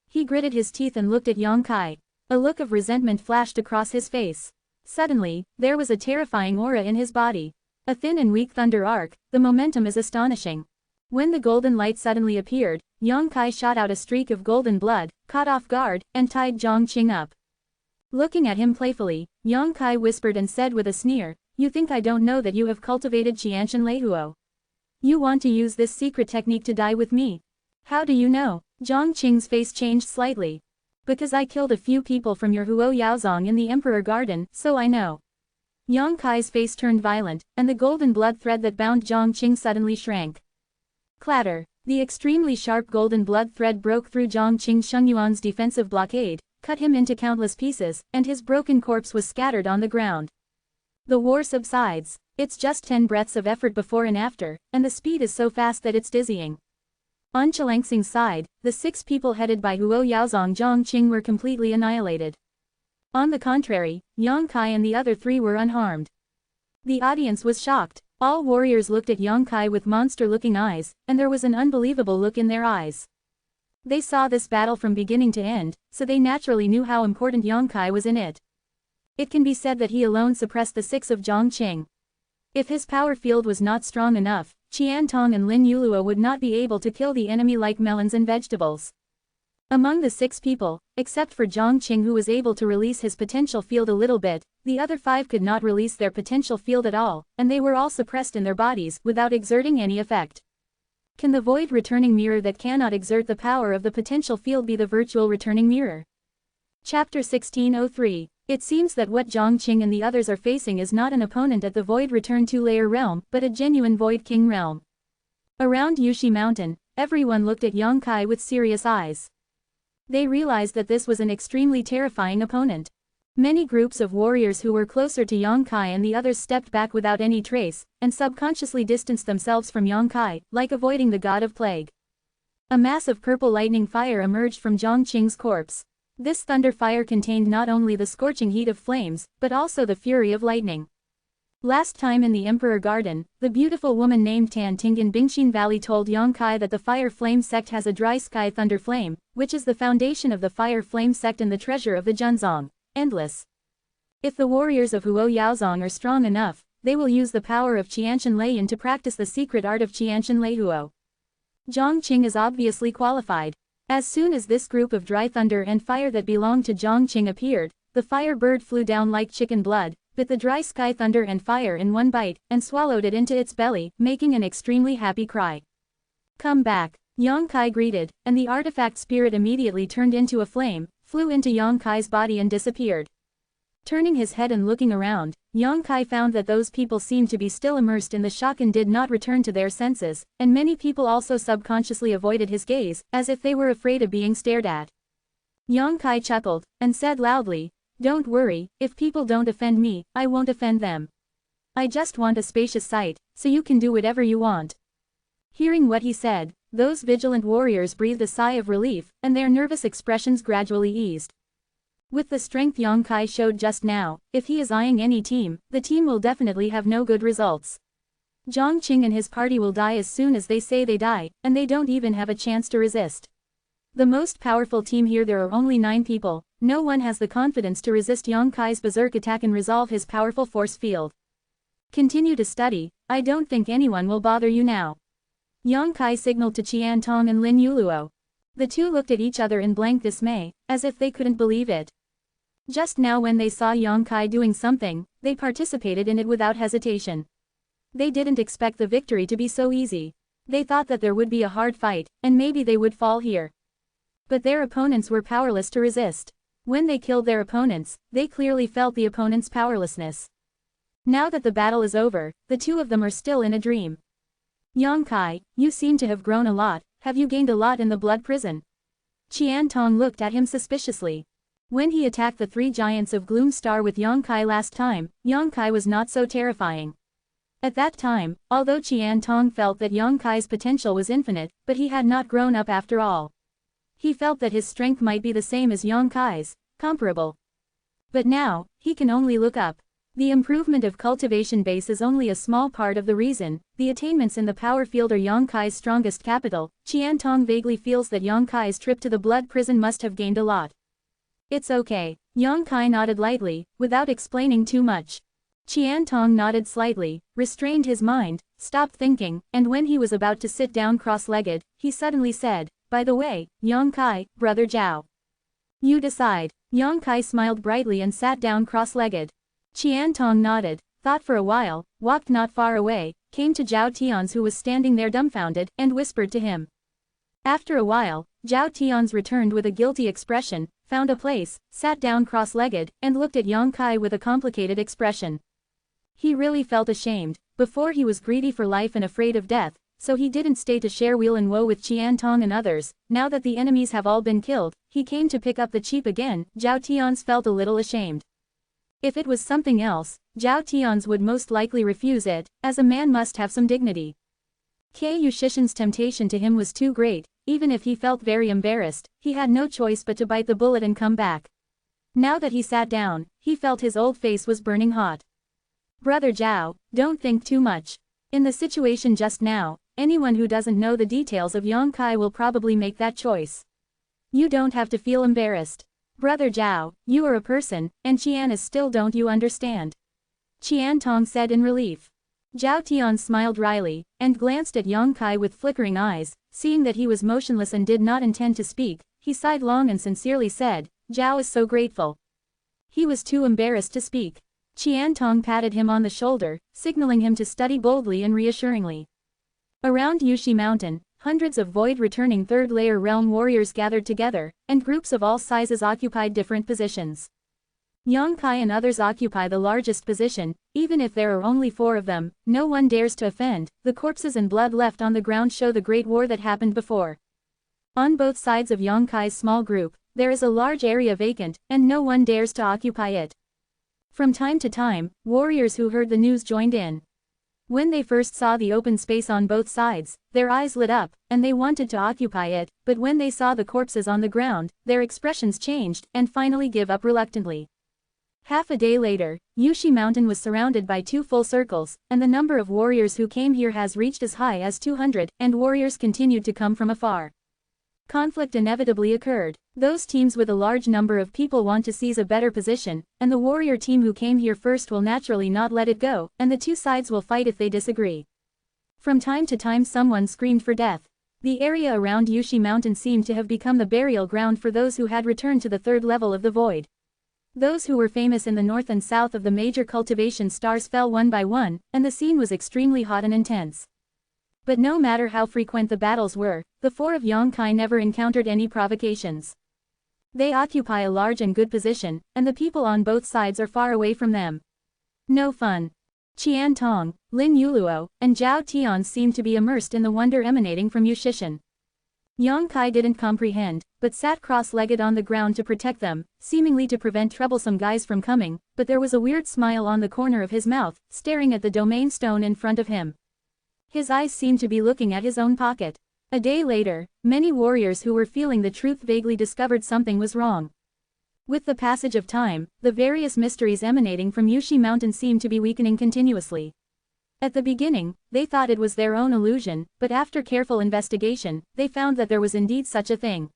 Speaker 1: He gritted his teeth and looked at Yang Kai. A look of resentment flashed across his face. Suddenly, there was a terrifying aura in his body. A thin and weak thunder arc, the momentum is astonishing. When the golden light suddenly appeared, Yang Kai shot out a streak of golden blood, caught off guard, and tied Zhang Qing up. Looking at him playfully, Yang Kai whispered and said with a sneer, "You think I don't know that you have cultivated Qianshan Leihuo? You want to use this secret technique to die with me? How do you know?" Zhang Qing's face changed slightly. "Because I killed a few people from your Huo Yaozong in the Emperor Garden, so I know." Yang Kai's face turned violent, and the golden blood thread that bound Zhang Qing suddenly shrank. Clatter! The extremely sharp golden blood thread broke through Zhang Qing Shengyuan's defensive blockade, cut him into countless pieces, and his broken corpse was scattered on the ground. The war subsides. It's just 10 breaths of effort before and after, and the speed is so fast that it's dizzying. On Chilangxing's side, the 6 people headed by Huo Yaozong Zhang Qing were completely annihilated. On the contrary, Yang Kai and the other 3 were unharmed. The audience was shocked. All warriors looked at Yang Kai with monster-looking eyes, and there was an unbelievable look in their eyes. They saw this battle from beginning to end, so they naturally knew how important Yang Kai was in it. It can be said that he alone suppressed the 6 of Zhang Qing. If his power field was not strong enough, Qian Tong and Lin Yuluo would not be able to kill the enemy like melons and vegetables. Among the 6 people, except for Zhang Qing who was able to release his potential field a little bit, the other 5 could not release their potential field at all, and they were all suppressed in their bodies without exerting any effect. Can the void returning mirror that cannot exert the power of the potential field be the virtual returning mirror? Chapter 1603. It seems that what Zhang Qing and the others are facing is not an opponent at the void return 2-layer realm, but a genuine void king realm. Around Yushi Mountain, everyone looked at Yang Kai with serious eyes. They realized that this was an extremely terrifying opponent. Many groups of warriors who were closer to Yang Kai and the others stepped back without any trace, and subconsciously distanced themselves from Yang Kai, like avoiding the god of plague. A mass of purple lightning fire emerged from Zhang Qing's corpse. This thunder fire contained not only the scorching heat of flames, but also the fury of lightning. Last time in the Emperor Garden, the beautiful woman named Tan Ting in Bingxin Valley told Yang Kai that the Fire Flame sect has a dry sky thunder flame, which is the foundation of the Fire Flame sect and the treasure of the Junzong, endless. If the warriors of Huo Yaozong are strong enough, they will use the power of Qianshan Leiyan to practice the secret art of Qianshan Leihuo. Zhang Qing is obviously qualified. As soon as this group of dry thunder and fire that belonged to Zhang Qing appeared, the fire bird flew down like chicken blood, bit the dry sky thunder and fire in one bite, and swallowed it into its belly, making an extremely happy cry. "Come back," Yang Kai greeted, and the artifact spirit immediately turned into a flame, flew into Yang Kai's body and disappeared. Turning his head and looking around, Yang Kai found that those people seemed to be still immersed in the shock and did not return to their senses, and many people also subconsciously avoided his gaze, as if they were afraid of being stared at. Yang Kai chuckled, and said loudly, "Don't worry, if people don't offend me, I won't offend them. I just want a spacious sight, so you can do whatever you want." Hearing what he said, those vigilant warriors breathed a sigh of relief, and their nervous expressions gradually eased. With the strength Yang Kai showed just now, if he is eyeing any team, the team will definitely have no good results. Zhang Qing and his party will die as soon as they say they die, and they don't even have a chance to resist. The most powerful team here, there are only 9 people, no one has the confidence to resist Yang Kai's berserk attack and resolve his powerful force field. Continue to study, I don't think anyone will bother you now. Yang Kai signaled to Qian Tong and Lin Yuluo. The 2 looked at each other in blank dismay, as if they couldn't believe it. Just now when they saw Yang Kai doing something, they participated in it without hesitation. They didn't expect the victory to be so easy. They thought that there would be a hard fight, and maybe they would fall here. But their opponents were powerless to resist. When they killed their opponents, they clearly felt the opponent's powerlessness. Now that the battle is over, the 2 of them are still in a dream. "Yang Kai, you seem to have grown a lot, have you gained a lot in the blood prison?" Qian Tong looked at him suspiciously. When he attacked the 3 giants of Gloom Star with Yang Kai last time, Yang Kai was not so terrifying. At that time, although Qian Tong felt that Yang Kai's potential was infinite, but he had not grown up after all. He felt that his strength might be the same as Yonkai's, comparable. But now, he can only look up. The improvement of cultivation base is only a small part of the reason. The attainments in the power field are Yonkai's strongest capital. Qiantong vaguely feels that Yonkai's trip to the blood prison must have gained a lot. It's okay. Yongkai nodded lightly, without explaining too much. Qiantong nodded slightly, restrained his mind, stopped thinking, and when he was about to sit down cross-legged, he suddenly said, "By the way, Yongkai, brother Zhao. You decide." Yongkai smiled brightly and sat down cross-legged. Qiantong nodded, thought for a while, walked not far away, came to Zhao Tian's who was standing there dumbfounded, and whispered to him. After a while, Zhao Tian's returned with a guilty expression, found a place, sat down cross-legged, and looked at Yongkai with a complicated expression. He really felt ashamed. Before he was greedy for life and afraid of death, so he didn't stay to share weal and woe with Qiantong and others. Now that the enemies have all been killed, he came to pick up the cheap again. Zhao Tian's felt a little ashamed. If it was something else, Zhao Tian's would most likely refuse it, as a man must have some dignity. Kei Yushishin's temptation to him was too great. Even if he felt very embarrassed, he had no choice but to bite the bullet and come back. Now that he sat down, he felt his old face was burning hot. Brother Zhao, don't think too much. In the situation just now, anyone who doesn't know the details of Yongkai will probably make that choice. You don't have to feel embarrassed. Brother Zhao, you are a person, and Qian is still, don't you understand? Qiantong said in relief. Zhao Tian smiled wryly, and glanced at Yongkai with flickering eyes. Seeing that he was motionless and did not intend to speak, he sighed long and sincerely said, "Zhao is so grateful." He was too embarrassed to speak. Qiantong patted him on the shoulder, signaling him to study boldly and reassuringly. Around Yushi Mountain, hundreds of void-returning third-layer realm warriors gathered together, and groups of all sizes occupied different positions. Yongkai and others occupy the largest position. Even if there are only 4 of them, no one dares to offend. The corpses and blood left on the ground show the great war that happened before. On both sides of Yonkai's small group, there is a large area vacant, and no one dares to occupy it. From time to time, warriors who heard the news joined in. When they first saw the open space on both sides, their eyes lit up, and they wanted to occupy it, but when they saw the corpses on the ground, their expressions changed, and finally give up reluctantly. Half a day later, Yushi Mountain was surrounded by 2 full circles, and the number of warriors who came here has reached as high as 200, and warriors continued to come from afar. Conflict inevitably occurred. Those teams with a large number of people want to seize a better position, and the warrior team who came here first will naturally not let it go, and the 2 sides will fight if they disagree. From time to time someone screamed for death. The area around Yushi Mountain seemed to have become the burial ground for those who had returned to the 3rd level of the void. Those who were famous in the north and south of the major cultivation stars fell one by one, and the scene was extremely hot and intense. But no matter how frequent the battles were, the 4 of Yongkai never encountered any provocations. They occupy a large and good position, and the people on both sides are far away from them. No fun. Qiantong, Lin Yuluo, and Zhao Tian seemed to be immersed in the wonder emanating from Yushishin. Yongkai didn't comprehend, but sat cross-legged on the ground to protect them, seemingly to prevent troublesome guys from coming, but there was a weird smile on the corner of his mouth, staring at the domain stone in front of him. His eyes seemed to be looking at his own pocket. A day later, many warriors who were feeling the truth vaguely discovered something was wrong. With the passage of time, the various mysteries emanating from Yushi Mountain seemed to be weakening continuously. At the beginning, they thought it was their own illusion, but after careful investigation, they found that there was indeed such a thing.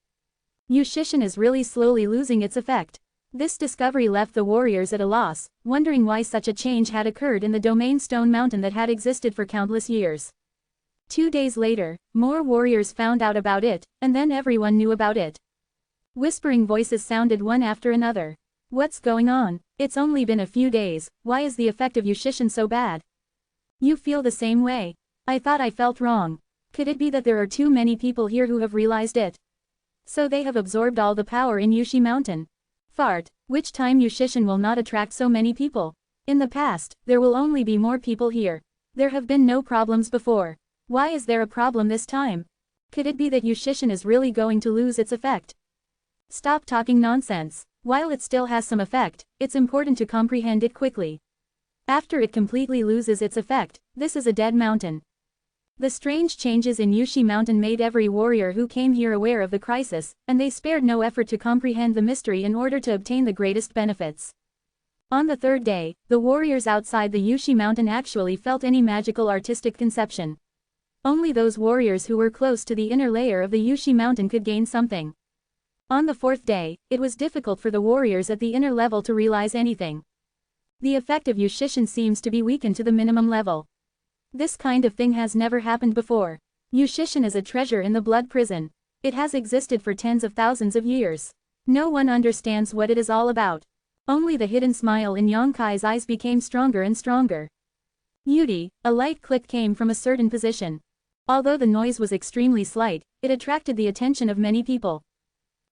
Speaker 1: Yushishin is really slowly losing its effect. This discovery left the warriors at a loss, wondering why such a change had occurred in the domain stone mountain that had existed for countless years. 2 days later, more warriors found out about it, and then everyone knew about it. Whispering voices sounded one after another. What's going on? It's only been a few days, why is the effect of Yushishin so bad? You feel the same way. I thought I felt wrong. Could it be that there are too many people here who have realized it? So they have absorbed all the power in Yushi Mountain. Fart, which time Yushishin will not attract so many people? In the past, there will only be more people here. There have been no problems before. Why is there a problem this time? Could it be that Yushishin is really going to lose its effect? Stop talking nonsense. While it still has some effect, it's important to comprehend it quickly. After it completely loses its effect, this is a dead mountain. The strange changes in Yushi Mountain made every warrior who came here aware of the crisis, and they spared no effort to comprehend the mystery in order to obtain the greatest benefits. On the third day, the warriors outside the Yushi Mountain actually felt any magical artistic conception. Only those warriors who were close to the inner layer of the Yushi Mountain could gain something. On the fourth day, it was difficult for the warriors at the inner level to realize anything. The effect of Yushishin seems to be weakened to the minimum level. This kind of thing has never happened before. Yushishin is a treasure in the blood prison. It has existed for tens of thousands of years. No one understands what it is all about. Only the hidden smile in Yonkai's eyes became stronger and stronger. Yudi, a light click came from a certain position. Although the noise was extremely slight, it attracted the attention of many people.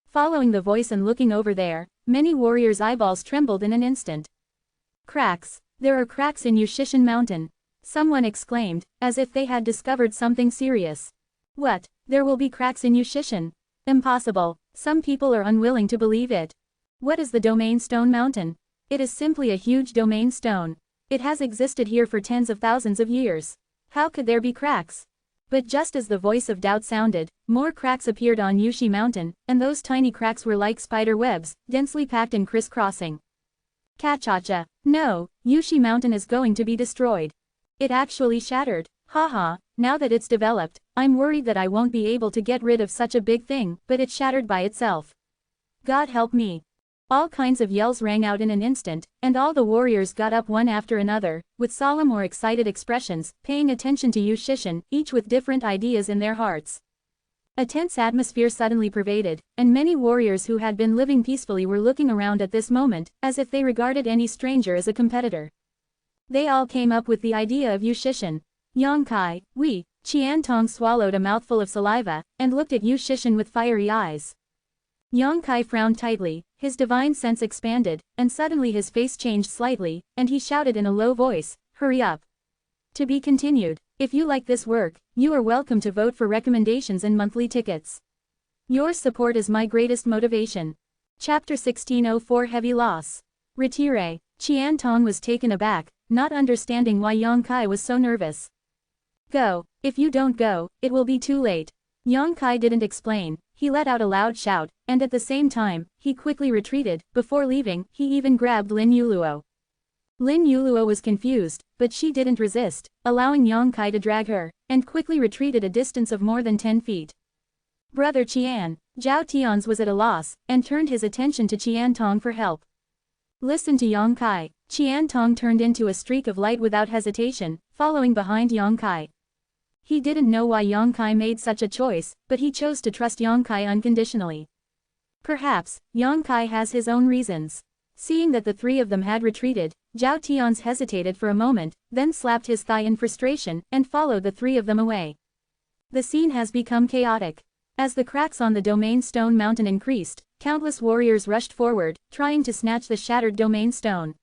Speaker 1: Following the voice and looking over there, many warriors' eyeballs trembled in an instant. Cracks. There are cracks in Yushishin Mountain. Someone exclaimed, as if they had discovered something serious. What? There will be cracks in Yushishin? Impossible. Some people are unwilling to believe it. What is the Domain Stone Mountain? It is simply a huge domain stone. It has existed here for tens of thousands of years. How could there be cracks? But just as the voice of doubt sounded, more cracks appeared on Yushi Mountain, and those tiny cracks were like spider webs, densely packed and crisscrossing. Kachacha. No, Yushi Mountain is going to be destroyed. It actually shattered. Haha, now that it's developed, I'm worried that I won't be able to get rid of such a big thing, but it shattered by itself. God help me. All kinds of yells rang out in an instant, and all the warriors got up one after another, with solemn or excited expressions, paying attention to Yushishin, each with different ideas in their hearts. A tense atmosphere suddenly pervaded, and many warriors who had been living peacefully were looking around at this moment, as if they regarded any stranger as a competitor. They all came up with the idea of Yushishin. Yonkai, Qiantong swallowed a mouthful of saliva, and looked at Yushishin with fiery eyes. Yonkai frowned tightly, his divine sense expanded, and suddenly his face changed slightly, and he shouted in a low voice, "Hurry up!" To be continued. If you like this work, you are welcome to vote for recommendations and monthly tickets. Your support is my greatest motivation. Chapter 1604 Heavy Loss. Retire. Qiantong was taken aback, not understanding why Yonkai was so nervous. Go. If you don't go, it will be too late. Yonkai didn't explain. He let out a loud shout, and at the same time, he quickly retreated. Before leaving, he even grabbed Lin Yuluo. Lin Yuluo was confused, but she didn't resist, allowing Yonkai to drag her, and quickly retreated a distance of more than 10 feet. Brother Qian. Zhao Tian's was at a loss, and turned his attention to Qiantong for help. Listen to Yonkai. Qiantong turned into a streak of light without hesitation, following behind Yonkai. He didn't know why Yonkai made such a choice, but he chose to trust Yonkai unconditionally. Perhaps, Yonkai has his own reasons. Seeing that the three of them had retreated, Zhao Tian's hesitated for a moment, then slapped his thigh in frustration, and followed the three of them away. The scene has become chaotic. As the cracks on the Domain Stone Mountain increased, countless warriors rushed forward, trying to snatch the shattered Domain Stone.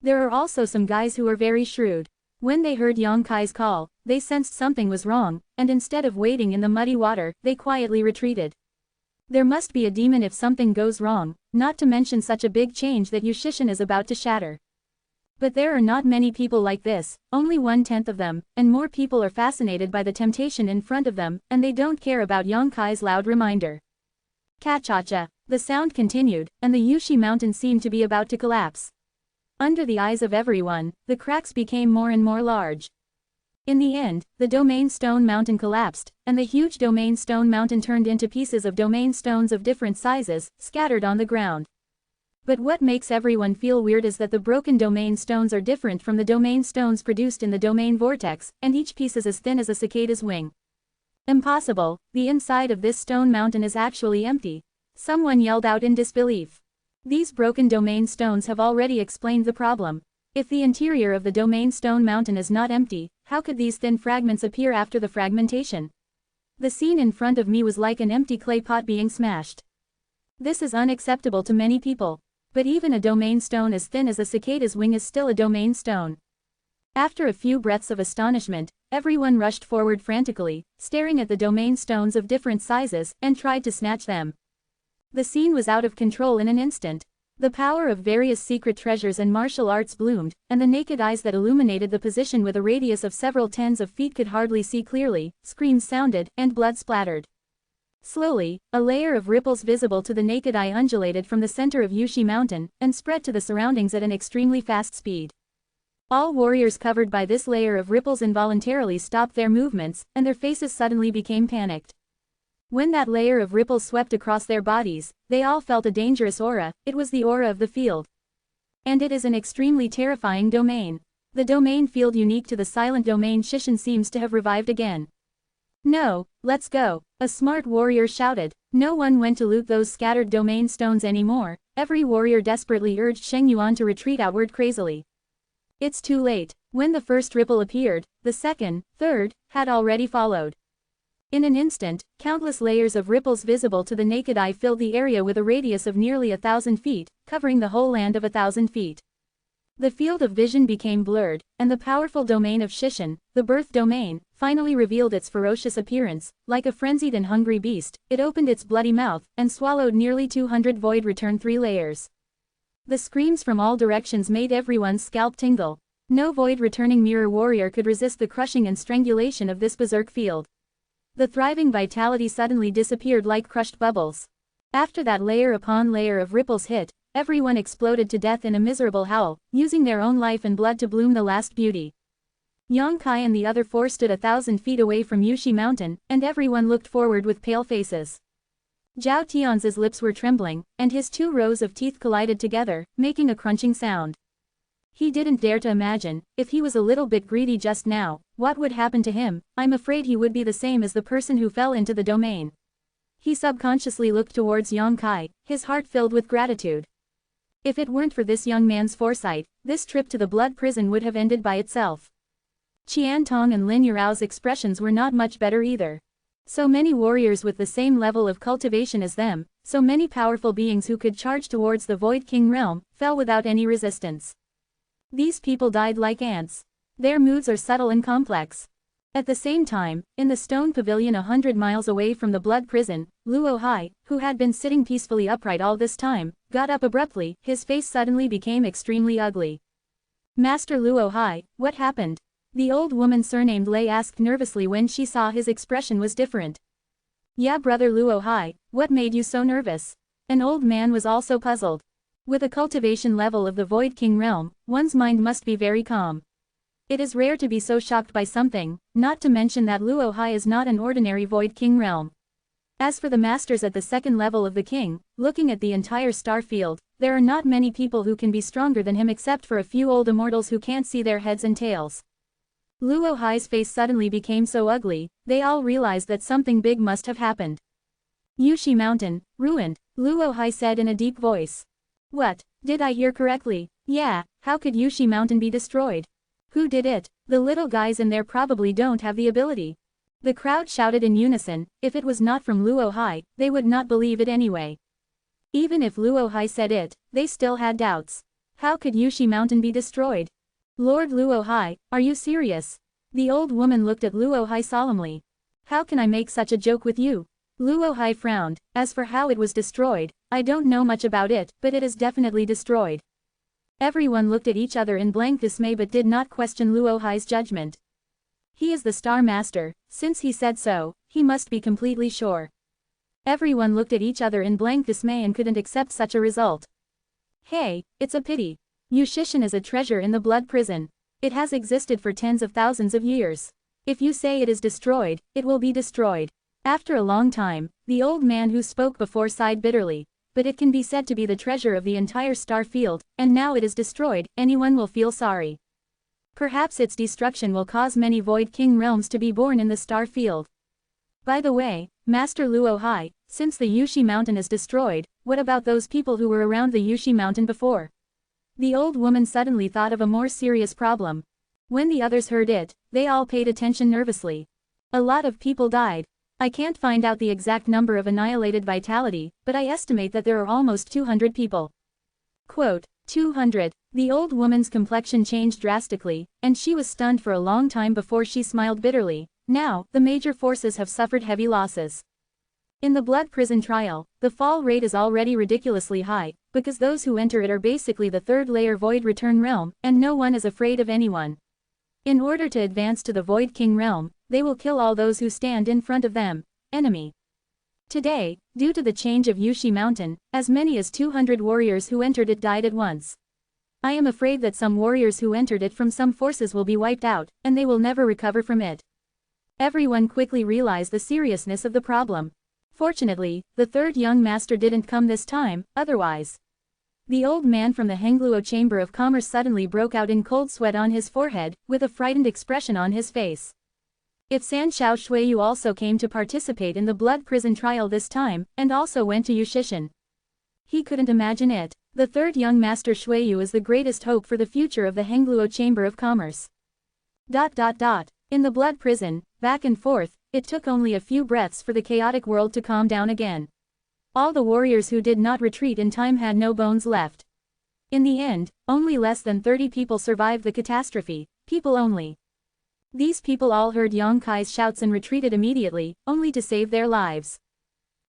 Speaker 1: There are also some guys who are very shrewd. When they heard Yonkai's call, they sensed something was wrong, and instead of wading in the muddy water, they quietly retreated. There must be a demon if something goes wrong, not to mention such a big change that Yushishin is about to shatter. But there are not many people like this, only 1/10 of them, and more people are fascinated by the temptation in front of them, and they don't care about Yonkai's loud reminder. Kachacha. The sound continued, and the Yushi Mountain seemed to be about to collapse. Under the eyes of everyone, the cracks became more and more large. In the end, the Domain Stone Mountain collapsed, and the huge Domain Stone Mountain turned into pieces of domain stones of different sizes, scattered on the ground. But what makes everyone feel weird is that the broken domain stones are different from the domain stones produced in the domain vortex, and each piece is as thin as a cicada's wing. Impossible, the inside of this stone mountain is actually empty. Someone yelled out in disbelief. These broken domain stones have already explained the problem. If the interior of the Domain Stone Mountain is not empty, how could these thin fragments appear after the fragmentation? The scene in front of me was like an empty clay pot being smashed. This is unacceptable to many people. But even a domain stone as thin as a cicada's wing is still a domain stone. After a few breaths of astonishment, everyone rushed forward frantically, staring at the domain stones of different sizes, and tried to snatch them. The scene was out of control in an instant. The power of various secret treasures and martial arts bloomed, and the naked eyes that illuminated the position with a radius of several tens of feet could hardly see clearly, screams sounded, and blood splattered. Slowly, a layer of ripples visible to the naked eye undulated from the center of Yushi Mountain, and spread to the surroundings at an extremely fast speed. All warriors covered by this layer of ripples involuntarily stopped their movements, and their faces suddenly became panicked. When that layer of ripples swept across their bodies, they all felt a dangerous aura. It was the aura of the field. And it is an extremely terrifying domain. The domain field unique to the silent domain Shishin seems to have revived again. No, let's go, a smart warrior shouted. No one went to loot those scattered domain stones anymore. Every warrior desperately urged Sheng Yuan to retreat outward crazily. It's too late. When the first ripple appeared, the second, third, had already followed. In an instant, countless layers of ripples visible to the naked eye filled the area with a radius of nearly 1,000 feet, covering the whole land of 1,000 feet. The field of vision became blurred, and the powerful domain of Shishin, the birth domain, finally revealed its ferocious appearance. Like a frenzied and hungry beast, it opened its bloody mouth, and swallowed nearly 200 void return 3 layers. The screams from all directions made everyone's scalp tingle. No void returning mirror warrior could resist the crushing and strangulation of this berserk field. The thriving vitality suddenly disappeared like crushed bubbles. After that layer upon layer of ripples hit, everyone exploded to death in a miserable howl, using their own life and blood to bloom the last beauty. Yang Kai and the other 4 stood 1,000 feet away from Yushi Mountain, and everyone looked forward with pale faces. Zhao Tian's lips were trembling, and his 2 rows of teeth collided together, making a crunching sound. He didn't dare to imagine, if he was a little bit greedy just now, what would happen to him. I'm afraid he would be the same as the person who fell into the domain. He subconsciously looked towards Yang Kai, his heart filled with gratitude. If it weren't for this young man's foresight, this trip to the blood prison would have ended by itself. Qian Tong and Lin Yurao's expressions were not much better either. So many warriors with the same level of cultivation as them, so many powerful beings who could charge towards the Void King realm, fell without any resistance. These people died like ants. Their moods are subtle and complex. At the same time, in the stone pavilion 100 miles away from the blood prison, Luo Hai, who had been sitting peacefully upright all this time, got up abruptly. His face suddenly became extremely ugly. Master Luo Hai, what happened? The old woman surnamed Lei asked nervously when she saw his expression was different. Yeah, brother Luo Hai, what made you so nervous? An old man was also puzzled. With a cultivation level of the Void King realm, one's mind must be very calm. It is rare to be so shocked by something, not to mention that Luo Hai is not an ordinary Void King realm. As for the masters at the second level of the king, looking at the entire star field, there are not many people who can be stronger than him except for a few old immortals who can't see their heads and tails. Luo Hai's face suddenly became so ugly, they all realized that something big must have happened. Yushi Mountain, ruined, Luo Hai said in a deep voice. What, did I hear correctly? Yeah, how could Yushi Mountain be destroyed? Who did it? The little guys in there probably don't have the ability. The crowd shouted in unison. If it was not from Luo Hai, they would not believe it anyway. Even if Luo Hai said it, they still had doubts. How could Yushi Mountain be destroyed? Lord Luo Hai, are you serious? The old woman looked at Luo Hai solemnly. How can I make such a joke with you? Luo Hai frowned. As for how it was destroyed, I don't know much about it, but it is definitely destroyed. Everyone looked at each other in blank dismay but did not question Luo Hai's judgment. He is the Star Master, since he said so, he must be completely sure. Everyone looked at each other in blank dismay and couldn't accept such a result. Hey, it's a pity. Yushishin is a treasure in the blood prison. It has existed for tens of thousands of years. If you say it is destroyed, it will be destroyed. After a long time, the old man who spoke before sighed bitterly. But it can be said to be the treasure of the entire star field, and now it is destroyed, anyone will feel sorry. Perhaps its destruction will cause many Void King realms to be born in the star field. By the way, Master Luo Hai, since the Yushi Mountain is destroyed, what about those people who were around the Yushi Mountain before? The old woman suddenly thought of a more serious problem. When the others heard it, they all paid attention nervously. A lot of people died. I can't find out the exact number of annihilated vitality, but I estimate that there are almost 200 people. Quote, 200. The old woman's complexion changed drastically, and she was stunned for a long time before she smiled bitterly. Now, the major forces have suffered heavy losses. In the blood prison trial, the fall rate is already ridiculously high, because those who enter it are basically the third layer Void Return realm, and no one is afraid of anyone. In order to advance to the Void King realm, they will kill all those who stand in front of them, enemy. Today, due to the change of Yushi Mountain, as many as 200 warriors who entered it died at once. I am afraid that some warriors who entered it from some forces will be wiped out, and they will never recover from it. Everyone quickly realized the seriousness of the problem. Fortunately, the third young master didn't come this time, otherwise. The old man from the Hengluo Chamber of Commerce suddenly broke out in cold sweat on his forehead, with a frightened expression on his face. If San Xiao Shuiyu also came to participate in the blood prison trial this time, and also went to Yushishan. He couldn't imagine it. The third young master Shuiyu is the greatest hope for the future of the Hengluo Chamber of Commerce. In the blood prison, back and forth, it took only a few breaths for the chaotic world to calm down again. All the warriors who did not retreat in time had no bones left. In the end, only less than 30 people survived the catastrophe, people only. These people all heard Yang Kai's shouts and retreated immediately, only to save their lives.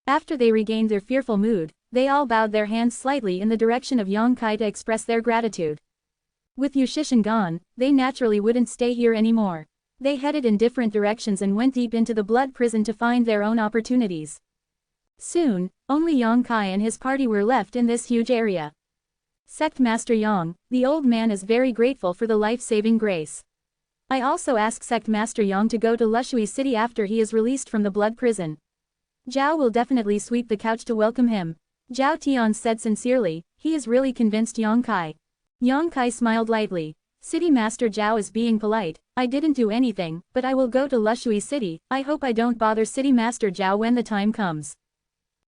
Speaker 1: After they regained their fearful mood, they all bowed their hands slightly in the direction of Yang Kai to express their gratitude. With Yushishan gone, they naturally wouldn't stay here anymore. They headed in different directions and went deep into the blood prison to find their own opportunities. Soon, only Yang Kai and his party were left in this huge area. Sect Master Yang, the old man is very grateful for the life-saving grace. I also ask Sect Master Yang to go to Lushui City after he is released from the blood prison. Zhao will definitely sweep the couch to welcome him. Zhao Tian said sincerely, he is really convinced Yang Kai. Yang Kai smiled lightly. City Master Zhao is being polite, I didn't do anything, but I will go to Lushui City, I hope I don't bother City Master Zhao when the time comes.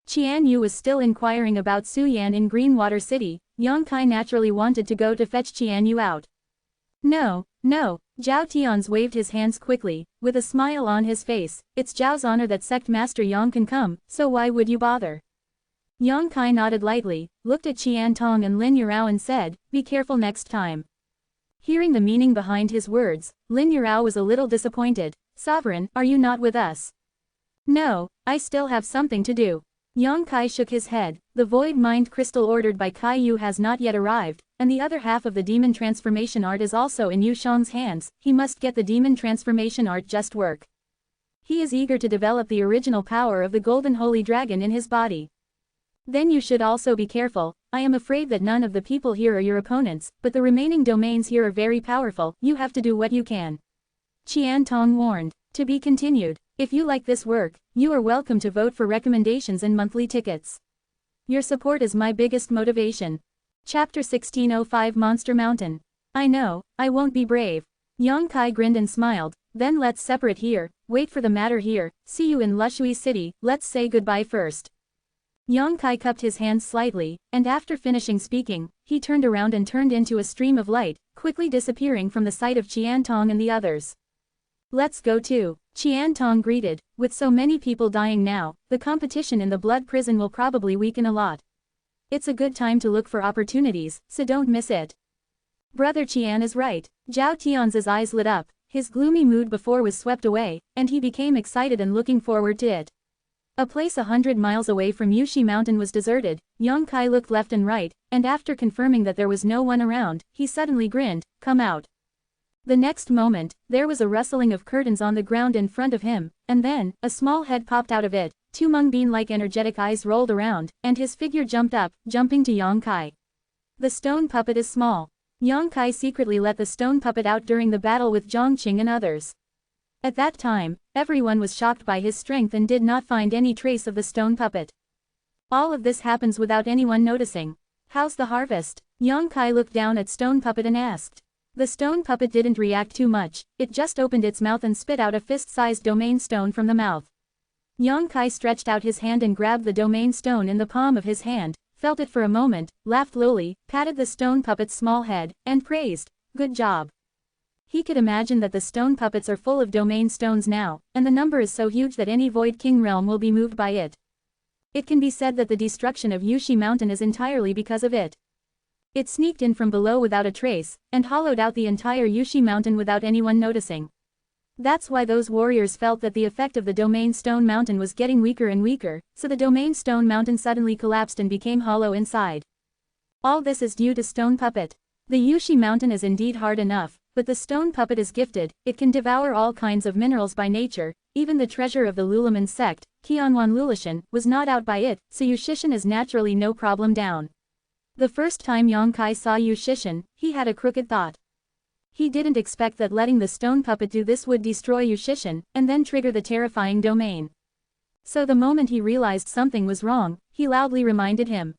Speaker 1: Qian Yu was still inquiring about Su Yan in Greenwater City. Yang Kai naturally wanted to go to fetch Qian Yu out. No, Zhao Tian's waved his hands quickly, with a smile on his face, it's Zhao's honor that Sect Master Yang can come, so why would you bother? Yang Kai nodded lightly, looked at Qian Tong and Lin Yurao and said, be careful next time. Hearing the meaning behind his words, Lin Yurao was a little disappointed. Sovereign, are you not with us? No, I still have something to do. Yang Kai shook his head, the void mind crystal ordered by Kai Yu has not yet arrived, and the other half of the demon transformation art is also in Yu Shang's hands, he must get the demon transformation art just work. He is eager to develop the original power of the golden holy dragon in his body. Then you should also be careful, I am afraid that none of the people here are your opponents, but the remaining domains here are very powerful, you have to do what you can. Qian Tong warned. To be continued. If you like this work, you are welcome to vote for recommendations and monthly tickets. Your support is my biggest motivation. Chapter 1605 Monster Mountain. I know, I won't be brave. Yang Kai grinned and smiled, then let's separate here, wait for the matter here, see you in Lushui City, let's say goodbye first. Yang Kai cupped his hands slightly, and after finishing speaking, he turned around and turned into a stream of light, quickly disappearing from the sight of Qian Tong and the others. Let's go too, Qian Tong greeted, with so many people dying now, the competition in the blood prison will probably weaken a lot. It's a good time to look for opportunities, so don't miss it. Brother Qian is right. Zhao Tian's eyes lit up, his gloomy mood before was swept away, and he became excited and looking forward to it. A place 100 miles away from Yushi Mountain was deserted. Yang Kai looked left and right, and after confirming that there was no one around, he suddenly grinned, come out. The next moment, there was a rustling of curtains on the ground in front of him, and then, a small head popped out of it, two mung-bean-like energetic eyes rolled around, and his figure jumped up, jumping to Yang Kai. The stone puppet is small. Yang Kai secretly let the stone puppet out during the battle with Zhongqing and others. At that time, everyone was shocked by his strength and did not find any trace of the stone puppet. All of this happens without anyone noticing. How's the harvest? Yang Kai looked down at stone puppet and asked. The stone puppet didn't react too much, it just opened its mouth and spit out a fist-sized domain stone from the mouth. Yang Kai stretched out his hand and grabbed the domain stone in the palm of his hand, felt it for a moment, laughed lowly, patted the stone puppet's small head, and praised, good job. He could imagine that the stone puppets are full of domain stones now, and the number is so huge that any Void King realm will be moved by it. It can be said that the destruction of Yushi Mountain is entirely because of it. It sneaked in from below without a trace, and hollowed out the entire Yushi Mountain without anyone noticing. That's why those warriors felt that the effect of the domain stone mountain was getting weaker and weaker, so the domain stone mountain suddenly collapsed and became hollow inside. All this is due to stone puppet. The Yushi mountain is indeed hard enough, but the stone puppet is gifted, it can devour all kinds of minerals by nature, even the treasure of the Lulaman sect, Qianwan Lulishan, was not out by it, so Yushishan is naturally no problem down. The first time Yongkai saw Yushishan, he had a crooked thought. He didn't expect that letting the stone puppet do this would destroy Yushishan, and then trigger the terrifying domain. So the moment he realized something was wrong, he loudly reminded him.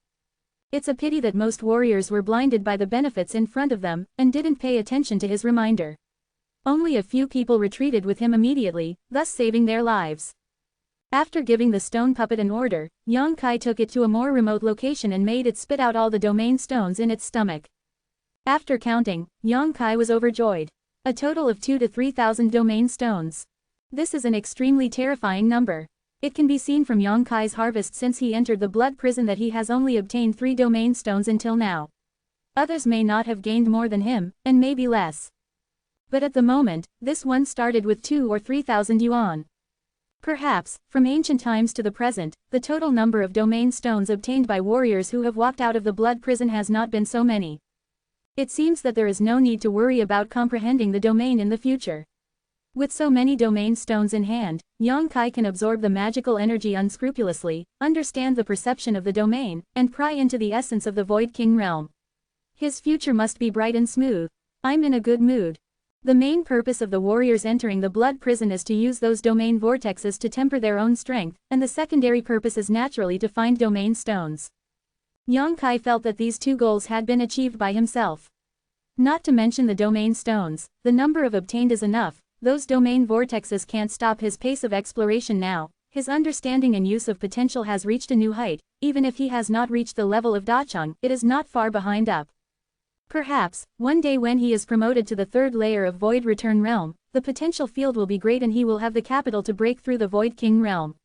Speaker 1: It's a pity that most warriors were blinded by the benefits in front of them, and didn't pay attention to his reminder. Only a few people retreated with him immediately, thus saving their lives. After giving the stone puppet an order, Yongkai took it to a more remote location and made it spit out all the domain stones in its stomach. After counting, Yongkai was overjoyed. A total of 2,000 to 3,000 domain stones. This is an extremely terrifying number. It can be seen from Yongkai's harvest since he entered the blood prison that he has only obtained 3 domain stones until now. Others may not have gained more than him, and maybe less. But at the moment, this one started with 2,000 or 3,000 yuan. Perhaps, from ancient times to the present, the total number of domain stones obtained by warriors who have walked out of the blood prison has not been so many. It seems that there is no need to worry about comprehending the domain in the future. With so many domain stones in hand, Yongkai can absorb the magical energy unscrupulously, understand the perception of the domain, and pry into the essence of the Void King realm. His future must be bright and smooth. I'm in a good mood. The main purpose of the warriors entering the blood prison is to use those domain vortexes to temper their own strength, and the secondary purpose is naturally to find domain stones. Yongkai felt that these 2 goals had been achieved by himself. Not to mention the domain stones, the number of obtained is enough. Those domain vortexes can't stop his pace of exploration now. His understanding and use of potential has reached a new height. Even if he has not reached the level of Dacheng, it is not far behind up. Perhaps, one day when he is promoted to the 3rd layer of Void Return Realm, the potential field will be great and he will have the capital to break through the Void King realm.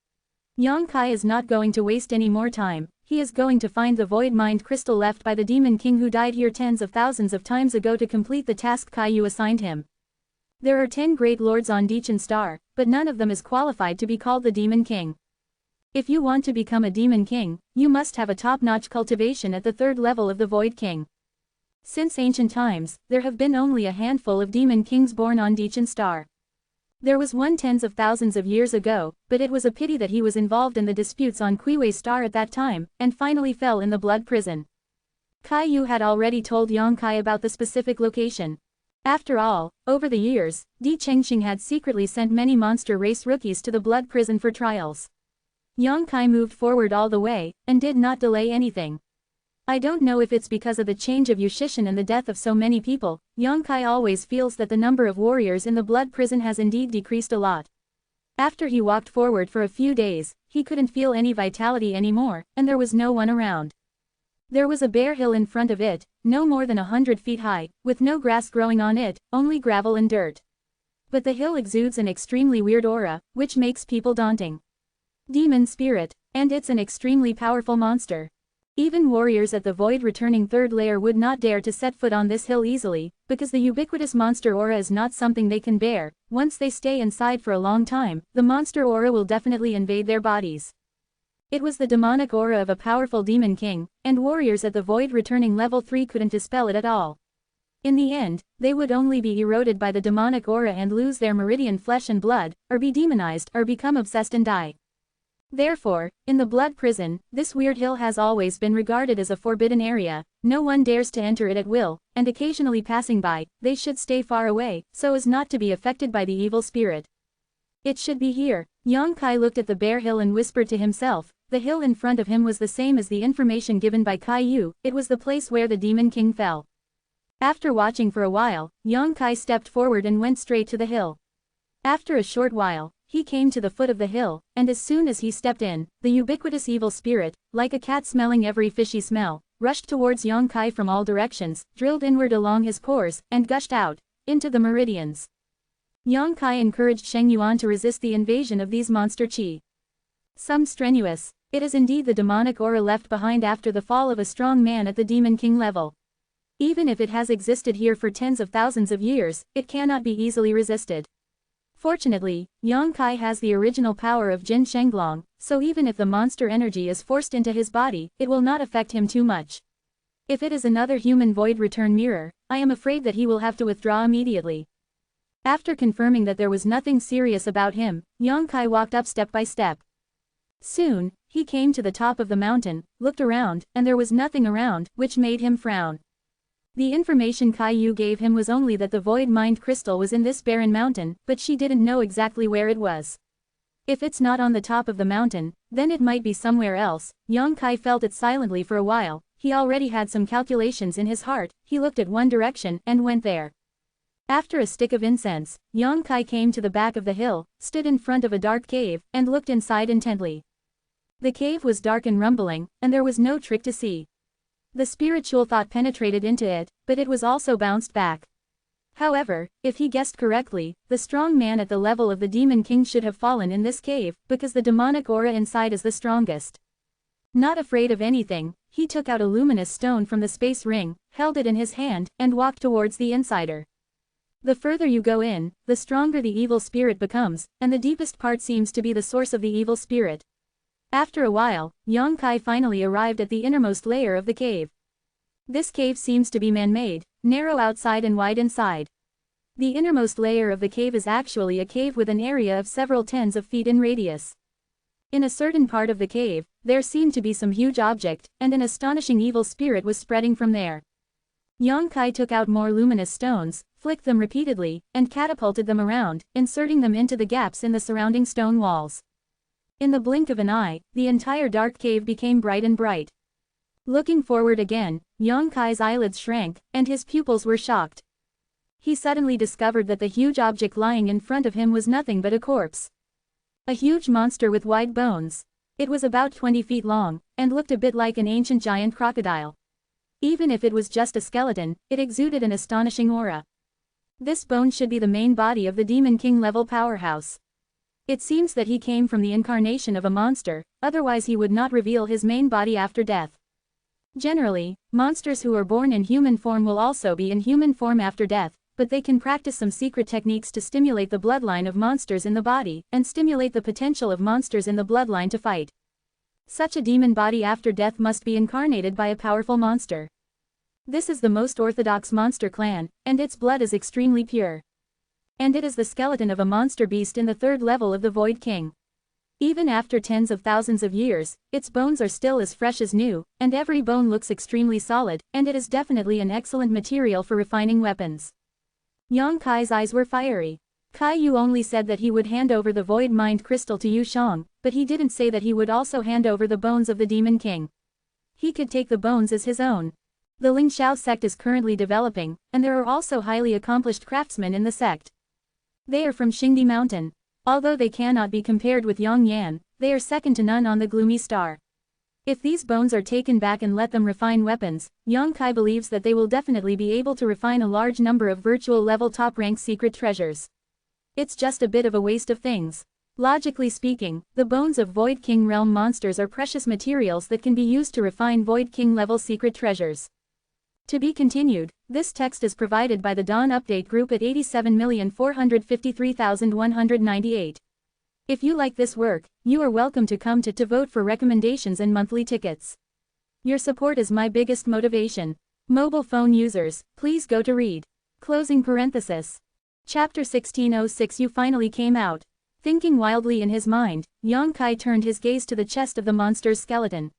Speaker 1: Yongkai is not going to waste any more time. He is going to find the Void Mind Crystal left by the Demon King who died here tens of thousands of times ago to complete the task Kaiyu assigned him. There are 10 great lords on Dichen Star, but none of them is qualified to be called the Demon King. If you want to become a Demon King, you must have a top-notch cultivation at the 3rd level of the Void King. Since ancient times, there have been only a handful of Demon Kings born on Dichen Star. There was one tens of thousands of years ago, but it was a pity that he was involved in the disputes on Kuiwei Star at that time, and finally fell in the blood prison. Kaiyu had already told Yongkai about the specific location. After all, over the years, Di Chengxing had secretly sent many monster race rookies to the blood prison for trials. Yongkai moved forward all the way, and did not delay anything. I don't know if it's because of the change of Yushishan and the death of so many people, Yongkai always feels that the number of warriors in the blood prison has indeed decreased a lot. After he walked forward for a few days, he couldn't feel any vitality anymore, and there was no one around. There was a bare hill in front of it, no more than 100 feet high, with no grass growing on it, only gravel and dirt. But the hill exudes an extremely weird aura, which makes people daunting. Demon spirit, and it's an extremely powerful monster. Even warriors at the Void Returning 3rd layer would not dare to set foot on this hill easily, because the ubiquitous monster aura is not something they can bear. Once they stay inside for a long time, the monster aura will definitely invade their bodies. It was the demonic aura of a powerful demon king, and warriors at the Void Returning level 3 couldn't dispel it at all. In the end, they would only be eroded by the demonic aura and lose their meridian flesh and blood, or be demonized or become obsessed and die. Therefore, in the blood prison, this weird hill has always been regarded as a forbidden area. No one dares to enter it at will, and occasionally passing by, they should stay far away, so as not to be affected by the evil spirit. It should be here. Yongkai looked at the bare hill and whispered to himself. The hill in front of him was the same as the information given by Kaiyu, it was the place where the Demon King fell. After watching for a while, Yongkai stepped forward and went straight to the hill. After a short while, he came to the foot of the hill, and as soon as he stepped in, the ubiquitous evil spirit, like a cat smelling every fishy smell, rushed towards Yongkai from all directions, drilled inward along his pores, and gushed out, into the meridians. Yongkai encouraged Sheng Yuan to resist the invasion of these monster qi. Some strenuous. It is indeed the demonic aura left behind after the fall of a strong man at the Demon King level. Even if it has existed here for tens of thousands of years, it cannot be easily resisted. Fortunately, Yang Kai has the original power of Jin Shenglong, so even if the monster energy is forced into his body, it will not affect him too much. If it is another human void return mirror, I am afraid that he will have to withdraw immediately. After confirming that there was nothing serious about him, Yang Kai walked up step by step. Soon, he came to the top of the mountain, looked around, and there was nothing around, which made him frown. The information Caillou gave him was only that the void mind crystal was in this barren mountain, but she didn't know exactly where it was. If it's not on the top of the mountain, then it might be somewhere else. Yang Kai felt it silently for a while. He already had some calculations in his heart. He looked at one direction and went there. After a stick of incense, Yang Kai came to the back of the hill, stood in front of a dark cave, and looked inside intently. The cave was dark and rumbling, and there was no trick to see. The spiritual thought penetrated into it, but it was also bounced back. However, if he guessed correctly, the strong man at the level of the Demon King should have fallen in this cave, because the demonic aura inside is the strongest. Not afraid of anything, he took out a luminous stone from the space ring, held it in his hand, and walked towards the insider. The further you go in, the stronger the evil spirit becomes, and the deepest part seems to be the source of the evil spirit. After a while, Yang Kai finally arrived at the innermost layer of the cave. This cave seems to be man-made, narrow outside and wide inside. The innermost layer of the cave is actually a cave with an area of several tens of feet in radius. In a certain part of the cave, there seemed to be some huge object, and an astonishing evil spirit was spreading from there. Yang Kai took out more luminous stones, flicked them repeatedly, and catapulted them around, inserting them into the gaps in the surrounding stone walls. In the blink of an eye, the entire dark cave became bright and bright. Looking forward again, Yang Kai's eyelids shrank, and his pupils were shocked. He suddenly discovered that the huge object lying in front of him was nothing but a corpse. A huge monster with wide bones. It was about 20 feet long, and looked a bit like an ancient giant crocodile. Even if it was just a skeleton, it exuded an astonishing aura. This bone should be the main body of the Demon King level powerhouse. It seems that he came from the incarnation of a monster, otherwise he would not reveal his main body after death. Generally, monsters who are born in human form will also be in human form after death, but they can practice some secret techniques to stimulate the bloodline of monsters in the body, and stimulate the potential of monsters in the bloodline to fight. Such a demon body after death must be incarnated by a powerful monster. This is the most orthodox monster clan, and its blood is extremely pure. And it is the skeleton of a monster beast in the third level of the Void King. Even after tens of thousands of years, its bones are still as fresh as new, and every bone looks extremely solid, and it is definitely an excellent material for refining weapons. Yang Kai's eyes were fiery. Caillou only said that he would hand over the Void Mind Crystal to Yu Shang, but he didn't say that he would also hand over the bones of the Demon King. He could take the bones as his own. The Ling Xiao sect is currently developing, and there are also highly accomplished craftsmen in the sect. They are from Xingdi Mountain. Although they cannot be compared with Yang Yan, they are second to none on the Gloomy Star. If these bones are taken back and let them refine weapons, Yang Kai believes that they will definitely be able to refine a large number of virtual level top-rank secret treasures. It's just a bit of a waste of things. Logically speaking, the bones of Void King realm monsters are precious materials that can be used to refine Void King level secret treasures. To be continued, this text is provided by the Dawn Update Group at 87,453,198. If you like this work, you are welcome to come to vote for recommendations and monthly tickets. Your support is my biggest motivation. Mobile phone users, please go to read. Closing parenthesis. Chapter 1606 You finally came out. Thinking wildly in his mind, Yang Kai turned his gaze to the chest of the monster's skeleton.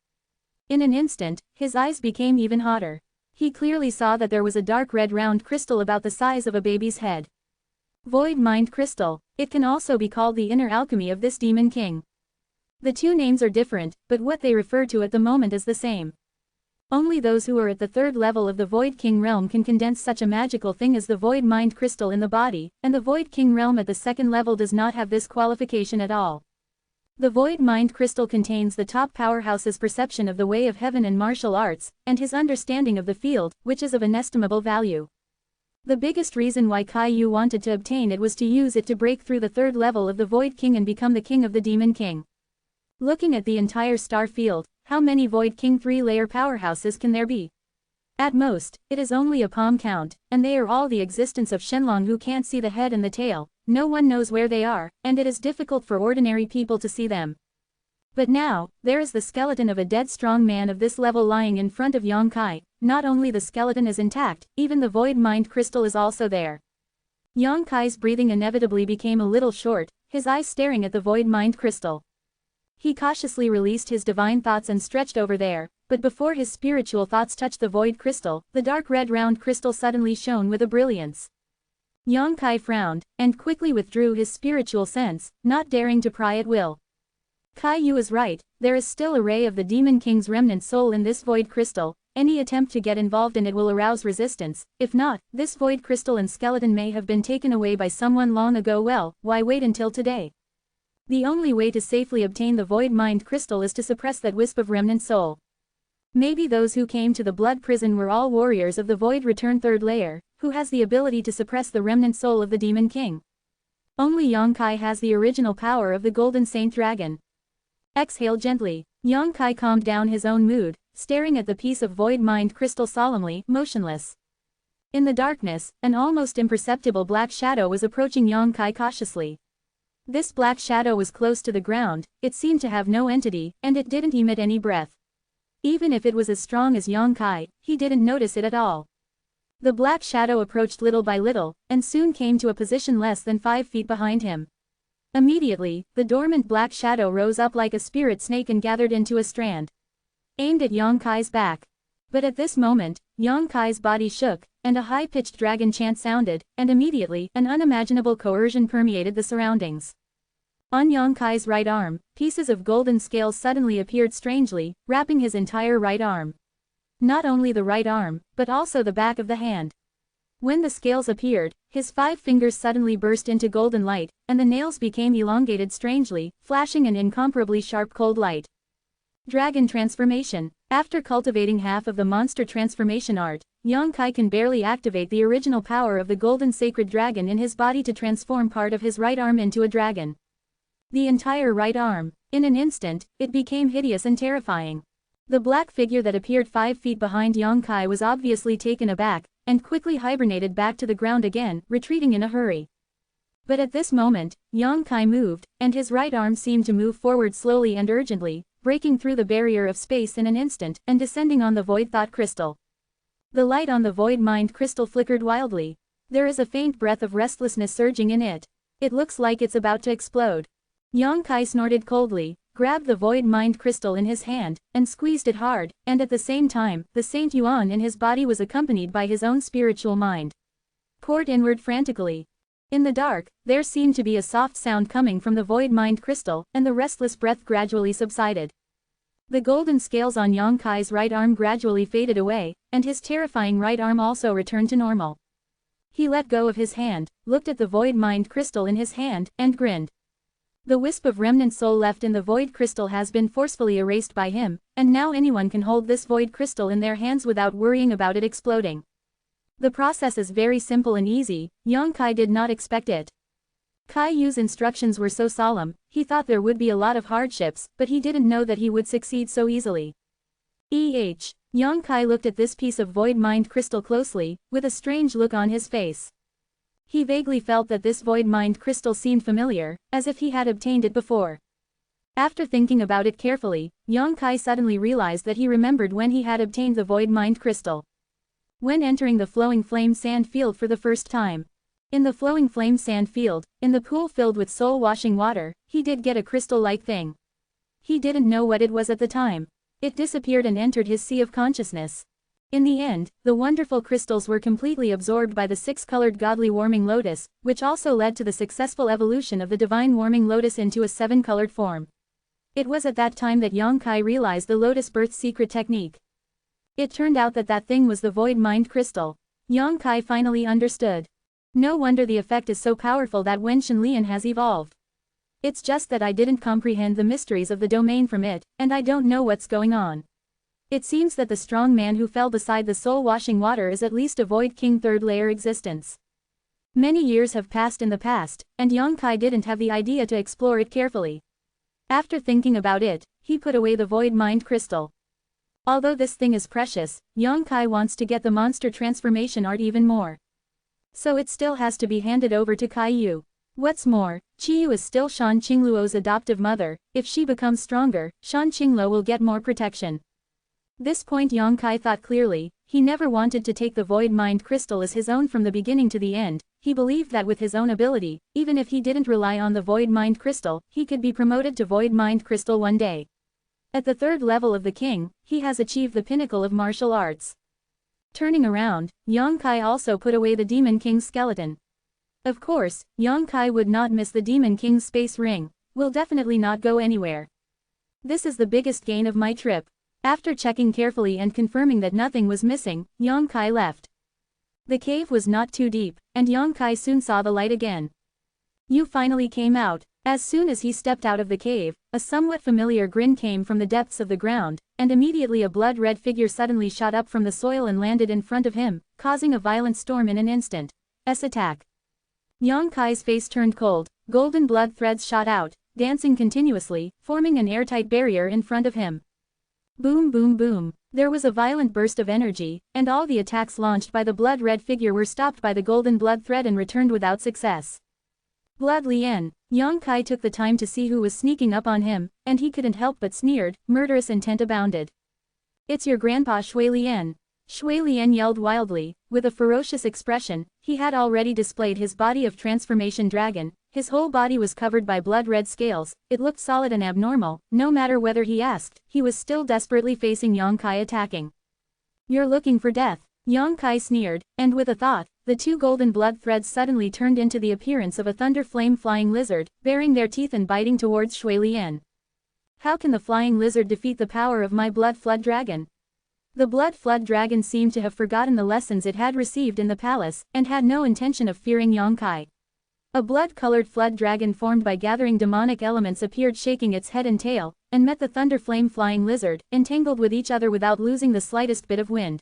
Speaker 1: In an instant, his eyes became even hotter. He clearly saw that there was a dark red round crystal about the size of a baby's head. Void Mind Crystal. It can also be called the inner alchemy of this Demon King. The two names are different, but what they refer to at the moment is the same. Only those who are at the third level of the Void King realm can condense such a magical thing as the Void Mind Crystal in the body, and the Void King realm at the second level does not have this qualification at all. The Void Mind Crystal contains the top powerhouse's perception of the way of heaven and martial arts, and his understanding of the field, which is of inestimable value. The biggest reason why Caillou wanted to obtain it was to use it to break through the third level of the Void King and become the king of the Demon King. Looking at the entire star field, how many Void King 3-layer powerhouses can there be? At most, it is only a palm count, and they are all the existence of Shenlong who can't see the head and the tail, no one knows where they are, and it is difficult for ordinary people to see them. But now, there is the skeleton of a dead strong man of this level lying in front of Yang Kai. Not only the skeleton is intact, even the void mind crystal is also there. Yang Kai's breathing inevitably became a little short, his eyes staring at the void mind crystal. He cautiously released his divine thoughts and stretched over there, but before his spiritual thoughts touched the void crystal, the dark red round crystal suddenly shone with a brilliance. Yang Kai frowned, and quickly withdrew his spiritual sense, not daring to pry at will. Kai Yu is right, there is still a ray of the Demon King's remnant soul in this void crystal. Any attempt to get involved in it will arouse resistance. If not, this void crystal and skeleton may have been taken away by someone long ago. Well, why wait until today? The only way to safely obtain the void mind crystal is to suppress that wisp of remnant soul. Maybe those who came to the blood prison were all warriors of the void return third layer, who has the ability to suppress the remnant soul of the Demon King. Only Yang Kai has the original power of the Golden Saint Dragon. Exhale gently. Yang Kai calmed down his own mood, staring at the piece of void mind crystal solemnly, motionless. In the darkness, an almost imperceptible black shadow was approaching Yang Kai cautiously. This black shadow was close to the ground, it seemed to have no entity, and it didn't emit any breath. Even if it was as strong as Yang Kai, he didn't notice it at all. The black shadow approached little by little, and soon came to a position less than 5 feet behind him. Immediately, the dormant black shadow rose up like a spirit snake and gathered into a strand, aimed at Yang Kai's back. But at this moment, Yang Kai's body shook, and a high-pitched dragon chant sounded, and immediately, an unimaginable coercion permeated the surroundings. On Yang Kai's right arm, pieces of golden scales suddenly appeared strangely, wrapping his entire right arm. Not only the right arm, but also the back of the hand. When the scales appeared, his 5 fingers suddenly burst into golden light, and the nails became elongated strangely, flashing an incomparably sharp cold light. Dragon transformation. After cultivating half of the monster transformation art, Yang Kai can barely activate the original power of the golden sacred dragon in his body to transform part of his right arm into a dragon. The entire right arm. In an instant, it became hideous and terrifying. The black figure that appeared 5 feet behind Yang Kai was obviously taken aback, and quickly hibernated back to the ground again, retreating in a hurry. But at this moment, Yang Kai moved, and his right arm seemed to move forward slowly and urgently, breaking through the barrier of space in an instant, and descending on the void thought crystal. The light on the void mind crystal flickered wildly. There is a faint breath of restlessness surging in it. It looks like it's about to explode. Yang Kai snorted coldly, grabbed the void mind crystal in his hand, and squeezed it hard, and at the same time, the Saint Yuan in his body was accompanied by his own spiritual mind. Poured inward frantically. In the dark, there seemed to be a soft sound coming from the void mind crystal, and the restless breath gradually subsided. The golden scales on Yang Kai's right arm gradually faded away, and his terrifying right arm also returned to normal. He let go of his hand, looked at the void mind crystal in his hand, and grinned. The wisp of remnant soul left in the void crystal has been forcefully erased by him, and now anyone can hold this void crystal in their hands without worrying about it exploding. The process is very simple and easy. Yang Kai did not expect it. Kai Yu's instructions were so solemn, he thought there would be a lot of hardships, but he didn't know that he would succeed so easily. Yang Kai looked at this piece of void mind crystal closely, with a strange look on his face. He vaguely felt that this void mind crystal seemed familiar, as if he had obtained it before. After thinking about it carefully, Yang Kai suddenly realized that he remembered when he had obtained the void mind crystal. When entering the flowing flame sand field for the first time. In the flowing flame sand field, in the pool filled with soul-washing water, he did get a crystal-like thing. He didn't know what it was at the time. It disappeared and entered his sea of consciousness. In the end, the wonderful crystals were completely absorbed by the 6-colored godly warming lotus, which also led to the successful evolution of the divine warming lotus into a 7-colored form. It was at that time that Yang Kai realized the lotus birth secret technique. It turned out that that thing was the void mind crystal. Yang Kai finally understood. No wonder the effect is so powerful that Wen Shenlian has evolved. It's just that I didn't comprehend the mysteries of the domain from it, and I don't know what's going on. It seems that the strong man who fell beside the soul-washing water is at least a Void King third-layer existence. Many years have passed in the past, and Yang Kai didn't have the idea to explore it carefully. After thinking about it, he put away the void mind crystal. Although this thing is precious, Yang Kai wants to get the monster transformation art even more. So it still has to be handed over to Kai Yu. What's more, Qiyu is still Shan Qingluo's adoptive mother. If she becomes stronger, Shan Qingluo will get more protection. This point Yang Kai thought clearly. He never wanted to take the Void Mind Crystal as his own from the beginning to the end. He believed that with his own ability, even if he didn't rely on the Void Mind Crystal, he could be promoted to Void Mind Crystal one day. At the third level of the king, he has achieved the pinnacle of martial arts. Turning around, Yang Kai also put away the Demon King's skeleton. Of course, Yang Kai would not miss the Demon King's space ring. Will definitely not go anywhere. This is the biggest gain of my trip. After checking carefully and confirming that nothing was missing, Yang Kai left. The cave was not too deep, and Yang Kai soon saw the light again. You finally came out. As soon as he stepped out of the cave, a somewhat familiar grin came from the depths of the ground, and immediately a blood-red figure suddenly shot up from the soil and landed in front of him, causing a violent storm in an instant. Attack. Yang Kai's face turned cold, golden blood threads shot out, dancing continuously, forming an airtight barrier in front of him. Boom boom boom. There was a violent burst of energy, and all the attacks launched by the blood-red figure were stopped by the golden blood thread and returned without success. Blood Lien. Yang Kai took the time to see who was sneaking up on him, and he couldn't help but sneered. Murderous intent abounded. It's your grandpa Shui Lien. Shui Lien yelled wildly, with a ferocious expression. He had already displayed his body of transformation dragon. His whole body was covered by blood-red scales. It looked solid and abnormal. No matter whether he asked, he was still desperately facing Yang Kai attacking. You're looking for death. Yang Kai sneered, and with a thought, the two golden blood threads suddenly turned into the appearance of a thunder flame flying lizard, baring their teeth and biting towards Shui Lien. How can the flying lizard defeat the power of my blood flood dragon? The blood flood dragon seemed to have forgotten the lessons it had received in the palace, and had no intention of fearing Yang Kai. A blood-colored flood dragon formed by gathering demonic elements appeared shaking its head and tail, and met the thunder flame flying lizard, entangled with each other without losing the slightest bit of wind.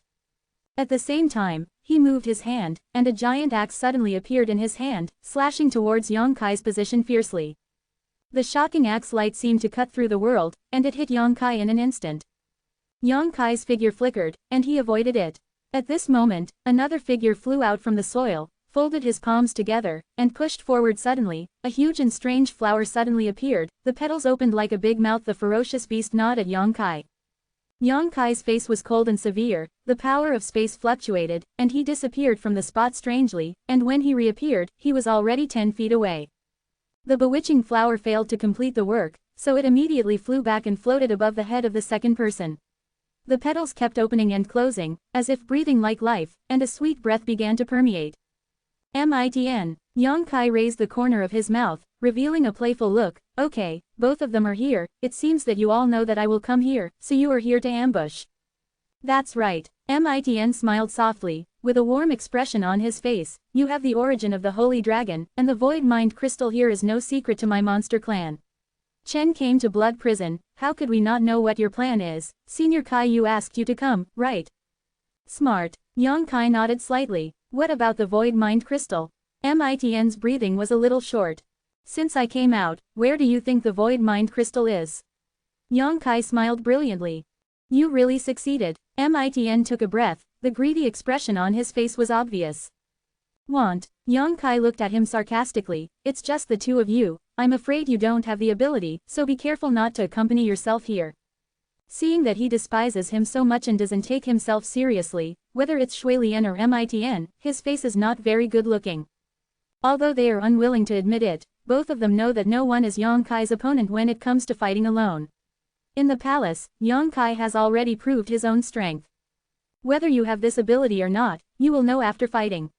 Speaker 1: At the same time, he moved his hand, and a giant axe suddenly appeared in his hand, slashing towards Yang Kai's position fiercely. The shocking axe light seemed to cut through the world, and it hit Yang Kai in an instant. Yang Kai's figure flickered, and he avoided it. At this moment, another figure flew out from the soil, folded his palms together, and pushed forward suddenly. A huge and strange flower suddenly appeared, the petals opened like a big mouth. The ferocious beast gnawed at Yang Kai. Yang Kai's face was cold and severe, the power of space fluctuated, and he disappeared from the spot strangely, and when he reappeared, he was already 10 feet away. The bewitching flower failed to complete the work, so it immediately flew back and floated above the head of the second person. The petals kept opening and closing, as if breathing like life, and a sweet breath began to permeate. Mitn. Yang Kai raised the corner of his mouth, revealing a playful look. Okay, both of them are here. It seems that you all know that I will come here, so you are here to ambush. That's right. Mitn smiled softly, with a warm expression on his face. You have the origin of the Holy Dragon, and the Void Mind Crystal here is no secret to my monster clan. Chen came to Blood Prison. How could we not know what your plan is? Senior Kai Yu asked you to come, right? Smart. Yang Kai nodded slightly. What about the Void Mind Crystal? Mitn's breathing was a little short. Since I came out, where do you think the Void Mind Crystal is? Yang Kai smiled brilliantly. You really succeeded. Mitn took a breath, the greedy expression on his face was obvious. Want? Yang Kai looked at him sarcastically. It's just the two of you. I'm afraid you don't have the ability, so be careful not to accompany yourself here. Seeing that he despises him so much and doesn't take himself seriously, whether it's Shui Lien or Mitn, his face is not very good looking. Although they are unwilling to admit it, both of them know that no one is Yang Kai's opponent when it comes to fighting alone. In the palace, Yang Kai has already proved his own strength. Whether you have this ability or not, you will know after fighting.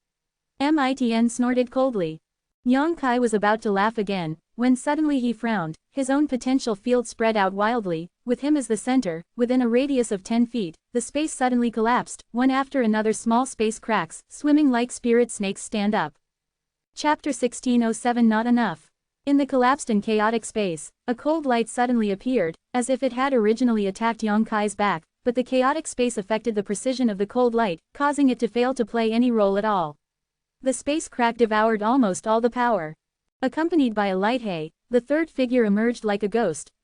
Speaker 1: Mitn snorted coldly. Yang Kai was about to laugh again, when suddenly he frowned. His own potential field spread out wildly, with him as the center. Within a radius of 10 feet, the space suddenly collapsed, one after another small space cracks, swimming like spirit snakes stand up. Chapter 1607. Not enough. In the collapsed and chaotic space, a cold light suddenly appeared, as if it had originally attacked Yang Kai's back, but the chaotic space affected the precision of the cold light, causing it to fail to play any role at all. The space crack devoured almost all the power. Accompanied by a light hay, the third figure emerged like a ghost,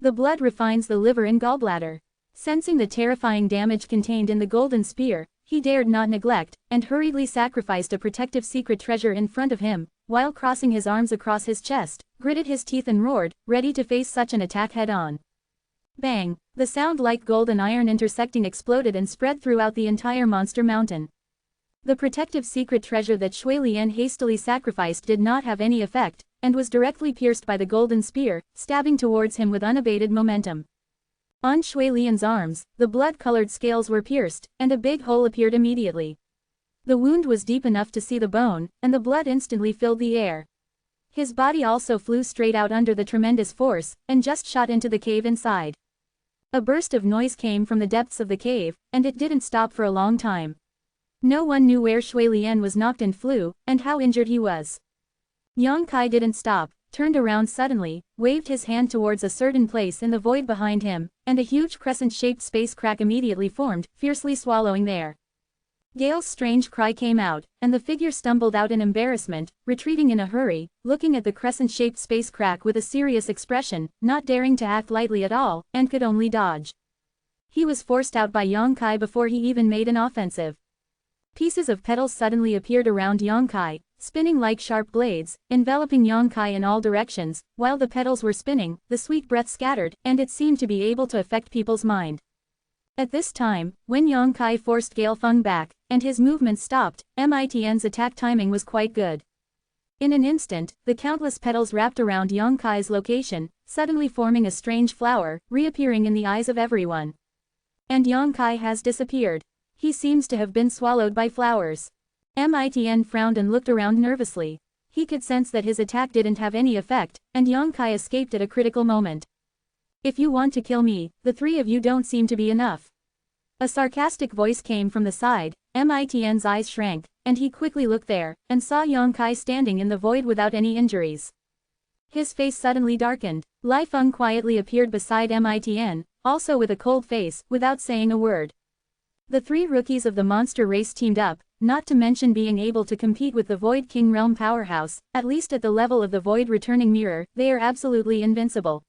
Speaker 1: The blood refines the liver and gallbladder. Sensing the terrifying damage contained in the golden spear, he dared not neglect, and hurriedly sacrificed a protective secret treasure in front of him, while crossing his arms across his chest, gritted his teeth and roared, ready to face such an attack head-on. Bang! The sound like gold and iron intersecting exploded and spread throughout the entire monster mountain. The protective secret treasure that Shui Lian hastily sacrificed did not have any effect, and was directly pierced by the golden spear, stabbing towards him with unabated momentum. On Shui Lian's arms, the blood-colored scales were pierced, and a big hole appeared immediately. The wound was deep enough to see the bone, and the blood instantly filled the air. His body also flew straight out under the tremendous force, and just shot into the cave inside. A burst of noise came from the depths of the cave, and it didn't stop for a long time. No one knew where Shui Lian was knocked and flew, and how injured he was. Yang Kai didn't stop, turned around suddenly, waved his hand towards a certain place in the void behind him, and a huge crescent-shaped space crack immediately formed, fiercely swallowing the air. Gale's strange cry came out, and the figure stumbled out in embarrassment, retreating in a hurry, looking at the crescent-shaped space crack with a serious expression, not daring to act lightly at all, and could only dodge. He was forced out by Yang Kai before he even made an offensive. Pieces of petals suddenly appeared around Yang Kai, spinning like sharp blades, enveloping Yang Kai in all directions. While the petals were spinning, the sweet breath scattered, and it seemed to be able to affect people's mind. At this time, when Yang Kai forced Gale Feng back, and his movement stopped, Mitn's attack timing was quite good. In an instant, the countless petals wrapped around Yang Kai's location, suddenly forming a strange flower, reappearing in the eyes of everyone. And Yang Kai has disappeared. He seems to have been swallowed by flowers. Mitn frowned and looked around nervously. He could sense that his attack didn't have any effect, and Yang Kai escaped at a critical moment. If you want to kill me, the three of you don't seem to be enough. A sarcastic voice came from the side. Mitn's eyes shrank, and he quickly looked there, and saw Yang Kai standing in the void without any injuries. His face suddenly darkened. Lai Feng quietly appeared beside Mitn, also with a cold face, without saying a word. The three rookies of the monster race teamed up, not to mention being able to compete with the Void King Realm powerhouse, at least at the level of the Void Returning Mirror. They are absolutely invincible.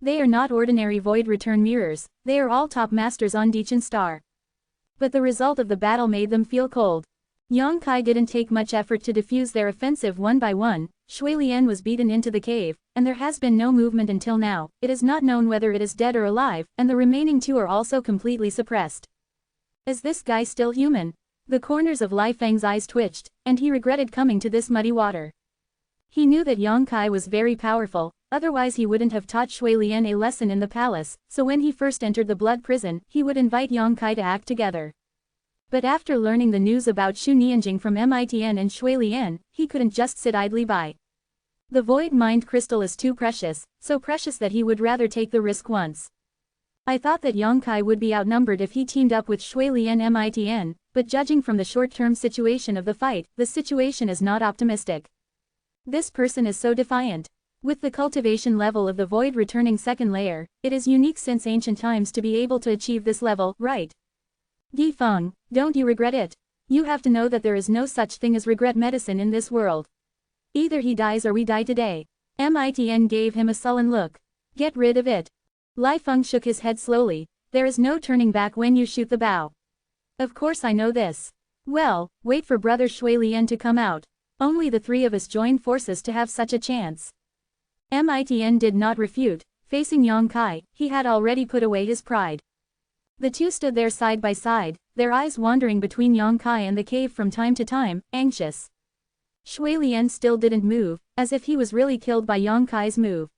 Speaker 1: They are not ordinary Void Return Mirrors, they are all top masters on Dichen Star. But the result of the battle made them feel cold. Yang Kai didn't take much effort to defuse their offensive one by one. Shui Lian was beaten into the cave, and there has been no movement until now. It is not known whether it is dead or alive, and the remaining two are also completely suppressed. Is this guy still human? The corners of Lai Feng's eyes twitched, and he regretted coming to this muddy water. He knew that Yang Kai was very powerful, otherwise he wouldn't have taught Shui Lian a lesson in the palace, so when he first entered the blood prison, he would invite Yang Kai to act together. But after learning the news about Shu Nianjing from Mitn and Shui Lian, he couldn't just sit idly by. The Void Mind Crystal is too precious, so precious that he would rather take the risk once. I thought that Yang Kai would be outnumbered if he teamed up with Shui Lian Mitn, but judging from the short-term situation of the fight, the situation is not optimistic. This person is so defiant. With the cultivation level of the Void Returning second layer, it is unique since ancient times to be able to achieve this level, right? Di Feng, don't you regret it? You have to know that there is no such thing as regret medicine in this world. Either he dies or we die today. Mitn gave him a sullen look. Get rid of it. Lai Feng shook his head slowly. There is no turning back when you shoot the bow. Of course I know this. Well, wait for brother Shui Lian to come out. Only the three of us join forces to have such a chance. Mitn did not refute. Facing Yang Kai, he had already put away his pride. The two stood there side by side, their eyes wandering between Yang Kai and the cave from time to time, anxious. Shui Lian still didn't move, as if he was really killed by Yang Kai's move.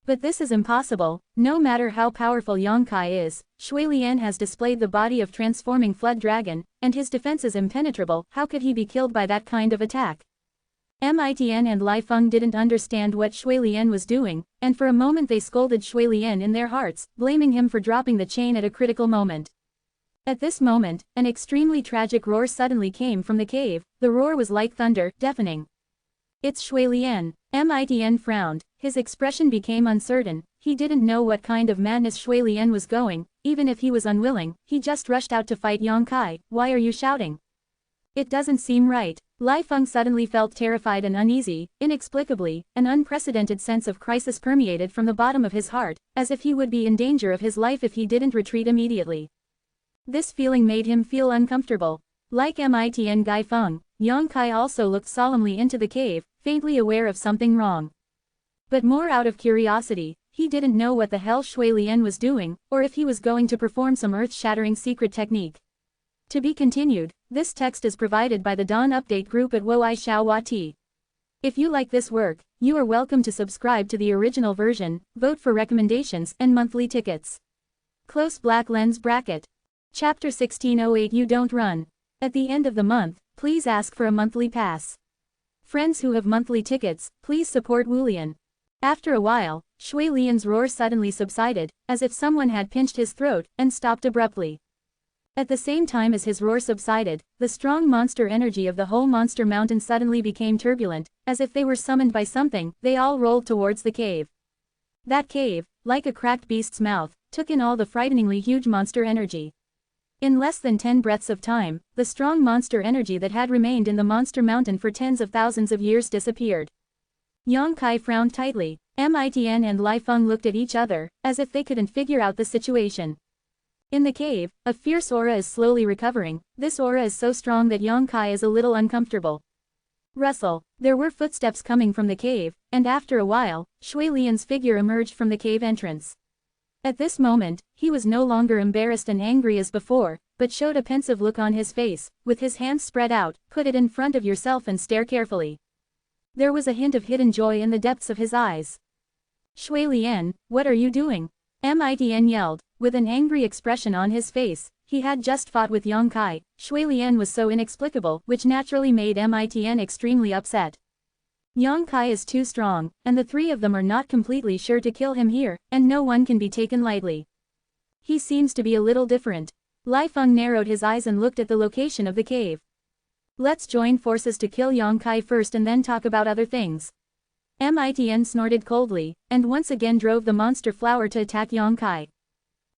Speaker 1: But this is impossible. No matter how powerful Yang Kai is, Shui Lian has displayed the body of transforming flood dragon, and his defense is impenetrable. How could he be killed by that kind of attack? Mitn and Lai Feng didn't understand what Shui Lian was doing, and for a moment they scolded Shui Lian in their hearts, blaming him for dropping the chain at a critical moment. At this moment, an extremely tragic roar suddenly came from the cave. The roar was like thunder, deafening. It's Shui Lian. Mitn frowned. His expression became uncertain. He didn't know what kind of madness Shui Lian was going. Even if he was unwilling, he just rushed out to fight Yang Kai. Why are you shouting? It doesn't seem right. Lai Feng suddenly felt terrified and uneasy. Inexplicably, an unprecedented sense of crisis permeated from the bottom of his heart, as if he would be in danger of his life if he didn't retreat immediately. This feeling made him feel uncomfortable. Like Miten Gai Feng, Yang Kai also looked solemnly into the cave, faintly aware of something wrong. But more out of curiosity, he didn't know what the hell Shui Lian was doing, or if he was going to perform some earth-shattering secret technique. To be continued. This text is provided by the Dawn Update group at Woi Xiao Hua Ti. If you like this work, you are welcome to subscribe to the original version, vote for recommendations, and monthly tickets. Close black lens bracket. Chapter 1608 You Don't Run. At the end of the month, please ask for a monthly pass. Friends who have monthly tickets, please support Wulian. After a while, Shui Lian's roar suddenly subsided, as if someone had pinched his throat, and stopped abruptly. At the same time as his roar subsided, the strong monster energy of the whole monster mountain suddenly became turbulent, as if they were summoned by something. They all rolled towards the cave. That cave, like a cracked beast's mouth, took in all the frighteningly huge monster energy. In less than 10 breaths of time, the strong monster energy that had remained in the monster mountain for tens of thousands of years disappeared. Yang Kai frowned tightly. Miten and Lai Feng looked at each other, as if they couldn't figure out the situation. In the cave, a fierce aura is slowly recovering. This aura is so strong that Yang Kai is a little uncomfortable. Rustle. There were footsteps coming from the cave, and after a while, Shui Lian's figure emerged from the cave entrance. At this moment, he was no longer embarrassed and angry as before, but showed a pensive look on his face. With his hands spread out, put it in front of yourself and stare carefully. There was a hint of hidden joy in the depths of his eyes. Shui Lian, what are you doing? Miten yelled. With an angry expression on his face, he had just fought with Yang Kai. Shui Lian was so inexplicable, which naturally made Miten extremely upset. Yang Kai is too strong, and the three of them are not completely sure to kill him here, and no one can be taken lightly. He seems to be a little different. Lai Feng narrowed his eyes and looked at the location of the cave. Let's join forces to kill Yang Kai first and then talk about other things. Miten snorted coldly, and once again drove the monster flower to attack Yang Kai.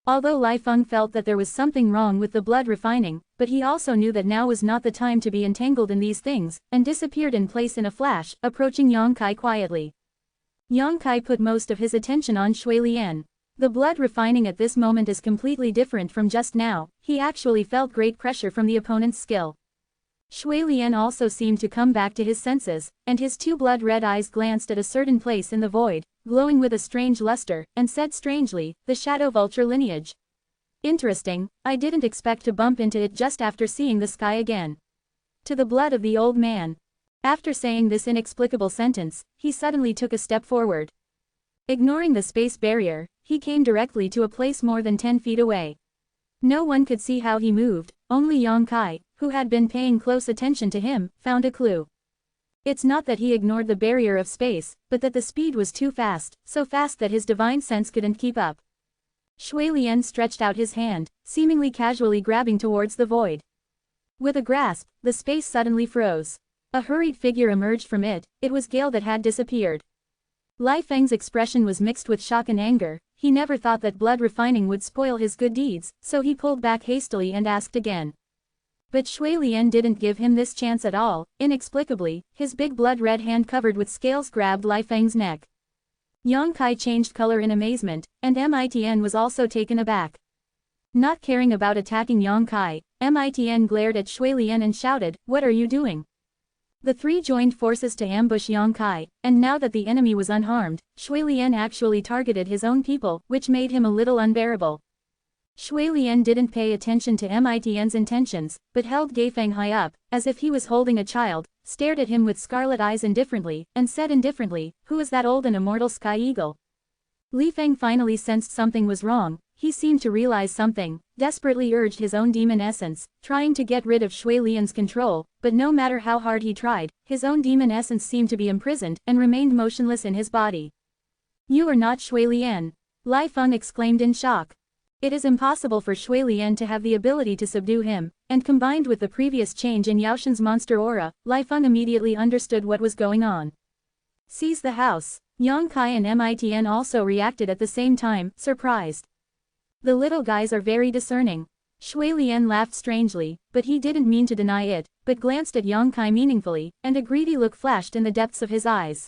Speaker 1: Although Lai Feng felt that there was something wrong with the blood refining, but he also knew that now was not the time to be entangled in these things, and disappeared in place in a flash, approaching Yang Kai quietly. Yang Kai put most of his attention on Shui Lian. The blood refining at this moment is completely different from just now. He actually felt great pressure from the opponent's skill. Shui Lian also seemed to come back to his senses, and his two blood-red eyes glanced at a certain place in the void, glowing with a strange luster, and said strangely, the Shadow Vulture lineage. Interesting, I didn't expect to bump into it just after seeing the sky again. To the blood of the old man. After saying this inexplicable sentence, he suddenly took a step forward. Ignoring the space barrier, he came directly to a place more than 10 feet away. No one could see how he moved, only Yang Kai, who had been paying close attention to him, found a clue. It's not that he ignored the barrier of space, but that the speed was too fast, so fast that his divine sense couldn't keep up. Shui Lian stretched out his hand, seemingly casually grabbing towards the void. With a grasp, the space suddenly froze. A hurried figure emerged from it. It was Gale that had disappeared. Lai Feng's expression was mixed with shock and anger. He never thought that blood refining would spoil his good deeds, so he pulled back hastily and asked again. But Shui Lian didn't give him this chance at all. Inexplicably, his big blood-red hand covered with scales grabbed Lai Feng's neck. Yang Kai changed color in amazement, and Miten was also taken aback. Not caring about attacking Yang Kai, Miten glared at Shui Lian and shouted, "What are you doing?" The three joined forces to ambush Yang Kai, and now that the enemy was unharmed, Shui Lian actually targeted his own people, which made him a little unbearable. Shui Lian didn't pay attention to Miten's intentions, but held Gaifeng high up, as if he was holding a child, stared at him with scarlet eyes indifferently, and said indifferently, "Who is that old and immortal sky eagle?" Li Feng finally sensed something was wrong. He seemed to realize something, desperately urged his own demon essence, trying to get rid of Shui Lian's control, but no matter how hard he tried, his own demon essence seemed to be imprisoned, and remained motionless in his body. "You are not Shui Lian," Lai Feng exclaimed in shock. It is impossible for Shui Lian to have the ability to subdue him, and combined with the previous change in Yaoshan's monster aura, Lai Feng immediately understood what was going on. "Seize the house." Yang Kai and Miten also reacted at the same time, surprised. The little guys are very discerning. Shui Lian laughed strangely, but he didn't mean to deny it, but glanced at Yang Kai meaningfully, and a greedy look flashed in the depths of his eyes.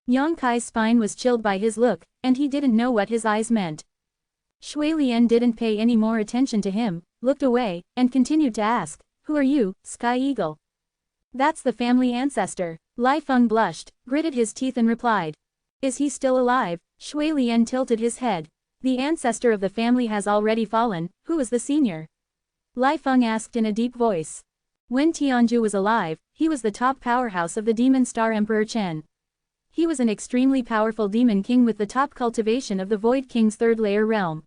Speaker 1: Yang Kai's spine was chilled by his look, and he didn't know what his eyes meant. Shui Lian didn't pay any more attention to him, looked away, and continued to ask, "Who are you, Sky Eagle?" "That's the family ancestor." Lai Feng blushed, gritted his teeth and replied. "Is he still alive?" Shui Lian tilted his head. "The ancestor of the family has already fallen. Who is the senior?" Lai Feng asked in a deep voice. When Tianju was alive, he was the top powerhouse of the demon star Emperor Chen. He was an extremely powerful demon king with the top cultivation of the Void King's third-layer realm.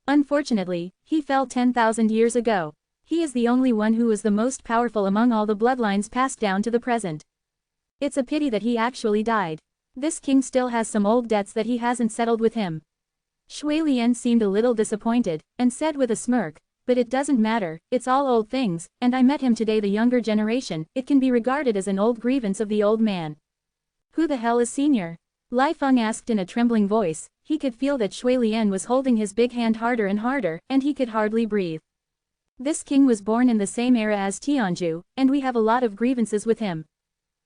Speaker 1: Unfortunately, he fell 10,000 years ago. He is the only one who is the most powerful among all the bloodlines passed down to the present. It's a pity that he actually died. This king still has some old debts that he hasn't settled with him. Shui Lian seemed a little disappointed, and said with a smirk, "But it doesn't matter, it's all old things, and I met him today. The younger generation, it can be regarded as an old grievance of the old man." "Who the hell is senior?" Lai Feng asked in a trembling voice. He could feel that Shui Lian was holding his big hand harder and harder, and he could hardly breathe. "This king was born in the same era as Tianju, and we have a lot of grievances with him."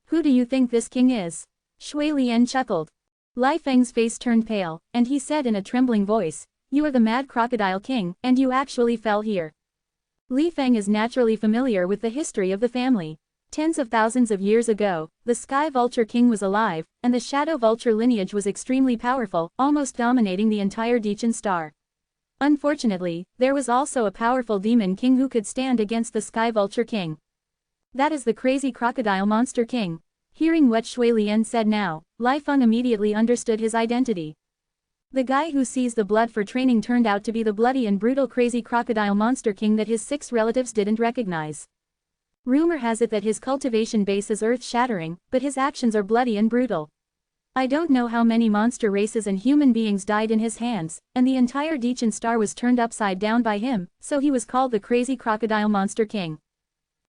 Speaker 1: "Who do you think this king is?" Shui Lian chuckled. Lai Feng's face turned pale, and he said in a trembling voice, "You are the Mad Crocodile King, and you actually fell here." Li Feng is naturally familiar with the history of the family. Tens of thousands of years ago, the Sky Vulture King was alive, and the Shadow Vulture lineage was extremely powerful, almost dominating the entire Dichen star. Unfortunately, there was also a powerful demon king who could stand against the Sky Vulture King. That is the crazy crocodile monster king. Hearing what Shui Lian said now, Lai Feng immediately understood his identity. The guy who sees the blood for training turned out to be the bloody and brutal crazy crocodile monster king that his 6 relatives didn't recognize. Rumor has it that his cultivation base is earth-shattering, but his actions are bloody and brutal. I don't know how many monster races and human beings died in his hands, and the entire Dichen star was turned upside down by him, so he was called the crazy crocodile monster king.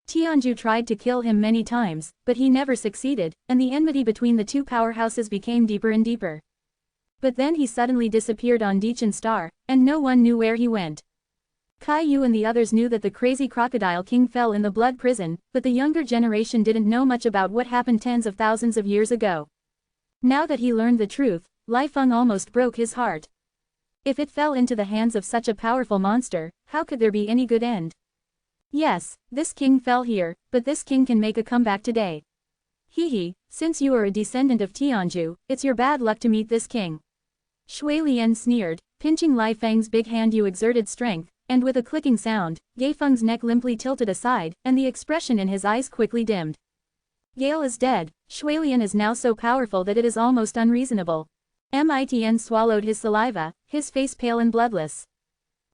Speaker 1: Tianju tried to kill him many times, but he never succeeded, and the enmity between the two powerhouses became deeper and deeper. But then he suddenly disappeared on Dichen star, and no one knew where he went. Kai Yu and the others knew that the crazy crocodile king fell in the blood prison, but the younger generation didn't know much about what happened tens of thousands of years ago. Now that he learned the truth, Lai Feng almost broke his heart. If it fell into the hands of such a powerful monster, how could there be any good end? Yes, this king fell here, but this king can make a comeback today. Hehe, since you are a descendant of Tianju, it's your bad luck to meet this king. Shui Lian sneered, pinching Lai Feng's big hand. You exerted strength, and with a clicking sound, Gai Feng's neck limply tilted aside, and the expression in his eyes quickly dimmed. Gale is dead. Shui Lian is now so powerful that it is almost unreasonable. Mitn swallowed his saliva, his face pale and bloodless.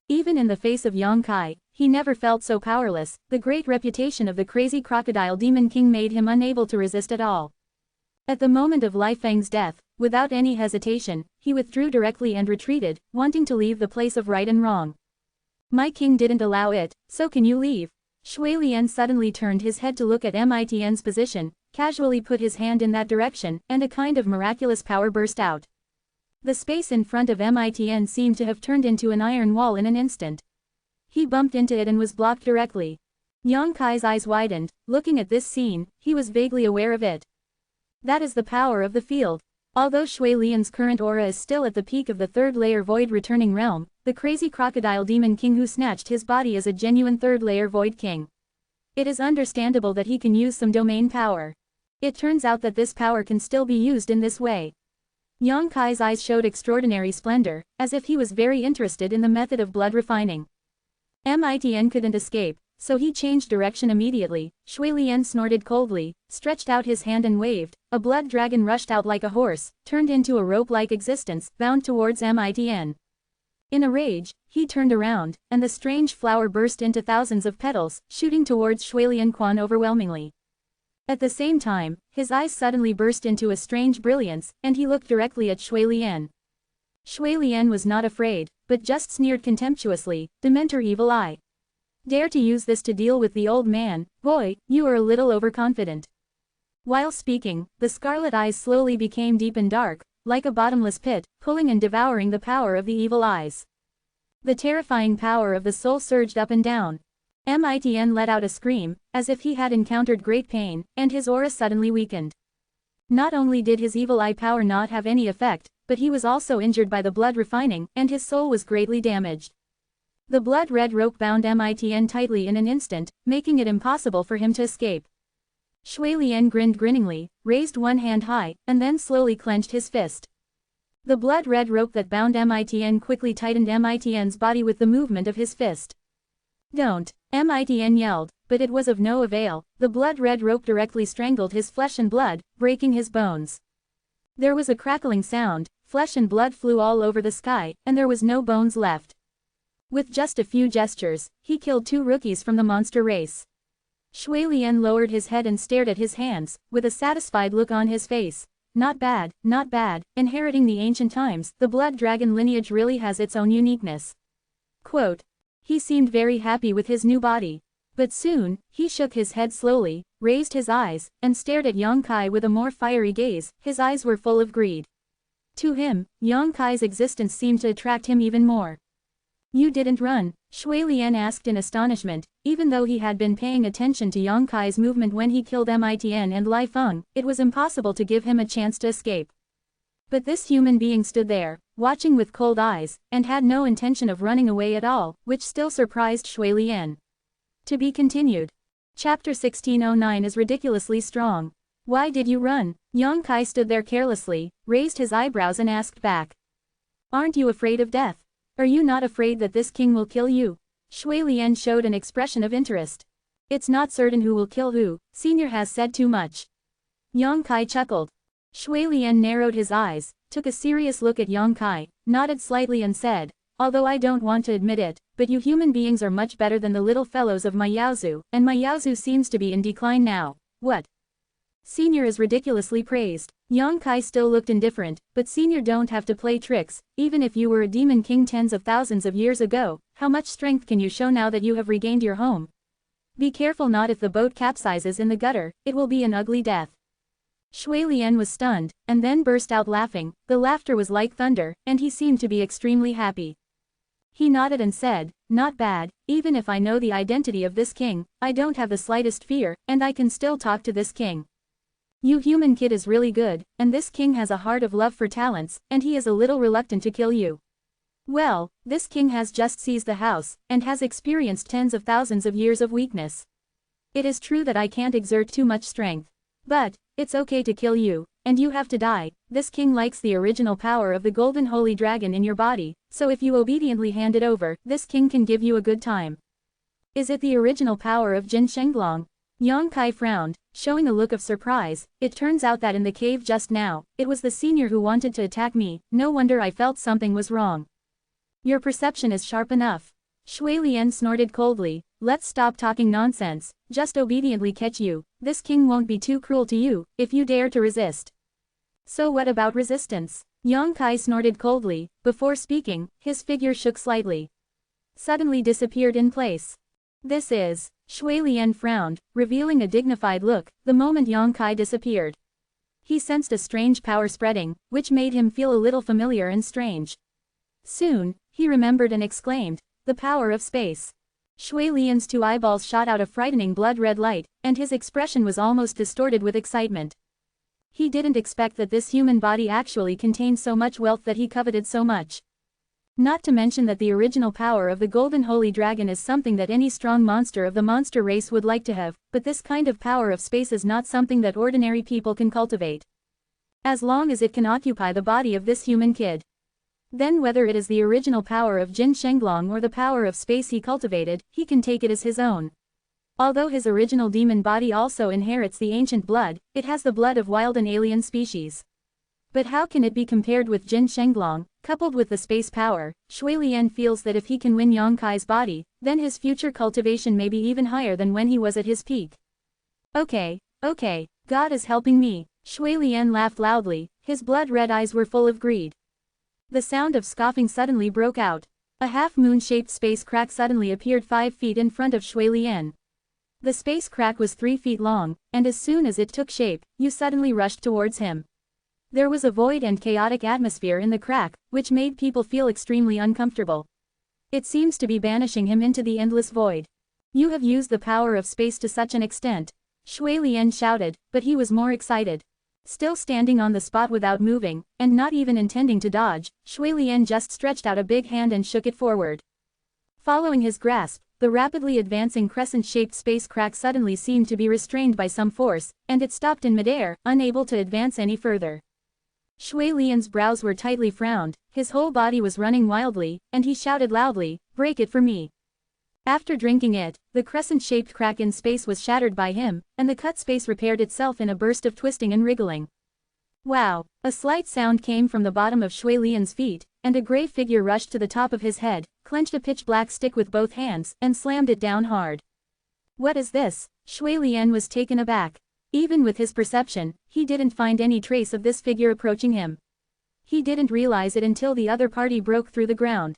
Speaker 1: Even in the face of Yang Kai, he never felt so powerless. The great reputation of the crazy crocodile demon king made him unable to resist at all. At the moment of Lai Feng's death, without any hesitation, he withdrew directly and retreated, wanting to leave the place of right and wrong. My king didn't allow it, so can you leave? Shui Lian suddenly turned his head to look at Mitn's position, casually put his hand in that direction, and a kind of miraculous power burst out. The space in front of Mitn seemed to have turned into an iron wall in an instant. He bumped into it and was blocked directly. Yang Kai's eyes widened, looking at this scene. He was vaguely aware of it. That is the power of the field. Although Shui Lian's current aura is still at the peak of the third-layer void returning realm, the crazy crocodile demon king who snatched his body is a genuine third-layer void king. It is understandable that he can use some domain power. It turns out that this power can still be used in this way. Yang Kai's eyes showed extraordinary splendor, as if he was very interested in the method of blood refining. Mitn couldn't escape, so he changed direction immediately. Shui Lian snorted coldly, stretched out his hand and waved. A blood dragon rushed out like a horse, turned into a rope-like existence, bound towards Mitn. In a rage, he turned around, and the strange flower burst into thousands of petals, shooting towards Shui Lian Quan overwhelmingly. At the same time, his eyes suddenly burst into a strange brilliance, and he looked directly at Shui Lian. Shui Lian was not afraid, but just sneered contemptuously, "Dementor evil eye. Dare to use this to deal with the old man, boy, you are a little overconfident." While speaking, the scarlet eyes slowly became deep and dark, like a bottomless pit, pulling and devouring the power of the evil eyes. The terrifying power of the soul surged up and down. Mitn let out a scream, as if he had encountered great pain, and his aura suddenly weakened. Not only did his evil eye power not have any effect, but he was also injured by the blood refining, and his soul was greatly damaged. The blood-red rope bound Mitn tightly in an instant, making it impossible for him to escape. Shui Lian grinned grinningly, raised one hand high, and then slowly clenched his fist. The blood-red rope that bound Mitn quickly tightened Mitn's body with the movement of his fist. "Don't," Mitn yelled, but it was of no avail. The blood-red rope directly strangled his flesh and blood, breaking his bones. There was a crackling sound, flesh and blood flew all over the sky, and there was no bones left. With just a few gestures, he killed 2 rookies from the monster race. Shui Lian lowered his head and stared at his hands, with a satisfied look on his face. Not bad, not bad. Inheriting the ancient times, the blood dragon lineage really has its own uniqueness. Quote. He seemed very happy with his new body. But soon, he shook his head slowly, raised his eyes, and stared at Yang Kai with a more fiery gaze. His eyes were full of greed. To him, Yang Kai's existence seemed to attract him even more. You didn't run? Shui Lian asked in astonishment. Even though he had been paying attention to Yang Kai's movement when he killed Mitn and Lai Feng, it was impossible to give him a chance to escape. But this human being stood there, watching with cold eyes, and had no intention of running away at all, which still surprised Shui Lian. To be continued. Chapter 1609 is ridiculously strong. Why did you run? Yang Kai stood there carelessly, raised his eyebrows and asked back. Aren't you afraid of death? Are you not afraid that this king will kill you? Shui Lian showed an expression of interest. It's not certain who will kill who, Senior has said too much. Yang Kai chuckled. Shui Lian narrowed his eyes, took a serious look at Yang Kai, nodded slightly and said, although I don't want to admit it, but you human beings are much better than the little fellows of my Yaozu, and my Yaozu seems to be in decline now. What? Senior is ridiculously praised. Yang Kai still looked indifferent, but Senior don't have to play tricks. Even if you were a demon king tens of thousands of years ago, how much strength can you show now that you have regained your home? Be careful not if the boat capsizes in the gutter, it will be an ugly death. Shui Lian was stunned, and then burst out laughing. The laughter was like thunder, and he seemed to be extremely happy. He nodded and said, not bad, even if I know the identity of this king, I don't have the slightest fear, and I can still talk to this king. You human kid is really good, and this king has a heart of love for talents, and he is a little reluctant to kill you. Well, this king has just seized the house, and has experienced tens of thousands of years of weakness. It is true that I can't exert too much strength. But, it's okay to kill you, and you have to die. This king likes the original power of the golden holy dragon in your body, so if you obediently hand it over, this king can give you a good time. Is it the original power of Jin Shenglong? Yang Kai frowned, showing a look of surprise. It turns out that in the cave just now, it was the senior who wanted to attack me. No wonder I felt something was wrong. Your perception is sharp enough. Shui Lian snorted coldly. Let's stop talking nonsense, just obediently catch you. This king won't be too cruel to you, if you dare to resist. So what about resistance? Yang Kai snorted coldly. Before speaking, his figure shook slightly. Suddenly disappeared in place. This is... Shui Lian frowned, revealing a dignified look, the moment Yang Kai disappeared. He sensed a strange power spreading, which made him feel a little familiar and strange. Soon, he remembered and exclaimed, the power of space. Shui Lian's 2 eyeballs shot out a frightening blood-red light, and his expression was almost distorted with excitement. He didn't expect that this human body actually contained so much wealth that he coveted so much. Not to mention that the original power of the golden holy dragon is something that any strong monster of the monster race would like to have, but this kind of power of space is not something that ordinary people can cultivate. As long as it can occupy the body of this human kid. Then whether it is the original power of Jin Shenglong or the power of space he cultivated, he can take it as his own. Although his original demon body also inherits the ancient blood, it has the blood of wild and alien species. But how can it be compared with Jin Shenglong, coupled with the space power? Shui Lian feels that if he can win Yang Kai's body, then his future cultivation may be even higher than when he was at his peak. Okay, God is helping me. Shui Lian laughed loudly, his blood-red eyes were full of greed. The sound of scoffing suddenly broke out. A half-moon-shaped space crack suddenly appeared 5 feet in front of Shui Lian. The space crack was 3 feet long, and as soon as it took shape, you suddenly rushed towards him. There was a void and chaotic atmosphere in the crack, which made people feel extremely uncomfortable. It seems to be banishing him into the endless void. You have used the power of space to such an extent. Shui Lian shouted, but he was more excited. Still standing on the spot without moving, and not even intending to dodge, Shui Lian just stretched out a big hand and shook it forward. Following his grasp, the rapidly advancing crescent-shaped space crack suddenly seemed to be restrained by some force, and it stopped in midair, unable to advance any further. Shui Lian's brows were tightly frowned, his whole body was running wildly, and he shouted loudly, "Break it for me." After drinking it, the crescent-shaped crack in space was shattered by him, and the cut space repaired itself in a burst of twisting and wriggling. Wow! A slight sound came from the bottom of Shui Lian's feet, and a gray figure rushed to the top of his head, clenched a pitch-black stick with both hands, and slammed it down hard. What is this? Shui Lian was taken aback. Even with his perception, he didn't find any trace of this figure approaching him. He didn't realize it until the other party broke through the ground.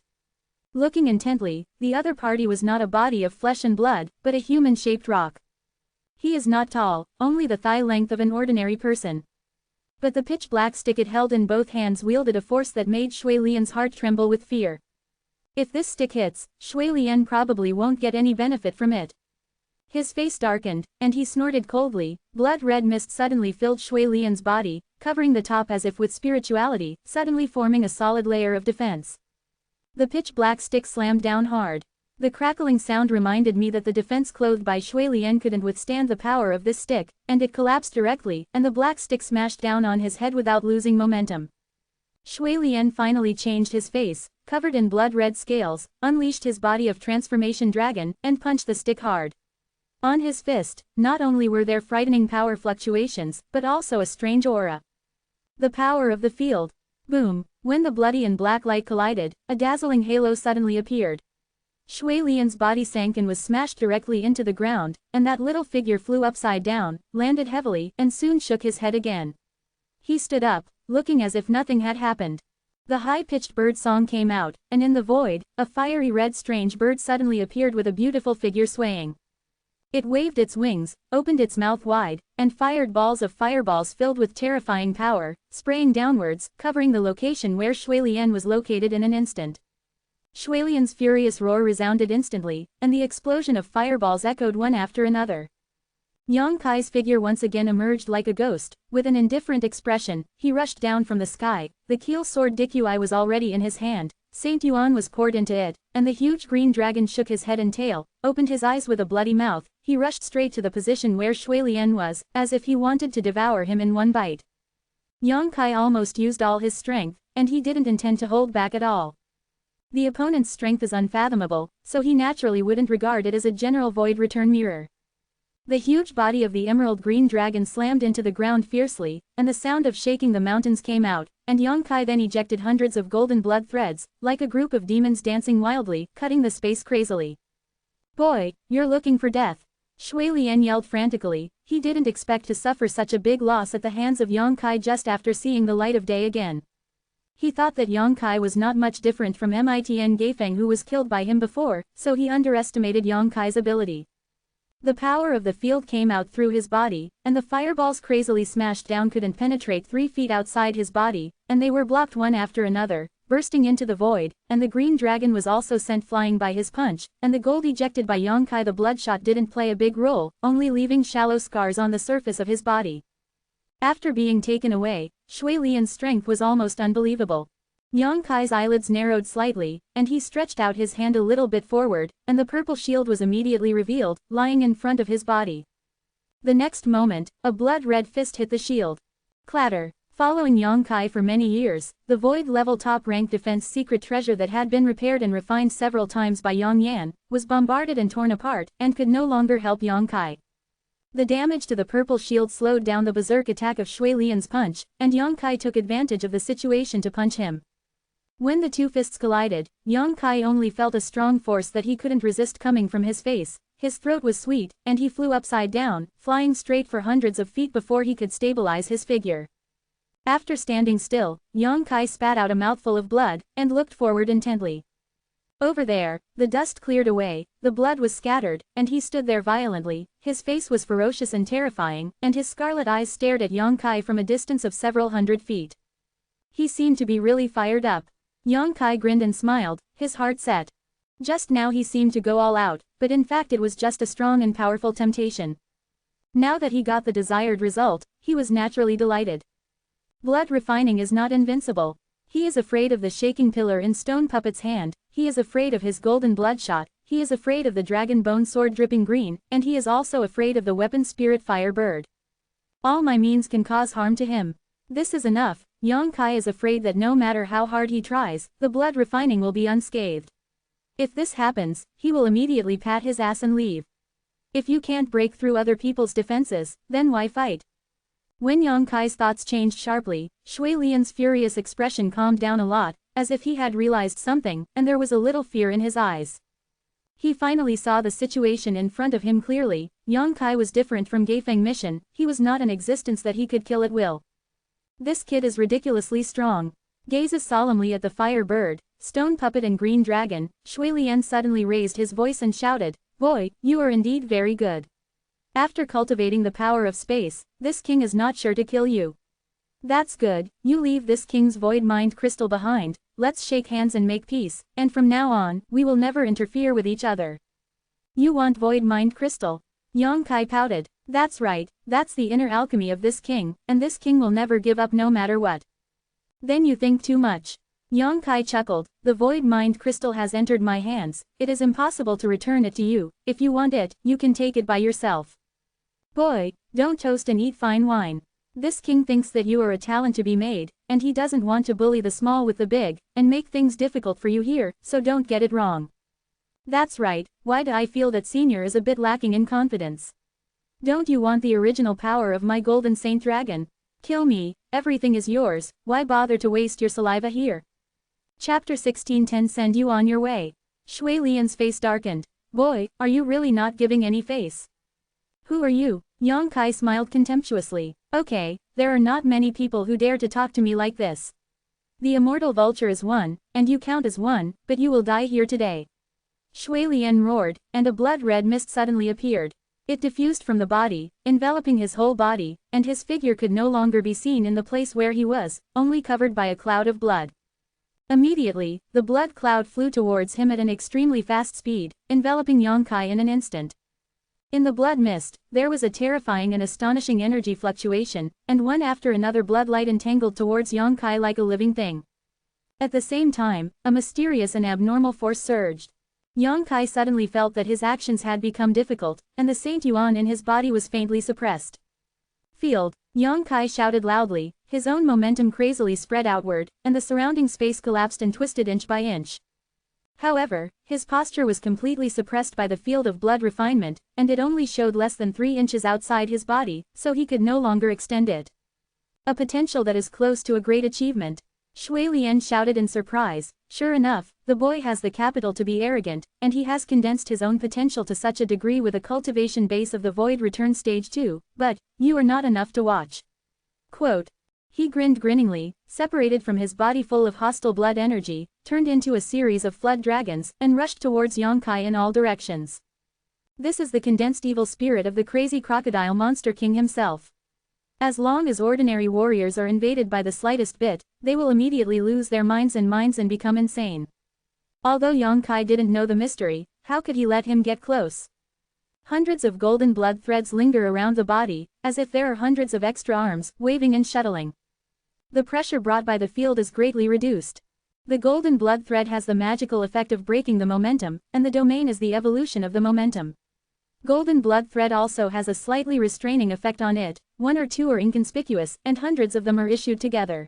Speaker 1: Looking intently, the other party was not a body of flesh and blood, but a human-shaped rock. He is not tall, only the thigh length of an ordinary person. But the pitch-black stick it held in both hands wielded a force that made Shui Lian's heart tremble with fear. If this stick hits, Shui Lian probably won't get any benefit from it. His face darkened, and he snorted coldly. Blood-red mist suddenly filled Shui Lian's body, covering the top as if with spirituality, suddenly forming a solid layer of defense. The pitch-black stick slammed down hard. The crackling sound reminded me that the defense clothed by Shui Lian couldn't withstand the power of this stick, and it collapsed directly, and the black stick smashed down on his head without losing momentum. Shui Lian finally changed his face, covered in blood-red scales, unleashed his body of transformation dragon, and punched the stick hard. On his fist, not only were there frightening power fluctuations, but also a strange aura. The power of the field. Boom! When the bloody and black light collided, a dazzling halo suddenly appeared. Shui Lian's body sank and was smashed directly into the ground, and that little figure flew upside down, landed heavily, and soon shook his head again. He stood up, looking as if nothing had happened. The high-pitched bird song came out, and in the void, a fiery red strange bird suddenly appeared with a beautiful figure swaying. It waved its wings, opened its mouth wide, and fired balls of fireballs filled with terrifying power, spraying downwards, covering the location where Shui Lian was located in an instant. Shui Lian's furious roar resounded instantly, and the explosion of fireballs echoed one after another. Yang Kai's figure once again emerged like a ghost. With an indifferent expression, he rushed down from the sky. The keel sword Dikyui was already in his hand. Saint Yuan was poured into it, and the huge green dragon shook his head and tail, opened his eyes with a bloody mouth. He rushed straight to the position where Shui Lian was, as if he wanted to devour him in one bite. Yang Kai almost used all his strength, and he didn't intend to hold back at all. The opponent's strength is unfathomable, so he naturally wouldn't regard it as a general void return mirror. The huge body of the emerald green dragon slammed into the ground fiercely, and the sound of shaking the mountains came out, and Yang Kai then ejected hundreds of golden blood threads, like a group of demons dancing wildly, cutting the space crazily. "Boy, you're looking for death!" Shui Lian yelled frantically. He didn't expect to suffer such a big loss at the hands of Yang Kai just after seeing the light of day again. He thought that Yang Kai was not much different from Mitn Gaifeng who was killed by him before, so he underestimated Yang Kai's ability. The power of the field came out through his body, and the fireballs crazily smashed down couldn't penetrate 3 feet outside his body, and they were blocked one after another, bursting into the void, and the green dragon was also sent flying by his punch, and the gold ejected by Yang Kai the bloodshot didn't play a big role, only leaving shallow scars on the surface of his body. After being taken away, Shui Lian's strength was almost unbelievable. Yang Kai's eyelids narrowed slightly, and he stretched out his hand a little bit forward, and the purple shield was immediately revealed, lying in front of his body. The next moment, a blood-red fist hit the shield. Clatter. Following Yang Kai for many years, the void-level top-rank defense secret treasure that had been repaired and refined several times by Yang Yan, was bombarded and torn apart, and could no longer help Yang Kai. The damage to the purple shield slowed down the berserk attack of Shui Lian's punch, and Yang Kai took advantage of the situation to punch him. When the two fists collided, Yang Kai only felt a strong force that he couldn't resist coming from his face. His throat was sweet, and he flew upside down, flying straight for hundreds of feet before he could stabilize his figure. After standing still, Yang Kai spat out a mouthful of blood, and looked forward intently. Over there, the dust cleared away, the blood was scattered, and he stood there violently. His face was ferocious and terrifying, and his scarlet eyes stared at Yang Kai from a distance of several hundred feet. He seemed to be really fired up. Yang Kai grinned and smiled, his heart set. Just now he seemed to go all out, but in fact it was just a strong and powerful temptation. Now that he got the desired result, he was naturally delighted. Blood refining is not invincible. He is afraid of the shaking pillar in Stone Puppet's hand, he is afraid of his golden bloodshot, he is afraid of the dragon bone sword dripping green, and he is also afraid of the weapon spirit fire bird. All my means can cause harm to him. This is enough. Yang Kai is afraid that no matter how hard he tries, the blood refining will be unscathed. If this happens, he will immediately pat his ass and leave. If you can't break through other people's defenses, then why fight? When Yang Kai's thoughts changed sharply, Shui Lian's furious expression calmed down a lot, as if he had realized something, and there was a little fear in his eyes. He finally saw the situation in front of him clearly. Yang Kai was different from Gaifeng Mission, he was not an existence that he could kill at will. This kid is ridiculously strong. Gazes solemnly at the fire bird, Stone Puppet and Green Dragon, Shui Lian suddenly raised his voice and shouted, "Boy, you are indeed very good. After cultivating the power of space, this king is not sure to kill you. That's good, you leave this king's void mind crystal behind, let's shake hands and make peace, and from now on, we will never interfere with each other." You want void mind crystal? Yang Kai pouted. That's right, that's the inner alchemy of this king, and this king will never give up no matter what. Then you think too much. Yang Kai chuckled, the void mind crystal has entered my hands, it is impossible to return it to you, if you want it, you can take it by yourself. Boy, don't toast and eat fine wine. This king thinks that you are a talent to be made, and he doesn't want to bully the small with the big, and make things difficult for you here, so don't get it wrong. That's right, why do I feel that senior is a bit lacking in confidence? Don't you want the original power of my golden saint dragon? Kill me, everything is yours, why bother to waste your saliva here? Chapter 16:10 Send you on your way. Shui Lian's face darkened. Boy, are you really not giving any face? Who are you? Yang Kai smiled contemptuously. Okay, there are not many people who dare to talk to me like this. The immortal vulture is one, and you count as one, but you will die here today. Shui Lian roared, and a blood-red mist suddenly appeared. It diffused from the body, enveloping his whole body, and his figure could no longer be seen in the place where he was, only covered by a cloud of blood. Immediately, the blood cloud flew towards him at an extremely fast speed, enveloping Yang Kai in an instant. In the blood mist, there was a terrifying and astonishing energy fluctuation, and one after another blood light entangled towards Yang Kai like a living thing. At the same time, a mysterious and abnormal force surged. Yang Kai suddenly felt that his actions had become difficult, and the Saint Yuan in his body was faintly suppressed. Field! Yang Kai shouted loudly, his own momentum crazily spread outward, and the surrounding space collapsed and twisted inch by inch. However, his posture was completely suppressed by the field of blood refinement, and it only showed less than 3 inches outside his body, so he could no longer extend it. A potential that is close to a great achievement. Shui Lian shouted in surprise, sure enough, the boy has the capital to be arrogant, and he has condensed his own potential to such a degree with a cultivation base of the void return stage 2, but, you are not enough to watch. Quote. He grinned grinningly, separated from his body full of hostile blood energy, turned into a series of flood dragons, and rushed towards Yang Kai in all directions. This is the condensed evil spirit of the crazy crocodile monster king himself. As long as ordinary warriors are invaded by the slightest bit, they will immediately lose their minds and become insane. Although Yang Kai didn't know the mystery, how could he let him get close? Hundreds of golden blood threads linger around the body, as if there are hundreds of extra arms, waving and shuttling. The pressure brought by the field is greatly reduced. The golden blood thread has the magical effect of breaking the momentum, and the domain is the evolution of the momentum. Golden blood thread also has a slightly restraining effect on it, 1 or 2 are inconspicuous, and hundreds of them are issued together.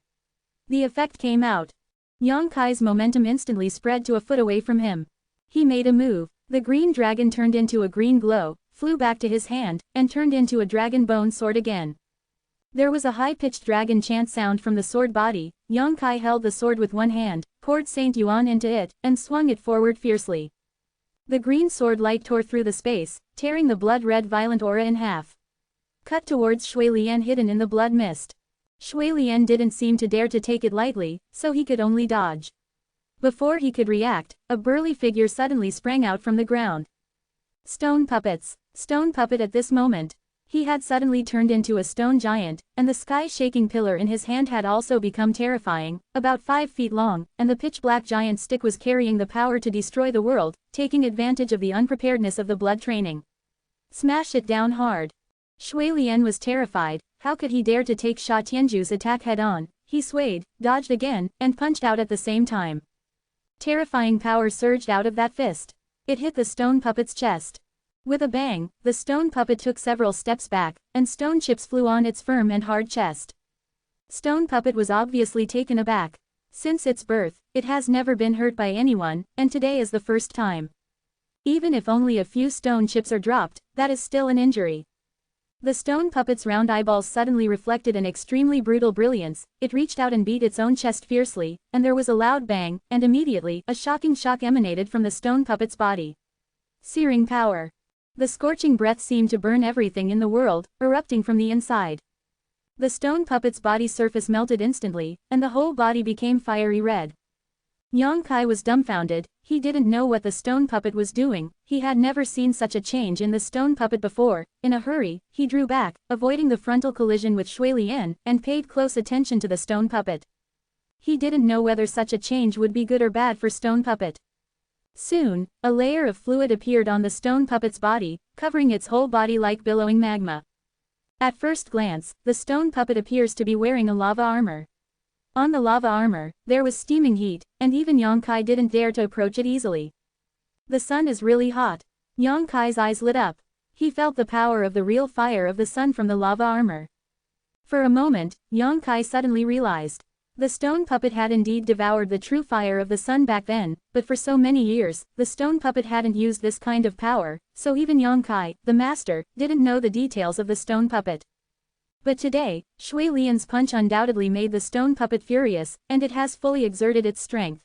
Speaker 1: The effect came out. Yang Kai's momentum instantly spread to a foot away from him. He made a move. The green dragon turned into a green glow, flew back to his hand, and turned into a dragon bone sword again. There was a high-pitched dragon chant sound from the sword body. Yang Kai held the sword with one hand, poured Saint Yuan into it, and swung it forward fiercely. The green sword light tore through the space, tearing the blood-red violent aura in half. Cut towards Shui Lian hidden in the blood mist. Shui Lian didn't seem to dare to take it lightly, so he could only dodge. Before he could react, a burly figure suddenly sprang out from the ground. Stone Puppets. Stone Puppet at this moment. He had suddenly turned into a stone giant, and the sky-shaking pillar in his hand had also become terrifying, about 5 feet long, and the pitch-black giant stick was carrying the power to destroy the world, taking advantage of the unpreparedness of the blood training. Smash it down hard. Shui Lian was terrified. How could he dare to take Sha Tianju's attack head-on? He swayed, dodged again, and punched out at the same time. Terrifying power surged out of that fist. It hit the stone puppet's chest. With a bang, the stone puppet took several steps back, and stone chips flew on its firm and hard chest. Stone puppet was obviously taken aback. Since its birth, it has never been hurt by anyone, and today is the first time. Even if only a few stone chips are dropped, that is still an injury. The stone puppet's round eyeballs suddenly reflected an extremely brutal brilliance. It reached out and beat its own chest fiercely, and there was a loud bang, and immediately, a shocking shock emanated from the stone puppet's body. Searing power. The scorching breath seemed to burn everything in the world, erupting from the inside. The stone puppet's body surface melted instantly, and the whole body became fiery red. Yang Kai was dumbfounded. He didn't know what the stone puppet was doing. He had never seen such a change in the stone puppet before. In a hurry, he drew back, avoiding the frontal collision with Shui Lian, and paid close attention to the stone puppet. He didn't know whether such a change would be good or bad for stone puppet. Soon, a layer of fluid appeared on the stone puppet's body, covering its whole body like billowing magma. At first glance, the stone puppet appears to be wearing a lava armor. On the lava armor, there was steaming heat, and even Yang Kai didn't dare to approach it easily. The sun is really hot. Yang Kai's eyes lit up. He felt the power of the real fire of the sun from the lava armor. For a moment, Yang Kai suddenly realized. The stone puppet had indeed devoured the true fire of the sun back then, but for so many years, the stone puppet hadn't used this kind of power, so even Yang Kai, the master, didn't know the details of the stone puppet. But today, Shui Lian's punch undoubtedly made the stone puppet furious, and it has fully exerted its strength.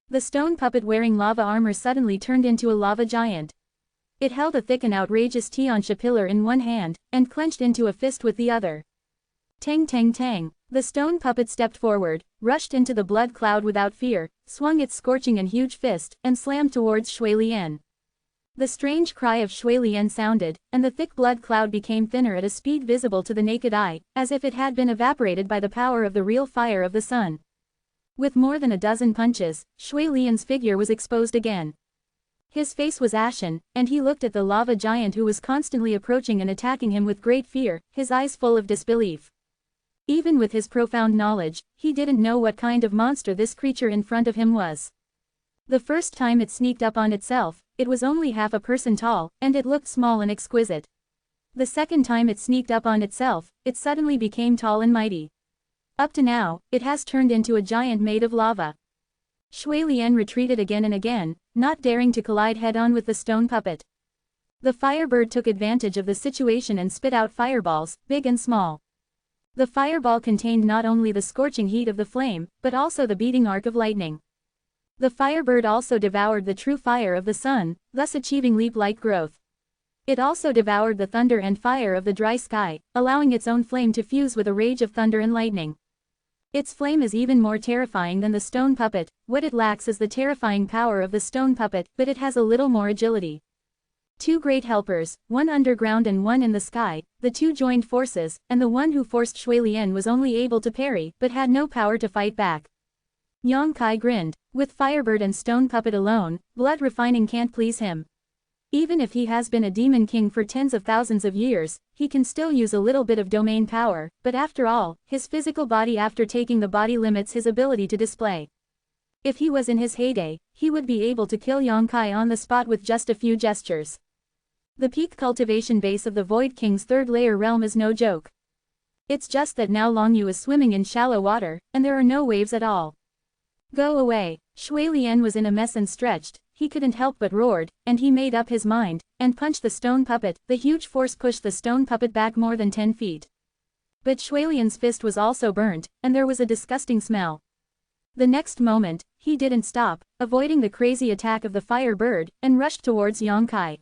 Speaker 1: The stone puppet wearing lava armor suddenly turned into a lava giant. It held a thick and outrageous Tianxia pillar in one hand, and clenched into a fist with the other. Tang tang tang. The stone puppet stepped forward, rushed into the blood cloud without fear, swung its scorching and huge fist, and slammed towards Shui Lian. The strange cry of Shui Lian sounded, and the thick blood cloud became thinner at a speed visible to the naked eye, as if it had been evaporated by the power of the real fire of the sun. With more than a dozen punches, Shui Lian's figure was exposed again. His face was ashen, and he looked at the lava giant who was constantly approaching and attacking him with great fear, his eyes full of disbelief. Even with his profound knowledge, he didn't know what kind of monster this creature in front of him was. The first time it sneaked up on itself, it was only half a person tall, and it looked small and exquisite. The second time it sneaked up on itself, it suddenly became tall and mighty. Up to now, it has turned into a giant made of lava. Shui Lian retreated again and again, not daring to collide head-on with the stone puppet. The firebird took advantage of the situation and spit out fireballs, big and small. The fireball contained not only the scorching heat of the flame, but also the beating arc of lightning. The firebird also devoured the true fire of the sun, thus achieving leap-like growth. It also devoured the thunder and fire of the dry sky, allowing its own flame to fuse with a rage of thunder and lightning. Its flame is even more terrifying than the stone puppet. What it lacks is the terrifying power of the stone puppet, but it has a little more agility. Two great helpers, one underground and one in the sky, the two joined forces, and the one who forced Shui Lian was only able to parry, but had no power to fight back. Yang Kai grinned. With firebird and stone puppet alone, blood refining can't please him. Even if he has been a demon king for tens of thousands of years, he can still use a little bit of domain power, but after all, his physical body after taking the body limits his ability to display. If he was in his heyday, he would be able to kill Yang Kai on the spot with just a few gestures. The peak cultivation base of the Void King's third layer realm is no joke. It's just that now Long Yu is swimming in shallow water, and there are no waves at all. Go away. Shui Lian was in a mess and stretched. He couldn't help but roared, and he made up his mind, and punched the stone puppet. The huge force pushed the stone puppet back more than 10 feet. But Shui Lian's fist was also burnt, and there was a disgusting smell. The next moment, he didn't stop, avoiding the crazy attack of the fire bird, and rushed towards Yang Kai.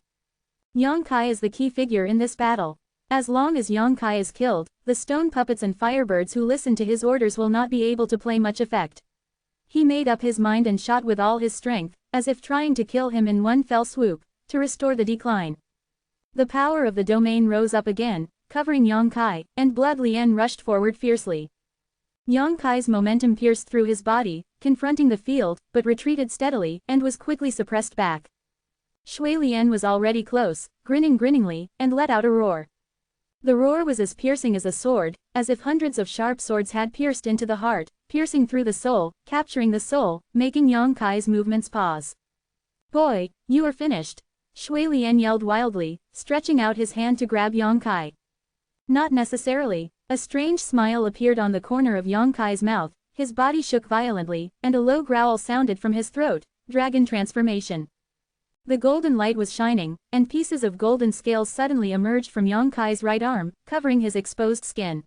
Speaker 1: Yang Kai is the key figure in this battle. As long as Yang Kai is killed, the stone puppets and firebirds who listen to his orders will not be able to play much effect. He made up his mind and shot with all his strength, as if trying to kill him in one fell swoop, to restore the decline. The power of the domain rose up again, covering Yang Kai, and Blood Lian rushed forward fiercely. Yang Kai's momentum pierced through his body, confronting the field, but retreated steadily, and was quickly suppressed back. Shui Lian was already close, grinning grinningly, and let out a roar. The roar was as piercing as a sword, as if hundreds of sharp swords had pierced into the heart, piercing through the soul, capturing the soul, making Yang Kai's movements pause. "Boy, you are finished!" Shui Lian yelled wildly, stretching out his hand to grab Yang Kai. Not necessarily. A strange smile appeared on the corner of Yang Kai's mouth, his body shook violently, and a low growl sounded from his throat. Dragon transformation. The golden light was shining, and pieces of golden scales suddenly emerged from Yang Kai's right arm, covering his exposed skin.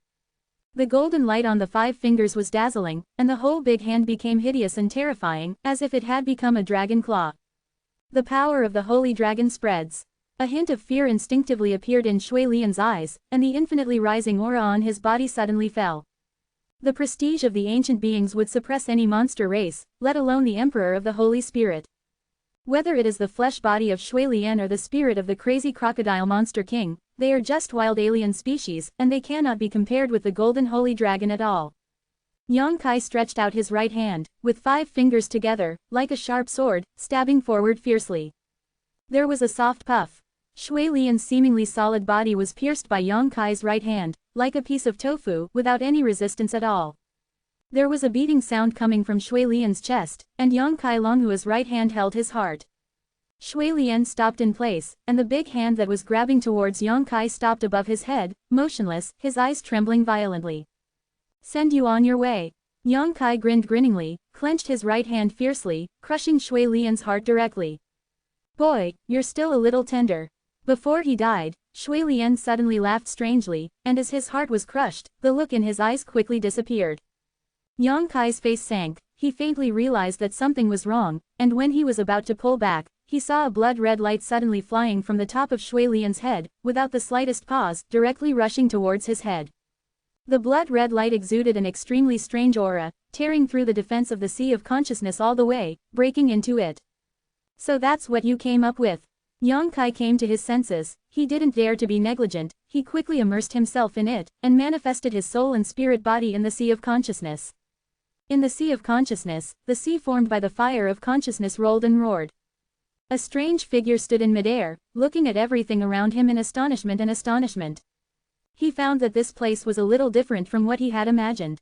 Speaker 1: The golden light on the 5 fingers was dazzling, and the whole big hand became hideous and terrifying, as if it had become a dragon claw. The power of the holy dragon spreads. A hint of fear instinctively appeared in Shui Lian's eyes, and the infinitely rising aura on his body suddenly fell. The prestige of the ancient beings would suppress any monster race, let alone the emperor of the Holy Spirit. Whether it is the flesh body of Shui Lian or the spirit of the crazy crocodile monster king, they are just wild alien species, and they cannot be compared with the golden holy dragon at all. Yang Kai stretched out his right hand, with 5 fingers together, like a sharp sword, stabbing forward fiercely. There was a soft puff. Shui Lian's seemingly solid body was pierced by Yang Kai's right hand, like a piece of tofu, without any resistance at all. There was a beating sound coming from Shui Lian's chest, and Yang Kai Longhua's right hand held his heart. Shui Lian stopped in place, and the big hand that was grabbing towards Yang Kai stopped above his head, motionless, his eyes trembling violently. "Send you on your way." Yang Kai grinned grinningly, clenched his right hand fiercely, crushing Shui Lian's heart directly. "Boy, you're still a little tender." Before he died, Shui Lian suddenly laughed strangely, and as his heart was crushed, the look in his eyes quickly disappeared. Yang Kai's face sank, he faintly realized that something was wrong, and when he was about to pull back, he saw a blood-red light suddenly flying from the top of Shui Lian's head, without the slightest pause, directly rushing towards his head. The blood-red light exuded an extremely strange aura, tearing through the defense of the sea of consciousness all the way, breaking into it. "So that's what you came up with." Yang Kai came to his senses, he didn't dare to be negligent, he quickly immersed himself in it, and manifested his soul and spirit body in the sea of consciousness. In the sea of consciousness, the sea formed by the fire of consciousness rolled and roared. A strange figure stood in midair, looking at everything around him in astonishment. He found that this place was a little different from what he had imagined.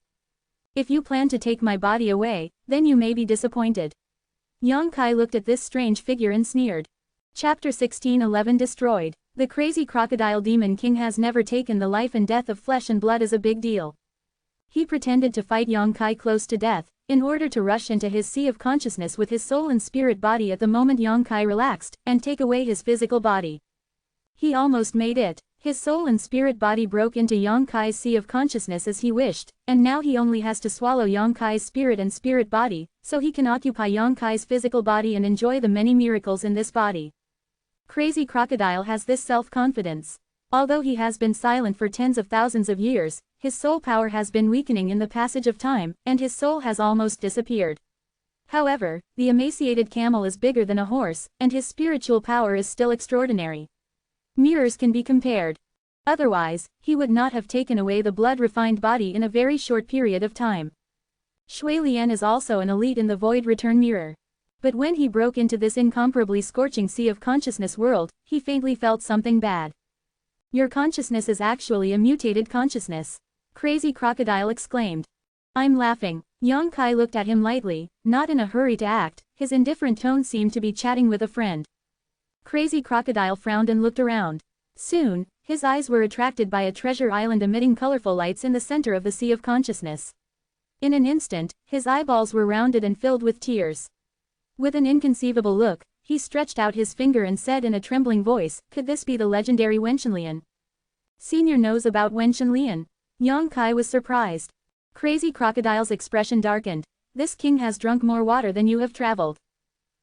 Speaker 1: "If you plan to take my body away, then you may be disappointed." Yang Kai looked at this strange figure and sneered. Chapter 16:11 Destroyed. The crazy crocodile demon king has never taken the life and death of flesh and blood as a big deal. He pretended to fight Yang Kai close to death, in order to rush into his sea of consciousness with his soul and spirit body at the moment Yang Kai relaxed, and take away his physical body. He almost made it. His soul and spirit body broke into Yang Kai's sea of consciousness as he wished, and now he only has to swallow Yang Kai's spirit and spirit body, so he can occupy Yang Kai's physical body and enjoy the many miracles in this body. Crazy Crocodile has this self-confidence. Although he has been silent for tens of thousands of years, his soul power has been weakening in the passage of time, and his soul has almost disappeared. However, the emaciated camel is bigger than a horse, and his spiritual power is still extraordinary. Mirrors can be compared. Otherwise, he would not have taken away the blood-refined body in a very short period of time. Shui Lian is also an elite in the Void Return Mirror. But when he broke into this incomparably scorching sea of consciousness world, he faintly felt something bad. "Your consciousness is actually a mutated consciousness," Crazy Crocodile exclaimed. "I'm laughing." Yang Kai looked at him lightly, not in a hurry to act, his indifferent tone seemed to be chatting with a friend. Crazy Crocodile frowned and looked around. Soon, his eyes were attracted by a treasure island emitting colorful lights in the center of the sea of consciousness. In an instant, his eyeballs were rounded and filled with tears. With an inconceivable look, he stretched out his finger and said in a trembling voice, "Could this be the legendary Wenshenlian? Senior knows about Wenshenlian." Yang Kai was surprised. Crazy Crocodile's expression darkened. "This king has drunk more water than you have traveled.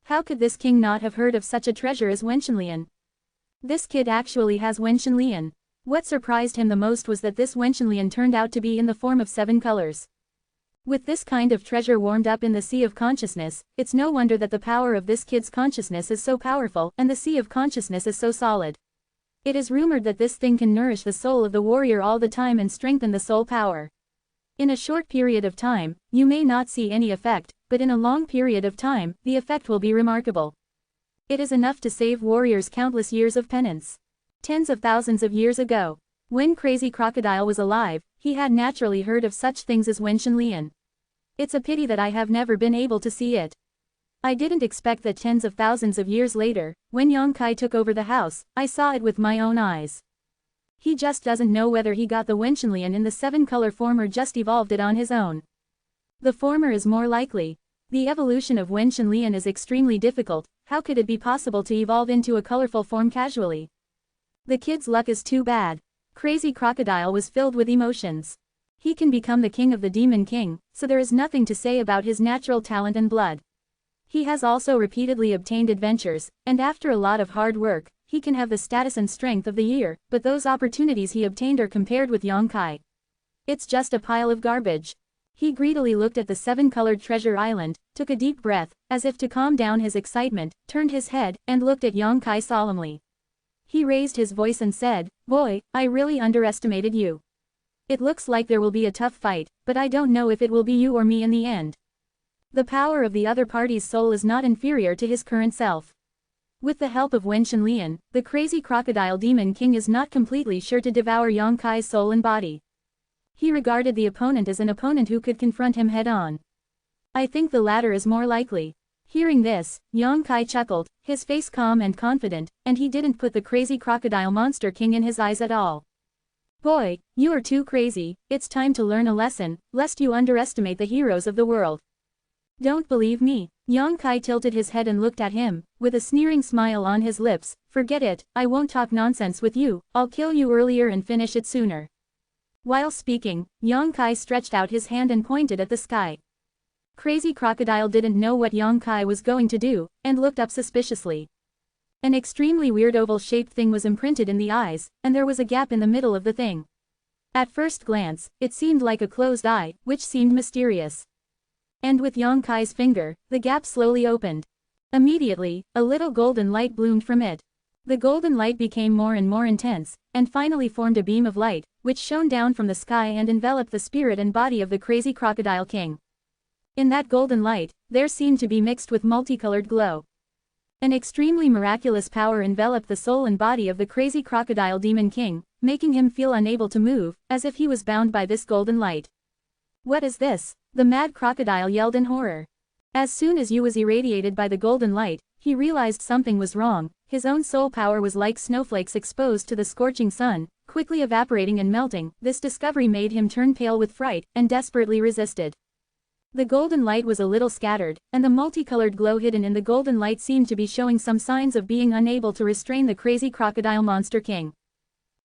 Speaker 1: How could this king not have heard of such a treasure as Wenshenlian? This kid actually has Wenshenlian." What surprised him the most was that this Wenshenlian turned out to be in the form of 7 colors. With this kind of treasure warmed up in the sea of consciousness, it's no wonder that the power of this kid's consciousness is so powerful and the sea of consciousness is so solid. It is rumored that this thing can nourish the soul of the warrior all the time and strengthen the soul power. In a short period of time, you may not see any effect, but in a long period of time, the effect will be remarkable. It is enough to save warriors countless years of penance. Tens of thousands of years ago, when Crazy Crocodile was alive, he had naturally heard of such things as Wenshan. It's a pity that I have never been able to see it. I didn't expect that tens of thousands of years later, when Yongkai took over the house, I saw it with my own eyes. He just doesn't know whether he got the Wenshan in the 7-color form or just evolved it on his own. The former is more likely. The evolution of Wenshan is extremely difficult. How could it be possible to evolve into a colorful form casually? The kid's luck is too bad. Crazy Crocodile was filled with emotions. He can become the king of the Demon King, so there is nothing to say about his natural talent and blood. He has also repeatedly obtained adventures, and after a lot of hard work, he can have the status and strength of the year, but those opportunities he obtained are compared with Yongkai. It's just a pile of garbage. He greedily looked at the 7-colored treasure island, took a deep breath, as if to calm down his excitement, turned his head, and looked at Yongkai solemnly. He raised his voice and said, "Boy, I really underestimated you. It looks like there will be a tough fight, but I don't know if it will be you or me in the end." The power of the other party's soul is not inferior to his current self. With the help of Wenshan, the Crazy Crocodile Demon King is not completely sure to devour Yongkai's soul and body. He regarded the opponent as an opponent who could confront him head-on. I think the latter is more likely. Hearing this, Yongkai chuckled, his face calm and confident, and he didn't put the Crazy Crocodile Monster King in his eyes at all. "Boy, you are too crazy. It's time to learn a lesson, lest you underestimate the heroes of the world." "Don't believe me?" Yongkai tilted his head and looked at him, with a sneering smile on his lips. "Forget it, I won't talk nonsense with you, I'll kill you earlier and finish it sooner." While speaking, Yongkai stretched out his hand and pointed at the sky. Crazy Crocodile didn't know what Yongkai was going to do, and looked up suspiciously. An extremely weird oval-shaped thing was imprinted in the eyes, and there was a gap in the middle of the thing. At first glance, it seemed like a closed eye, which seemed mysterious. And with Yongkai's finger, the gap slowly opened. Immediately, a little golden light bloomed from it. The golden light became more and more intense, and finally formed a beam of light, which shone down from the sky and enveloped the spirit and body of the Crazy Crocodile King. In that golden light, there seemed to be mixed with multicolored glow. An extremely miraculous power enveloped the soul and body of the Crazy Crocodile Demon King, making him feel unable to move, as if he was bound by this golden light. "What is this?" the mad crocodile yelled in horror. As soon as you was irradiated by the golden light, he realized something was wrong. His own soul power was like snowflakes exposed to the scorching sun, quickly evaporating and melting. This discovery made him turn pale with fright, and desperately resisted. The golden light was a little scattered, and the multicolored glow hidden in the golden light seemed to be showing some signs of being unable to restrain the Crazy Crocodile Monster King.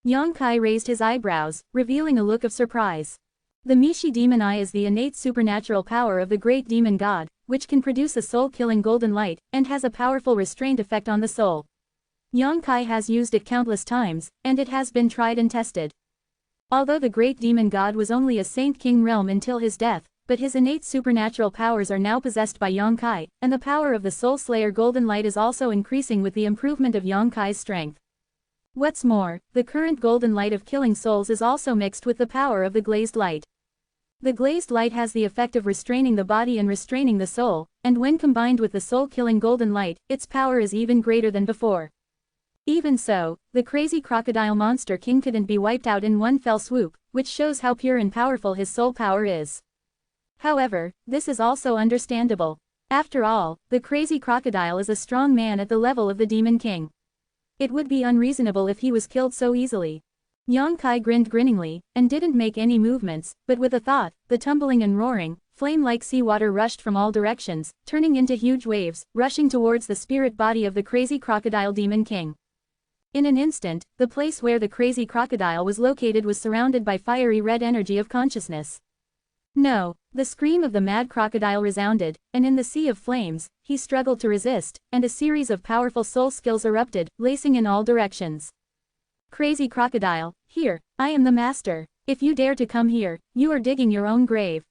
Speaker 1: Yongkai raised his eyebrows, revealing a look of surprise. The Mishi Demon Eye is the innate supernatural power of the great demon god, which can produce a soul-killing golden light, and has a powerful restraint effect on the soul. Yongkai has used it countless times, and it has been tried and tested. Although the great demon god was only a Saint King realm until his death, but his innate supernatural powers are now possessed by Yongkai, and the power of the Soul Slayer Golden Light is also increasing with the improvement of Yonkai's strength. What's more, the current golden light of killing souls is also mixed with the power of the glazed light. The glazed light has the effect of restraining the body and restraining the soul, and when combined with the soul-killing golden light, its power is even greater than before. Even so, the Crazy Crocodile Monster King couldn't be wiped out in one fell swoop, which shows how pure and powerful his soul power is. However, this is also understandable. After all, the Crazy Crocodile is a strong man at the level of the Demon King. It would be unreasonable if he was killed so easily. Yongkai grinned grinningly, and didn't make any movements, but with a thought, the tumbling and roaring, flame-like seawater rushed from all directions, turning into huge waves, rushing towards the spirit body of the Crazy Crocodile Demon King. In an instant, the place where the Crazy Crocodile was located was surrounded by fiery red energy of consciousness. No, the scream of the mad crocodile resounded, and in the sea of flames, he struggled to resist, and a series of powerful soul skills erupted, lacing in all directions. Crazy Crocodile, here, I am the master. If you dare to come here, you are digging your own grave.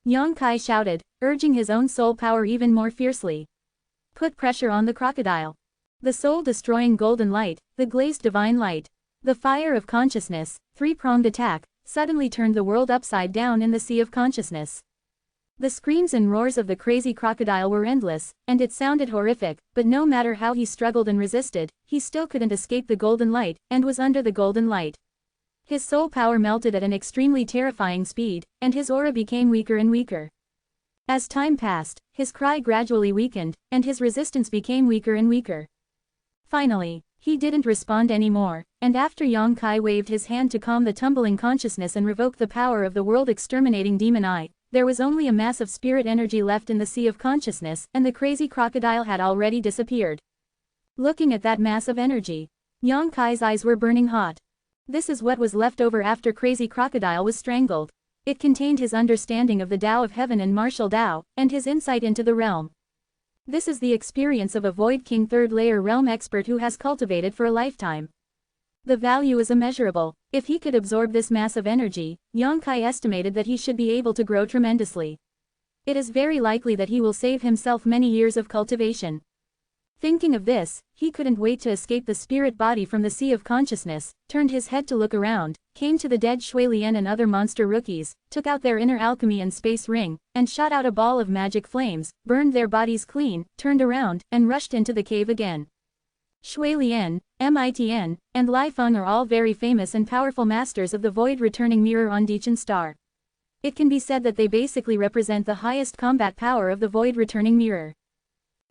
Speaker 1: Yongkai shouted, urging his own soul power even more fiercely. Put pressure on the crocodile. The soul-destroying golden light, the glazed divine light. The fire of consciousness, three-pronged attack, suddenly turned the world upside down in the sea of consciousness. The screams and roars of the crazy crocodile were endless, and it sounded horrific, but no matter how he struggled and resisted, he still couldn't escape the golden light, and was under the golden light. His soul power melted at an extremely terrifying speed, and his aura became weaker and weaker. As time passed, his cry gradually weakened, and his resistance became weaker and weaker. Finally, he didn't respond anymore, and after Yang Kai waved his hand to calm the tumbling consciousness and revoke the power of the world-exterminating demon eye, there was only a mass of spirit energy left in the sea of consciousness, and the crazy crocodile had already disappeared. Looking at that mass of energy, Yang Kai's eyes were burning hot. This is what was left over after crazy crocodile was strangled. It contained his understanding of the Tao of Heaven and martial Tao, and his insight into the realm. This is the experience of a Void King third-layer realm expert who has cultivated for a lifetime. The value is immeasurable. If he could absorb this mass of energy, Yang Kai estimated that he should be able to grow tremendously. It is very likely that he will save himself many years of cultivation. Thinking of this, he couldn't wait to escape the spirit body from the sea of consciousness, turned his head to look around, came to the dead Shui Lian and other monster rookies, took out their inner alchemy and space ring, and shot out a ball of magic flames, burned their bodies clean, turned around, and rushed into the cave again. Shui Lian, Mitn, and Lai Feng are all very famous and powerful masters of the void-returning mirror on Dichen Star. It can be said that they basically represent the highest combat power of the void-returning mirror.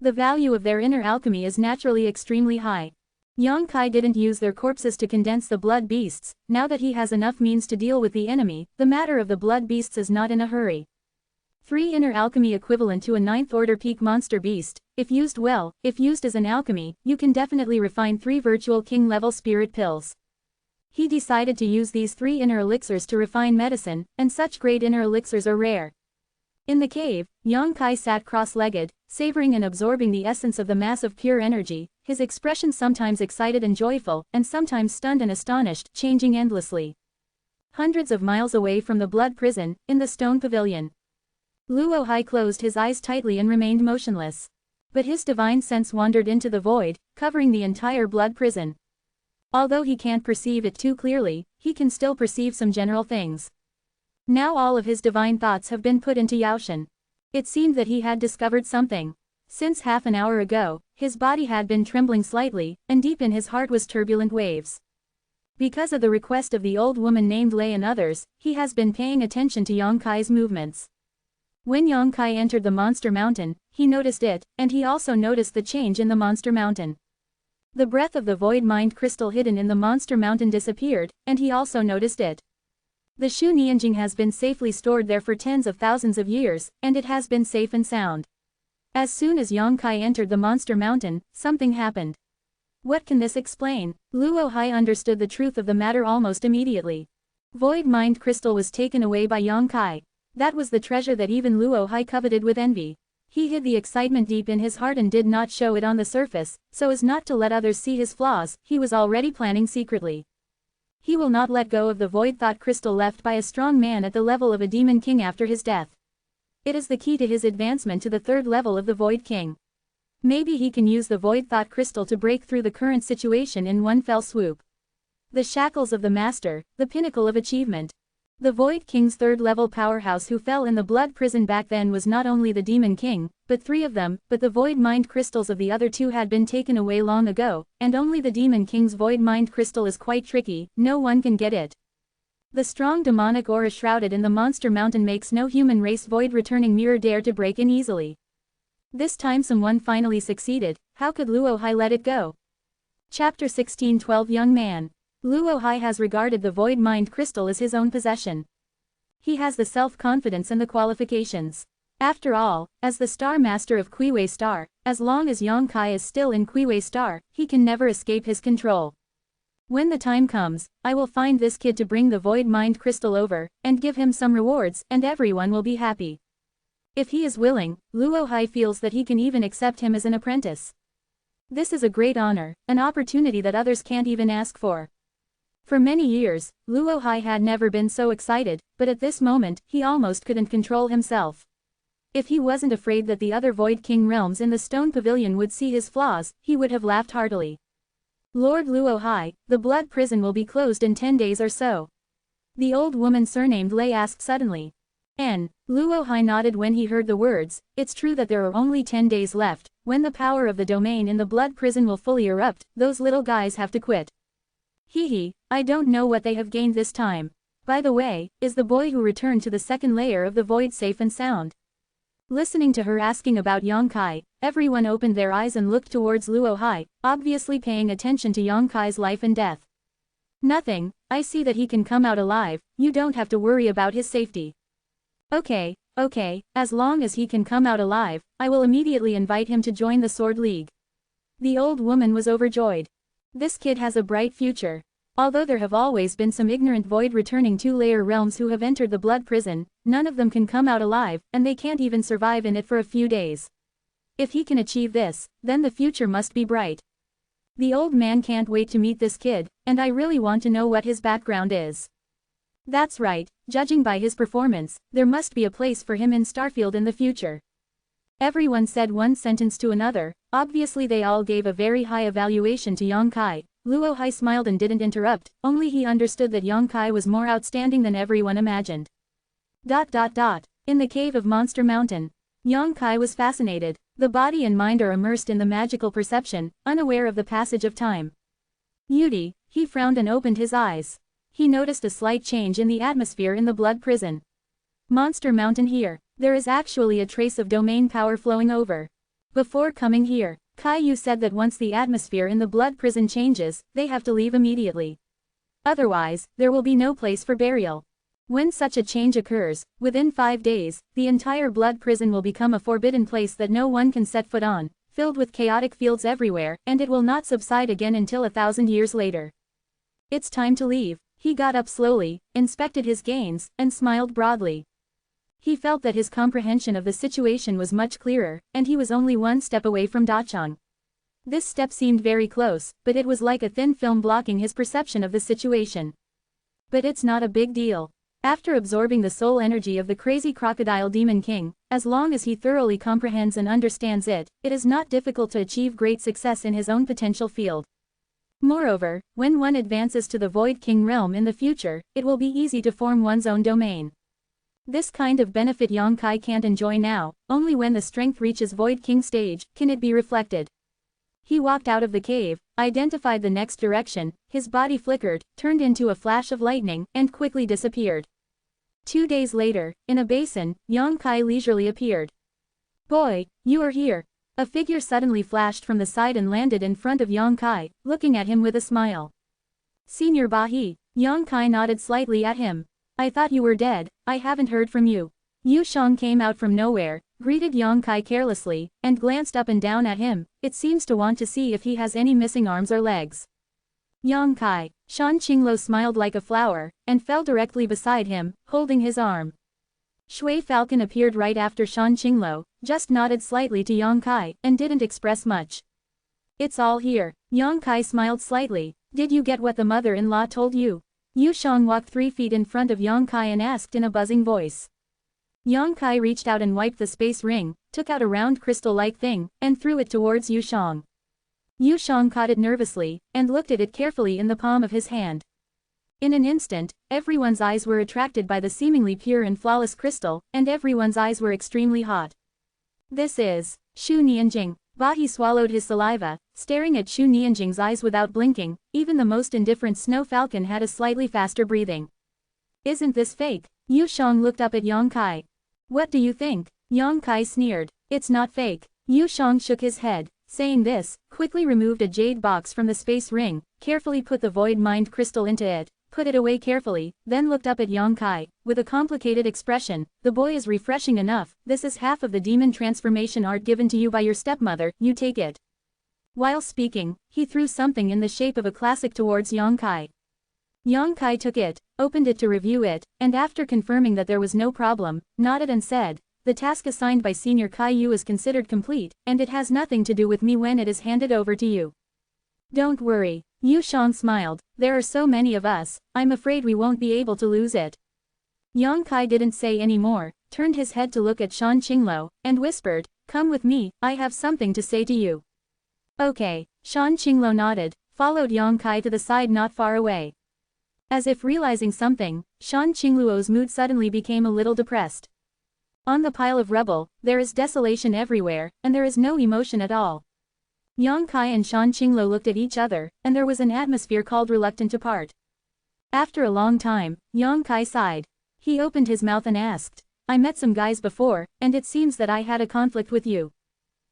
Speaker 1: The value of their inner alchemy is naturally extremely high. Yang Kai didn't use their corpses to condense the blood beasts. Now that he has enough means to deal with the enemy, the matter of the blood beasts is not in a hurry. 3 inner alchemy equivalent to a 9th order peak monster beast. If used well, if used as an alchemy, you can definitely refine 3 virtual king level spirit pills. He decided to use these 3 inner elixirs to refine medicine, and such great inner elixirs are rare. In the cave, Yang Kai sat cross-legged, savoring and absorbing the essence of the mass of pure energy, his expression sometimes excited and joyful, and sometimes stunned and astonished, changing endlessly. Hundreds of miles away from the blood prison, in the stone pavilion, Luo Hai closed his eyes tightly and remained motionless. But his divine sense wandered into the void, covering the entire blood prison. Although he can't perceive it too clearly, he can still perceive some general things. Now all of his divine thoughts have been put into Yaoshan. It seemed that he had discovered something. Since half an hour ago, his body had been trembling slightly, and deep in his heart was turbulent waves. Because of the request of the old woman named Lei and others, he has been paying attention to Yang Kai's movements. When Yang Kai entered the monster mountain, he noticed it, and he also noticed the change in the monster mountain. The breath of the void mind crystal hidden in the monster mountain disappeared, and he also noticed it. The Shu Nianjing has been safely stored there for tens of thousands of years, and it has been safe and sound. As soon as Yang Kai entered the monster mountain, something happened. What can this explain? Luo Hai understood the truth of the matter almost immediately. Void mind crystal was taken away by Yang Kai. That was the treasure that even Luo Hai coveted with envy. He hid the excitement deep in his heart and did not show it on the surface, so as not to let others see his flaws. He was already planning secretly. He will not let go of the void thought crystal left by a strong man at the level of a demon king after his death. It is the key to his advancement to the 3rd level of the void king. Maybe he can use the void thought crystal to break through the current situation in one fell swoop. The shackles of the master, the pinnacle of achievement. The Void King's 3rd level powerhouse who fell in the blood prison back then was not only the Demon King, but 3 of them, but the Void Mind crystals of the other 2 had been taken away long ago, and only the Demon King's Void Mind crystal is quite tricky, no one can get it. The strong demonic aura shrouded in the monster mountain makes no human race void returning mirror dare to break in easily. This time someone finally succeeded. How could Luo Hai let it go? Chapter 16 12 Young Man. Luo Hai has regarded the Void Mind crystal as his own possession. He has the self-confidence and the qualifications. After all, as the Star Master of Kuiwei Star, as long as Yang Kai is still in Kuiwei Star, he can never escape his control. When the time comes, I will find this kid to bring the Void Mind crystal over, and give him some rewards, and everyone will be happy. If he is willing, Luo Hai feels that he can even accept him as an apprentice. This is a great honor, an opportunity that others can't even ask for. For many years, Luo Hai had never been so excited, but at this moment, he almost couldn't control himself. If he wasn't afraid that the other Void King realms in the stone pavilion would see his flaws, he would have laughed heartily. Lord Luo Hai, the blood prison will be closed in 10 days or so. The old woman surnamed Lei asked suddenly. Luo Hai nodded when he heard the words. It's true that there are only 10 days left. When the power of the domain in the blood prison will fully erupt, those little guys have to quit. Hee, I don't know what they have gained this time. By the way, is the boy who returned to the second layer of the void safe and sound? Listening to her asking about Yang Kai, everyone opened their eyes and looked towards Luo Hai, obviously paying attention to Yang Kai's life and death. Nothing, I see that he can come out alive, you don't have to worry about his safety. Okay, as long as he can come out alive, I will immediately invite him to join the Sword League. The old woman was overjoyed. This kid has a bright future. Although there have always been some ignorant void returning two-layer realms who have entered the blood prison, none of them can come out alive, and they can't even survive in it for a few days. If he can achieve this, then the future must be bright. The old man can't wait to meet this kid, and I really want to know what his background is. That's right, judging by his performance, there must be a place for him in Starfield in the future. Everyone said one sentence to another, obviously they all gave a very high evaluation to Yang Kai. Luo Hai smiled and didn't interrupt, only he understood that Yang Kai was more outstanding than everyone imagined. In the cave of Monster Mountain. Yang Kai was fascinated. The body and mind are immersed in the magical perception, unaware of the passage of time. Yudi, he frowned and opened his eyes. He noticed a slight change in the atmosphere in the blood prison. Monster Mountain here. There is actually a trace of domain power flowing over. Before coming here, Kai-Yu said that once the atmosphere in the blood prison changes, they have to leave immediately. Otherwise, there will be no place for burial. When such a change occurs, within 5 days, the entire blood prison will become a forbidden place that no one can set foot on, filled with chaotic fields everywhere, and it will not subside again until 1,000 years later. It's time to leave. He got up slowly, inspected his gains, and smiled broadly. He felt that his comprehension of the situation was much clearer, and he was only one step away from Dachang. This step seemed very close, but it was like a thin film blocking his perception of the situation. But it's not a big deal. After absorbing the soul energy of the crazy crocodile demon king, as long as he thoroughly comprehends and understands it, it is not difficult to achieve great success in his own potential field. Moreover, when one advances to the Void King realm in the future, it will be easy to form one's own domain. This kind of benefit Yang Kai can't enjoy now, only when the strength reaches Void King stage, can it be reflected. He walked out of the cave, identified the next direction, his body flickered, turned into a flash of lightning, and quickly disappeared. 2 days later, in a basin, Yang Kai leisurely appeared. Boy, you are here. A figure suddenly flashed from the side and landed in front of Yang Kai, looking at him with a smile. Senior Bahi. Yang Kai nodded slightly at him. I thought you were dead, I haven't heard from you. Yu Shang came out from nowhere, greeted Yang Kai carelessly, and glanced up and down at him. It seems to want to see if he has any missing arms or legs. Yang Kai. Shan Qinglo smiled like a flower, and fell directly beside him, holding his arm. Shui Falcon appeared right after Shan Qinglo, just nodded slightly to Yang Kai, and didn't express much. It's all here. Yang Kai smiled slightly. Did you get what the mother-in-law told you? Yu Shang walked 3 feet in front of Yang Kai and asked in a buzzing voice. Yang Kai reached out and wiped the space ring, took out a round crystal-like thing, and threw it towards Yu Shang. Yu Shang caught it nervously, and looked at it carefully in the palm of his hand. In an instant, everyone's eyes were attracted by the seemingly pure and flawless crystal, and everyone's eyes were extremely hot. This is Shu Nianjing. Bahi swallowed his saliva, staring at Shu Nianjing's eyes without blinking. Even the most indifferent snow falcon had a slightly faster breathing. Isn't this fake? Yu Shang looked up at Yang Kai. What do you think? Yang Kai sneered. It's not fake. Yu Shang shook his head, saying this, quickly removed a jade box from the space ring, carefully put the void mind crystal into it, put it away carefully, then looked up at Yang Kai, with a complicated expression. The boy is refreshing enough, this is half of the demon transformation art given to you by your stepmother, you take it. While speaking, he threw something in the shape of a classic towards Yang Kai. Yang Kai took it, opened it to review it, and after confirming that there was no problem, nodded and said, the task assigned by Senior Kai-Yu is considered complete, and it has nothing to do with me when it is handed over to you. Don't worry. Yu Shang smiled, there are so many of us, I'm afraid we won't be able to lose it. Yang Kai didn't say any more, turned his head to look at Shan Qingluo, and whispered, "Come with me, I have something to say to you." Okay, Shan Qingluo nodded, followed Yang Kai to the side not far away. As if realizing something, Shan Qingluo's mood suddenly became a little depressed. On the pile of rubble, there is desolation everywhere, and there is no emotion at all. Yang Kai and Shan Qingluo looked at each other, and there was an atmosphere called reluctant to part. After a long time, Yang Kai sighed. He opened his mouth and asked, "I met some guys before, and it seems that I had a conflict with you.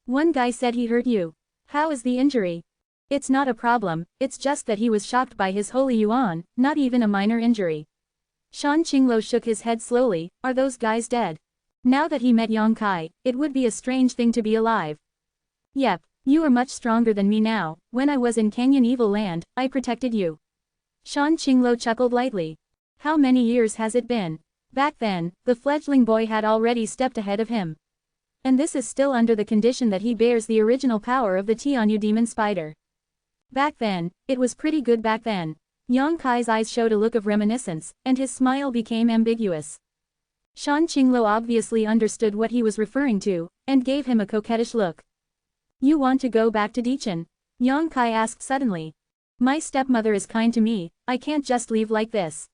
Speaker 1: One guy said he hurt you. How is the injury?" "It's not a problem, it's just that he was shocked by his holy yuan, not even a minor injury." Shan Qingluo shook his head slowly. "Are those guys dead?" Now that he met Yang Kai, it would be a strange thing to be alive. "Yep, you are much stronger than me now. When I was in Canyon Evil Land, I protected you." Shan Qingluo chuckled lightly. How many years has it been? Back then, the fledgling boy had already stepped ahead of him. And this is still under the condition that he bears the original power of the Tianyu demon spider. Back then, it was pretty good back then. Yang Kai's eyes showed a look of reminiscence, and his smile became ambiguous. Shan Qingluo obviously understood what he was referring to, and gave him a coquettish look. "You want to go back to Dichen?" Yang Kai asked suddenly. "My stepmother is kind to me, I can't just leave like this."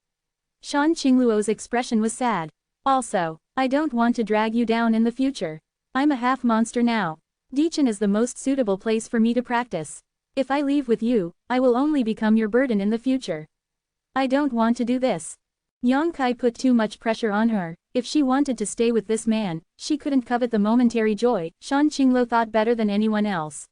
Speaker 1: Shan Qingluo's expression was sad. "Also, I don't want to drag you down in the future. I'm a half-monster now. Dichen is the most suitable place for me to practice. If I leave with you, I will only become your burden in the future. I don't want to do this." Yang Kai put too much pressure on her. If she wanted to stay with this man, she couldn't covet the momentary joy. Shan Qingluo thought better than anyone else.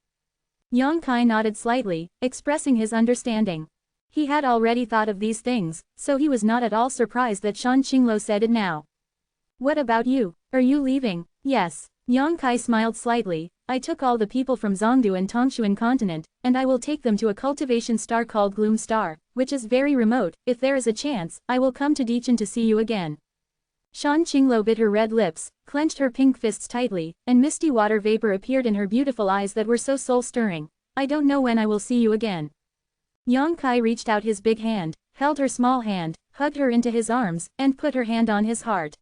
Speaker 1: Yang Kai nodded slightly, expressing his understanding. He had already thought of these things, so he was not at all surprised that Shan Qingluo said it now. "What about you? Are you leaving?" "Yes." Yang Kai smiled slightly. "I took all the people from Zhongdu and Tongshuan continent, and I will take them to a cultivation star called Gloom Star, which is very remote. If there is a chance, I will come to Dichen to see you again." Shan Qingluo bit her red lips, clenched her pink fists tightly, and misty water vapor appeared in her beautiful eyes that were so soul-stirring. "I don't know when I will see you again." Yang Kai reached out his big hand, held her small hand, hugged her into his arms, and put her hand on his heart.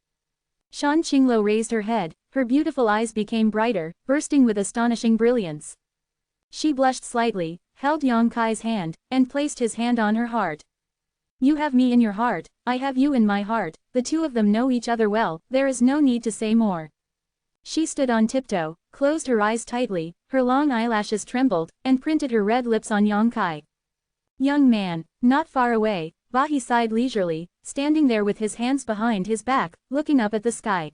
Speaker 1: Shan Qingluo raised her head, her beautiful eyes became brighter, bursting with astonishing brilliance. She blushed slightly, held Yang Kai's hand, and placed his hand on her heart. "You have me in your heart, I have you in my heart, the two of them know each other well, there is no need to say more." She stood on tiptoe, closed her eyes tightly, her long eyelashes trembled, and printed her red lips on Yang Kai. "Young man." Not far away, Bahi sighed leisurely, standing there with his hands behind his back, looking up at the sky.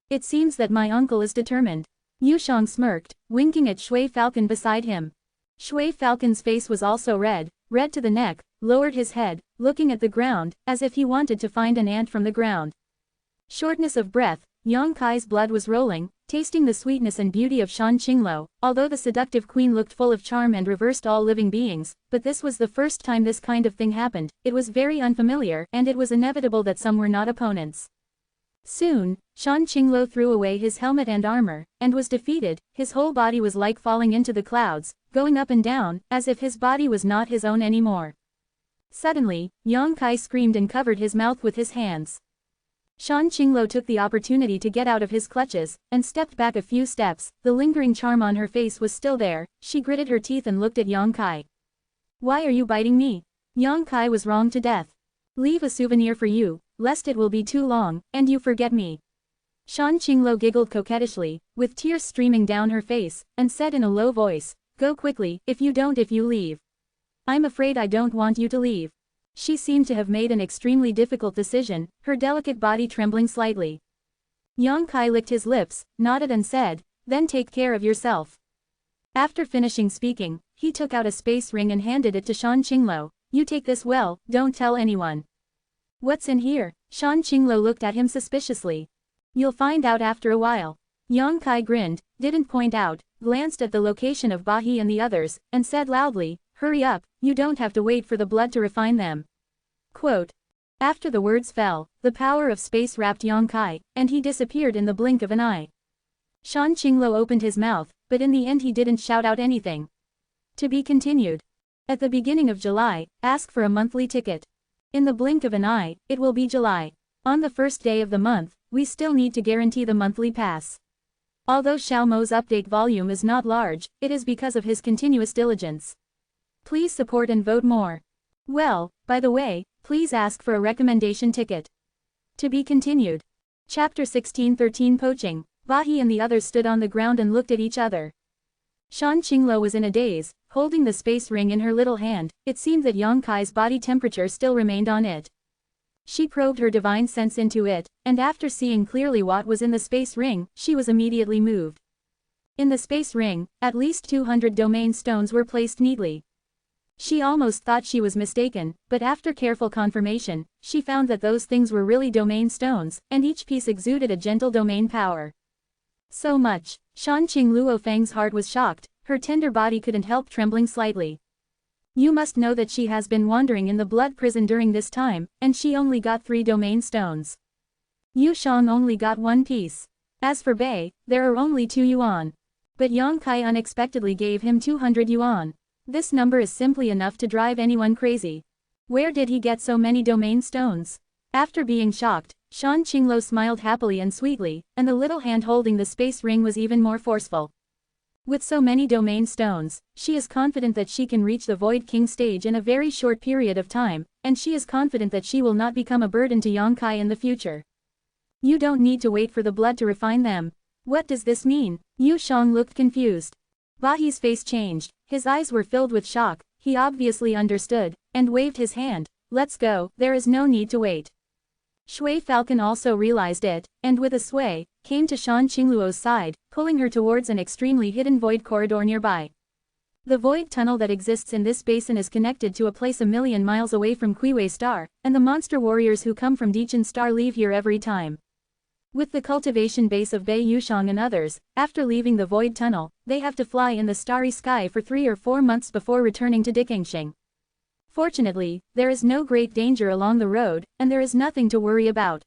Speaker 1: "It seems that my uncle is determined." Yushang smirked, winking at Shui Falcon beside him. Shui Falcon's face was also red to the neck, lowered his head, looking at the ground, as if he wanted to find an ant from the ground. Shortness of breath, Yang Kai's blood was rolling, tasting the sweetness and beauty of Shan Qingluo, although the seductive queen looked full of charm and reversed all living beings, but this was the first time this kind of thing happened, it was very unfamiliar, and it was inevitable that some were not opponents. Soon, Shan Qingluo threw away his helmet and armor, and was defeated. His whole body was like falling into the clouds, going up and down, as if his body was not his own anymore. Suddenly, Yang Kai screamed and covered his mouth with his hands. Shan Qingluo took the opportunity to get out of his clutches, and stepped back a few steps. The lingering charm on her face was still there. She gritted her teeth and looked at Yang Kai. "Why are you biting me?" Yang Kai was wronged to death. "Leave a souvenir for you, lest it will be too long, and you forget me." Shan Qingluo giggled coquettishly, with tears streaming down her face, and said in a low voice, "Go quickly, if you leave. I'm afraid I don't want you to leave." She seemed to have made an extremely difficult decision, her delicate body trembling slightly. Yang Kai licked his lips, nodded and said, "Then take care of yourself." After finishing speaking, he took out a space ring and handed it to Shan Qingluo. "You take this well, don't tell anyone." "What's in here?" Shan Qingluo looked at him suspiciously. "You'll find out after a while." Yang Kai grinned, didn't point out, glanced at the location of Bahi and the others, and said loudly, "Hurry up, you don't have to wait for the blood to refine them." Quote. After the words fell, the power of space wrapped Yang Kai, and he disappeared in the blink of an eye. Shan Qingluo opened his mouth, but in the end he didn't shout out anything. To be continued. At the beginning of July, ask for a monthly ticket. In the blink of an eye, it will be July. On the first day of the month, we still need to guarantee the monthly pass. Although Xiaomo's update volume is not large, it is because of his continuous diligence. Please support and vote more. Well, by the way, please ask for a recommendation ticket. To be continued. Chapter 16-13 Poaching. Vahi and the others stood on the ground and looked at each other. Shan Qingluo was in a daze, holding the space ring in her little hand. It seemed that Yang Kai's body temperature still remained on it. She probed her divine sense into it, and after seeing clearly what was in the space ring, she was immediately moved. In the space ring, at least 200 domain stones were placed neatly. She almost thought she was mistaken, but after careful confirmation, she found that those things were really domain stones, and each piece exuded a gentle domain power. So much. Shan Qingluo Feng's heart was shocked, her tender body couldn't help trembling slightly. You must know that she has been wandering in the blood prison during this time, and she only got 3 domain stones. Yu Shang only got 1 piece. As for Bei, there are only 2 yuan. But Yang Kai unexpectedly gave him 200 yuan. This number is simply enough to drive anyone crazy. Where did he get so many domain stones? After being shocked, Shan Qingluo smiled happily and sweetly, and the little hand holding the space ring was even more forceful. With so many domain stones, she is confident that she can reach the Void King stage in a very short period of time, and she is confident that she will not become a burden to Yang Kai in the future. You don't need to wait for the blood to refine them. What does this mean? Yu Shang looked confused. Vahi's face changed, his eyes were filled with shock, he obviously understood, and waved his hand. Let's go, there is no need to wait. Shui Falcon also realized it, and with a sway, came to Shan Qingluo's side, pulling her towards an extremely hidden void corridor nearby. The void tunnel that exists in this basin is connected to a place a million miles away from Kuiwei Star, and the monster warriors who come from Dichen Star leave here every time. With the cultivation base of Bei Yushang and others, after leaving the void tunnel, they have to fly in the starry sky for 3 or 4 months before returning to Dikengsheng. Fortunately, there is no great danger along the road, and there is nothing to worry about.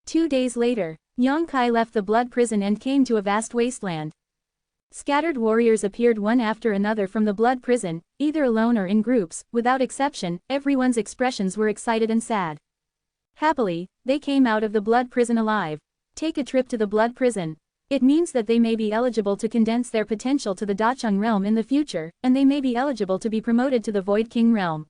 Speaker 1: 2 days later, Yang Kai left the blood prison and came to a vast wasteland. Scattered warriors appeared one after another from the blood prison, either alone or in groups. Without exception, everyone's expressions were excited and sad. Happily, they came out of the blood prison alive. Take a trip to the blood prison. It means that they may be eligible to condense their potential to the Dacheng realm in the future, and they may be eligible to be promoted to the Void King realm.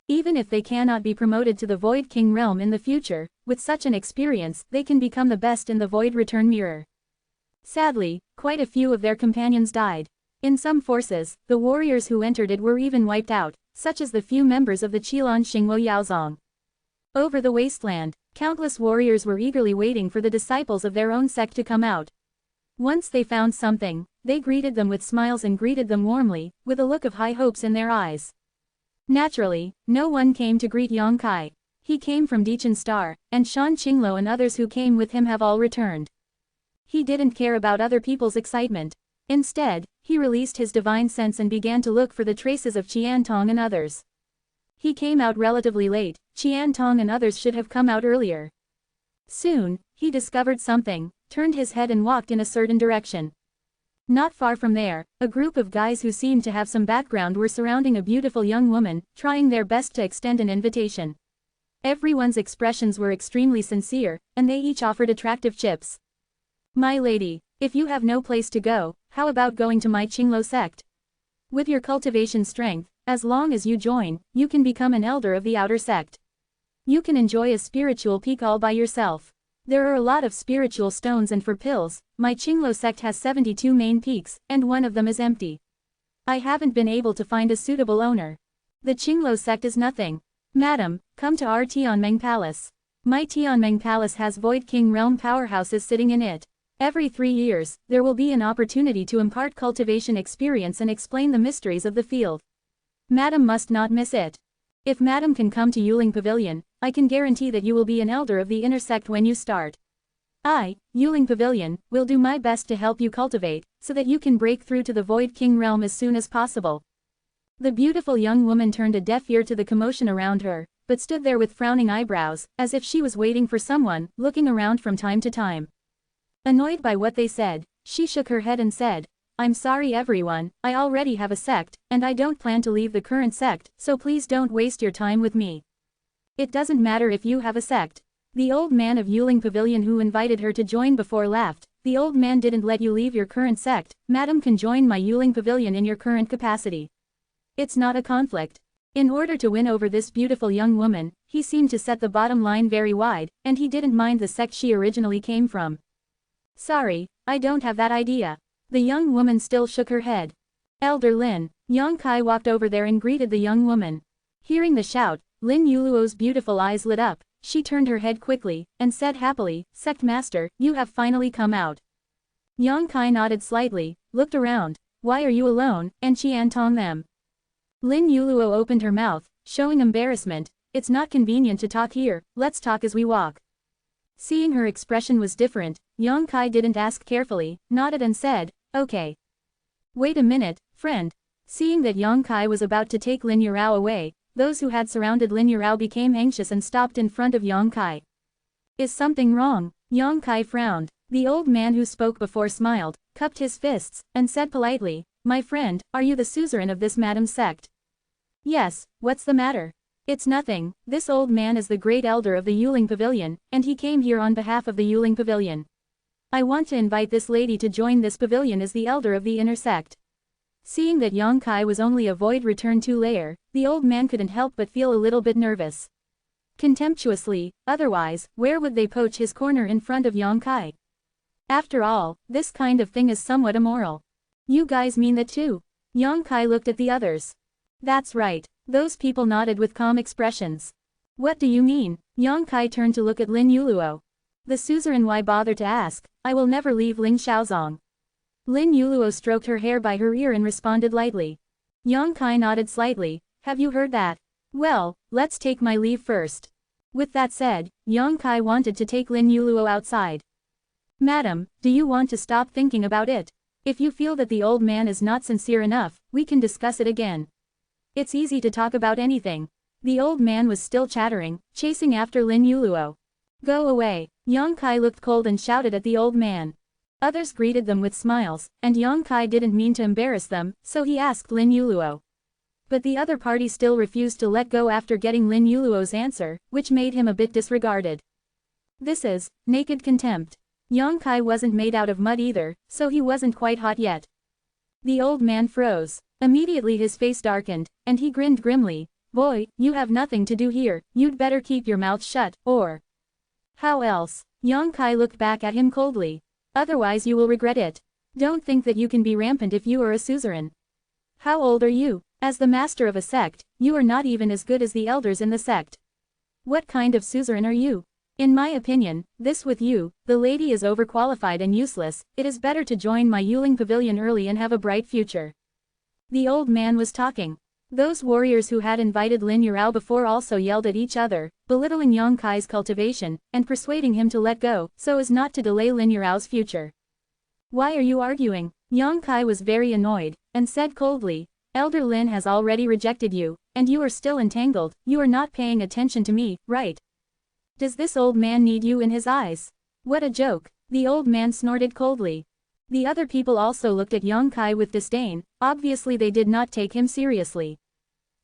Speaker 1: Even if they cannot be promoted to the Void King realm in the future, with such an experience, they can become the best in the Void Return Mirror. Sadly, quite a few of their companions died. In some forces, the warriors who entered it were even wiped out, such as the few members of the Qilan Xingwo Yaozong. Over the wasteland, countless warriors were eagerly waiting for the disciples of their own sect to come out. Once they found something, they greeted them with smiles and greeted them warmly, with a look of high hopes in their eyes. Naturally, no one came to greet Yang Kai. He came from Dichen Star, and Shan Qingluo and others who came with him have all returned. He didn't care about other people's excitement. Instead, he released his divine sense and began to look for the traces of Qian Tong and others. He came out relatively late. Qian Tong and others should have come out earlier. Soon, he discovered something, turned his head and walked in a certain direction. Not far from there, a group of guys who seemed to have some background were surrounding a beautiful young woman, trying their best to extend an invitation. Everyone's expressions were extremely sincere, and they each offered attractive chips. My lady, if you have no place to go, how about going to my Qingluo sect? With your cultivation strength, as long as you join, you can become an elder of the outer sect. You can enjoy a spiritual peak all by yourself. There are a lot of spiritual stones, and for pills, my Qingluo sect has 72 main peaks, and one of them is empty. I haven't been able to find a suitable owner. The Qingluo sect is nothing. Madam, come to our Tianmeng Palace. My Tianmeng Palace has Void King realm powerhouses sitting in it. Every 3 years, there will be an opportunity to impart cultivation experience and explain the mysteries of the field. Madam must not miss it. If Madam can come to Yuling Pavilion, I can guarantee that you will be an elder of the inner sect when you start. I, Yuling Pavilion, will do my best to help you cultivate, so that you can break through to the Void King realm as soon as possible. The beautiful young woman turned a deaf ear to the commotion around her, but stood there with frowning eyebrows, as if she was waiting for someone, looking around from time to time. Annoyed by what they said, she shook her head and said, I'm sorry everyone, I already have a sect, and I don't plan to leave the current sect, so please don't waste your time with me. It doesn't matter if you have a sect. The old man of Yuling Pavilion who invited her to join before laughed. The old man didn't let you leave your current sect. Madam can join my Yuling Pavilion in your current capacity. It's not a conflict. In order to win over this beautiful young woman, he seemed to set the bottom line very wide, and he didn't mind the sect she originally came from. Sorry, I don't have that idea. The young woman still shook her head. Elder Lin. Yang Kai walked over there and greeted the young woman. Hearing the shout, Lin Yuluo's beautiful eyes lit up. She turned her head quickly, and said happily, Sect Master, you have finally come out. Yang Kai nodded slightly, looked around. Why are you alone, and Qian them? Lin Yuluo opened her mouth, showing embarrassment. It's not convenient to talk here, let's talk as we walk. Seeing her expression was different, Yang Kai didn't ask carefully, nodded and said, okay. Wait a minute, friend. Seeing that Yang Kai was about to take Lin Yurao away, those who had surrounded Lin Yurao became anxious and stopped in front of Yang Kai. Is something wrong? Yang Kai frowned. The old man who spoke before smiled, cupped his fists, and said politely, my friend, are you the suzerain of this madam's sect? Yes, what's the matter? It's nothing, this old man is the great elder of the Yuling Pavilion, and he came here on behalf of the Yuling Pavilion. I want to invite this lady to join this pavilion as the elder of the inner sect. Seeing that Yang Kai was only a void return to layer, the old man couldn't help but feel a little bit nervous. Contemptuously, otherwise, where would they poach his corner in front of Yang Kai? After all, this kind of thing is somewhat immoral. You guys mean that too? Yang Kai looked at the others. That's right. Those people nodded with calm expressions. What do you mean? Yang Kai turned to look at Lin Yuluo. The suzerain, why bother to ask? I will never leave Ling Xiaozong. Lin Yuluo stroked her hair by her ear and responded lightly. Yang Kai nodded slightly. Have you heard that? Well, let's take my leave first. With that said, Yang Kai wanted to take Lin Yuluo outside. Madam, do you want to stop thinking about it? If you feel that the old man is not sincere enough, we can discuss it again. It's easy to talk about anything. The old man was still chattering, chasing after Lin Yuluo. Go away. Yang Kai looked cold and shouted at the old man. Others greeted them with smiles, and Yang Kai didn't mean to embarrass them, so he asked Lin Yuluo. But the other party still refused to let go after getting Lin Yuluo's answer, which made him a bit disregarded. This is naked contempt. Yang Kai wasn't made out of mud either, so he wasn't quite hot yet. The old man froze. Immediately his face darkened, and he grinned grimly. Boy, you have nothing to do here, you'd better keep your mouth shut, or… How else? Yang Kai looked back at him coldly. Otherwise you will regret it. Don't think that you can be rampant if you are a suzerain. How old are you? As the master of a sect, you are not even as good as the elders in the sect. What kind of suzerain are you? In my opinion, this with you, the lady is overqualified and useless, it is better to join my Yuling Pavilion early and have a bright future. The old man was talking. Those warriors who had invited Lin Yurao before also yelled at each other, belittling Yang Kai's cultivation, and persuading him to let go, so as not to delay Lin Yurao's future. Why are you arguing? Yang Kai was very annoyed, and said coldly, Elder Lin has already rejected you, and you are still entangled, you are not paying attention to me, right? Does this old man need you in his eyes? What a joke. The old man snorted coldly. The other people also looked at Yang Kai with disdain, obviously they did not take him seriously.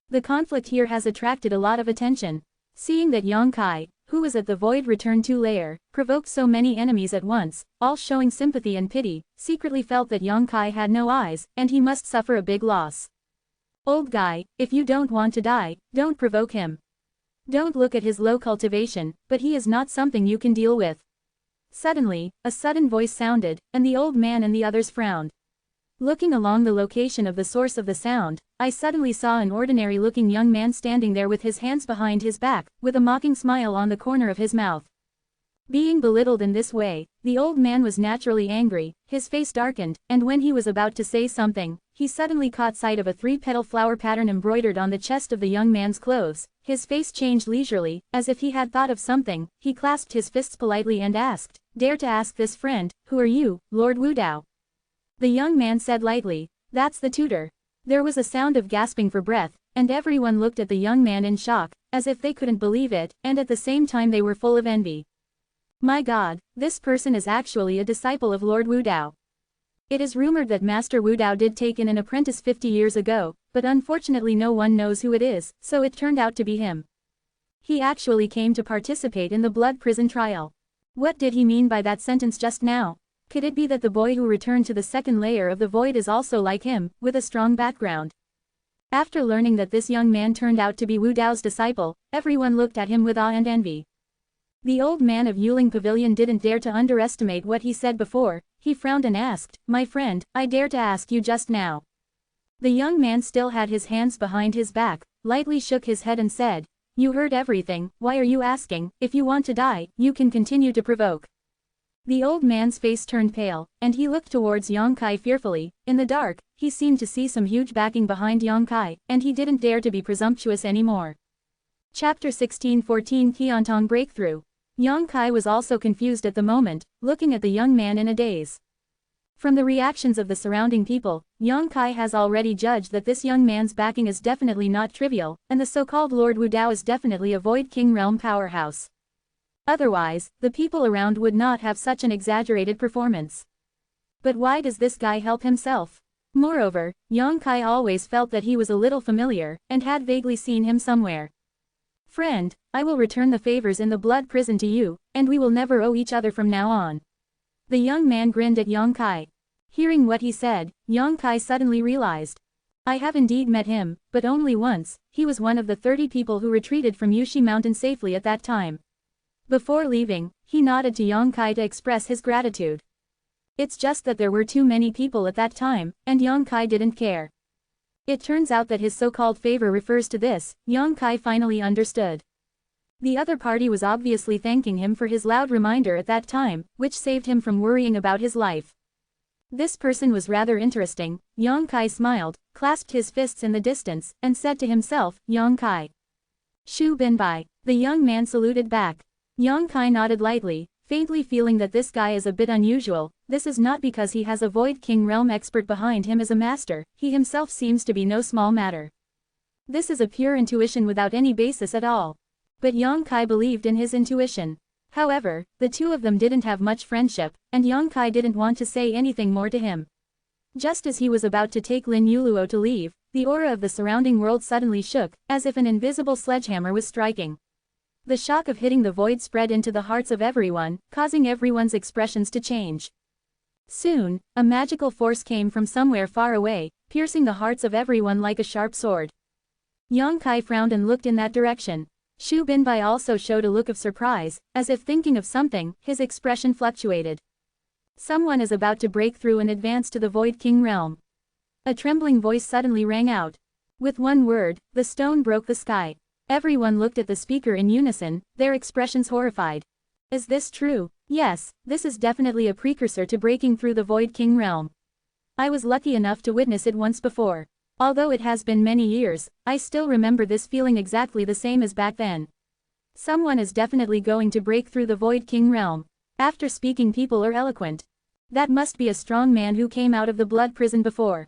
Speaker 1: The conflict here has attracted a lot of attention. Seeing that Yang Kai, who was at the void return to lair, provoked so many enemies at once, all showing sympathy and pity, secretly felt that Yang Kai had no eyes, and he must suffer a big loss. Old guy, if you don't want to die, don't provoke him. Don't look at his low cultivation, but he is not something you can deal with. Suddenly, a sudden voice sounded, and the old man and the others frowned. Looking along the location of the source of the sound, I suddenly saw an ordinary-looking young man standing there with his hands behind his back, with a mocking smile on the corner of his mouth. Being belittled in this way, the old man was naturally angry, his face darkened, and when he was about to say something, he suddenly caught sight of a three-petal flower pattern embroidered on the chest of the young man's clothes. His face changed leisurely, as if he had thought of something, he clasped his fists politely and asked, Dare to ask this friend, who are you, Lord Wudao? The young man said lightly, That's the tutor. There was a sound of gasping for breath, and everyone looked at the young man in shock, as if they couldn't believe it, and at the same time they were full of envy. My God, this person is actually a disciple of Lord Wudao. It is rumored that Master Wudao did take in an apprentice 50 years ago, but unfortunately no one knows who it is, so it turned out to be him. He actually came to participate in the blood prison trial. What did he mean by that sentence just now? Could it be that the boy who returned to the second layer of the void is also like him, with a strong background? After learning that this young man turned out to be Wu Dao's disciple, everyone looked at him with awe and envy. The old man of Yuling Pavilion didn't dare to underestimate what he said before. He frowned and asked, "My friend, I dare to ask you just now." The young man still had his hands behind his back, lightly shook his head and said, "You heard everything, why are you asking? If you want to die, you can continue to provoke." The old man's face turned pale, and he looked towards Yang Kai fearfully. In the dark, he seemed to see some huge backing behind Yang Kai, and he didn't dare to be presumptuous anymore. Chapter 16-14 Qiantong Breakthrough. Yang Kai was also confused at the moment, looking at the young man in a daze. From the reactions of the surrounding people, Yang Kai has already judged that this young man's backing is definitely not trivial, and the so-called Lord Wu Dao is definitely a Void King Realm powerhouse. Otherwise, the people around would not have such an exaggerated performance. But why does this guy help himself? Moreover, Yang Kai always felt that he was a little familiar, and had vaguely seen him somewhere. "Friend, I will return the favors in the blood prison to you, and we will never owe each other from now on." The young man grinned at Yang Kai. Hearing what he said, Yang Kai suddenly realized. "I have indeed met him, but only once. He was one of the 30 people who retreated from Yushi Mountain safely at that time." Before leaving, he nodded to Yang Kai to express his gratitude. It's just that there were too many people at that time, and Yang Kai didn't care. It turns out that his so-called favor refers to this. Yang Kai finally understood. The other party was obviously thanking him for his loud reminder at that time, which saved him from worrying about his life. This person was rather interesting. Yang Kai smiled, clasped his fists in the distance, and said to himself, "Yang Kai. Shu Binbai." The young man saluted back. Yang Kai nodded lightly, faintly feeling that this guy is a bit unusual. This is not because he has a Void King Realm expert behind him as a master. He himself seems to be no small matter. This is a pure intuition without any basis at all. But Yang Kai believed in his intuition. However, the two of them didn't have much friendship, and Yang Kai didn't want to say anything more to him. Just as he was about to take Lin Yuluo to leave, the aura of the surrounding world suddenly shook, as if an invisible sledgehammer was striking. The shock of hitting the void spread into the hearts of everyone, causing everyone's expressions to change. Soon, a magical force came from somewhere far away, piercing the hearts of everyone like a sharp sword. Yang Kai frowned and looked in that direction. Shu Binbai also showed a look of surprise, as if thinking of something. His expression fluctuated. Someone is about to break through and advance to the Void King Realm. A trembling voice suddenly rang out. With one word, the stone broke the sky. Everyone looked at the speaker in unison, their expressions horrified. Is this true? Yes, this is definitely a precursor to breaking through the Void King Realm. I was lucky enough to witness it once before. Although it has been many years, I still remember this feeling exactly the same as back then. Someone is definitely going to break through the Void King Realm. After speaking, people are eloquent. That must be a strong man who came out of the blood prison before.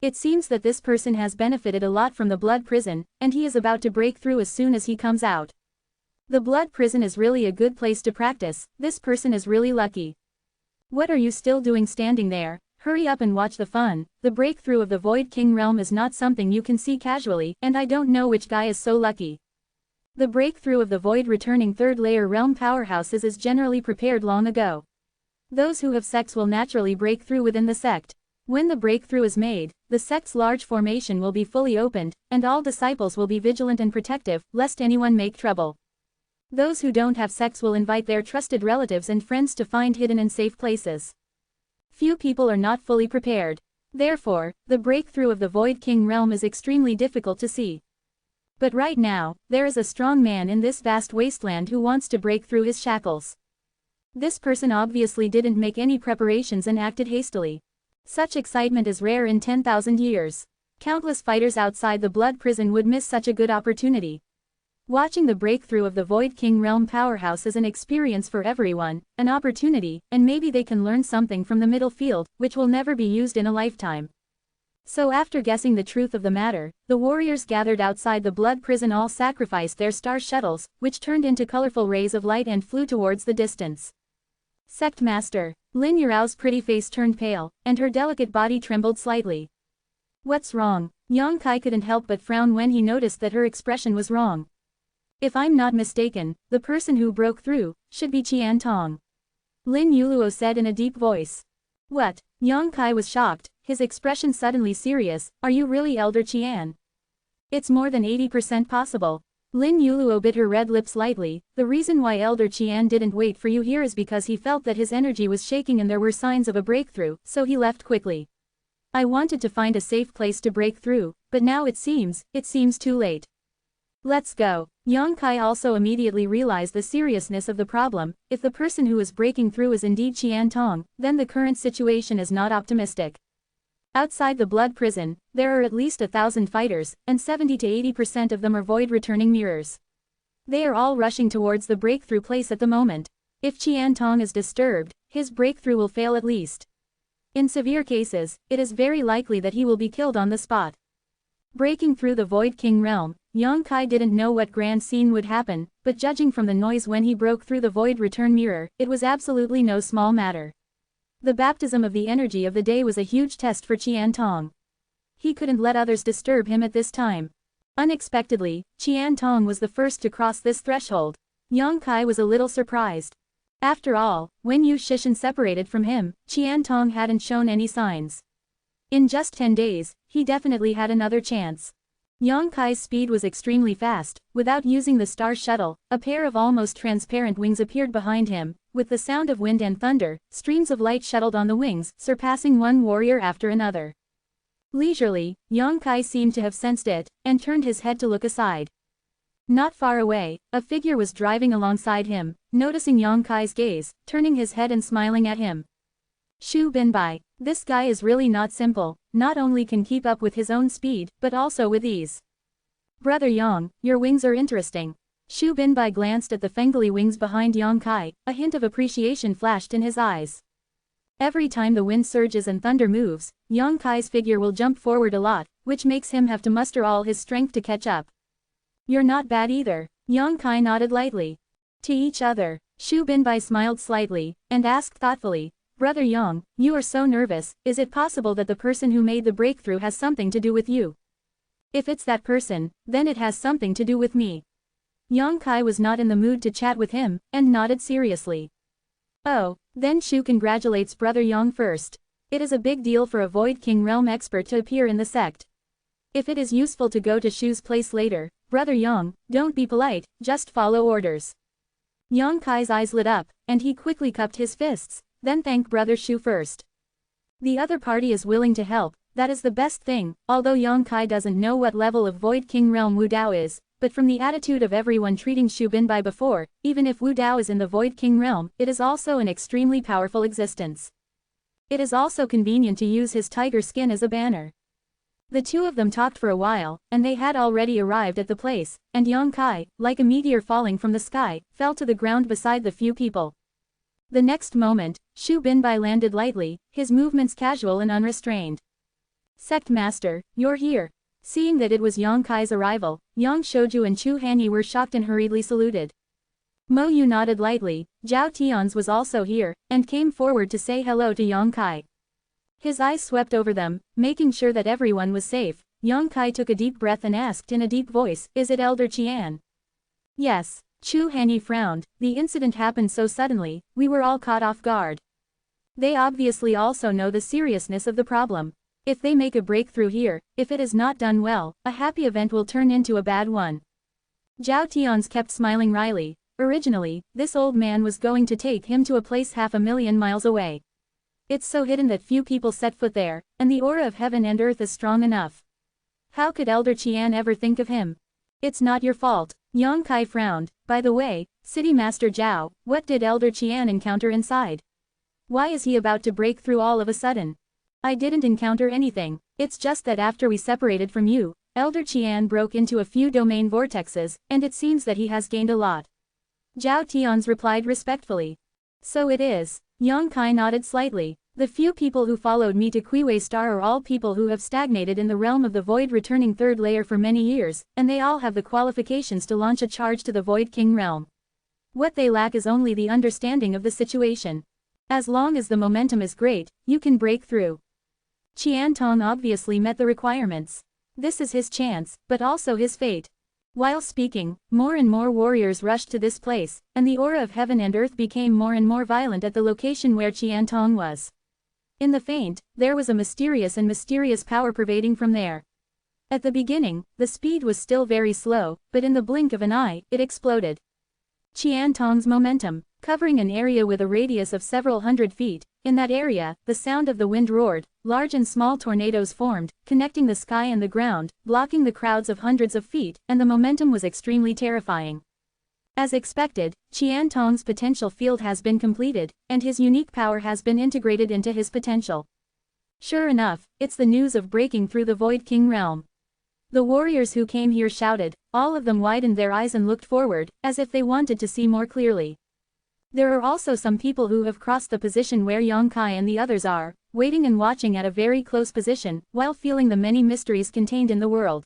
Speaker 1: It seems that this person has benefited a lot from the blood prison, and he is about to break through as soon as he comes out. The blood prison is really a good place to practice. This person is really lucky. What are you still doing standing there? Hurry up and watch the fun. The breakthrough of the Void King Realm is not something you can see casually, and I don't know which guy is so lucky. The breakthrough of the Void returning third layer realm powerhouses is generally prepared long ago. Those who have sects will naturally break through within the sect. When the breakthrough is made, the sect's large formation will be fully opened, and all disciples will be vigilant and protective, lest anyone make trouble. Those who don't have sects will invite their trusted relatives and friends to find hidden and safe places. Few people are not fully prepared. Therefore, the breakthrough of the Void King Realm is extremely difficult to see. But right now, there is a strong man in this vast wasteland who wants to break through his shackles. This person obviously didn't make any preparations and acted hastily. Such excitement is rare in 10,000 years. Countless fighters outside the blood prison would miss such a good opportunity. Watching the breakthrough of the Void King Realm powerhouse is an experience for everyone, an opportunity, and maybe they can learn something from the middle field, which will never be used in a lifetime. So after guessing the truth of the matter, the warriors gathered outside the blood prison all sacrificed their star shuttles, which turned into colorful rays of light and flew towards the distance. Sect Master. Lin Yurao's pretty face turned pale, and her delicate body trembled slightly. What's wrong? Yang Kai couldn't help but frown when he noticed that her expression was wrong. If I'm not mistaken, the person who broke through should be Qian Tong. Lin Yuluo said in a deep voice. What? Yang Kai was shocked, his expression suddenly serious. Are you really Elder Qian? It's more than 80% possible. Lin Yuluo bit her red lips lightly. The reason why Elder Qian didn't wait for you here is because he felt that his energy was shaking and there were signs of a breakthrough, so he left quickly. I wanted to find a safe place to break through, but now it seems too late. Let's go. Yang Kai also immediately realized the seriousness of the problem. If the person who is breaking through is indeed Qian Tong, then the current situation is not optimistic. Outside the blood prison, there are at least 1,000 fighters, and 70 to 80% of them are void returning mirrors. They are all rushing towards the breakthrough place at the moment. If Qian Tong is disturbed, his breakthrough will fail at least. In severe cases, it is very likely that he will be killed on the spot. Breaking through the Void King realm, Yang Kai didn't know what grand scene would happen, but judging from the noise when he broke through the Void Return Mirror, it was absolutely no small matter. The baptism of the energy of the day was a huge test for Qian Tong. He couldn't let others disturb him at this time. Unexpectedly, Qian Tong was the first to cross this threshold. Yang Kai was a little surprised. After all, when Yu Shishan separated from him, Qian Tong hadn't shown any signs. In just 10 days, he definitely had another chance. Yang Kai's speed was extremely fast. Without using the star shuttle, a pair of almost transparent wings appeared behind him. With the sound of wind and thunder, streams of light shuttled on the wings, surpassing one warrior after another. Leisurely, Yang Kai seemed to have sensed it, and turned his head to look aside. Not far away, a figure was driving alongside him, noticing Yang Kai's gaze, turning his head and smiling at him. Xu Binbai. This guy is really not simple, not only can keep up with his own speed, but also with ease. Brother Yang, your wings are interesting. Xu Binbai glanced at the fengli wings behind Yang Kai, a hint of appreciation flashed in his eyes. Every time the wind surges and thunder moves, Yang Kai's figure will jump forward a lot, which makes him have to muster all his strength to catch up. You're not bad either. Yang Kai nodded lightly. To each other, Xu Binbai smiled slightly, and asked thoughtfully, Brother Yang, you are so nervous, is it possible that the person who made the breakthrough has something to do with you? If it's that person, then it has something to do with me. Yang Kai was not in the mood to chat with him, and nodded seriously. Oh, then Xu congratulates Brother Yang first. It is a big deal for a Void King realm expert to appear in the sect. If it is useful to go to Xu's place later, Brother Yang, don't be polite, just follow orders. Yang Kai's eyes lit up, and he quickly cupped his fists. Then thank Brother Xu first. The other party is willing to help, that is the best thing, although Yang Kai doesn't know what level of Void King realm Wu Dao is, but from the attitude of everyone treating Xu Binbai before, even if Wu Dao is in the Void King realm, it is also an extremely powerful existence. It is also convenient to use his tiger skin as a banner. The two of them talked for a while, and they had already arrived at the place, and Yang Kai, like a meteor falling from the sky, fell to the ground beside the few people. The next moment, Xu Binbai landed lightly, his movements casual and unrestrained. Sect Master, you're here. Seeing that it was Yang Kai's arrival, Yang Shouju and Chu Hanyi were shocked and hurriedly saluted. Mo Yu nodded lightly. Zhao Tian's was also here, and came forward to say hello to Yang Kai. His eyes swept over them, making sure that everyone was safe. Yang Kai took a deep breath and asked in a deep voice, is it Elder Qian? Yes. Chu Hanyi frowned. The incident happened so suddenly, we were all caught off guard. They obviously also know the seriousness of the problem. If they make a breakthrough here, if it is not done well, a happy event will turn into a bad one. Zhao Tian's kept smiling wryly. Originally, this old man was going to take him to a place 500,000 miles away. It's so hidden that few people set foot there, and the aura of heaven and earth is strong enough. How could Elder Qian ever think of him? It's not your fault. Yang Kai frowned. By the way, City Master Zhao, what did Elder Qian encounter inside? Why is he about to break through all of a sudden? I didn't encounter anything. It's just that after we separated from you, Elder Qian broke into a few domain vortexes, and it seems that he has gained a lot. Zhao Tian's replied respectfully. So it is. Yang Kai nodded slightly. The few people who followed me to Kuiwei Star are all people who have stagnated in the realm of the Void returning third layer for many years, and they all have the qualifications to launch a charge to the Void King realm. What they lack is only the understanding of the situation. As long as the momentum is great, you can break through. Qian Tong obviously met the requirements. This is his chance, but also his fate. While speaking, more and more warriors rushed to this place, and the aura of heaven and earth became more and more violent at the location where Qiantong was. In the faint, there was a mysterious power pervading from there. At the beginning, the speed was still very slow, but in the blink of an eye, it exploded. Qiantong's momentum, covering an area with a radius of several hundred feet. In that area, the sound of the wind roared, large and small tornadoes formed, connecting the sky and the ground, blocking the crowds of hundreds of feet, and the momentum was extremely terrifying. As expected, Qiantong's potential field has been completed, and his unique power has been integrated into his potential. Sure enough, it's the news of breaking through the Void King realm. The warriors who came here shouted, all of them widened their eyes and looked forward, as if they wanted to see more clearly. There are also some people who have crossed the position where Yongkai and the others are, waiting and watching at a very close position, while feeling the many mysteries contained in the world.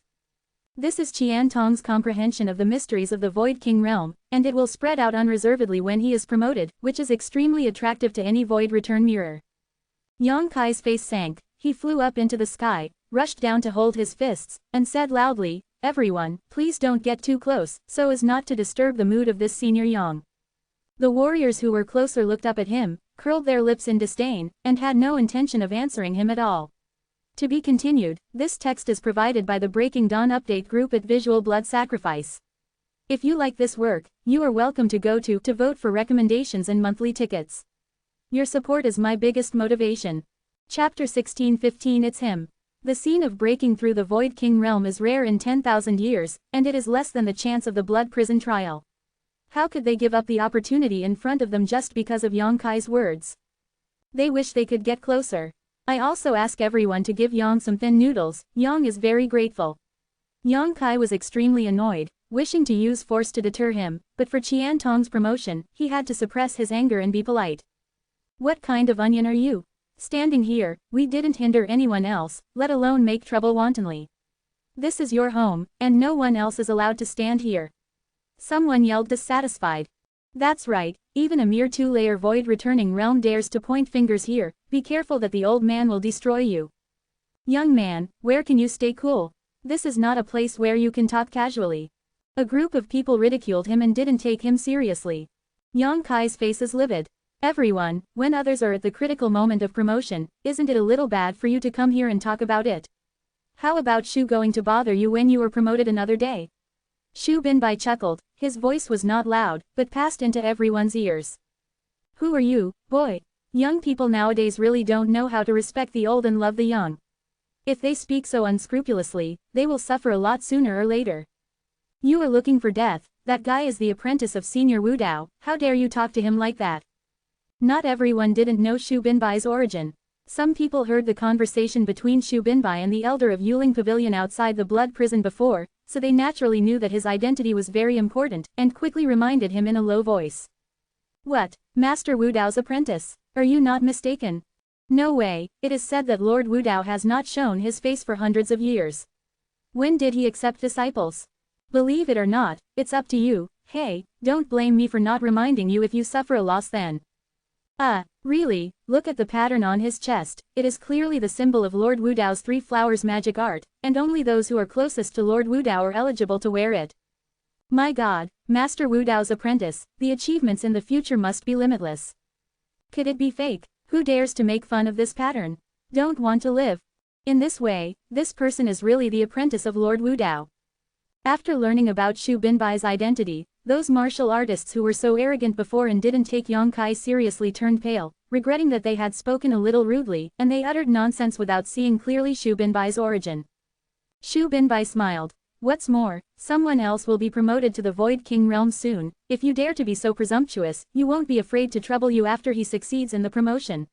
Speaker 1: This is Qiantong's comprehension of the mysteries of the Void King realm, and it will spread out unreservedly when he is promoted, which is extremely attractive to any Void Return mirror. Yongkai's face sank, he flew up into the sky, rushed down to hold his fists, and said loudly, everyone, please don't get too close, so as not to disturb the mood of this senior Yang. The warriors who were closer looked up at him, curled their lips in disdain, and had no intention of answering him at all. To be continued, this text is provided by the Breaking Dawn update group at Visual Blood Sacrifice. If you like this work, you are welcome to go to vote for recommendations and monthly tickets. Your support is my biggest motivation. Chapter 16:15 It's him. The scene of breaking through the Void King realm is rare in 10,000 years, and it is less than the chance of the Blood Prison trial. How could they give up the opportunity in front of them just because of Yongkai's words? They wish they could get closer. I also ask everyone to give Yang some thin noodles. Yang is very grateful. Yongkai was extremely annoyed, wishing to use force to deter him, but for Qiantong's promotion, he had to suppress his anger and be polite. What kind of onion are you? Standing here, we didn't hinder anyone else, let alone make trouble wantonly. This is your home, and no one else is allowed to stand here. Someone yelled dissatisfied. That's right, even a mere two-layer void returning realm dares to point fingers here, be careful that the old man will destroy you. Young man, where can you stay cool? This is not a place where you can talk casually. A group of people ridiculed him and didn't take him seriously. Yongkai's face is livid. Everyone, when others are at the critical moment of promotion, isn't it a little bad for you to come here and talk about it? How about Shu going to bother you when you were promoted another day? Shu Binbai chuckled, his voice was not loud, but passed into everyone's ears. Who are you, boy? Young people nowadays really don't know how to respect the old and love the young. If they speak so unscrupulously, they will suffer a lot sooner or later. You are looking for death, that guy is the apprentice of Senior Wu Dao, how dare you talk to him like that? Not everyone didn't know Shu Binbai's origin. Some people heard the conversation between Shu Binbai and the elder of Yuling Pavilion outside the blood prison before, so they naturally knew that his identity was very important, and quickly reminded him in a low voice. What, Master Wu Dao's apprentice? Are you not mistaken? No way, it is said that Lord Wu Dao has not shown his face for hundreds of years. When did he accept disciples? Believe it or not, it's up to you. Hey, don't blame me for not reminding you if you suffer a loss then. Really, look at the pattern on his chest, it is clearly the symbol of Lord Wu Dao's three flowers magic art, and only those who are closest to Lord Wu Dao are eligible to wear it. My god, Master Wu Dao's apprentice, the achievements in the future must be limitless. Could it be fake? Who dares to make fun of this pattern? Don't want to live. In this way, this person is really the apprentice of Lord Wu Dao. After learning about Shu Binbai's identity, those martial artists who were so arrogant before and didn't take Yongkai seriously turned pale, regretting that they had spoken a little rudely, and they uttered nonsense without seeing clearly Shu Binbai's origin. Shu Binbai smiled. What's more, someone else will be promoted to the Void King realm soon. If you dare to be so presumptuous, you won't be afraid to trouble you after he succeeds in the promotion.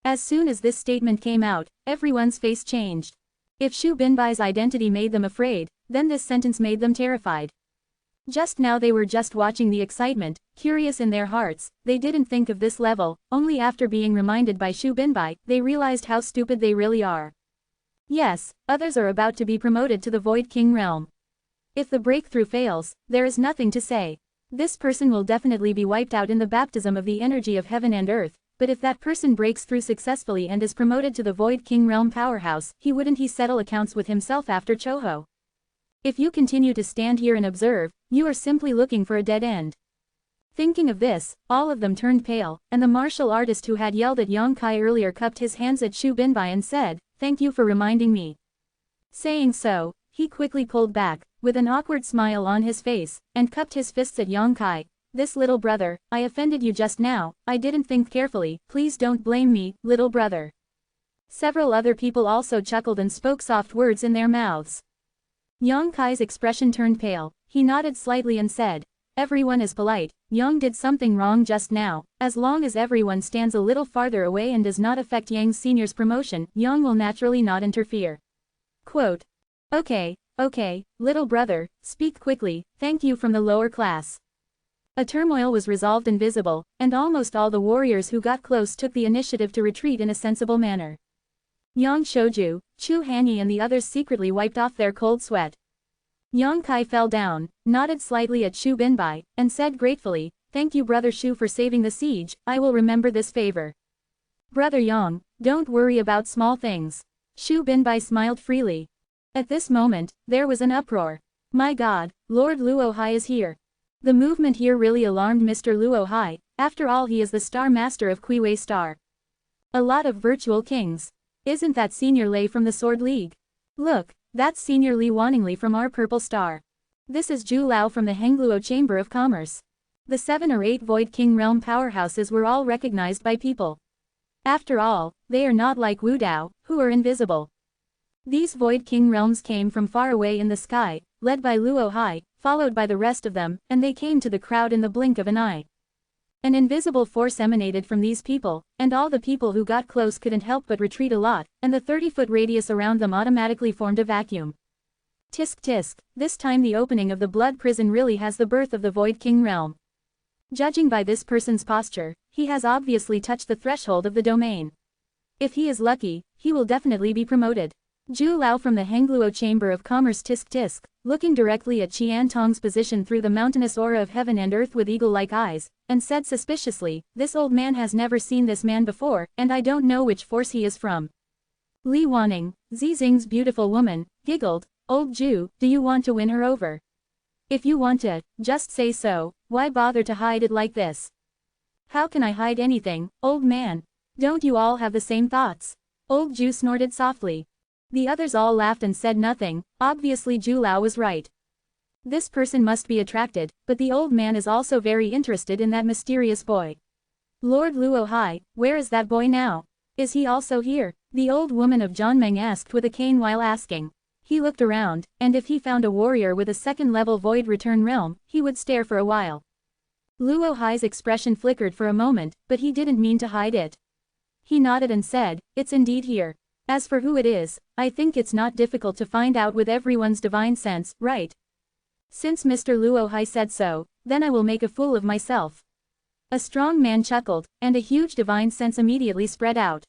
Speaker 1: As soon as this statement came out, everyone's face changed. If Shu Binbai's identity made them afraid, then this sentence made them terrified. Just now they were just watching the excitement, curious in their hearts, they didn't think of this level, only after being reminded by Shu Binbai, they realized how stupid they really are. Yes, others are about to be promoted to the Void King realm. If the breakthrough fails, there is nothing to say. This person will definitely be wiped out in the baptism of the energy of heaven and earth, but if that person breaks through successfully and is promoted to the Void King realm powerhouse, wouldn't he settle accounts with himself after Choho? If you continue to stand here and observe, you are simply looking for a dead end. Thinking of this, all of them turned pale, and the martial artist who had yelled at Yang Kai earlier cupped his hands at Shu Binbai and said, "Thank you for reminding me." Saying so, he quickly pulled back, with an awkward smile on his face, and cupped his fists at Yang Kai. "This little brother, I offended you just now, I didn't think carefully, please don't blame me, little brother." Several other people also chuckled and spoke soft words in their mouths. Yang Kai's expression turned pale, he nodded slightly and said, "Everyone is polite, Yang did something wrong just now, as long as everyone stands a little farther away and does not affect Yang Senior's promotion, Yang will naturally not interfere." Quote. Okay, little brother, speak quickly, thank you from the lower class. A turmoil was resolved and visible, and almost all the warriors who got close took the initiative to retreat in a sensible manner. Yang Shouju, Chu Hanyi and the others secretly wiped off their cold sweat. Yang Kai fell down, nodded slightly at Shu Binbai, and said gratefully, "Thank you brother Shu for saving the siege, I will remember this favor." "Brother Yang, don't worry about small things." Shu Binbai smiled freely. At this moment, there was an uproar. "My god, Lord Luo Hai is here." The movement here really alarmed Mr. Luo Hai, after all he is the star master of Kuiwei Star. A lot of virtual kings. Isn't that Senior Lei from the Sword League? Look, that's Senior Li Wanning from our Purple Star. This is Zhu Lao from the Hengluo Chamber of Commerce. The 7 or 8 Void King Realm powerhouses were all recognized by people. After all, they are not like Wu Dao, who are invisible. These Void King realms came from far away in the sky, led by Luo Hai, followed by the rest of them, and they came to the crowd in the blink of an eye. An invisible force emanated from these people, and all the people who got close couldn't help but retreat a lot, and the 30-foot radius around them automatically formed a vacuum. Tisk tisk, this time the opening of the blood prison really has the birth of the Void King realm. Judging by this person's posture, he has obviously touched the threshold of the domain. If he is lucky, he will definitely be promoted. Zhu Lao from the Hengluo Chamber of Commerce tisk tisk, looking directly at Qian Tong's position through the mountainous aura of heaven and earth with eagle-like eyes, and said suspiciously, "This old man has never seen this man before, and I don't know which force he is from." Li Wanning, Zizing's beautiful woman, giggled, "Old Zhu, do you want to win her over? If you want to, just say so, why bother to hide it like this?" "How can I hide anything, old man? Don't you all have the same thoughts?" Old Zhu snorted softly. The others all laughed and said nothing, obviously Zhu Lao was right. This person must be attracted, but the old man is also very interested in that mysterious boy. "Lord Luo Hai, where is that boy now? Is he also here?" the old woman of Zhanmeng asked with a cane while asking. He looked around, and if he found a warrior with a second-level void return realm, he would stare for a while. Luo Hai's expression flickered for a moment, but he didn't mean to hide it. He nodded and said, "It's indeed here. As for who it is, I think it's not difficult to find out with everyone's divine sense, right? Since Mr. Luo Hai said so, then I will make a fool of myself." A strong man chuckled, and a huge divine sense immediately spread out.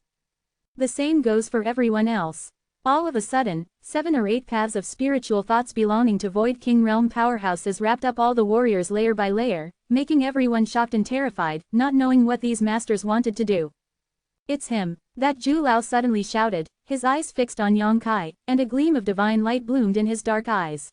Speaker 1: The same goes for everyone else. All of a sudden, 7 or 8 paths of spiritual thoughts belonging to Void King Realm powerhouses wrapped up all the warriors layer by layer, making everyone shocked and terrified, not knowing what these masters wanted to do. "It's him," that Zhu Lao suddenly shouted, his eyes fixed on Yang Kai, and a gleam of divine light bloomed in his dark eyes.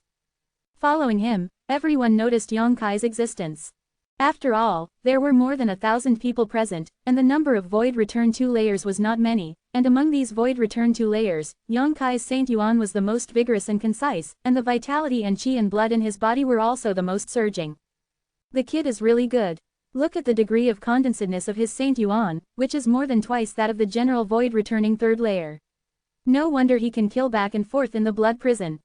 Speaker 1: Following him, everyone noticed Yang Kai's existence. After all, there were more than 1,000 people present, and the number of Void Return 2 layers was not many, and among these Void Return 2 layers, Yang Kai's Saint Yuan was the most vigorous and concise, and the vitality and qi and blood in his body were also the most surging. The kid is really good. Look at the degree of condensedness of his Saint Yuan, which is more than twice that of the general Void Returning 3rd layer. No wonder he can kill back and forth in the blood prison.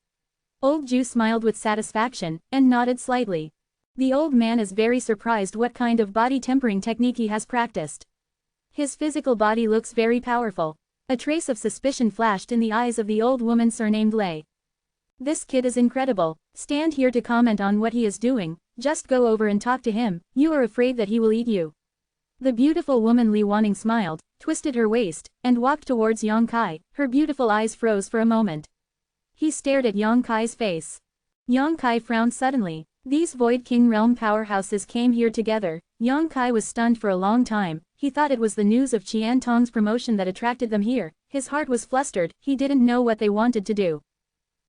Speaker 1: Old Zhu smiled with satisfaction, and nodded slightly. The old man is very surprised what kind of body tempering technique he has practiced. His physical body looks very powerful. A trace of suspicion flashed in the eyes of the old woman surnamed Lei. "This kid is incredible. Stand here to comment on what he is doing, just go over and talk to him, you are afraid that he will eat you." The beautiful woman Li Wanning smiled, twisted her waist, and walked towards Yang Kai, her beautiful eyes froze for a moment. He stared at Yang Kai's face. Yang Kai frowned suddenly. These Void King Realm powerhouses came here together. Yang Kai was stunned for a long time. He thought it was the news of Qian Tong's promotion that attracted them here. His heart was flustered, he didn't know what they wanted to do.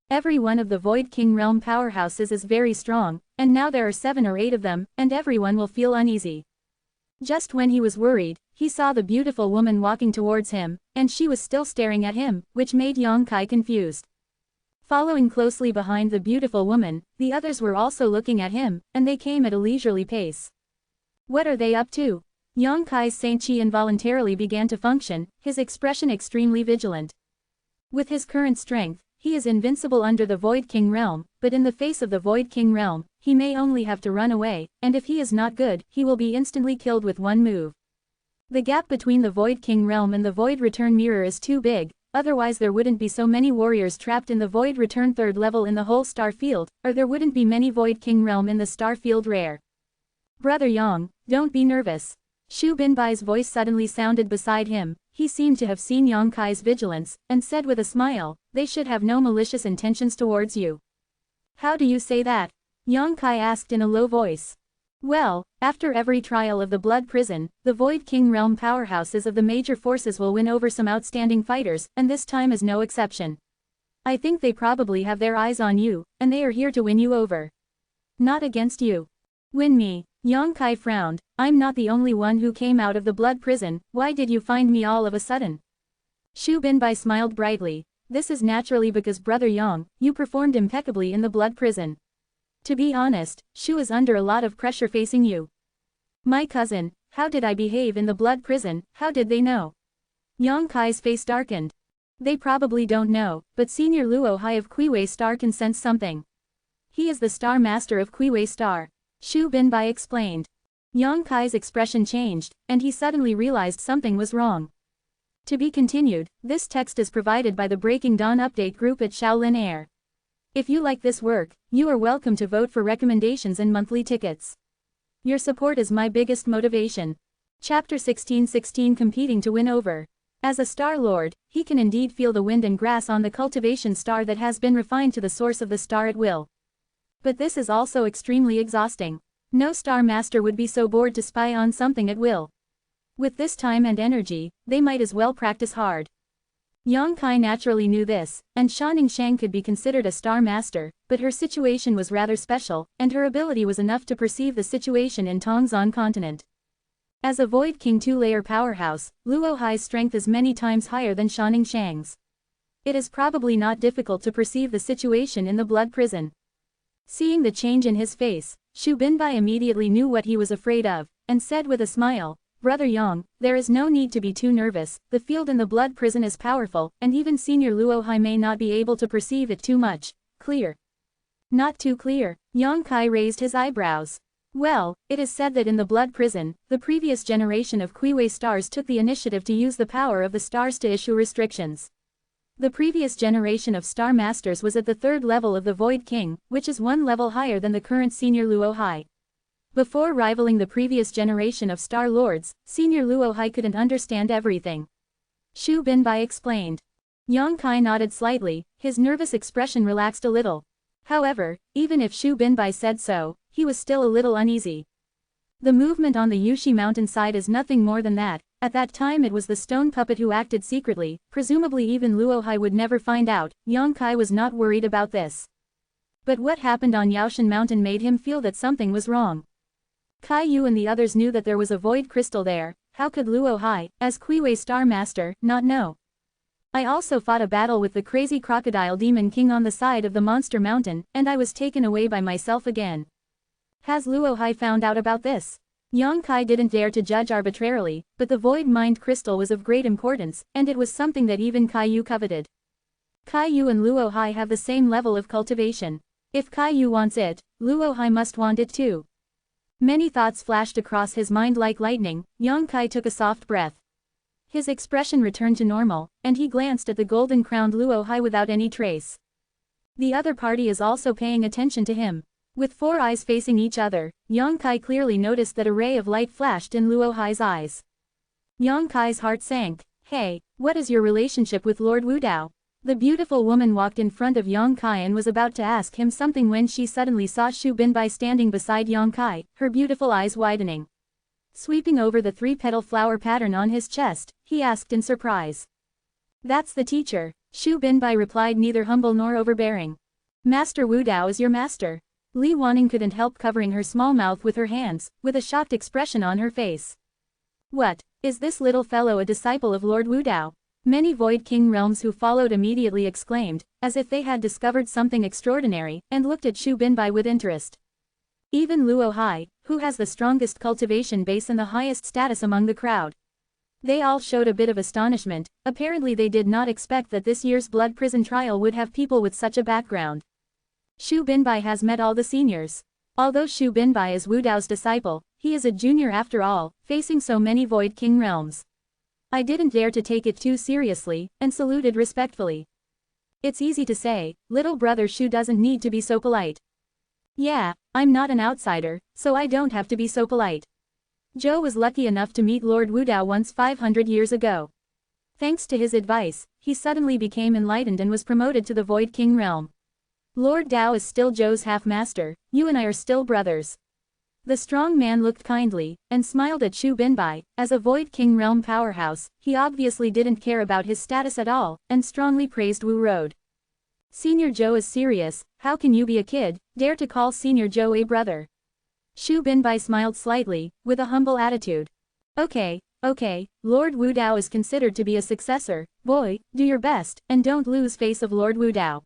Speaker 1: Every one of the Void King realm powerhouses is very strong, and now there are 7 or 8 of them, and everyone will feel uneasy. Just when he was worried, he saw the beautiful woman walking towards him, and she was still staring at him, which made Yang Kai confused. Following closely behind the beautiful woman, the others were also looking at him, and they came at a leisurely pace. What are they up to? Yang Kai's Saint Chi involuntarily began to function, his expression extremely vigilant. With his current strength, he is invincible under the Void King realm, but in the face of the Void King realm, he may only have to run away, and if he is not good, he will be instantly killed with one move. The gap between the Void King realm and the Void Return Mirror is too big, otherwise there wouldn't be so many warriors trapped in the Void Return 3rd level in the whole star field, or there wouldn't be many Void King realm in the star field rare. Brother Yang, don't be nervous. Shu Binbai's voice suddenly sounded beside him. He seemed to have seen Yang Kai's vigilance, and said with a smile, they should have no malicious intentions towards you. How do you say that? Yang Kai asked in a low voice. Well, after every trial of the Blood Prison, the Void King realm powerhouses of the major forces will win over some outstanding fighters, and this time is no exception. I think they probably have their eyes on you, and they are here to win you over. Not against you. Win me. Yang Kai frowned. I'm not the only one who came out of the Blood Prison, why did you find me all of a sudden? Shu Binbai smiled brightly. This is naturally because Brother Yang, you performed impeccably in the Blood Prison. To be honest, Shu is under a lot of pressure facing you. My cousin, how did I behave in the Blood Prison, how did they know? Yang Kai's face darkened. They probably don't know, but Senior Luo Hai of Kuiwei Star can sense something. He is the Star Master of Kuiwei Star. Shu Binbai explained. Yang Kai's expression changed, and he suddenly realized something was wrong. To be continued, this text is provided by the Breaking Dawn Update group at Shaolin Air. If you like this work, you are welcome to vote for recommendations and monthly tickets. Your support is my biggest motivation. Chapter 16:16 Competing to Win Over. As a Star Lord, he can indeed feel the wind and grass on the cultivation star that has been refined to the source of the star at will. But this is also extremely exhausting. No Star Master would be so bored to spy on something at will. With this time and energy, they might as well practice hard. Yang Kai naturally knew this, and Shanning Shang could be considered a Star Master, but her situation was rather special, and her ability was enough to perceive the situation in Tongzhong continent. As a Void King 2-layer powerhouse, Luo Hai's strength is many times higher than Shanning Shang's. It is probably not difficult to perceive the situation in the Blood Prison. Seeing the change in his face, Shu Binbai immediately knew what he was afraid of, and said with a smile, Brother Yang, there is no need to be too nervous, the field in the Blood Prison is powerful, and even Senior Luo Hai may not be able to perceive it too much. Clear. Not too clear. Yang Kai raised his eyebrows. Well, it is said that in the Blood Prison, the previous generation of Kuiwei stars took the initiative to use the power of the stars to issue restrictions. The previous generation of Star Masters was at the 3rd level of the Void King, which is 1 level higher than the current Senior Luo Hai. Before rivaling the previous generation of Star Lords, Senior Luo Hai couldn't understand everything. Shu Binbai explained. Yang Kai nodded slightly, his nervous expression relaxed a little. However, even if Shu Binbai said so, he was still a little uneasy. The movement on the Yushi mountainside is nothing more than that. At that time it was the stone puppet who acted secretly, presumably even Luo Hai would never find out. Yang Kai was not worried about this. But what happened on Yaoshan Mountain made him feel that something was wrong. Kai Yu and the others knew that there was a void crystal there. How could Luo Hai, as Kuiwei Star Master, not know? I also fought a battle with the crazy crocodile demon king on the side of the monster mountain, and I was taken away by myself again. Has Luo Hai found out about this? Yang Kai didn't dare to judge arbitrarily, but the void mind crystal was of great importance, and it was something that even Kai Yu coveted. Kai Yu and Luo Hai have the same level of cultivation. If Kai Yu wants it, Luo Hai must want it too. Many thoughts flashed across his mind like lightning. Yang Kai took a soft breath. His expression returned to normal, and he glanced at the golden-crowned Luo Hai without any trace. The other party is also paying attention to him. With 4 eyes facing each other, Yang Kai clearly noticed that a ray of light flashed in Luo Hai's eyes. Yang Kai's heart sank. Hey, what is your relationship with Lord Wudao? The beautiful woman walked in front of Yang Kai and was about to ask him something when she suddenly saw Shu Binbai standing beside Yang Kai, her beautiful eyes widening. Sweeping over the 3-petal flower pattern on his chest, he asked in surprise. That's the teacher. Xu Binbai replied, neither humble nor overbearing. Master Wu Dao is your master. Li Wanning couldn't help covering her small mouth with her hands, with a shocked expression on her face. What, is this little fellow a disciple of Lord Wu Dao? Many Void King realms who followed immediately exclaimed, as if they had discovered something extraordinary, and looked at Xu Binbai with interest. Even Luo Hai, who has the strongest cultivation base and the highest status among the crowd. They all showed a bit of astonishment. Apparently they did not expect that this year's blood prison trial would have people with such a background. Xu Binbai has met all the seniors. Although Xu Binbai is Wu Dao's disciple, he is a junior after all, facing so many Void King realms. I didn't dare to take it too seriously, and saluted respectfully. It's easy to say, little brother Xu doesn't need to be so polite. Yeah, I'm not an outsider, so I don't have to be so polite. Zhou was lucky enough to meet Lord Wu Dao once 500 years ago. Thanks to his advice, he suddenly became enlightened and was promoted to the Void King realm. Lord Dao is still Zhou's half-master, you and I are still brothers. The strong man looked kindly, and smiled at Xu Binbai. As a Void King realm powerhouse, he obviously didn't care about his status at all, and strongly praised Wu Road. Senior Zhou is serious, how can you be a kid, dare to call Senior Zhou a brother? Xu Binbai smiled slightly, with a humble attitude. Okay, Lord Wu Dao is considered to be a successor, boy, do your best, and don't lose face of Lord Wu Dao.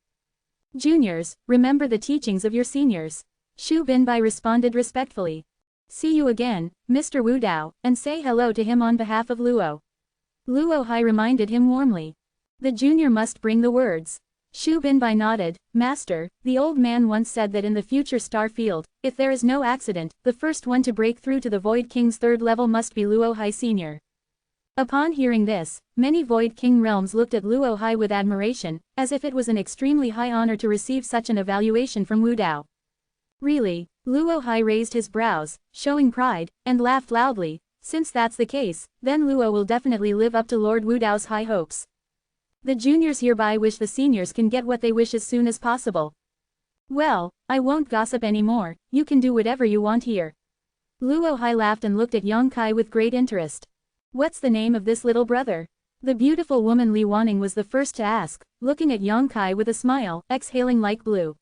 Speaker 1: Juniors, remember the teachings of your seniors. Xu Binbai responded respectfully. See you again, Mr. Wu Dao, and say hello to him on behalf of Luo. Luo Hai reminded him warmly. The junior must bring the words. Xu Binbai nodded. Master, the old man once said that in the future star field, if there is no accident, the first one to break through to the Void King's third level must be Luo Hai Senior. Upon hearing this, many Void King realms looked at Luo Hai with admiration, as if it was an extremely high honor to receive such an evaluation from Wu Dao. Really? Luo Hai raised his brows, showing pride, and laughed loudly. Since that's the case, then Luo will definitely live up to Lord Wu Dao's high hopes. The juniors hereby wish the seniors can get what they wish as soon as possible. Well, I won't gossip anymore, you can do whatever you want here. Luo Hai laughed and looked at Yang Kai with great interest. What's the name of this little brother? The beautiful woman Li Wanning was the first to ask, looking at Yang Kai with a smile, exhaling like blue.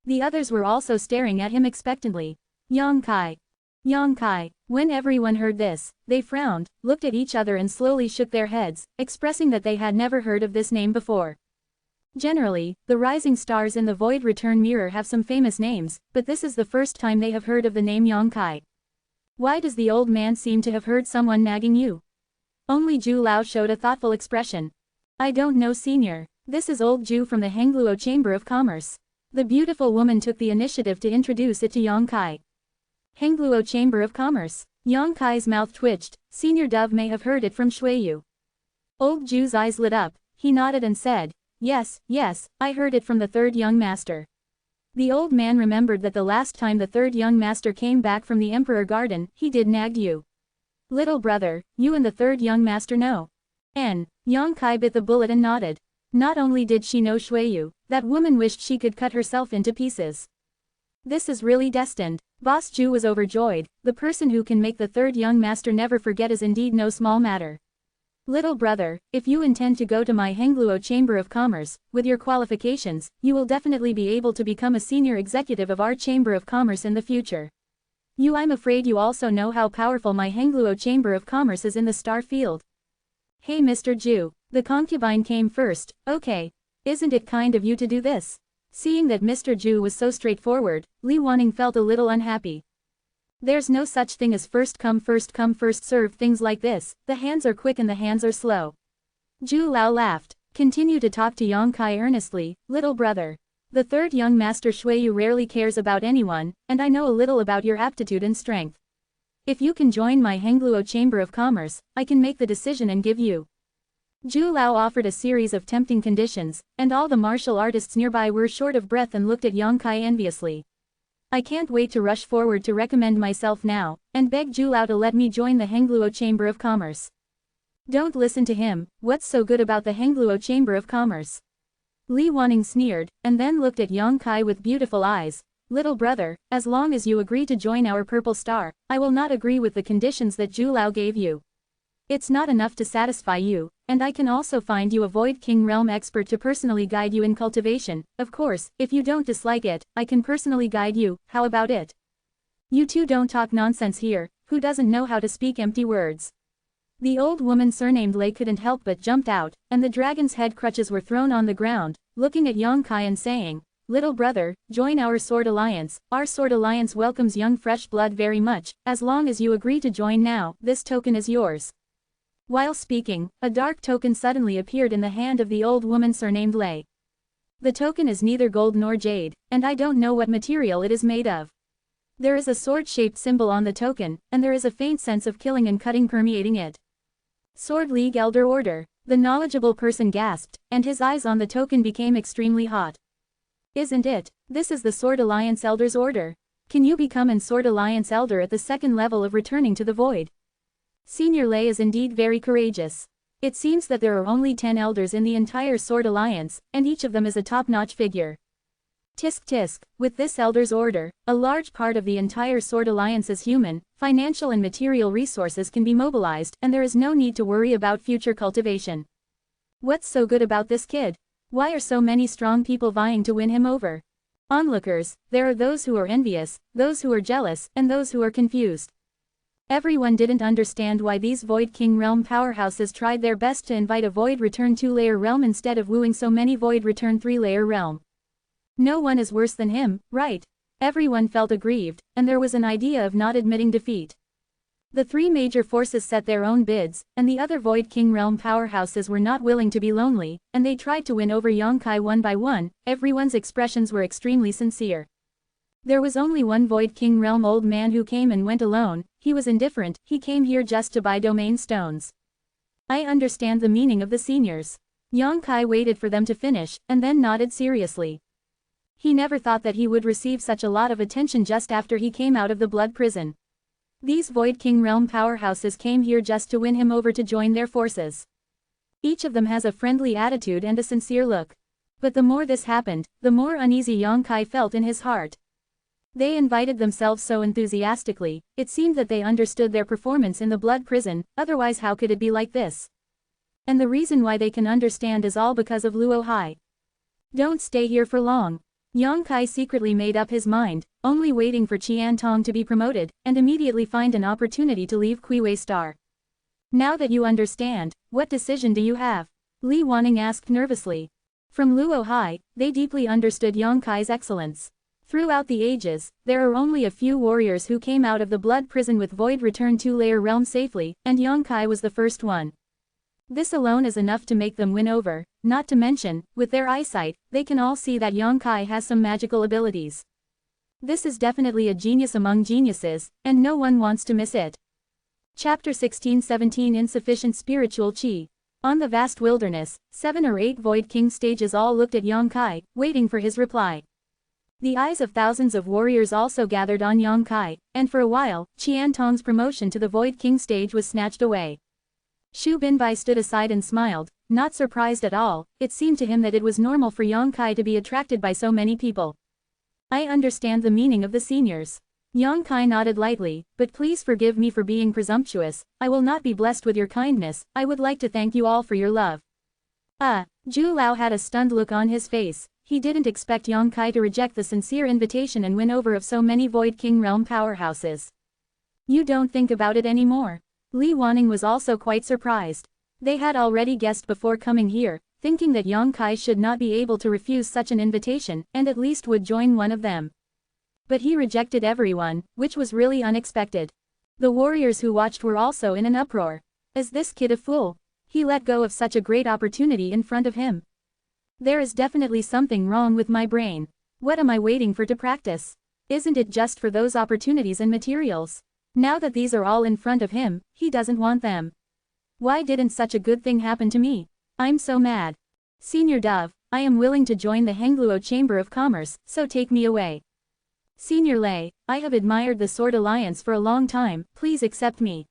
Speaker 1: The others were also staring at him expectantly. Yang Kai. Yang Kai. When everyone heard this, they frowned, looked at each other and slowly shook their heads, expressing that they had never heard of this name before. Generally, the rising stars in the Void Return Mirror have some famous names, but this is the first time they have heard of the name Yang Kai. Why does the old man seem to have heard someone nagging you? Only Zhu Lao showed a thoughtful expression. I don't know, senior. This is old Zhu from the Hengluo Chamber of Commerce. The beautiful woman took the initiative to introduce it to Yang Kai. Hengluo Chamber of Commerce. Yang Kai's mouth twitched. Senior Dove may have heard it from Shuiyu. Old Zhu's eyes lit up. He nodded and said, yes, I heard it from the third young master. The old man remembered that the last time the third young master came back from the Emperor Garden, he did nagged you. Little brother, you and the third young master know. Yang Kai bit the bullet and nodded. Not only did she know Shuiyu, that woman wished she could cut herself into pieces. This is really destined. Boss Zhu was overjoyed. The person who can make the third young master never forget is indeed no small matter. Little brother, if you intend to go to my Hengluo Chamber of Commerce, with your qualifications, you will definitely be able to become a senior executive of our Chamber of Commerce in the future. I'm afraid you also know how powerful my Hengluo Chamber of Commerce is in the star field. Hey Mr. Zhu, the concubine came first, okay. Isn't it kind of you to do this? Seeing that Mr. Zhu was so straightforward, Li Wanning felt a little unhappy. There's no such thing as first come first served things like this, the hands are quick and the hands are slow. Zhu Lao laughed. Continue to talk to Yang Kai earnestly, little brother. The third young master Shuiyu rarely cares about anyone, and I know a little about your aptitude and strength. If you can join my Hengluo Chamber of Commerce, I can make the decision and give you. Zhu Lao offered a series of tempting conditions, and all the martial artists nearby were short of breath and looked at Yang Kai enviously. I can't wait to rush forward to recommend myself now, and beg Zhu Lao to let me join the Hengluo Chamber of Commerce. Don't listen to him, what's so good about the Hengluo Chamber of Commerce? Li Wanning sneered, and then looked at Yang Kai with beautiful eyes. Little brother, as long as you agree to join our Purple Star, I will not agree with the conditions that Zhu Lao gave you. It's not enough to satisfy you, and I can also find you a Void King Realm expert to personally guide you in cultivation. Of course, if you don't dislike it, I can personally guide you. How about it? You two don't talk nonsense here. Who doesn't know how to speak empty words? The old woman surnamed Lei couldn't help but jumped out, and the dragon's head crutches were thrown on the ground, looking at Yongkai and saying, "Little brother, join our Sword Alliance. Our Sword Alliance welcomes young fresh blood very much. As long as you agree to join now, this token is yours." While speaking, a dark token suddenly appeared in the hand of the old woman surnamed Lei. The token is neither gold nor jade, and I don't know what material it is made of. There is a sword-shaped symbol on the token, and there is a faint sense of killing and cutting permeating it. Sword League Elder Order. The knowledgeable person gasped, and his eyes on the token became extremely hot. Isn't it? This is the Sword Alliance Elder's Order. Can you become an Sword Alliance Elder at the second level of returning to the void? Senior Lei is indeed very courageous. It seems that there are only 10 elders in the entire Sword Alliance, and each of them is a top-notch figure. Tisk tisk, with this Elder's Order, a large part of the entire Sword Alliance's human, financial and material resources can be mobilized, and there is no need to worry about future cultivation. What's so good about this kid? Why are so many strong people vying to win him over? Onlookers, there are those who are envious, those who are jealous, and those who are confused. Everyone didn't understand why these Void King Realm powerhouses tried their best to invite a Void Return 2-layer realm instead of wooing so many Void Return 3-layer realm. No one is worse than him, right? Everyone felt aggrieved, and there was an idea of not admitting defeat. The three major forces set their own bids, and the other Void King Realm powerhouses were not willing to be lonely, and they tried to win over Yongkai one by one. Everyone's expressions were extremely sincere. There was only one Void King Realm old man who came and went alone. He was indifferent, he came here just to buy domain stones. I understand the meaning of the seniors. Yongkai waited for them to finish, and then nodded seriously. He never thought that he would receive such a lot of attention just after he came out of the blood prison. These Void King Realm powerhouses came here just to win him over to join their forces. Each of them has a friendly attitude and a sincere look. But the more this happened, the more uneasy Yongkai felt in his heart. They invited themselves so enthusiastically, it seemed that they understood their performance in the blood prison, otherwise how could it be like this? And the reason why they can understand is all because of Luo Hai. Don't stay here for long. Yongkai secretly made up his mind, only waiting for Qian Tong to be promoted, and immediately find an opportunity to leave Kuiwei Star. Now that you understand, what decision do you have? Li Wanning asked nervously. From Luo Hai, they deeply understood Yongkai's excellence. Throughout the ages, there are only a few warriors who came out of the blood prison with Void Return 2-layer realm safely, and Yongkai was the first one. This alone is enough to make them win over, not to mention, with their eyesight, they can all see that Yongkai has some magical abilities. This is definitely a genius among geniuses, and no one wants to miss it. Chapter 16-17 Insufficient Spiritual Qi. On the vast wilderness, 7 or 8 Void King stages all looked at Yongkai, waiting for his reply. The eyes of thousands of warriors also gathered on Yongkai, and for a while, Qian Tong's promotion to the Void King stage was snatched away. Xu Binbai stood aside and smiled, not surprised at all. It seemed to him that it was normal for Yongkai to be attracted by so many people. I understand the meaning of the seniors. Yongkai nodded lightly, but please forgive me for being presumptuous. I will not be blessed with your kindness. I would like to thank you all for your love. Zhu Lao had a stunned look on his face. He didn't expect Yongkai to reject the sincere invitation and win over of so many Void King Realm powerhouses. You don't think about it anymore? Li Wanning was also quite surprised. They had already guessed before coming here, thinking that Yongkai should not be able to refuse such an invitation, and at least would join one of them. But he rejected everyone, which was really unexpected. The warriors who watched were also in an uproar. Is this kid a fool? He let go of such a great opportunity in front of him. There is definitely something wrong with my brain. What am I waiting for to practice? Isn't it just for those opportunities and materials? Now that these are all in front of him, he doesn't want them. Why didn't such a good thing happen to me? I'm so mad. Senior Dove, I am willing to join the Hengluo Chamber of Commerce, so take me away. Senior Lei, I have admired the Sword Alliance for a long time, please accept me.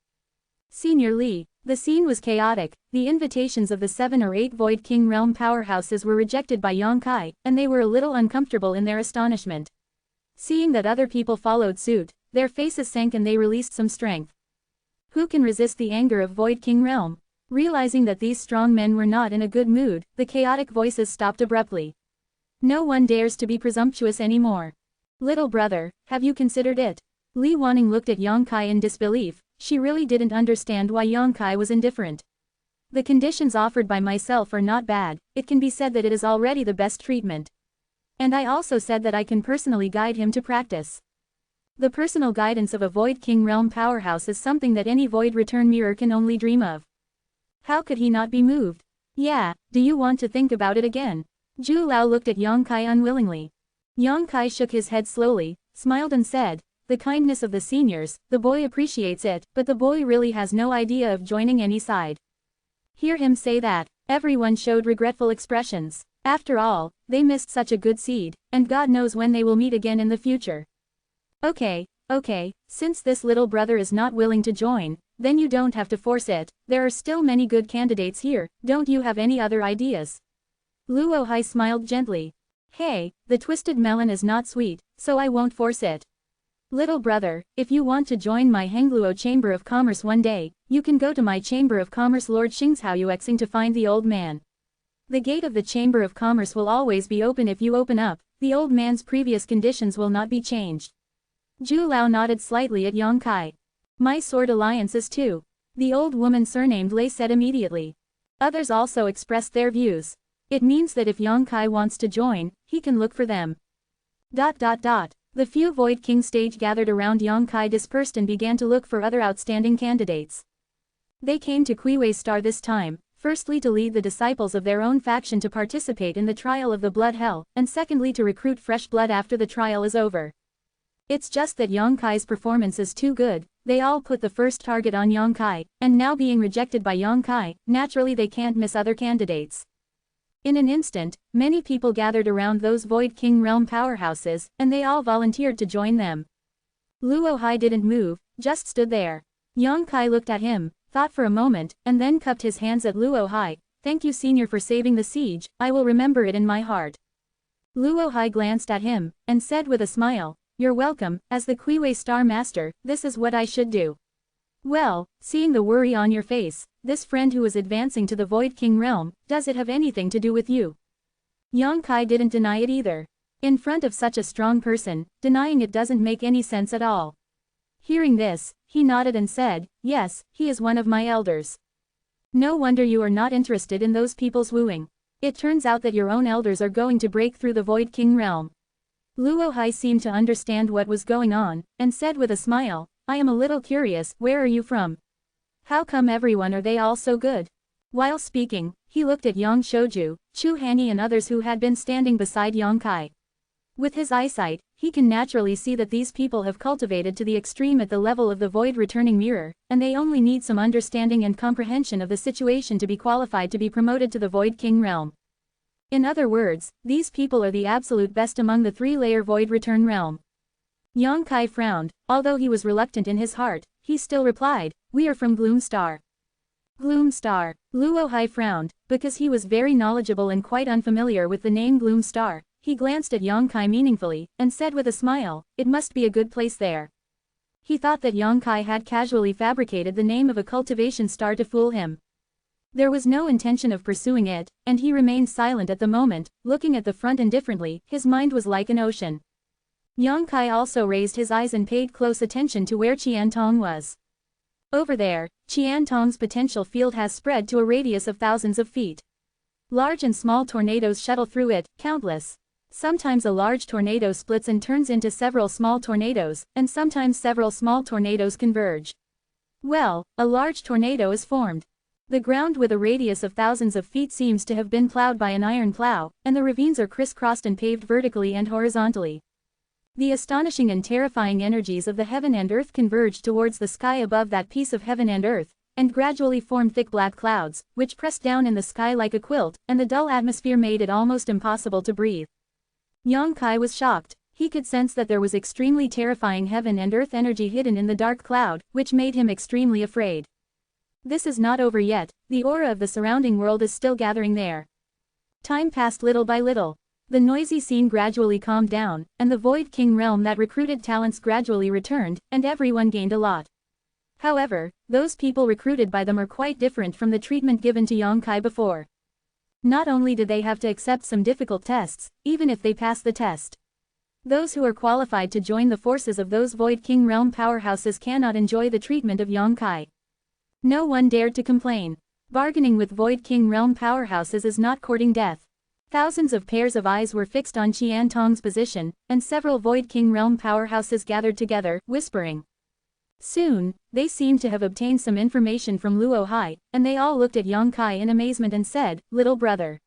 Speaker 1: Senior Li, the scene was chaotic. The invitations of the 7 or 8 Void King Realm powerhouses were rejected by Yongkai, and they were a little uncomfortable in their astonishment. Seeing that other people followed suit, their faces sank and they released some strength. Who can resist the anger of Void King Realm? Realizing that these strong men were not in a good mood, the chaotic voices stopped abruptly. No one dares to be presumptuous anymore. Little brother, have you considered it? Li Wanning looked at Yongkai in disbelief. She really didn't understand why Yongkai was indifferent. The conditions offered by myself are not bad, it can be said that it is already the best treatment. And I also said that I can personally guide him to practice. The personal guidance of a Void King Realm powerhouse is something that any Void Return Mirror can only dream of. How could he not be moved? Yeah, do you want to think about it again? Zhu Lao looked at Yongkai unwillingly. Yongkai shook his head slowly, smiled and said, the kindness of the seniors, the boy appreciates it, but the boy really has no idea of joining any side. Hear him say that. Everyone showed regretful expressions. After all, they missed such a good seed, and God knows when they will meet again in the future. Okay, since this little brother is not willing to join, then you don't have to force it. There are still many good candidates here, don't you have any other ideas? Luo Hai smiled gently. Hey, the twisted melon is not sweet, so I won't force it. Little brother, if you want to join my Hengluo Chamber of Commerce one day, you can go to my Chamber of Commerce Lord Xingzhaoyuexing to find the old man. The gate of the Chamber of Commerce will always be open if you open up, the old man's previous conditions will not be changed. Zhu Lao nodded slightly at Yongkai. My sword alliances too. The old woman surnamed Lei said immediately. Others also expressed their views. It means that if Yongkai wants to join, he can look for them. The few Void King stage gathered around Yongkai dispersed and began to look for other outstanding candidates. They came to Kuiwei Star this time, firstly to lead the disciples of their own faction to participate in the trial of the Blood Hell, and secondly to recruit fresh blood after the trial is over. It's just that Yongkai's performance is too good, they all put the first target on Yongkai, and now being rejected by Yongkai, naturally they can't miss other candidates. In an instant, many people gathered around those Void King Realm powerhouses, and they all volunteered to join them. Luo Hai didn't move, just stood there. Yongkai looked at him, thought for a moment, and then cupped his hands at Luo Hai. Thank you senior for saving the siege, I will remember it in my heart. Luo Hai glanced at him, and said with a smile, you're welcome, as the Kuiwei Star Master, this is what I should do. Well, seeing the worry on your face, this friend who is advancing to the Void King Realm, does it have anything to do with you? Yongkai didn't deny it either. In front of such a strong person, denying it doesn't make any sense at all. Hearing this, he nodded and said, yes, he is one of my elders. No wonder you are not interested in those people's wooing. It turns out that your own elders are going to break through the Void King Realm. Luo Hai seemed to understand what was going on, and said with a smile, I am a little curious, where are you from? How come everyone are they all so good? While speaking, he looked at Yang Shouju, Chu Hanyi and others who had been standing beside Yongkai. With his eyesight, he can naturally see that these people have cultivated to the extreme at the level of the Void Returning Mirror, and they only need some understanding and comprehension of the situation to be qualified to be promoted to the Void King Realm. In other words, these people are the absolute best among the three-layer Void Return Realm. Yongkai frowned, although he was reluctant in his heart, he still replied, we are from Gloom Star. Gloom Star. Luo Hai frowned, because he was very knowledgeable and quite unfamiliar with the name Gloom Star. He glanced at Yongkai meaningfully, and said with a smile, it must be a good place there. He thought that Yongkai had casually fabricated the name of a cultivation star to fool him. There was no intention of pursuing it, and he remained silent at the moment, looking at the front indifferently, his mind was like an ocean. Yongkai also raised his eyes and paid close attention to where Qiantong was. Over there, Qiantong's potential field has spread to a radius of thousands of feet. Large and small tornadoes shuttle through it, countless. Sometimes a large tornado splits and turns into several small tornadoes, and sometimes several small tornadoes converge. Well, a large tornado is formed. The ground with a radius of thousands of feet seems to have been plowed by an iron plow, and the ravines are crisscrossed and paved vertically and horizontally. The astonishing and terrifying energies of the heaven and earth converged towards the sky above that piece of heaven and earth, and gradually formed thick black clouds, which pressed down in the sky like a quilt, and the dull atmosphere made it almost impossible to breathe. Yongkai was shocked. He could sense that there was extremely terrifying heaven and earth energy hidden in the dark cloud, which made him extremely afraid. This is not over yet, the aura of the surrounding world is still gathering there. Time passed little by little. The noisy scene gradually calmed down, and the Void King realm that recruited talents gradually returned, and everyone gained a lot. However, those people recruited by them are quite different from the treatment given to Yang Kai before. Not only do they have to accept some difficult tests, even if they pass the test, those who are qualified to join the forces of those Void King realm powerhouses cannot enjoy the treatment of Yang Kai. No one dared to complain. Bargaining with Void King realm powerhouses is not courting death. Thousands of pairs of eyes were fixed on Qian Tong's position, and several Void King realm powerhouses gathered together, whispering. Soon, they seemed to have obtained some information from Luo Hai, and they all looked at Yang Kai in amazement and said, "Little brother.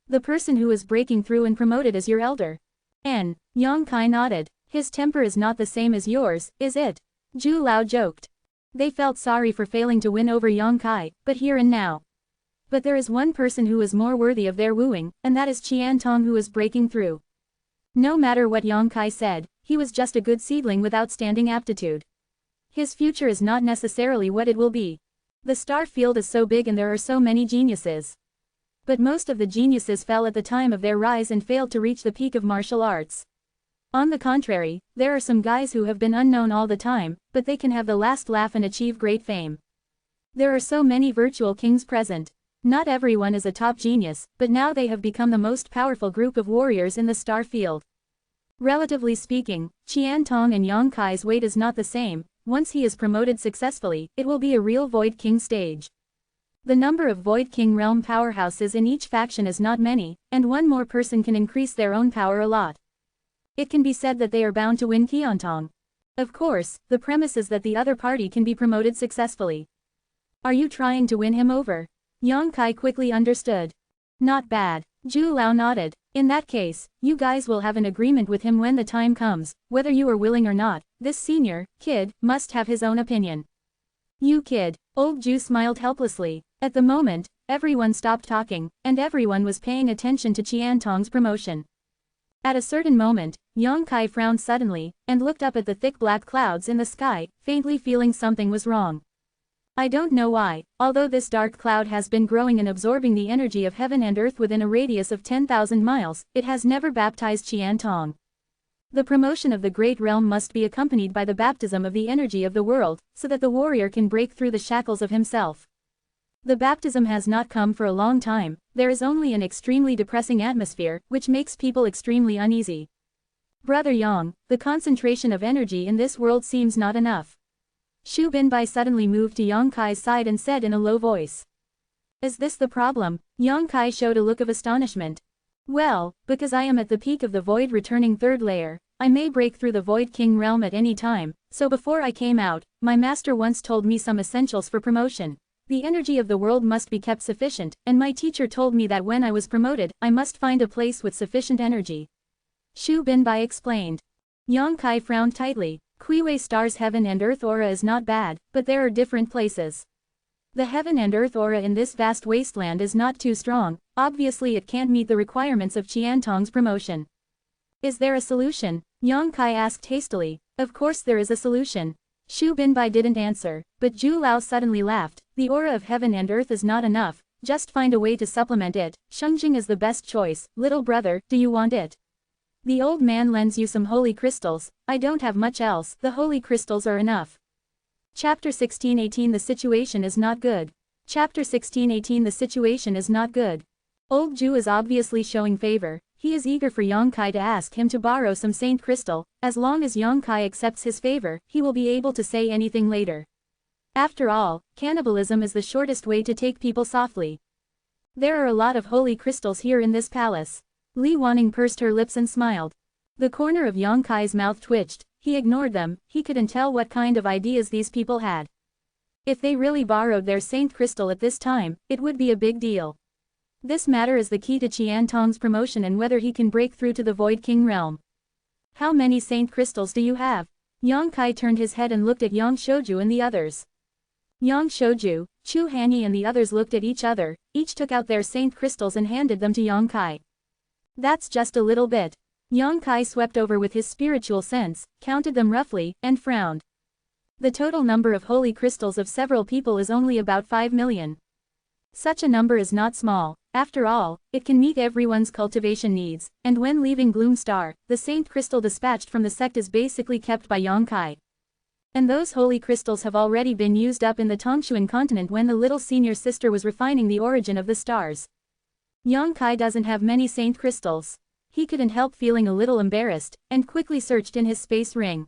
Speaker 1: The person who is breaking through and promoted is your elder." Yang Kai nodded. "His temper is not the same as yours, is it?" Zhu Lao joked. They felt sorry for failing to win over Yang Kai, but here and now. But there is one person who is more worthy of their wooing, and that is Qian Tong, who is breaking through. No matter what Yang Kai said, he was just a good seedling with outstanding aptitude. His future is not necessarily what it will be. The star field is so big and there are so many geniuses. But most of the geniuses fell at the time of their rise and failed to reach the peak of martial arts. On the contrary, there are some guys who have been unknown all the time, but they can have the last laugh and achieve great fame. There are so many virtual kings present. Not everyone is a top genius, but now they have become the most powerful group of warriors in the star field. Relatively speaking, Qian Tong and Yang Kai's weight is not the same. Once he is promoted successfully, it will be a real Void King stage. The number of Void King realm powerhouses in each faction is not many, and one more person can increase their own power a lot. It can be said that they are bound to win Qian Tong. Of course, the premise is that the other party can be promoted successfully. Are you trying to win him over? Yang Kai quickly understood. Not bad. Zhu Lao nodded. In that case, you guys will have an agreement with him when the time comes, whether you are willing or not. This senior kid must have his own opinion. You kid. Old Zhu smiled helplessly. At the moment, everyone stopped talking, and everyone was paying attention to Qian Tong's promotion. At a certain moment, Yang Kai frowned suddenly, and looked up at the thick black clouds in the sky, faintly feeling something was wrong. I don't know why, although this dark cloud has been growing and absorbing the energy of heaven and earth within a radius of 10,000 miles, it has never baptized Qian Tong. The promotion of the great realm must be accompanied by the baptism of the energy of the world, so that the warrior can break through the shackles of himself. The baptism has not come for a long time. There is only an extremely depressing atmosphere, which makes people extremely uneasy. Brother Yang, the concentration of energy in this world seems not enough. Xu Binbai suddenly moved to Yang Kai's side and said in a low voice. Is this the problem? Yang Kai showed a look of astonishment. Well, because I am at the peak of the void returning third layer, I may break through the Void King realm at any time, so before I came out, my master once told me some essentials for promotion. The energy of the world must be kept sufficient, and my teacher told me that when I was promoted, I must find a place with sufficient energy. Xu Binbai explained. Yang Kai frowned tightly. Kuiwei Star's heaven and earth aura is not bad, but there are different places. The heaven and earth aura in this vast wasteland is not too strong. Obviously it can't meet the requirements of Qian Tong's promotion. Is there a solution? Yang Kai asked hastily. Of course there is a solution. Xu Binbai didn't answer, but Zhu Lao suddenly laughed. The aura of heaven and earth is not enough, just find a way to supplement it. Shengjing is the best choice. Little brother, do you want it? The old man lends you some holy crystals. I don't have much else. The holy crystals are enough. Chapter 16:18 The situation is not good. Chapter 16:18 The situation is not good. Old Zhu is obviously showing favor. He is eager for Yang Kai to ask him to borrow some saint crystal. As long as Yang Kai accepts his favor, he will be able to say anything later. After all, cannibalism is the shortest way to take people softly. There are a lot of holy crystals here in this palace. Li Wanning pursed her lips and smiled. The corner of Yang Kai's mouth twitched. He ignored them. He couldn't tell what kind of ideas these people had. If they really borrowed their saint crystal at this time, it would be a big deal. This matter is the key to Qian Tong's promotion and whether he can break through to the Void King realm. How many saint crystals do you have? Yang Kai turned his head and looked at Yang Shouju and the others. Yang Shouju, Chu Hanyi and the others looked at each other. Each took out their saint crystals and handed them to Yang Kai. That's just a little bit. Yang Kai swept over with his spiritual sense, counted them roughly, and frowned. The total number of holy crystals of several people is only about 5 million. Such a number is not small. After all, it can meet everyone's cultivation needs, and when leaving Gloom Star, the saint crystal dispatched from the sect is basically kept by Yang Kai. And those holy crystals have already been used up in the Tongshuan continent when the little senior sister was refining the origin of the stars. Yang Kai doesn't have many saint crystals. He couldn't help feeling a little embarrassed, and quickly searched in his space ring.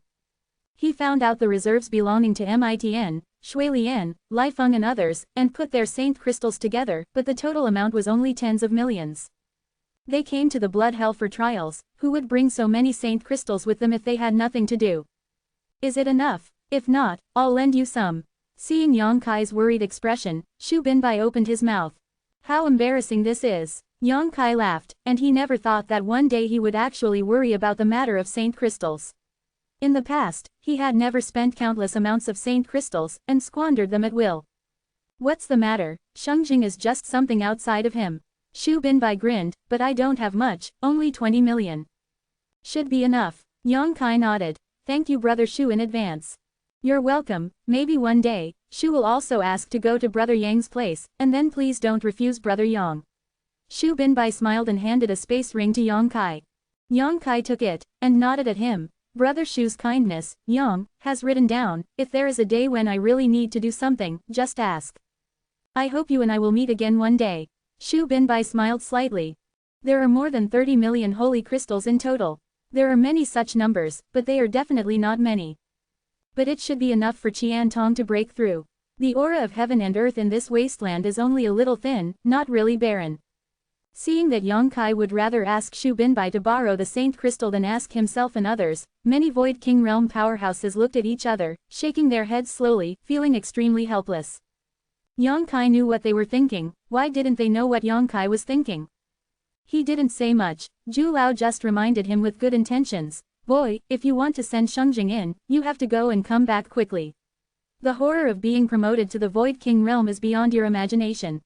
Speaker 1: He found out the reserves belonging to Mitn, Shuilian, Lifeng and others, and put their saint crystals together, but the total amount was only tens of millions. They came to the blood hell for trials. Who would bring so many saint crystals with them if they had nothing to do? Is it enough? If not, I'll lend you some. Seeing Yang Kai's worried expression, Shu Binbai opened his mouth. How embarrassing this is. Yang Kai laughed, and he never thought that one day he would actually worry about the matter of saint crystals. In the past, he had never spent countless amounts of saint crystals, and squandered them at will. What's the matter? Shengjing is just something outside of him. Shu Binbai grinned, but I don't have much, only 20 million. Should be enough. Yang Kai nodded. Thank you Brother Shu in advance. You're welcome. Maybe one day, Shu will also ask to go to Brother Yang's place, and then please don't refuse Brother Yang. Shu Binbai smiled and handed a space ring to Yang Kai. Yang Kai took it, and nodded at him. Brother Shu's kindness, Yang, has written down, if there is a day when I really need to do something, just ask. I hope you and I will meet again one day. Shu Binbai smiled slightly. There are more than 30 million holy crystals in total. There are many such numbers, but they are definitely not many. But it should be enough for Qian Tong to break through. The aura of heaven and earth in this wasteland is only a little thin, not really barren. Seeing that Yang Kai would rather ask Shu Binbai to borrow the saint crystal than ask himself and others, many Void King realm powerhouses looked at each other, shaking their heads slowly, feeling extremely helpless. Yang Kai knew what they were thinking. Why didn't they know what Yang Kai was thinking? He didn't say much. Zhu Lao just reminded him with good intentions. Boy, if you want to send Shengjing in, you have to go and come back quickly. The horror of being promoted to the Void King realm is beyond your imagination.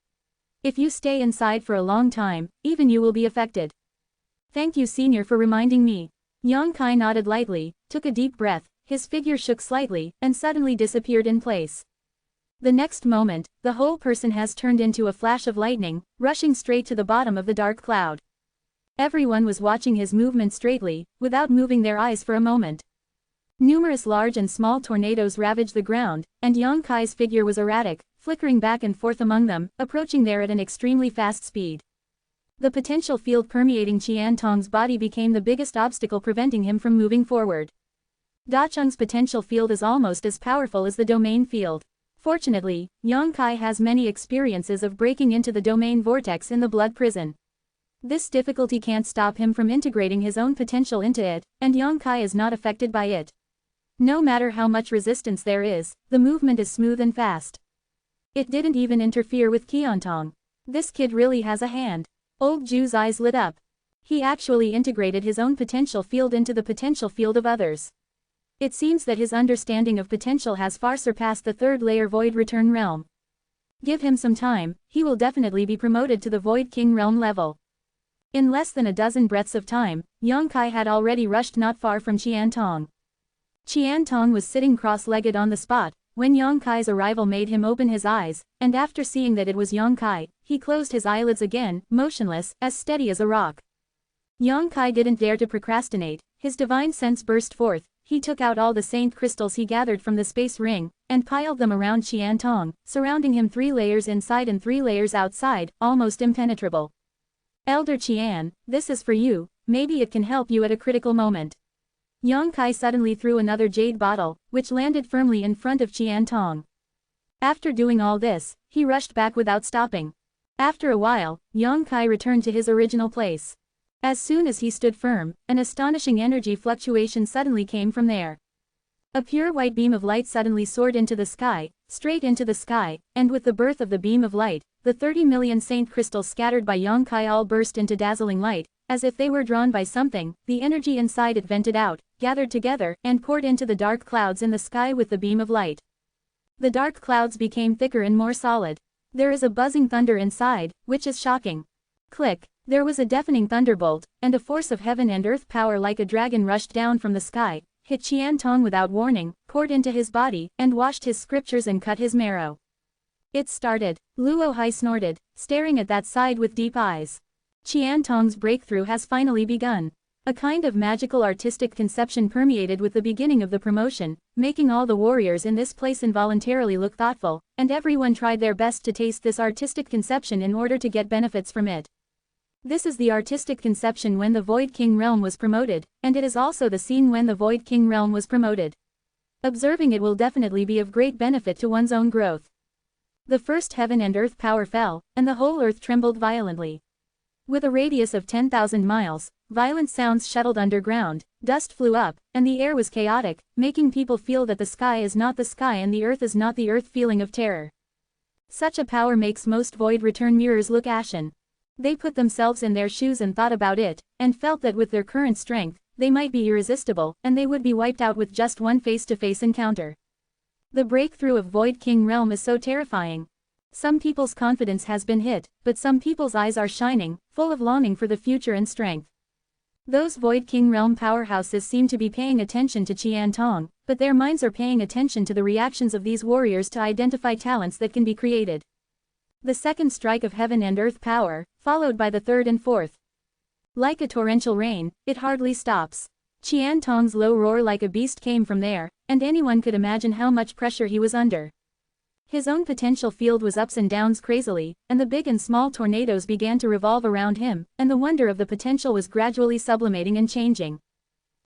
Speaker 1: If you stay inside for a long time, even you will be affected. Thank you senior for reminding me. Yang Kai nodded lightly, took a deep breath, his figure shook slightly, and suddenly disappeared in place. The next moment, the whole person has turned into a flash of lightning, rushing straight to the bottom of the dark cloud. Everyone was watching his movement straightly, without moving their eyes for a moment. Numerous large and small tornadoes ravaged the ground, and Yang Kai's figure was erratic, flickering back and forth among them, approaching there at an extremely fast speed. The potential field permeating Qian Tong's body became the biggest obstacle preventing him from moving forward. Dacheng's potential field is almost as powerful as the domain field. Fortunately, Yang Kai has many experiences of breaking into the domain vortex in the blood prison. This difficulty can't stop him from integrating his own potential into it, and Yang Kai is not affected by it. No matter how much resistance there is, the movement is smooth and fast. It didn't even interfere with Qiantong. This kid really has a hand. Old Ju's eyes lit up. He actually integrated his own potential field into the potential field of others. It seems that his understanding of potential has far surpassed the third layer Void Return realm. Give him some time, he will definitely be promoted to the Void King realm level. In less than a dozen breaths of time, Yang Kai had already rushed not far from Qiantong. Qiantong was sitting cross-legged on the spot, when Yang Kai's arrival made him open his eyes, and after seeing that it was Yang Kai, he closed his eyelids again, motionless, as steady as a rock. Yang Kai didn't dare to procrastinate, his divine sense burst forth, he took out all the saint crystals he gathered from the space ring, and piled them around Qiantong, surrounding him 3 layers inside and 3 layers outside, almost impenetrable. Elder Qian, this is for you, maybe it can help you at a critical moment. Yang Kai suddenly threw another jade bottle, which landed firmly in front of Qiantong. After doing all this, he rushed back without stopping. After a while, Yang Kai returned to his original place. As soon as he stood firm, an astonishing energy fluctuation suddenly came from there. A pure white beam of light suddenly soared into the sky, straight into the sky, and with the birth of the beam of light, the 30 million saint crystals scattered by Yang Kai all burst into dazzling light. As if they were drawn by something, the energy inside it vented out, gathered together, and poured into the dark clouds in the sky with the beam of light. The dark clouds became thicker and more solid. There is a buzzing thunder inside, which is shocking. Click! There was a deafening thunderbolt, and a force of heaven and earth power like a dragon rushed down from the sky, hit Qiantong without warning, poured into his body, and washed his scriptures and cut his marrow. It started. Luo Hai snorted, staring at that side with deep eyes. Qiantong's breakthrough has finally begun. A kind of magical artistic conception permeated with the beginning of the promotion, making all the warriors in this place involuntarily look thoughtful, and everyone tried their best to taste this artistic conception in order to get benefits from it. This is the artistic conception when the Void King realm was promoted, and it is also the scene when the Void King realm was promoted. Observing it will definitely be of great benefit to one's own growth. The first heaven and earth power fell, and the whole earth trembled violently. With a radius of 10,000 miles, violent sounds shuttled underground, dust flew up, and the air was chaotic, making people feel that the sky is not the sky and the earth is not the earth, feeling of terror. Such a power makes most void return mirrors look ashen. They put themselves in their shoes and thought about it, and felt that with their current strength, they might be irresistible, and they would be wiped out with just one face-to-face encounter. The breakthrough of Void King realm is so terrifying. Some people's confidence has been hit, but some people's eyes are shining, full of longing for the future and strength. Those Void King realm powerhouses seem to be paying attention to Qian Tong, but their minds are paying attention to the reactions of these warriors to identify talents that can be created. The second strike of heaven and earth power, followed by the third and fourth. Like a torrential rain, it hardly stops. Qian Tong's low roar like a beast came from there, and anyone could imagine how much pressure he was under. His own potential field was ups and downs crazily, and the big and small tornadoes began to revolve around him, and the wonder of the potential was gradually sublimating and changing.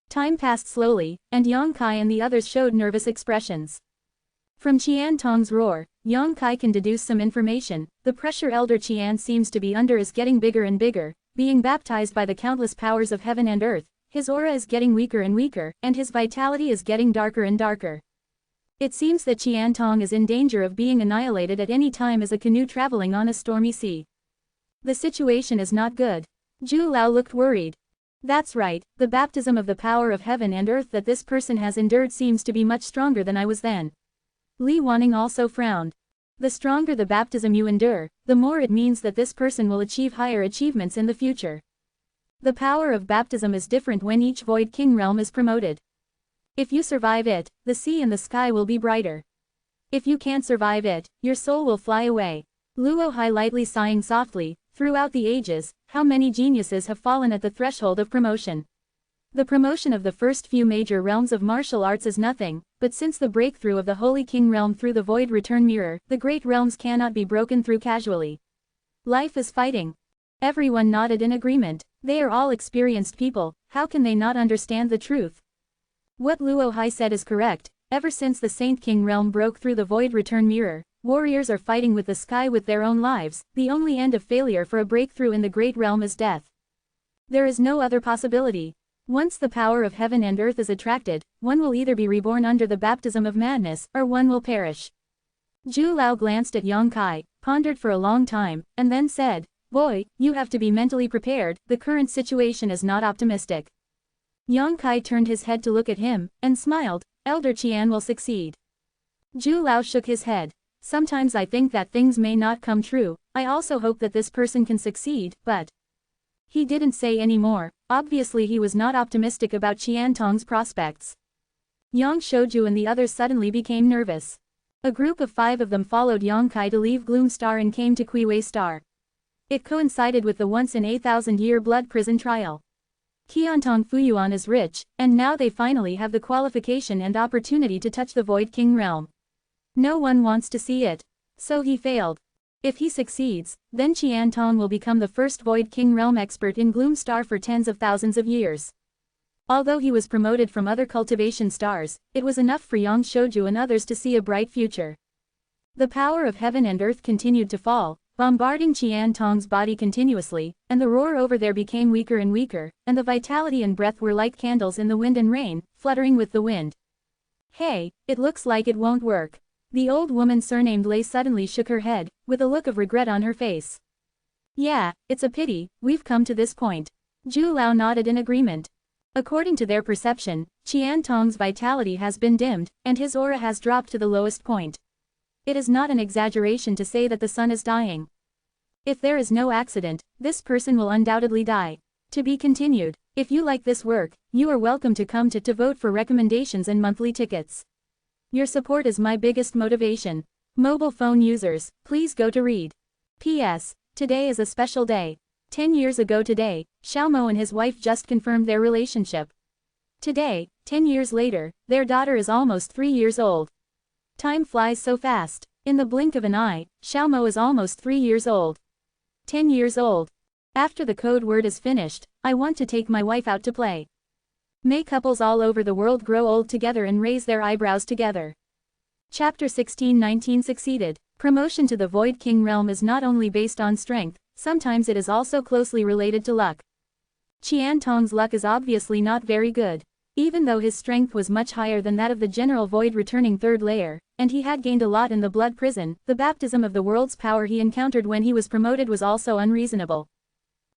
Speaker 1: Time passed slowly, and Yang Kai and the others showed nervous expressions. From Qian Tong's roar, Yang Kai can deduce some information. The pressure Elder Qian seems to be under is getting bigger and bigger, being baptized by the countless powers of heaven and earth. His aura is getting weaker and weaker, and his vitality is getting darker and darker. It seems that Qian Tong is in danger of being annihilated at any time as a canoe traveling on a stormy sea. The situation is not good. Zhu Lao looked worried. That's right, the baptism of the power of heaven and earth that this person has endured seems to be much stronger than I was then. Li Wanning also frowned. The stronger the baptism you endure, the more it means that this person will achieve higher achievements in the future. The power of baptism is different when each Void King realm is promoted. If you survive it, the sea and the sky will be brighter. If you can't survive it, your soul will fly away. Luo Hai lightly sighing softly, throughout the ages, how many geniuses have fallen at the threshold of promotion. The promotion of the first few major realms of martial arts is nothing, but since the breakthrough of the Holy King realm through the Void Return Mirror, the great realms cannot be broken through casually. Life is fighting. Everyone nodded in agreement. They are all experienced people, how can they not understand the truth? What Luo Hai said is correct. Ever since the Saint King realm broke through the Void Return Mirror, warriors are fighting with the sky with their own lives. The only end of failure for a breakthrough in the great realm is death. There is no other possibility. Once the power of heaven and earth is attracted, one will either be reborn under the baptism of madness, or one will perish. Zhu Lao glanced at Yang Kai, pondered for a long time, and then said, "Boy, you have to be mentally prepared, the current situation is not optimistic." Yang Kai turned his head to look at him, and smiled. Elder Qian will succeed. Zhu Lao shook his head. Sometimes I think that things may not come true. I also hope that this person can succeed, but... He didn't say any more. Obviously he was not optimistic about Qian Tong's prospects. Yang Shouju and the others suddenly became nervous. A group of 5 of them followed Yang Kai to leave Gloom Star and came to Kuiwei Star. It coincided with the once-in-a-thousand-year blood prison trial. Qiantong Fuyuan is rich, and now they finally have the qualification and opportunity to touch the Void King realm. No one wants to see it. So he failed. If he succeeds, then Qiantong will become the first Void King realm expert in Gloom Star for tens of thousands of years. Although he was promoted from other cultivation stars, it was enough for Yang Shouju and others to see a bright future. The power of heaven and earth continued to fall, bombarding Qiantong's body continuously, and the roar over there became weaker and weaker, and the vitality and breath were like candles in the wind and rain, fluttering with the wind. Hey, it looks like it won't work. The old woman surnamed Lei suddenly shook her head, with a look of regret on her face. Yeah, it's a pity, we've come to this point. Zhu Lao nodded in agreement. According to their perception, Qiantong's vitality has been dimmed, and his aura has dropped to the lowest point. It is not an exaggeration to say that the sun is dying. If there is no accident, this person will undoubtedly die. To be continued. If you like this work, you are welcome to come to vote for recommendations and monthly tickets. Your support is my biggest motivation. Mobile phone users, please go to read. P.S. Today is a special day. 10 years ago today, Xiaomo and his wife just confirmed their relationship. Today, 10 years later, their daughter is almost 3 years old. Time flies so fast. In the blink of an eye, Xiaomo is almost 3 years old. 10 years old. After the code word is finished, I want to take my wife out to play. May couples all over the world grow old together and raise their eyebrows together. Chapter 16-19 succeeded. Promotion to the Void King realm is not only based on strength, sometimes it is also closely related to luck. Qian Tong's luck is obviously not very good. Even though his strength was much higher than that of the general void returning third layer, and he had gained a lot in the blood prison, the baptism of the world's power he encountered when he was promoted was also unreasonable.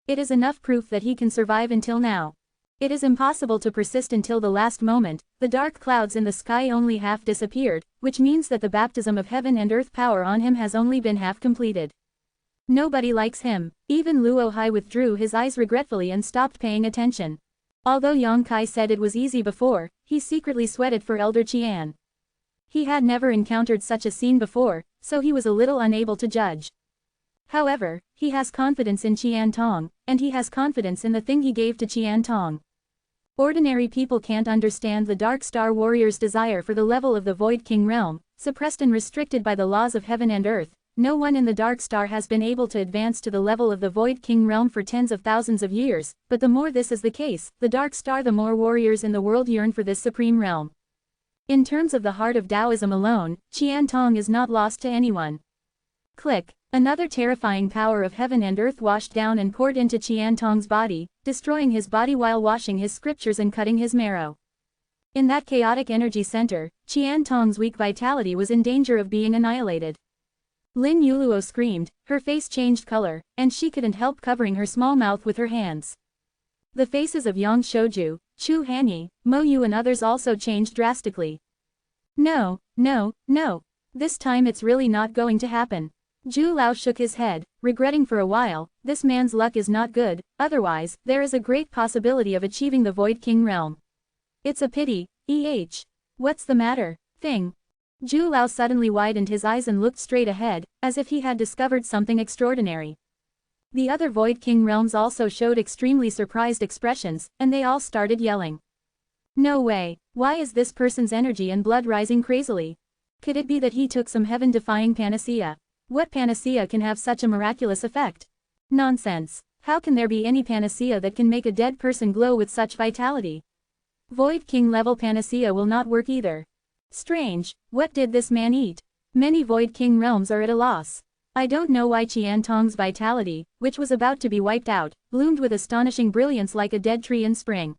Speaker 1: It is enough proof that he can survive until now. It is impossible to persist until the last moment. The dark clouds in the sky only half disappeared, which means that the baptism of heaven and earth power on him has only been half completed. Nobody likes him. Even Luo Hai withdrew his eyes regretfully and stopped paying attention. Although Yang Kai said it was easy before, he secretly sweated for Elder Qian. He had never encountered such a scene before, so he was a little unable to judge. However, he has confidence in Qian Tong, and he has confidence in the thing he gave to Qian Tong. Ordinary people can't understand the Dark Star Warrior's desire for the level of the Void King realm, suppressed and restricted by the laws of heaven and earth. No one in the Dark Star has been able to advance to the level of the Void King realm for tens of thousands of years, but the more this is the case, the Dark Star, the more warriors in the world yearn for this supreme realm. In terms of the heart of Taoism alone, Qian Tong is not lost to anyone. Click. Another terrifying power of heaven and earth washed down and poured into Qian Tong's body, destroying his body while washing his scriptures and cutting his marrow. In that chaotic energy center, Qian Tong's weak vitality was in danger of being annihilated. Lin Yuluo screamed, her face changed color, and she couldn't help covering her small mouth with her hands. The faces of Yang Shouju, Chu Hanyi, Mo Yu and others also changed drastically. No, no, no. This time it's really not going to happen. Zhu Lao shook his head, regretting for a while. This man's luck is not good, otherwise, there is a great possibility of achieving the Void King realm. It's a pity. What's the matter? Thing. Zhu Lao suddenly widened his eyes and looked straight ahead, as if he had discovered something extraordinary. The other Void King realms also showed extremely surprised expressions, and they all started yelling. No way. Why is this person's energy and blood rising crazily? Could it be that he took some heaven-defying panacea? What panacea can have such a miraculous effect? Nonsense. How can there be any panacea that can make a dead person glow with such vitality? Void King level panacea will not work either. Strange. What did this man eat? Many Void King realms are at a loss. I don't know why Qian Tong's vitality, which was about to be wiped out, bloomed with astonishing brilliance like a dead tree in spring.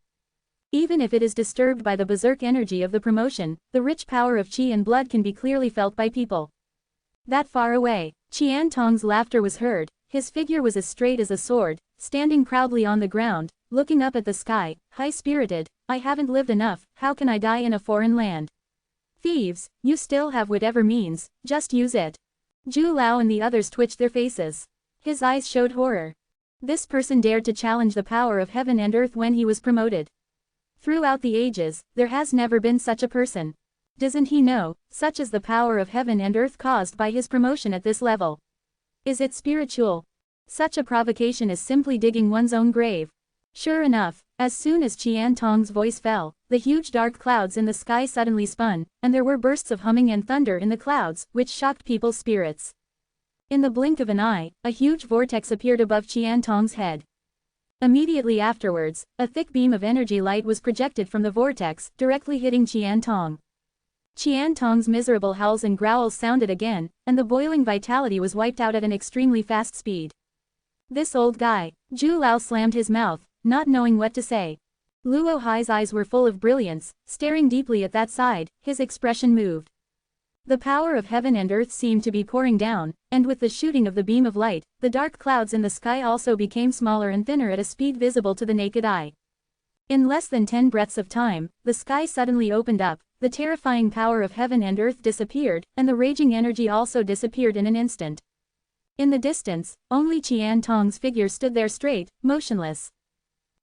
Speaker 1: Even if it is disturbed by the berserk energy of the promotion, the rich power of qi and blood can be clearly felt by people. That far away, Qian Tong's laughter was heard. His figure was as straight as a sword, standing proudly on the ground, looking up at the sky, high-spirited. I haven't lived enough, how can I die in a foreign land? Thieves, you still have whatever means, just use it. Zhu Lao and the others twitched their faces. His eyes showed horror. This person dared to challenge the power of heaven and earth when he was promoted. Throughout the ages, there has never been such a person. Doesn't he know, such is the power of heaven and earth caused by his promotion at this level. Is it spiritual? Such a provocation is simply digging one's own grave. Sure enough, as soon as Qian Tong's voice fell, the huge dark clouds in the sky suddenly spun, and there were bursts of humming and thunder in the clouds, which shocked people's spirits. In the blink of an eye, a huge vortex appeared above Qian Tong's head. Immediately afterwards, a thick beam of energy light was projected from the vortex, directly hitting Qian Tong. Qian Tong's miserable howls and growls sounded again, and the boiling vitality was wiped out at an extremely fast speed. This old guy. Zhu Lao slammed his mouth, not knowing what to say. Luo Hai's eyes were full of brilliance, staring deeply at that side, his expression moved. The power of heaven and earth seemed to be pouring down, and with the shooting of the beam of light, the dark clouds in the sky also became smaller and thinner at a speed visible to the naked eye. In less than 10 breaths of time, the sky suddenly opened up, the terrifying power of heaven and earth disappeared, and the raging energy also disappeared in an instant. In the distance, only Qian Tong's figure stood there straight, motionless.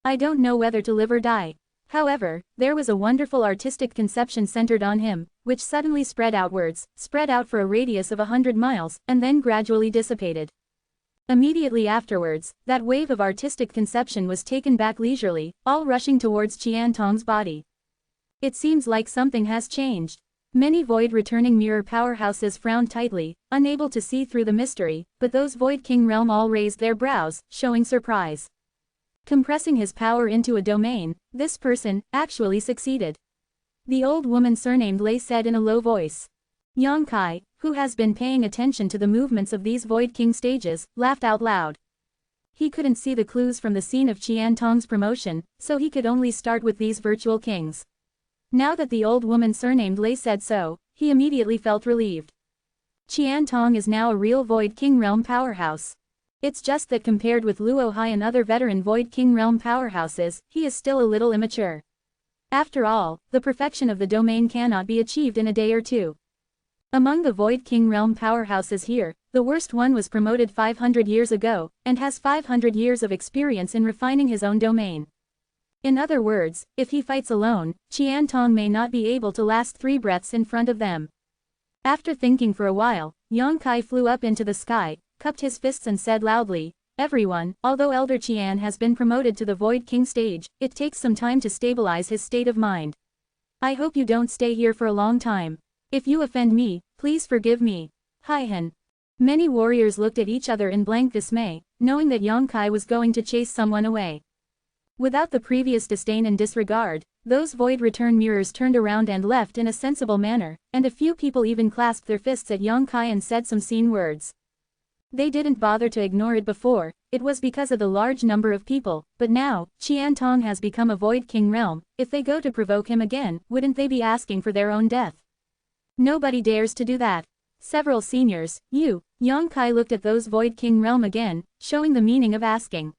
Speaker 1: I don't know whether to live or die. However, there was a wonderful artistic conception centered on him, which suddenly spread outwards, spread out for a radius of 100 miles, and then gradually dissipated. Immediately afterwards, that wave of artistic conception was taken back leisurely, all rushing towards Qian Tong's body. It seems like something has changed. Many void-returning mirror powerhouses frowned tightly, unable to see through the mystery, but those Void King realm all raised their brows, showing surprise. Compressing his power into a domain, this person actually succeeded. The old woman surnamed Lei said in a low voice. Yang Kai, who has been paying attention to the movements of these Void King stages, laughed out loud. He couldn't see the clues from the scene of Qian Tong's promotion, so he could only start with these virtual kings. Now that the old woman surnamed Lei said so, he immediately felt relieved. Qian Tong is now a real Void King realm powerhouse. It's just that compared with Luo Hai and other veteran Void King realm powerhouses, he is still a little immature. After all, the perfection of the domain cannot be achieved in a day or two. Among the Void King realm powerhouses here, the worst one was promoted 500 years ago, and has 500 years of experience in refining his own domain. In other words, if he fights alone, Qian Tong may not be able to last 3 breaths in front of them. After thinking for a while, Yang Kai flew up into the sky, cupped his fists and said loudly, "Everyone, although Elder Qian has been promoted to the Void King stage, it takes some time to stabilize his state of mind. I hope you don't stay here for a long time. If you offend me, please forgive me." Hi-hen. Many warriors looked at each other in blank dismay, knowing that Yang Kai was going to chase someone away. Without the previous disdain and disregard, those void return mirrors turned around and left in a sensible manner, and a few people even clasped their fists at Yang Kai and said some scene words. They didn't bother to ignore it before, it was because of the large number of people, but now, Qian Tong has become a Void King realm. If they go to provoke him again, wouldn't they be asking for their own death? Nobody dares to do that. Several seniors, Yang Kai looked at those Void King realm again, showing the meaning of asking.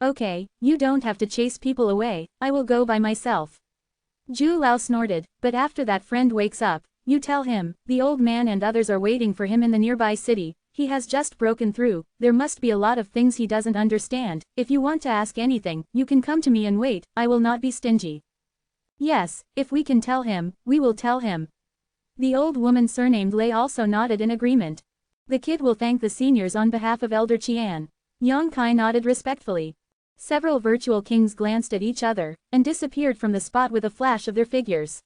Speaker 1: Okay, you don't have to chase people away, I will go by myself. Zhu Lao snorted, but after that friend wakes up, you tell him, the old man and others are waiting for him in the nearby city, he has just broken through, there must be a lot of things he doesn't understand, if you want to ask anything, you can come to me and wait, I will not be stingy. Yes, if we can tell him, we will tell him. The old woman surnamed Lei also nodded in agreement. The kid will thank the seniors on behalf of Elder Qian. Yang Kai nodded respectfully. Several virtual kings glanced at each other, and disappeared from the spot with a flash of their figures.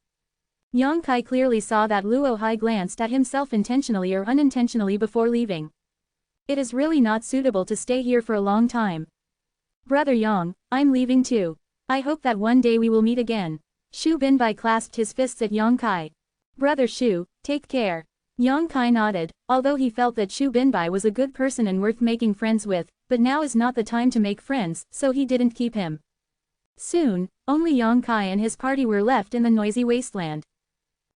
Speaker 1: Yang Kai clearly saw that Luo Hai glanced at himself intentionally or unintentionally before leaving. It is really not suitable to stay here for a long time. Brother Yang, I'm leaving too. I hope that one day we will meet again. Shu Binbai clasped his fists at Yang Kai. Brother Shu, take care. Yang Kai nodded, although he felt that Shu Binbai was a good person and worth making friends with, but now is not the time to make friends, so he didn't keep him. Soon, only Yang Kai and his party were left in the noisy wasteland.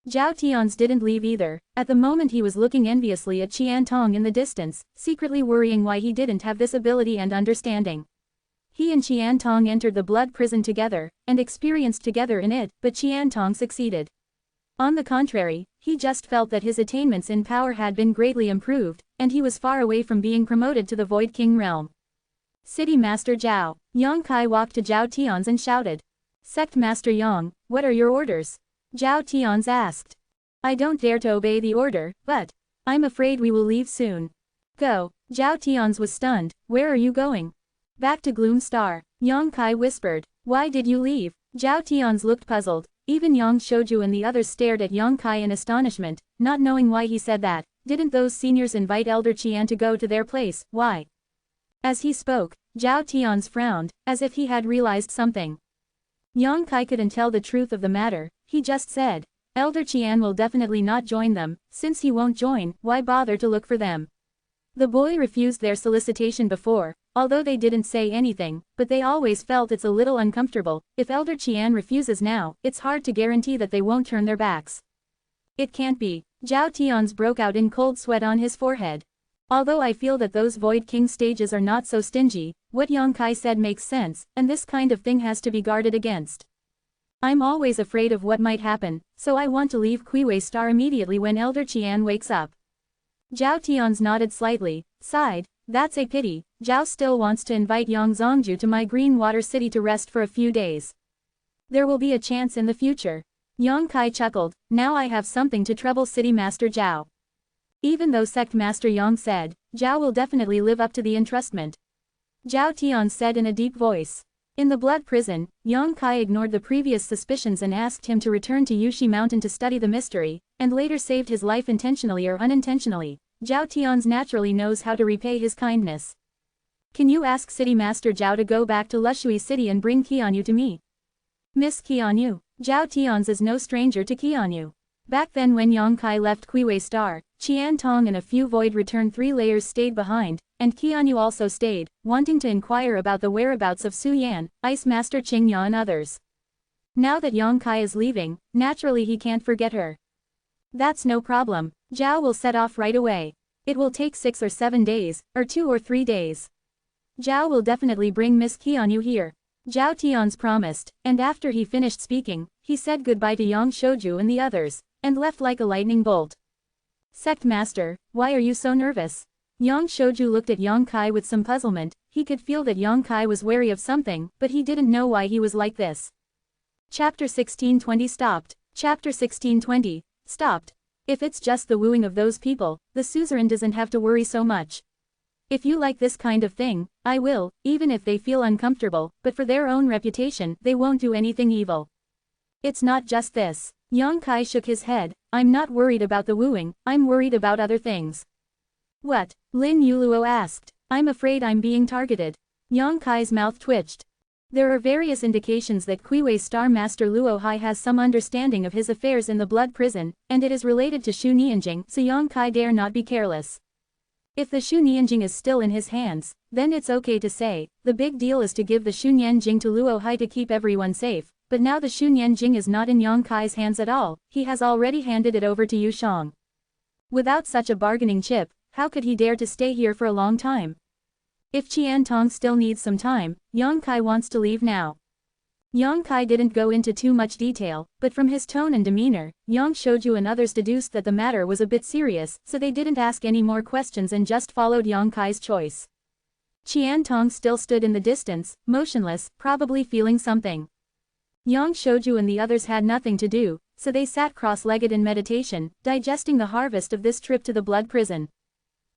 Speaker 1: Zhao Tian's didn't leave either. At the moment he was looking enviously at Qian Tong in the distance, secretly worrying why he didn't have this ability and understanding. He and Qian Tong entered the blood prison together, and experienced together in it, but Qian Tong succeeded. On the contrary, he just felt that his attainments in power had been greatly improved, and he was far away from being promoted to the Void King realm. City Master Zhao. Yang Kai walked to Zhao Tian's and shouted. Sect Master Yang, what are your orders? Zhao Tian's asked. I don't dare to obey the order, but I'm afraid we will leave soon. Go. Zhao Tian's was stunned. Where are you going? Back to Gloom Star. Yang Kai whispered. Why did you leave? Zhao Tian's looked puzzled. Even Yang Shouju and the others stared at Yang Kai in astonishment, not knowing why he said that. Didn't those seniors invite Elder Qian to go to their place? Why? As he spoke, Zhao Tian's frowned, as if he had realized something. Yang Kai couldn't tell the truth of the matter. He just said, Elder Qian will definitely not join them. Since he won't join, why bother to look for them? The boy refused their solicitation before, although they didn't say anything, but they always felt it's a little uncomfortable. If Elder Qian refuses now, it's hard to guarantee that they won't turn their backs. It can't be. Zhao Tian's broke out in cold sweat on his forehead. Although I feel that those Void King stages are not so stingy, what Yang Kai said makes sense, and this kind of thing has to be guarded against. I'm always afraid of what might happen, so I want to leave Kuiwei Star immediately when Elder Qian wakes up. Zhao Tian's nodded slightly, sighed. That's a pity. Zhao still wants to invite Yang Zongju to my Green Water City to rest for a few days. There will be a chance in the future. Yang Kai chuckled. Now I have something to trouble City Master Zhao. Even though Sect Master Yang said, Zhao will definitely live up to the entrustment. Zhao Tian said in a deep voice. In the blood prison, Yang Kai ignored the previous suspicions and asked him to return to Yushi Mountain to study the mystery, and later saved his life intentionally or unintentionally. Zhao Tian's naturally knows how to repay his kindness. Can you ask City Master Zhao to go back to Lushui City and bring Qianyu to me? Miss Qianyu. Zhao Tian's is no stranger to Qianyu. Back then when Yang Kai left Kuiwei Star, Qian Tong and a few Void Return 3 layers stayed behind, and Qianyu also stayed, wanting to inquire about the whereabouts of Su Yan, Ice Master Qingya and others. Now that Yang Kai is leaving, naturally he can't forget her. That's no problem, Zhao will set off right away. It will take 6 or 7 days, or 2 or 3 days. Zhao will definitely bring Miss Qianyu here. Zhao Tian's promised, and after he finished speaking, he said goodbye to Yang Shouju and the others, and left like a lightning bolt. Sect Master, why are you so nervous? Yang Shouju looked at Yang Kai with some puzzlement. He could feel that Yang Kai was wary of something, but he didn't know why he was like this. Chapter 1620 stopped. Chapter 1620, stopped. If it's just the wooing of those people, the suzerain doesn't have to worry so much. If you like this kind of thing, I will, even if they feel uncomfortable, but for their own reputation, they won't do anything evil. It's not just this. Yang Kai shook his head. I'm not worried about the wooing, I'm worried about other things. What? Lin Yuluo asked. I'm afraid I'm being targeted. Yang Kai's mouth twitched. There are various indications that Kuiwei's Star Master Luo Hai has some understanding of his affairs in the blood prison, and it is related to Shu Nianjing, so Yang Kai dare not be careless. If the Shu Nianjing is still in his hands, then it's okay to say, the big deal is to give the Shu Nianjing to Luo Hai to keep everyone safe, but now the Shu Nianjing is not in Yang Kai's hands at all, he has already handed it over to Yu Shang. Without such a bargaining chip, how could he dare to stay here for a long time? If Qian Tong still needs some time, Yang Kai wants to leave now. Yang Kai didn't go into too much detail, but from his tone and demeanor, Yang Shouju and others deduced that the matter was a bit serious, so they didn't ask any more questions and just followed Yang Kai's choice. Qian Tong still stood in the distance, motionless, probably feeling something. Yang Shouju and the others had nothing to do, so they sat cross-legged in meditation, digesting the harvest of this trip to the blood prison.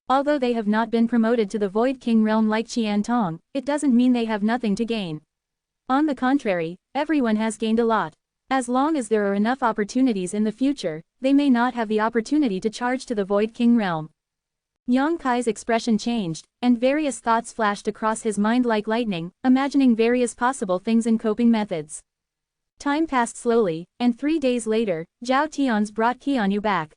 Speaker 1: Although they have not been promoted to the Void King realm like Qian Tong, it doesn't mean they have nothing to gain. On the contrary, everyone has gained a lot. As long as there are enough opportunities in the future, they may not have the opportunity to charge to the Void King realm. Yang Kai's expression changed, and various thoughts flashed across his mind like lightning, imagining various possible things and coping methods. Time passed slowly, and 3 days later, Zhao Tian's brought Qianyu back.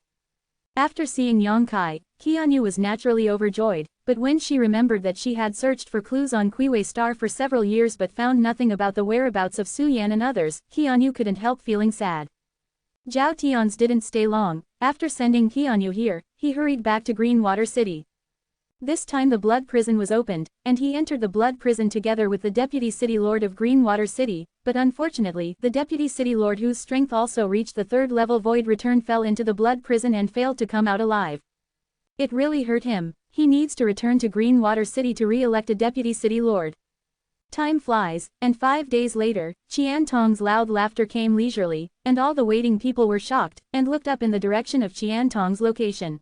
Speaker 1: After seeing Yang Kai, Qianyu was naturally overjoyed, but when she remembered that she had searched for clues on Kuiwei Star for several years but found nothing about the whereabouts of Su Yan and others, Qianyu couldn't help feeling sad. Zhao Tian's didn't stay long. After sending Qianyu here, he hurried back to Greenwater City. This time the blood prison was opened, and he entered the blood prison together with the Deputy City Lord of Greenwater City, but unfortunately, the Deputy City Lord whose strength also reached the 3rd level Void Return fell into the blood prison and failed to come out alive. It really hurt him. He needs to return to Greenwater City to re-elect a Deputy City Lord. Time flies, and 5 days later, Qian Tong's loud laughter came leisurely, and all the waiting people were shocked, and looked up in the direction of Qian Tong's location.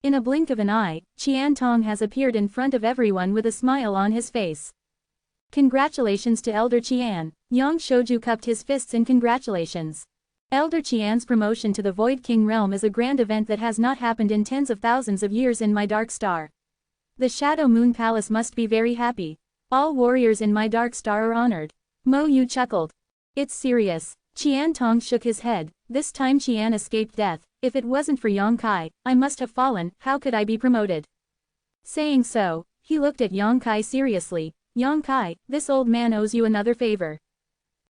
Speaker 1: In a blink of an eye, Qian Tong has appeared in front of everyone with a smile on his face. Congratulations to Elder Qian. Yang Shouju cupped his fists in congratulations. Elder Qian's promotion to the Void King realm is a grand event that has not happened in tens of thousands of years in my Dark Star. The Shadow Moon Palace must be very happy. All warriors in my Dark Star are honored. Mo Yu chuckled. It's serious. Qian Tong shook his head. This time Qian escaped death. If it wasn't for Yang Kai, I must have fallen. How could I be promoted? Saying so, he looked at Yang Kai seriously. Yang Kai, this old man owes you another favor.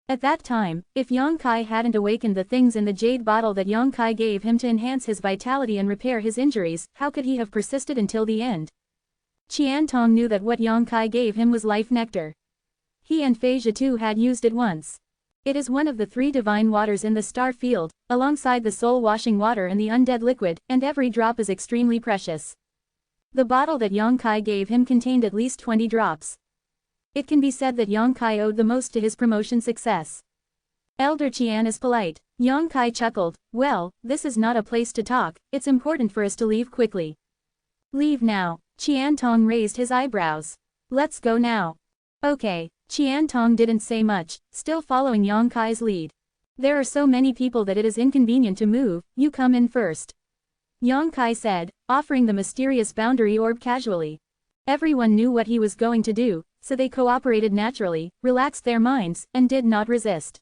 Speaker 1: At that time, if Yang Kai hadn't awakened the things in the jade bottle that Yang Kai gave him to enhance his vitality and repair his injuries, how could he have persisted until the end? Qian Tong knew that what Yang Kai gave him was life nectar. He and Fei Zhe too had used it once. It is one of the 3 divine waters in the star field, alongside the soul-washing water and the undead liquid, and every drop is extremely precious. The bottle that Yang Kai gave him contained at least 20 drops. It can be said that Yang Kai owed the most to his promotion success. Elder Qian is polite. Yang Kai chuckled. Well, this is not a place to talk, it's important for us to leave quickly. Leave now. Qian Tong raised his eyebrows. Let's go now. Okay. Qian Tong didn't say much, still following Yang Kai's lead. There are so many people that it is inconvenient to move, you come in first. Yang Kai said, offering the mysterious boundary orb casually. Everyone knew what he was going to do, so they cooperated naturally, relaxed their minds, and did not resist.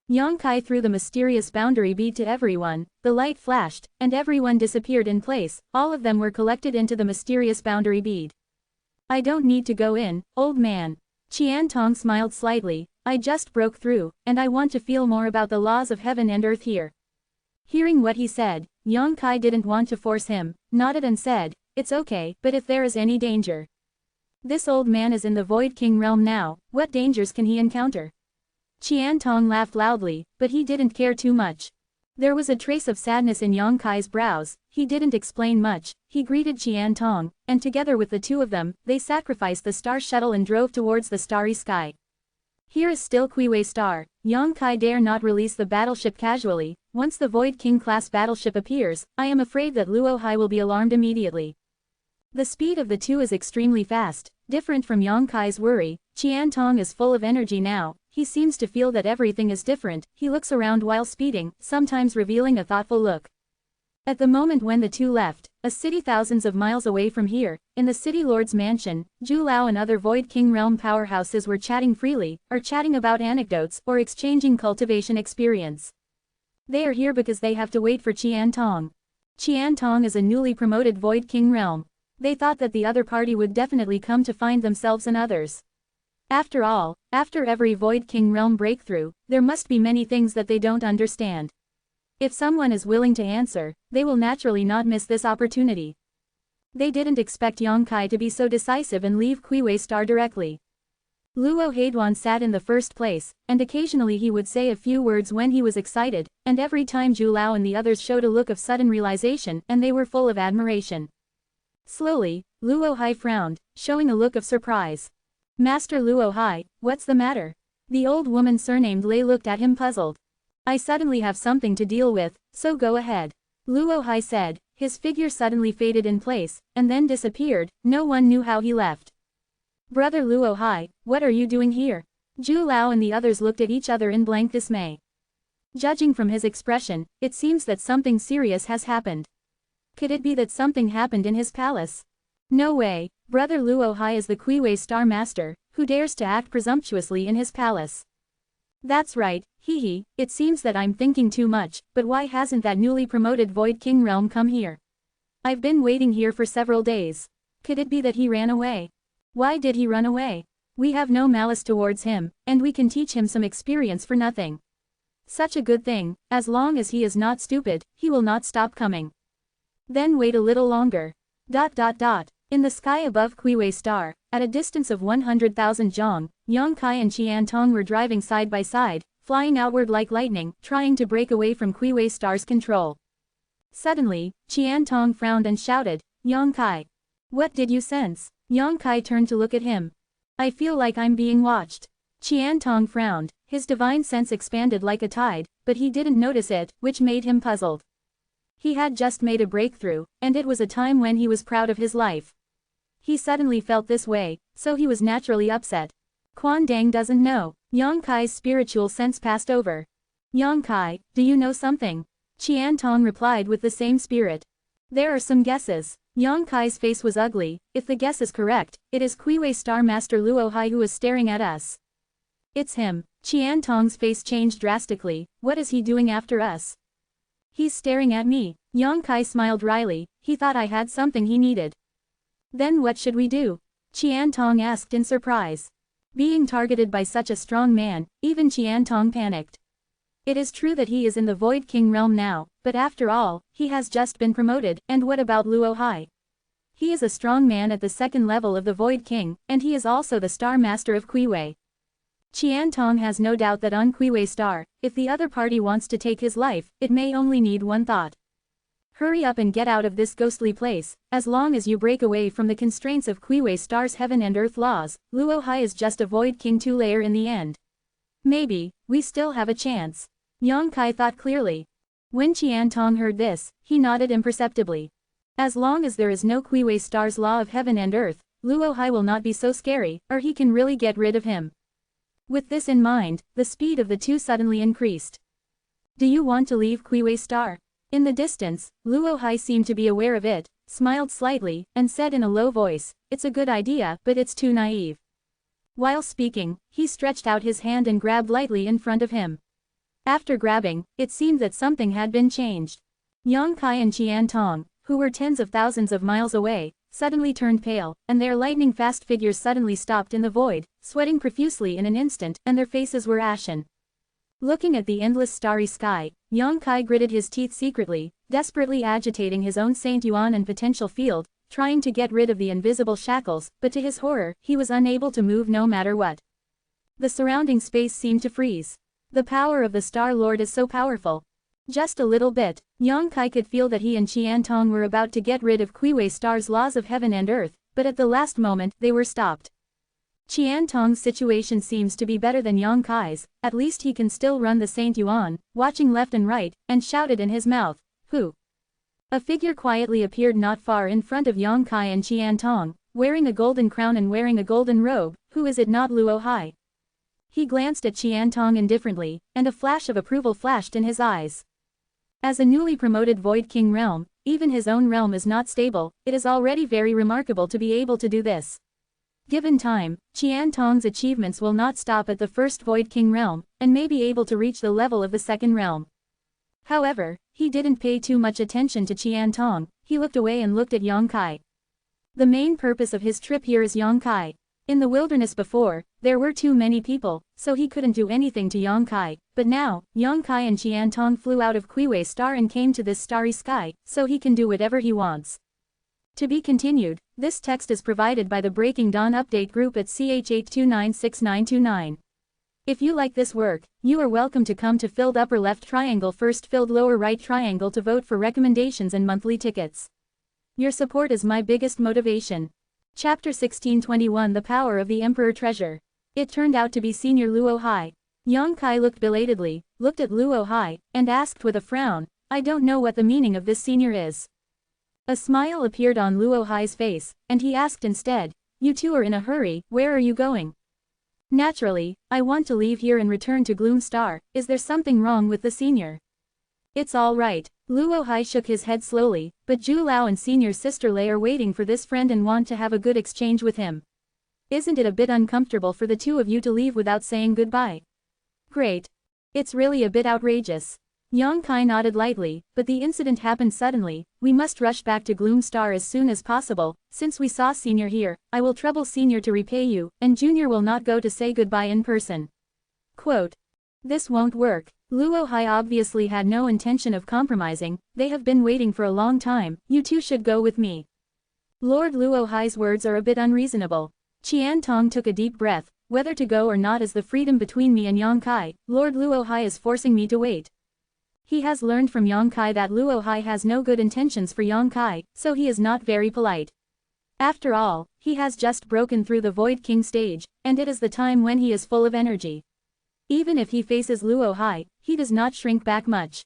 Speaker 1: Yang Kai threw the mysterious boundary bead to everyone, the light flashed, and everyone disappeared in place, all of them were collected into the mysterious boundary bead. I don't need to go in, old man. Qian Tong smiled slightly, I just broke through, and I want to feel more about the laws of heaven and earth here. Hearing what he said, Yang Kai didn't want to force him, nodded and said, it's okay, but if there is any danger. This old man is in the Void King realm now, what dangers can he encounter? Qian Tong laughed loudly, but he didn't care too much. There was a trace of sadness in Yang Kai's brows, he didn't explain much, he greeted Qian Tong, and together with the two of them, they sacrificed the star shuttle and drove towards the starry sky. Here is still Kuiwei Star, Yang Kai dare not release the battleship casually, once the Void King class battleship appears, I am afraid that Luo Hai will be alarmed immediately. The speed of the two is extremely fast, different from Yang Kai's worry, Qian Tong is full of energy now, he seems to feel that everything is different, he looks around while speeding, sometimes revealing a thoughtful look. At the moment when the two left, a city thousands of miles away from here, in the city lord's mansion, Zhu Lao and other Void King realm powerhouses were chatting freely, or chatting about anecdotes, or exchanging cultivation experience. They are here because they have to wait for Qian Tong. Qian Tong is a newly promoted Void King realm. They thought that the other party would definitely come to find themselves and others. After all, after every Void King realm breakthrough, there must be many things that they don't understand. If someone is willing to answer, they will naturally not miss this opportunity. They didn't expect Yang Kai to be so decisive and leave Kuiwei Star directly. Luo Haidwan sat in the first place, and occasionally he would say a few words when he was excited, and every time Zhu Lao and the others showed a look of sudden realization and they were full of admiration. Slowly, Luo Hai frowned, showing a look of surprise. Master Luo Hai, what's the matter? The old woman surnamed Lei looked at him puzzled. I suddenly have something to deal with, so go ahead. Luo Hai said, his figure suddenly faded in place, and then disappeared, no one knew how he left. Brother Luo Hai, what are you doing here? Zhu Lao and the others looked at each other in blank dismay. Judging from his expression, it seems that something serious has happened. Could it be that something happened in his palace? No way, Brother Luo Hai is the Kuiwei Star Master, who dares to act presumptuously in his palace. That's right, hee, it seems that I'm thinking too much, but why hasn't that newly promoted Void King realm come here? I've been waiting here for several days. Could it be that he ran away? Why did he run away? We have no malice towards him, and we can teach him some experience for nothing. Such a good thing, as long as he is not stupid, he will not stop coming. Then wait a little longer. In the sky above Kuiwei Star, at a distance of 100,000 zhong, Yang Kai and Qian Tong were driving side by side, flying outward like lightning, trying to break away from Kuiwei Star's control. Suddenly, Qian Tong frowned and shouted, Yang Kai. What did you sense? Yang Kai turned to look at him. I feel like I'm being watched. Qian Tong frowned, his divine sense expanded like a tide, but he didn't notice it, which made him puzzled. He had just made a breakthrough, and it was a time when he was proud of his life. He suddenly felt this way, so he was naturally upset. Quan Dang doesn't know. Yang Kai's spiritual sense passed over. Yang Kai, do you know something? Qian Tong replied with the same spirit. There are some guesses. Yang Kai's face was ugly. If the guess is correct, it is Kuiwei Star Master Luo Hai who is staring at us. It's him. Qian Tong's face changed drastically. What is he doing after us? He's staring at me. Yang Kai smiled wryly, he thought I had something he needed. Then what should we do? Qian Tong asked in surprise. Being targeted by such a strong man, even Qian Tong panicked. It is true that he is in the Void King realm now, but after all, he has just been promoted, and what about Luo Hai? He is a strong man at the second level of the Void King, and he is also the Star Master of Kuiwei. Qian Tong has no doubt that on Kuiwei Star, if the other party wants to take his life, it may only need one thought. Hurry up and get out of this ghostly place, as long as you break away from the constraints of Kuiwei Star's heaven and earth laws, Luo Hai is just a Void King 2 layer in the end. Maybe, we still have a chance. Yang Kai thought clearly. When Qian Tong heard this, he nodded imperceptibly. As long as there is no Kuiwei Star's law of heaven and earth, Luo Hai will not be so scary, or he can really get rid of him. With this in mind, the speed of the two suddenly increased. Do you want to leave Kuiwei Star? In the distance, Luo Hai seemed to be aware of it, smiled slightly, and said in a low voice, "It's a good idea, but it's too naive." While speaking, he stretched out his hand and grabbed lightly in front of him. After grabbing, it seemed that something had been changed. Yang Kai and Qian Tong, who were tens of thousands of miles away, suddenly turned pale, and their lightning-fast figures suddenly stopped in the void, sweating profusely in an instant, and their faces were ashen. Looking at the endless starry sky, Yang Kai gritted his teeth secretly, desperately agitating his own Saint Yuan and potential field, trying to get rid of the invisible shackles, but to his horror, he was unable to move no matter what. The surrounding space seemed to freeze. The power of the Star Lord is so powerful. Just a little bit, Yang Kai could feel that he and Qian Tong were about to get rid of Kuiwei Star's laws of heaven and earth, but at the last moment, they were stopped. Qian Tong's situation seems to be better than Yang Kai's, at least he can still run the Saint Yuan, watching left and right, and shouted in his mouth, "Who?" A figure quietly appeared not far in front of Yang Kai and Qian Tong, wearing a golden crown and wearing a golden robe. Who is it? Not Luo Hai. He glanced at Qian Tong indifferently, and a flash of approval flashed in his eyes. As a newly promoted Void King realm, even his own realm is not stable, it is already very remarkable to be able to do this. Given time, Qian Tong's achievements will not stop at the first Void King realm, and may be able to reach the level of the second realm. However, he didn't pay too much attention to Qian Tong, he looked away and looked at Yang Kai. The main purpose of his trip here is Yang Kai. In the wilderness before, there were too many people, so he couldn't do anything to Yang Kai, but now, Yang Kai and Qian Tong flew out of Kuiwei Star and came to this starry sky, so he can do whatever he wants. To be continued, this text is provided by the Breaking Dawn Update group at ch8296929. If you like this work, you are welcome to come to filled upper left triangle first filled lower right triangle to vote for recommendations and monthly tickets. Your support is my biggest motivation. Chapter 1621 The Power of the Emperor Treasure. It turned out to be Senior Luo Hai. Yang Kai looked belatedly, looked at Luo Hai, and asked with a frown, "I don't know what the meaning of this senior is." A smile appeared on Luo Hai's face, and he asked instead, "You two are in a hurry, where are you going?" "Naturally, I want to leave here and return to Gloom Star. Is there something wrong with the senior?" "It's all right." Luo Hai shook his head slowly, "but Zhu Lao and Senior's sister Lei are waiting for this friend and want to have a good exchange with him. Isn't it a bit uncomfortable for the two of you to leave without saying goodbye?" "Great. It's really a bit outrageous." Yang Kai nodded lightly, "But the incident happened suddenly. We must rush back to Gloom Star as soon as possible. Since we saw Senior here, I will trouble Senior to repay you, and Junior will not go to say goodbye in person." Quote. "This won't work." Luo Hai obviously had no intention of compromising. "They have been waiting for a long time. You two should go with me." Lord Luo Hai's words are a bit unreasonable. Qian Tong took a deep breath. "Whether to go or not is the freedom between me and Yang Kai. Lord Luo Hai is forcing me to wait." He has learned from Yang Kai that Luo Hai has no good intentions for Yang Kai, so he is not very polite. After all, he has just broken through the Void King stage, and it is the time when he is full of energy. Even if he faces Luo Hai, he does not shrink back much.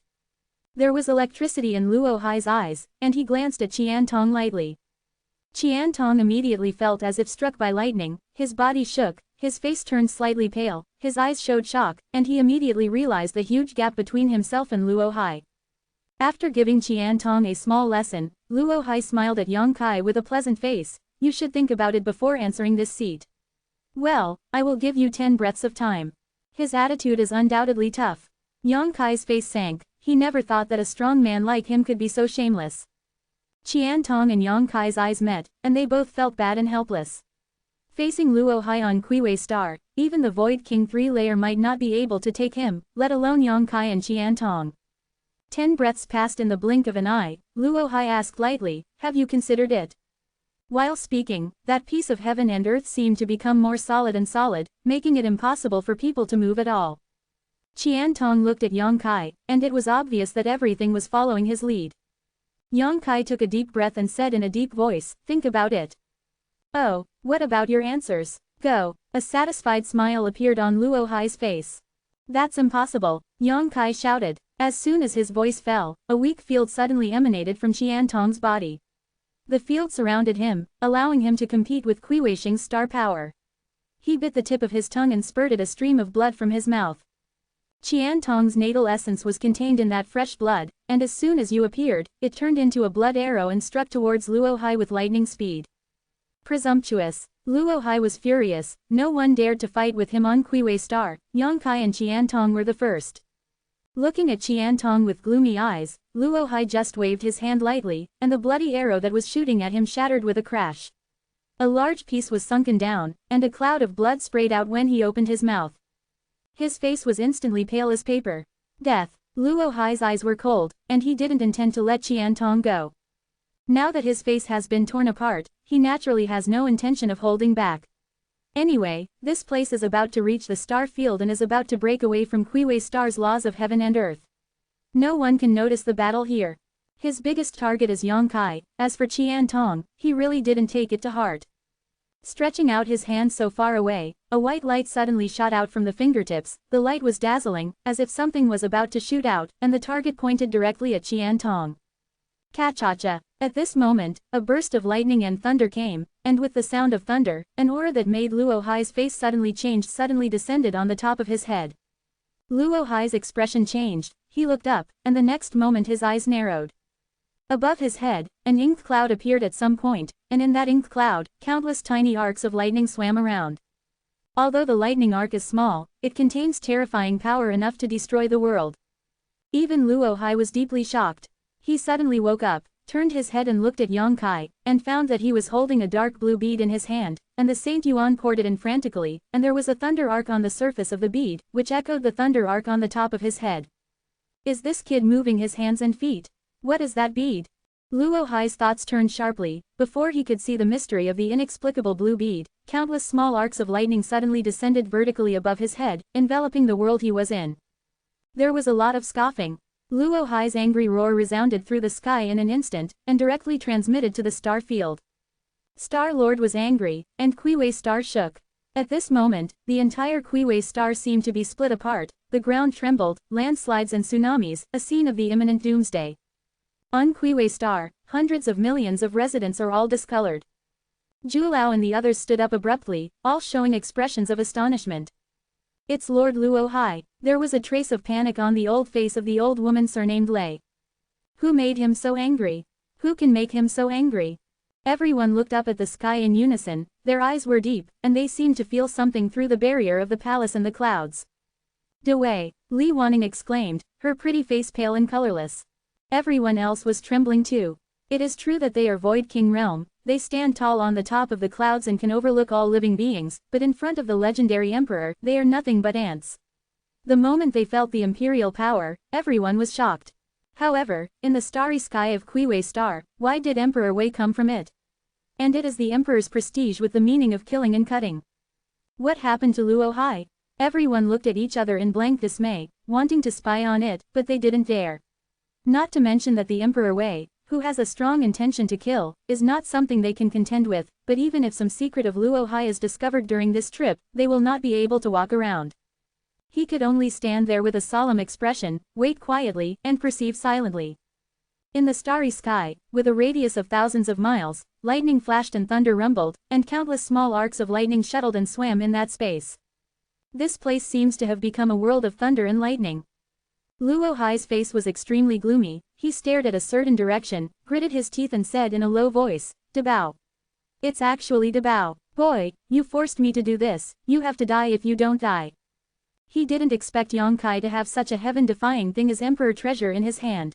Speaker 1: There was electricity in Luo Hai's eyes, and he glanced at Qian Tong lightly. Qian Tong immediately felt as if struck by lightning, his body shook, his face turned slightly pale, his eyes showed shock, and he immediately realized the huge gap between himself and Luo Hai. After giving Qian Tong a small lesson, Luo Hai smiled at Yang Kai with a pleasant face. "You should think about it before answering this seat." "Well, I will give you 10 breaths of time." His attitude is undoubtedly tough. Yang Kai's face sank. He never thought that a strong man like him could be so shameless. Qian Tong and Yang Kai's eyes met, and they both felt bad and helpless. Facing Luo Hai on Kuiwei Star, even the Void King 3-layer might not be able to take him, let alone Yang Kai and Qian Tong. 10 breaths passed in the blink of an eye. Luo Hai asked lightly, "Have you considered it?" While speaking, that piece of heaven and earth seemed to become more solid and solid, making it impossible for people to move at all. Qian Tong looked at Yang Kai, and it was obvious that everything was following his lead. Yang Kai took a deep breath and said in a deep voice, "Think about it." "Oh, what about your answers? Go." A satisfied smile appeared on Luo Hai's face. That's impossible, Yang Kai shouted. As soon as his voice fell, a weak field suddenly emanated from Qiantong's body. The field surrounded him, allowing him to compete with Kui Weisheng's star power. He bit the tip of his tongue and spurted a stream of blood from his mouth. Qiantong's natal essence was contained in that fresh blood, and as soon as you appeared, it turned into a blood arrow and struck towards Luo Hai with lightning speed. Presumptuous. Luo Hai was furious, no one dared to fight with him on Kui Wei Star. Yang Kai and Qiantong were the first. Looking at Qiantong with gloomy eyes, Luo Hai just waved his hand lightly, and the bloody arrow that was shooting at him shattered with a crash. A large piece was sunken down, and a cloud of blood sprayed out when he opened his mouth. His face was instantly pale as paper. Death. Luo Hai's eyes were cold, and he didn't intend to let Qiantong go. Now that his face has been torn apart, he naturally has no intention of holding back. Anyway, this place is about to reach the star field and is about to break away from Kui Wei Star's laws of heaven and earth. No one can notice the battle here. His biggest target is Yang Kai. As for Qiantong, he really didn't take it to heart. Stretching out his hand so far away, a white light suddenly shot out from the fingertips. The light was dazzling, as if something was about to shoot out, and the target pointed directly at Qiantong. Ka-cha-cha. At this moment, a burst of lightning and thunder came, and with the sound of thunder, an aura that made Luo Hai's face suddenly descended on the top of his head. Luo Hai's expression changed, he looked up, and the next moment his eyes narrowed. Above his head, an ink cloud appeared at some point, and in that ink cloud, countless tiny arcs of lightning swam around. Although the lightning arc is small, it contains terrifying power enough to destroy the world. Even Luo Hai was deeply shocked. He suddenly woke up, turned his head and looked at Yang Kai, and found that he was holding a dark blue bead in his hand, and the Saint Yuan poured it in frantically, and there was a thunder arc on the surface of the bead, which echoed the thunder arc on the top of his head. Is this kid moving his hands and feet? What is that bead? Luo Hai's thoughts turned sharply. Before he could see the mystery of the inexplicable blue bead, countless small arcs of lightning suddenly descended vertically above his head, enveloping the world he was in. There was a lot of scoffing. Luo Hai's angry roar resounded through the sky in an instant, and directly transmitted to the star field. Star Lord was angry, and Kui Wei Star shook. At this moment, the entire Kui Wei Star seemed to be split apart, the ground trembled, landslides and tsunamis, a scene of the imminent doomsday. On Kui Wei Star, hundreds of millions of residents are all discolored. Zhu and the others stood up abruptly, all showing expressions of astonishment. It's Lord Luo Hai. There was a trace of panic on the old face of the old woman surnamed Lei. Who made him so angry? Who can make him so angry? Everyone looked up at the sky in unison, their eyes were deep, and they seemed to feel something through the barrier of the palace and the clouds. De Wei, Li Wanning exclaimed, her pretty face pale and colorless. Everyone else was trembling too. It is true that they are Void King realm, they stand tall on the top of the clouds and can overlook all living beings, but in front of the legendary emperor, they are nothing but ants. The moment they felt the imperial power, everyone was shocked. However, in the starry sky of Kui Wei Star, why did Emperor Wei come from it? And it is the emperor's prestige with the meaning of killing and cutting. What happened to Luo Hai? Everyone looked at each other in blank dismay, wanting to spy on it, but they didn't dare. Not to mention that the Emperor Wei, who has a strong intention to kill, is not something they can contend with, but even if some secret of Luo Hai is discovered during this trip, they will not be able to walk around. He could only stand there with a solemn expression, wait quietly, and perceive silently. In the starry sky, with a radius of thousands of miles, lightning flashed and thunder rumbled, and countless small arcs of lightning shuttled and swam in that space. This place seems to have become a world of thunder and lightning. Luo Hai's face was extremely gloomy, he stared at a certain direction, gritted his teeth and said in a low voice, "Dabao. It's actually Dabao. Boy, you forced me to do this, you have to die if you don't die." He didn't expect Yang Kai to have such a heaven-defying thing as Emperor Treasure in his hand.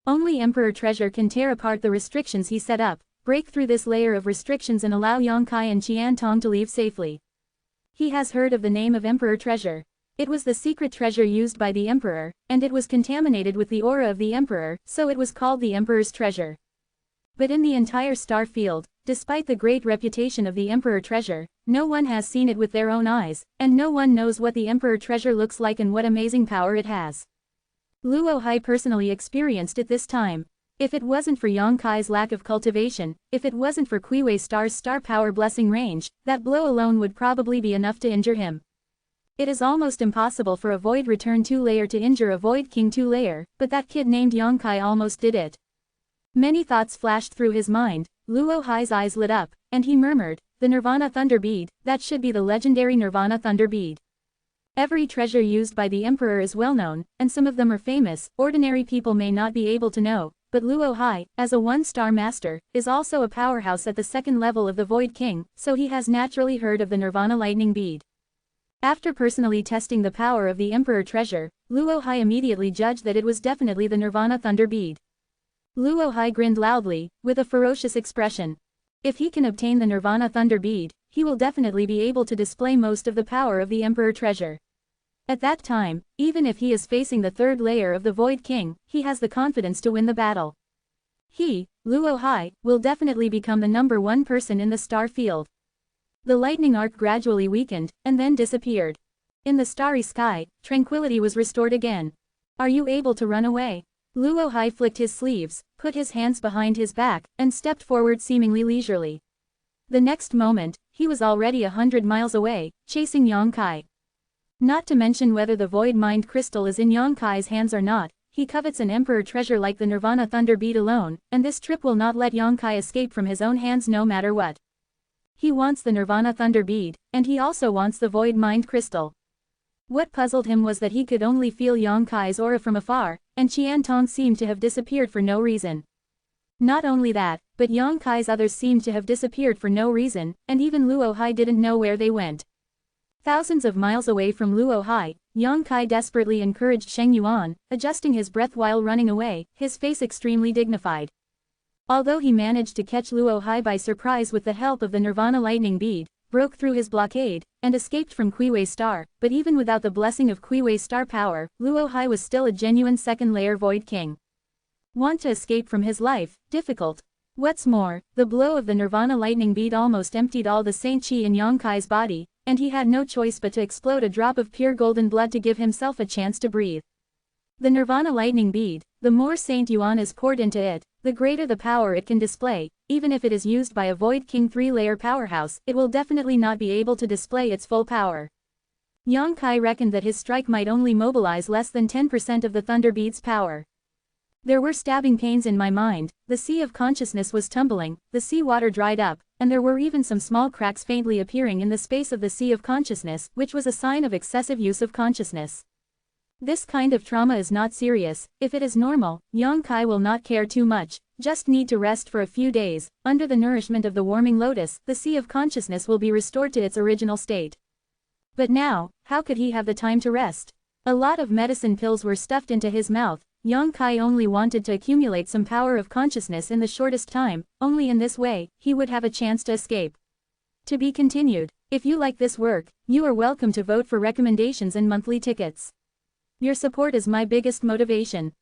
Speaker 1: Only Emperor Treasure can tear apart the restrictions he set up, break through this layer of restrictions and allow Yang Kai and Qiantong to leave safely. He has heard of the name of Emperor Treasure. It was the secret treasure used by the Emperor, and it was contaminated with the aura of the Emperor, so it was called the Emperor's Treasure. But in the entire star field, despite the great reputation of the Emperor Treasure, no one has seen it with their own eyes, and no one knows what the Emperor Treasure looks like and what amazing power it has. Luo Hai personally experienced it this time. If it wasn't for Yang Kai's lack of cultivation, if it wasn't for Kui Wei Star's star power blessing range, that blow alone would probably be enough to injure him. It is almost impossible for a Void Return 2-layer to injure a Void King 2-layer, but that kid named Yongkai almost did it. Many thoughts flashed through his mind. Luo Hai's eyes lit up, and he murmured, "The Nirvana Thunder Bead, that should be the legendary Nirvana Thunder Bead. Every treasure used by the Emperor is well known, and some of them are famous, ordinary people may not be able to know, but Luo Hai, as a one-star master, is also a powerhouse at the second level of the Void King, so he has naturally heard of the Nirvana Lightning Bead." After personally testing the power of the Emperor treasure, Luo Hai immediately judged that it was definitely the Nirvana Thunder Bead. Luo Hai grinned loudly, with a ferocious expression. If he can obtain the Nirvana Thunder Bead, he will definitely be able to display most of the power of the Emperor treasure. At that time, even if he is facing the third layer of the Void King, he has the confidence to win the battle. He, Luo Hai, will definitely become the #1 person in the star field. The lightning arc gradually weakened, and then disappeared. In the starry sky, tranquility was restored again. "Are you able to run away?" Luo Hai flicked his sleeves, put his hands behind his back, and stepped forward seemingly leisurely. The next moment, he was already 100 miles away, chasing Yongkai. Not to mention whether the Void Mind Crystal is in Yongkai's hands or not, he covets an Emperor treasure like the Nirvana Thunder Bead alone, and this trip will not let Yongkai escape from his own hands no matter what. He wants the Nirvana Thunder Bead, and he also wants the Void Mind Crystal. What puzzled him was that he could only feel Yongkai's aura from afar, and Qian Tong seemed to have disappeared for no reason. Not only that, but Yongkai's others seemed to have disappeared for no reason, and even Luo Hai didn't know where they went. Thousands of miles away from Luo Hai, Yongkai desperately encouraged Sheng Yuan, adjusting his breath while running away, his face extremely dignified. Although he managed to catch Luo Hai by surprise with the help of the Nirvana Lightning Bead, broke through his blockade, and escaped from Kuiwei Star, but even without the blessing of Kuiwei Star power, Luo Hai was still a genuine second-layer Void King. Want to escape from his life? Difficult. What's more, the blow of the Nirvana Lightning Bead almost emptied all the Saint Qi in Yongkai's body, and he had no choice but to explode a drop of pure golden blood to give himself a chance to breathe. The Nirvana Lightning Bead, the more Saint Yuan is poured into it, the greater the power it can display. Even if it is used by a Void King 3-layer powerhouse, it will definitely not be able to display its full power. Yongkai reckoned that his strike might only mobilize less than 10% of the Thunder Bead's power. There were stabbing pains in my mind, the sea of consciousness was tumbling, the sea water dried up, and there were even some small cracks faintly appearing in the space of the sea of consciousness, which was a sign of excessive use of consciousness. This kind of trauma is not serious. If it is normal, Yongkai will not care too much, just need to rest for a few days. Under the nourishment of the warming lotus, the sea of consciousness will be restored to its original state. But now, how could he have the time to rest? A lot of medicine pills were stuffed into his mouth. Yongkai only wanted to accumulate some power of consciousness in the shortest time, only in this way, he would have a chance to escape. To be continued. If you like this work, you are welcome to vote for recommendations and monthly tickets. Your support is my biggest motivation.